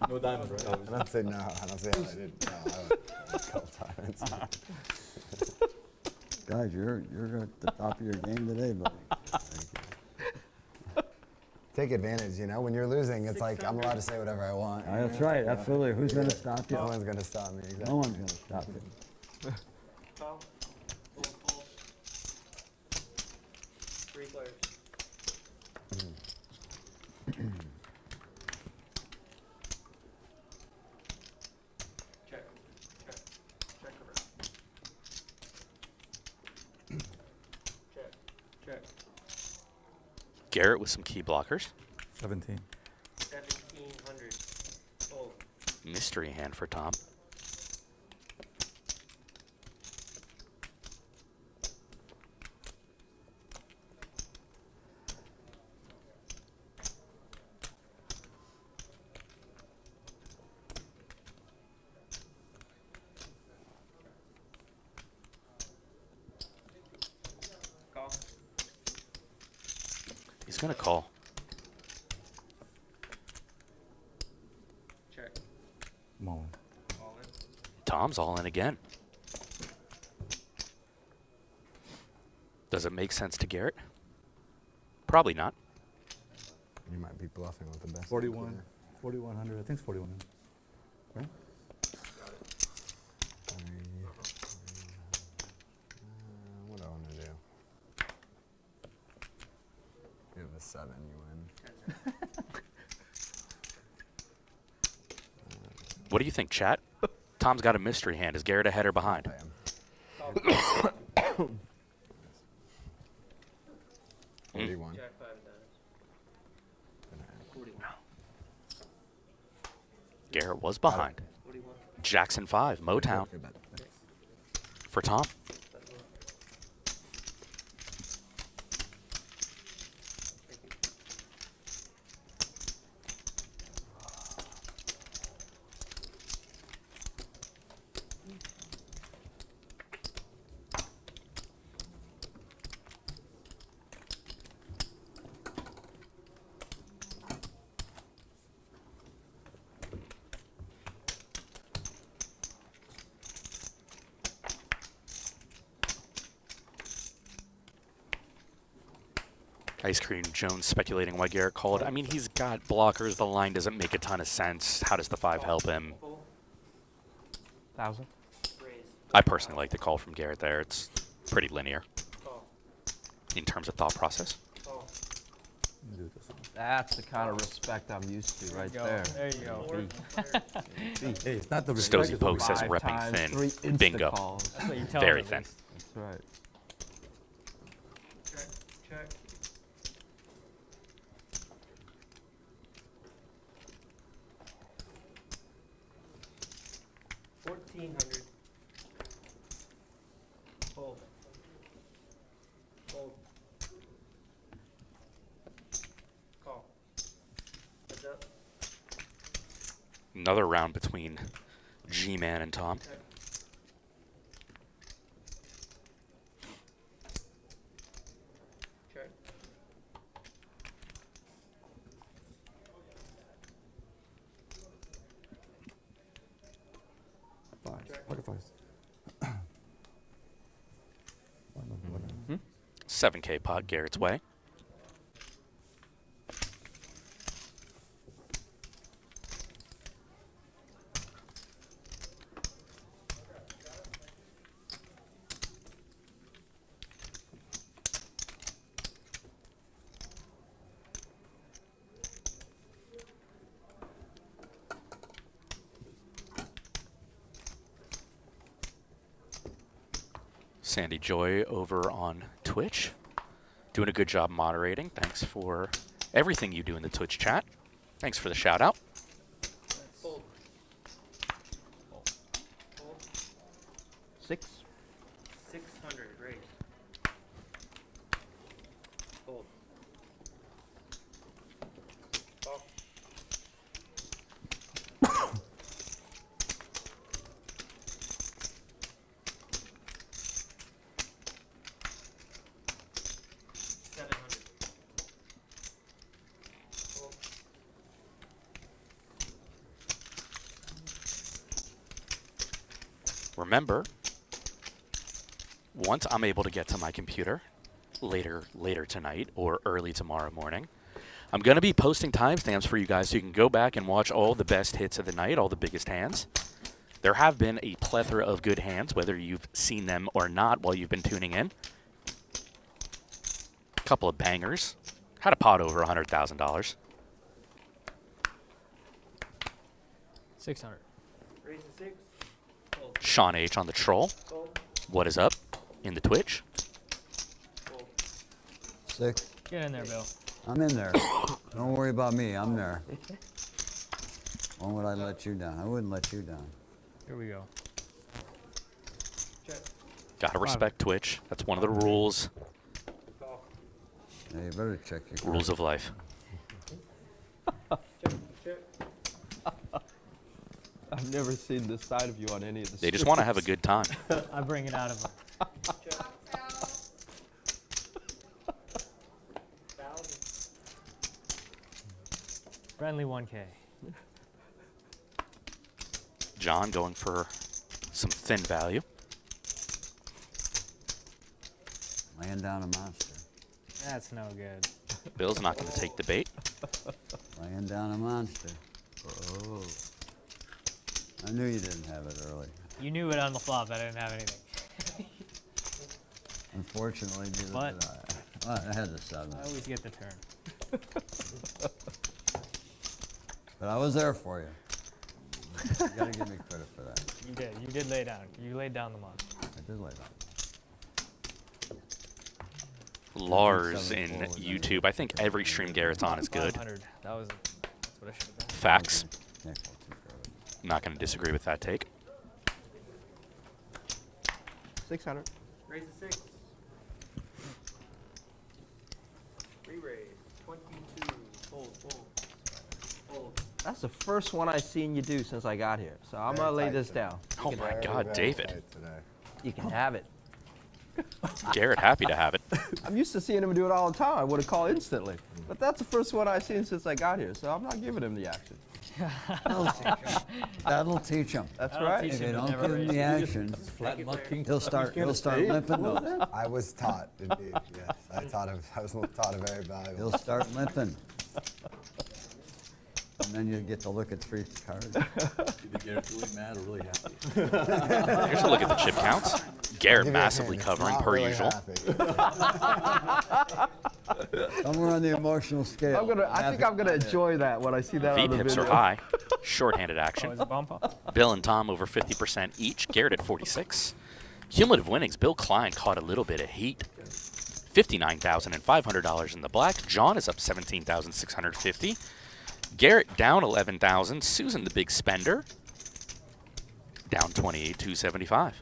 Speaker 5: No diamond, right?
Speaker 8: I don't say no. I don't say I did. No, I would a couple times.
Speaker 7: Guys, you're at the top of your game today, buddy.
Speaker 8: Take advantage, you know. When you're losing, it's like I'm allowed to say whatever I want.
Speaker 7: That's right, absolutely. Who's going to stop you?
Speaker 8: No one's gonna stop me. Exactly.
Speaker 7: No one's going to stop you.
Speaker 10: Call. Fold, fold. 3 players. Check. Check. Check around. Check. Check.
Speaker 6: Garrett with some key blockers.
Speaker 5: 17.
Speaker 10: 1,700. Fold.
Speaker 6: Mystery hand for Tom. He's going to call.
Speaker 10: Check.
Speaker 5: I'm all in.
Speaker 10: All in.
Speaker 6: Tom's all in again. Does it make sense to Garrett? Probably not.
Speaker 8: You might be bluffing with the best.
Speaker 5: 41, 4,100. I think it's 4,100. Right?
Speaker 8: What do I want to do? You have a 7, you win.
Speaker 6: What do you think, chat? Tom's got a mystery hand. Is Garrett ahead or behind?
Speaker 8: I am.
Speaker 10: Call.
Speaker 8: 41.
Speaker 10: Jack 5 dimes. 41.
Speaker 6: Garrett was behind.
Speaker 10: 41.
Speaker 6: Jackson 5, Motown
Speaker 8: Good bet.
Speaker 6: for Tom.
Speaker 10: Thank you.
Speaker 6: Ice Cream Jones speculating why Garrett called. I mean, he's got blockers. The line doesn't make a ton of sense. How does the 5 help him?
Speaker 10: Full.
Speaker 12: 1,000.
Speaker 10: Raise.
Speaker 6: I personally like the call from Garrett there. It's pretty linear
Speaker 10: Call.
Speaker 6: in terms of thought process.
Speaker 10: Call.
Speaker 5: Let me do this one.
Speaker 12: That's the kind of respect I'm used to right
Speaker 4: Go.
Speaker 12: there.
Speaker 4: There you go.
Speaker 10: Four.
Speaker 5: Hey, it's not the
Speaker 6: Stozy
Speaker 5: respect, it's the
Speaker 6: Poke says
Speaker 12: Five
Speaker 6: repping
Speaker 12: times,
Speaker 6: thin.
Speaker 12: 3 insta
Speaker 6: Bingo.
Speaker 12: calls.
Speaker 4: That's what you tell
Speaker 6: Very
Speaker 4: him at
Speaker 6: thin.
Speaker 4: least.
Speaker 12: That's right.
Speaker 10: Check. Check. $1,400. Fold. Fold. Call. Heads up.
Speaker 6: Another round between G-Man and Tom.
Speaker 10: Check. Check.
Speaker 5: Fives. Pocket fives.
Speaker 6: 7K pot Garrett's way. Sandy Joy over on Twitch. Doing a good job moderating. Thanks for everything you do in the Twitch chat. Thanks for the shout out.
Speaker 10: Fold.
Speaker 12: 6.
Speaker 10: 600. Raise. Fold. Call.
Speaker 6: Remember, once I'm able to get to my computer later tonight or early tomorrow morning, I'm going to be posting timestamps for you guys so you can go back and watch all the best hits of the night, all the biggest hands. There have been a plethora of good hands, whether you've seen them or not while you've been tuning in. A couple of bangers. Had a pot over $100,000.
Speaker 4: 600.
Speaker 10: Raise the 6. Fold.
Speaker 6: Sean H on the troll.
Speaker 10: Fold.
Speaker 6: What is up in the Twitch?
Speaker 10: Fold.
Speaker 7: 6.
Speaker 4: Get in there, Bill.
Speaker 7: I'm in there. Don't worry about me. I'm there. Why would I let you down? I wouldn't let you down.
Speaker 4: Here we go.
Speaker 10: Check.
Speaker 6: Gotta respect Twitch. That's one of the rules.
Speaker 10: Call.
Speaker 7: Yeah, you better check your
Speaker 6: Rules of life.
Speaker 10: Check. Check.
Speaker 12: I've never seen this side of you on any of the
Speaker 6: They just want to have a good time.
Speaker 4: I bring it out of him.
Speaker 10: Check. 1,000.
Speaker 4: Friendly 1K.
Speaker 6: John going for some thin value.
Speaker 7: Laying down a monster.
Speaker 4: That's no good.
Speaker 6: Bill's not going to take the bait.
Speaker 7: Laying down a monster. Oh. I knew you didn't have it early.
Speaker 4: You knew it on the flop. I didn't have anything.
Speaker 7: Unfortunately, neither
Speaker 4: But
Speaker 7: did I. Well, I had the 7.
Speaker 4: I always get the turn.
Speaker 7: But I was there for you. You gotta give me credit for that.
Speaker 4: You did. You did lay down. You laid down the monster.
Speaker 7: I did lay down.
Speaker 6: Lars in YouTube. I think every stream Garrett's on is good.
Speaker 4: 500. That's what I should have done.
Speaker 6: Facts.
Speaker 7: Can't call too good.
Speaker 6: I'm not going to disagree with that take.
Speaker 12: 600.
Speaker 10: Raise a 6. Re-raise. 22. Fold.
Speaker 12: That's the first one I've seen you do since I got here. So I'm
Speaker 8: Very
Speaker 12: going to lay
Speaker 8: tight
Speaker 12: this
Speaker 8: today.
Speaker 12: down.
Speaker 6: Oh my God, David.
Speaker 12: You can have it.
Speaker 6: Garrett, happy to have it.
Speaker 12: I'm used to seeing him do it all the time. I would have called instantly. But that's the first one I've seen since I got here. So I'm not giving him the action.
Speaker 7: That'll teach him.
Speaker 12: That's
Speaker 4: That'll
Speaker 12: right.
Speaker 4: teach
Speaker 7: If
Speaker 4: him
Speaker 7: you
Speaker 4: to
Speaker 7: don't
Speaker 4: never
Speaker 7: give him
Speaker 4: raise.
Speaker 7: the action, he'll start limping.
Speaker 8: I was taught, indeed. Yes, I was taught a very valuable.
Speaker 7: He'll start limping. And then you get to look at 3 cards.
Speaker 5: Either Garrett's really mad or really happy.
Speaker 6: Here's a look at the chip counts. Garrett massively covering per usual.
Speaker 7: Somewhere on the emotional scale.
Speaker 12: I think I'm gonna enjoy that when I see that on the
Speaker 6: V-pips
Speaker 12: video.
Speaker 6: are high. Short-handed
Speaker 4: Oh,
Speaker 6: action.
Speaker 4: is it bump up?
Speaker 6: Bill and Tom over 50% each. Garrett at 46. Cumulative winnings. Bill Klein caught a little bit of heat. $59,500 in the black. John is up $17,650. Garrett down $11,000. Susan, the big spender, down $28,275.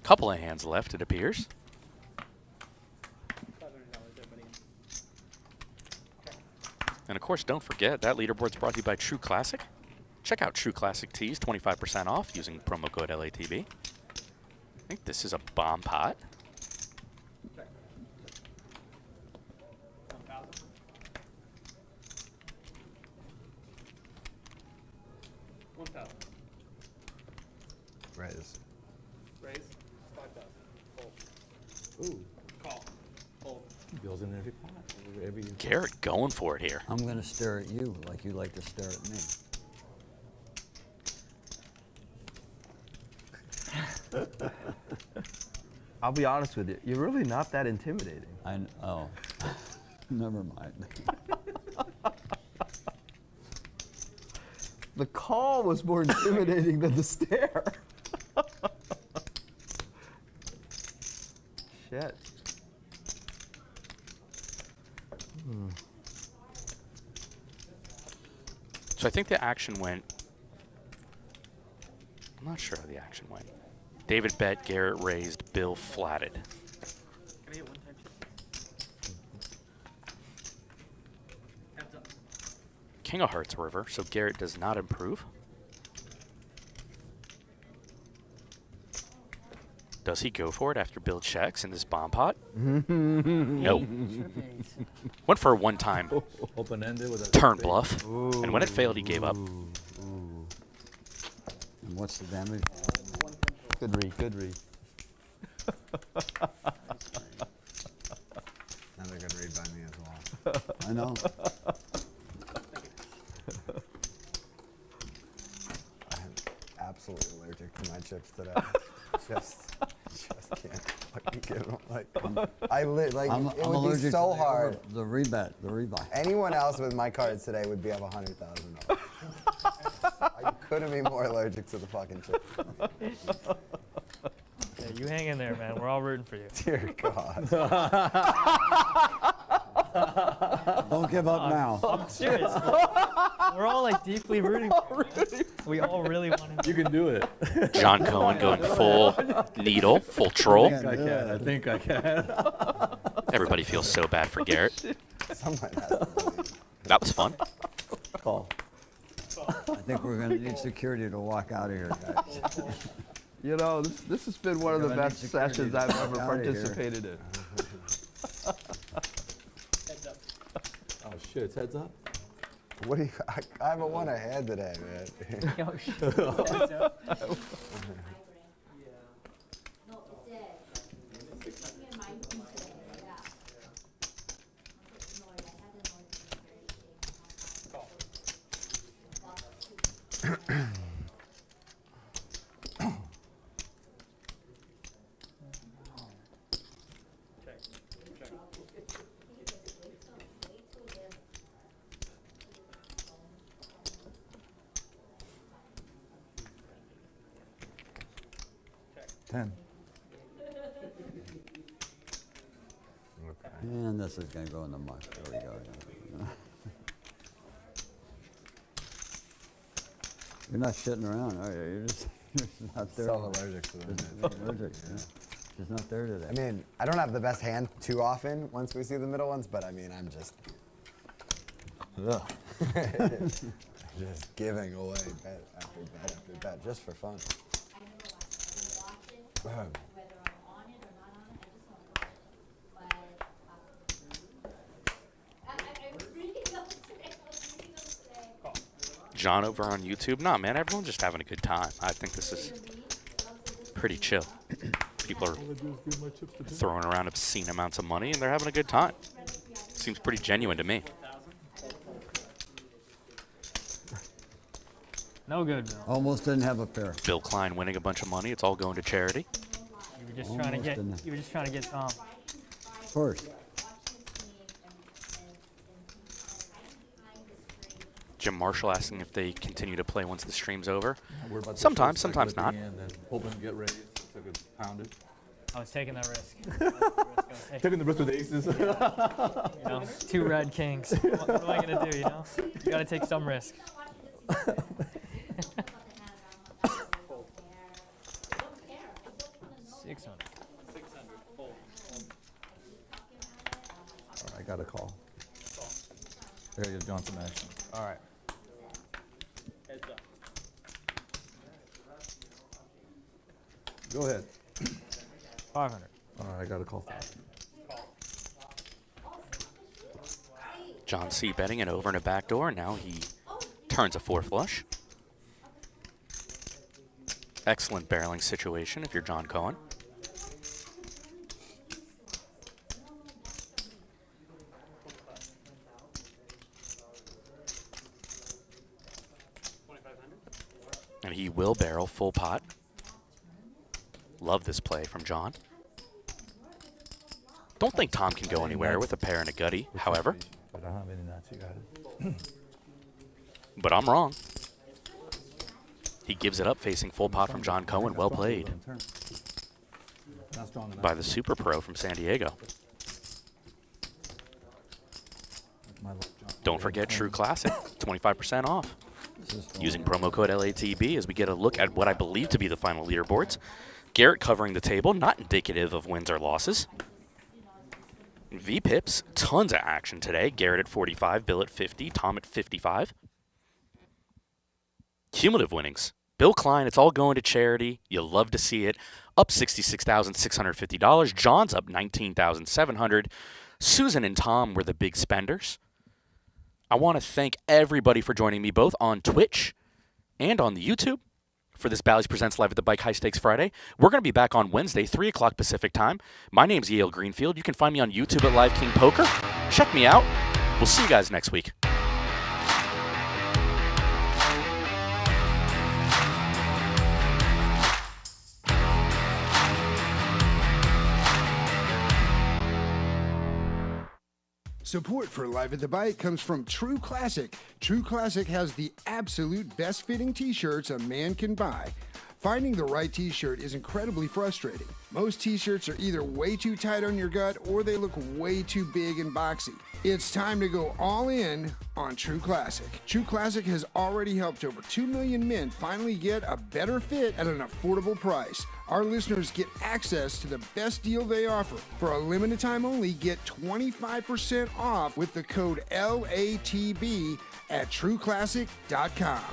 Speaker 6: Couple of hands left, it appears. And of course, don't forget that leaderboard's brought to you by True Classic. Check out True Classic Tees, 25% off using promo code LATB. I think this is a bomb pot.
Speaker 8: Raise.
Speaker 10: Raise. 5,000. Fold.
Speaker 5: Ooh,
Speaker 10: Call. Fold.
Speaker 5: Bill's in every pot. Every
Speaker 6: Garrett going for it here.
Speaker 7: I'm going to stare at you like you like to stare at me.
Speaker 12: I'll be honest with you. You're really not that intimidating.
Speaker 7: Oh, never mind.
Speaker 12: The call was more intimidating than the stare. Shit.
Speaker 6: So I think the action went. I'm not sure how the action went. David bet, Garrett raised, Bill flatted.
Speaker 10: Can I get 1 time chip? Heads up.
Speaker 6: King of Hearts river, so Garrett does not improve. Does he go for it after Bill checks in this bomb pot? No. Went for a one-time
Speaker 5: open-ended with a
Speaker 6: turn bluff, and when it failed, he gave up.
Speaker 7: And what's the damage?
Speaker 12: Good read, good read.
Speaker 8: Another good read by me as well.
Speaker 7: I know.
Speaker 8: I'm absolutely allergic to my chips today. just can't fucking get them. Like,
Speaker 7: I'm
Speaker 8: it would
Speaker 7: allergic
Speaker 8: be so
Speaker 7: to
Speaker 8: hard.
Speaker 7: the rebuy.
Speaker 8: Anyone else with my cards today would be up $100,000. I couldn't be more allergic to the fucking chips.
Speaker 4: Yeah, you hang in there, man. We're all rooting for you.
Speaker 8: Dear God.
Speaker 7: Don't give up now.
Speaker 4: I'm serious. We're all like deeply rooting for you. We all really want to.
Speaker 5: You can do it.
Speaker 6: John Cohen going full needle, full troll.
Speaker 5: I think I can.
Speaker 6: Everybody feels so bad for Garrett.
Speaker 8: Someone has to believe.
Speaker 6: That was fun.
Speaker 12: Call.
Speaker 7: I think we're going to need security to walk out of here, guys.
Speaker 12: You know, this has been one of the
Speaker 7: We're gonna
Speaker 12: best
Speaker 7: need security
Speaker 12: sessions
Speaker 7: to
Speaker 12: I've
Speaker 7: walk
Speaker 12: ever
Speaker 7: out of here.
Speaker 12: participated in.
Speaker 5: Shit, it's heads up.
Speaker 8: What do you? I haven't won a hand today, man.
Speaker 4: Yo, shit.
Speaker 5: Ten.
Speaker 7: And this is going to go in the muck. There we go. You're not shitting around, are you? You're just not there.
Speaker 8: So allergic to them.
Speaker 7: Allergic, yeah. Just not there today.
Speaker 8: I mean, I don't have the best hand too often once we see the middle ones, but I mean, I'm just. Just giving away bet after bet after bet just for fun.
Speaker 6: John over on YouTube. Nah, man, everyone's just having a good time. I think this is pretty chill. People are throwing around obscene amounts of money, and they're having a good time. Seems pretty genuine to me.
Speaker 4: No good, Bill.
Speaker 7: Almost didn't have a pair.
Speaker 6: Bill Klein winning a bunch of money. It's all going to charity.
Speaker 4: You were just trying to get. You were just trying to get Tom.
Speaker 7: Of course.
Speaker 6: Jim Marshall asking if they continue to play once the stream's over.
Speaker 5: We're about to
Speaker 6: Sometimes,
Speaker 5: start
Speaker 6: sometimes
Speaker 5: at the
Speaker 6: not.
Speaker 5: end, then hoping to get ready. So good pounded.
Speaker 4: I was taking that risk.
Speaker 5: Taking the risk with aces.
Speaker 4: You know, 2 red kings. What am I gonna do? You know, you gotta take some risk. 600.
Speaker 5: All right, I got a call. I gotta get Johnson action.
Speaker 4: All right.
Speaker 9: Heads up.
Speaker 5: Go ahead.
Speaker 4: 500.
Speaker 5: All right, I got a call.
Speaker 6: John C. betting it over and a backdoor. Now he turns a 4 flush. Excellent barreling situation if you're John Cohen. And he will barrel full pot. Love this play from John. Don't think Tom can go anywhere with a pair and a gutty, however.
Speaker 5: I don't have any nuts, you got it.
Speaker 6: But I'm wrong. He gives it up facing full pot from John Cohen. Well played by the Super Pro from San Diego. Don't forget True Classic, 25% off. Using promo code LATB as we get a look at what I believe to be the final leaderboards. Garrett covering the table, not indicative of wins or losses. V-Pips, tons of action today. Garrett at 45, Bill at 50, Tom at 55. Cumulative winnings. Bill Klein, it's all going to charity. You'll love to see it. Up $66,650. John's up $19,700. Susan and Tom were the big spenders. I want to thank everybody for joining me both on Twitch and on the YouTube for this Bally's Presents Live at the Bike High Stakes Friday. We're going to be back on Wednesday, 3 o'clock Pacific time. My name's Yale Greenfield. You can find me on YouTube at Live King Poker. Check me out. We'll see you guys next week.
Speaker 2: Support for Live at the Bike comes from True Classic. True Classic has the absolute best fitting t-shirts a man can buy. Finding the right t-shirt is incredibly frustrating. Most t-shirts are either way too tight on your gut or they look way too big and boxy. It's time to go all in on True Classic. True Classic has already helped over 2 million men finally get a better fit at an affordable price. Our listeners get access to the best deal they offer. For a limited time only, get 25% off with the code LATB at trueclassic.com.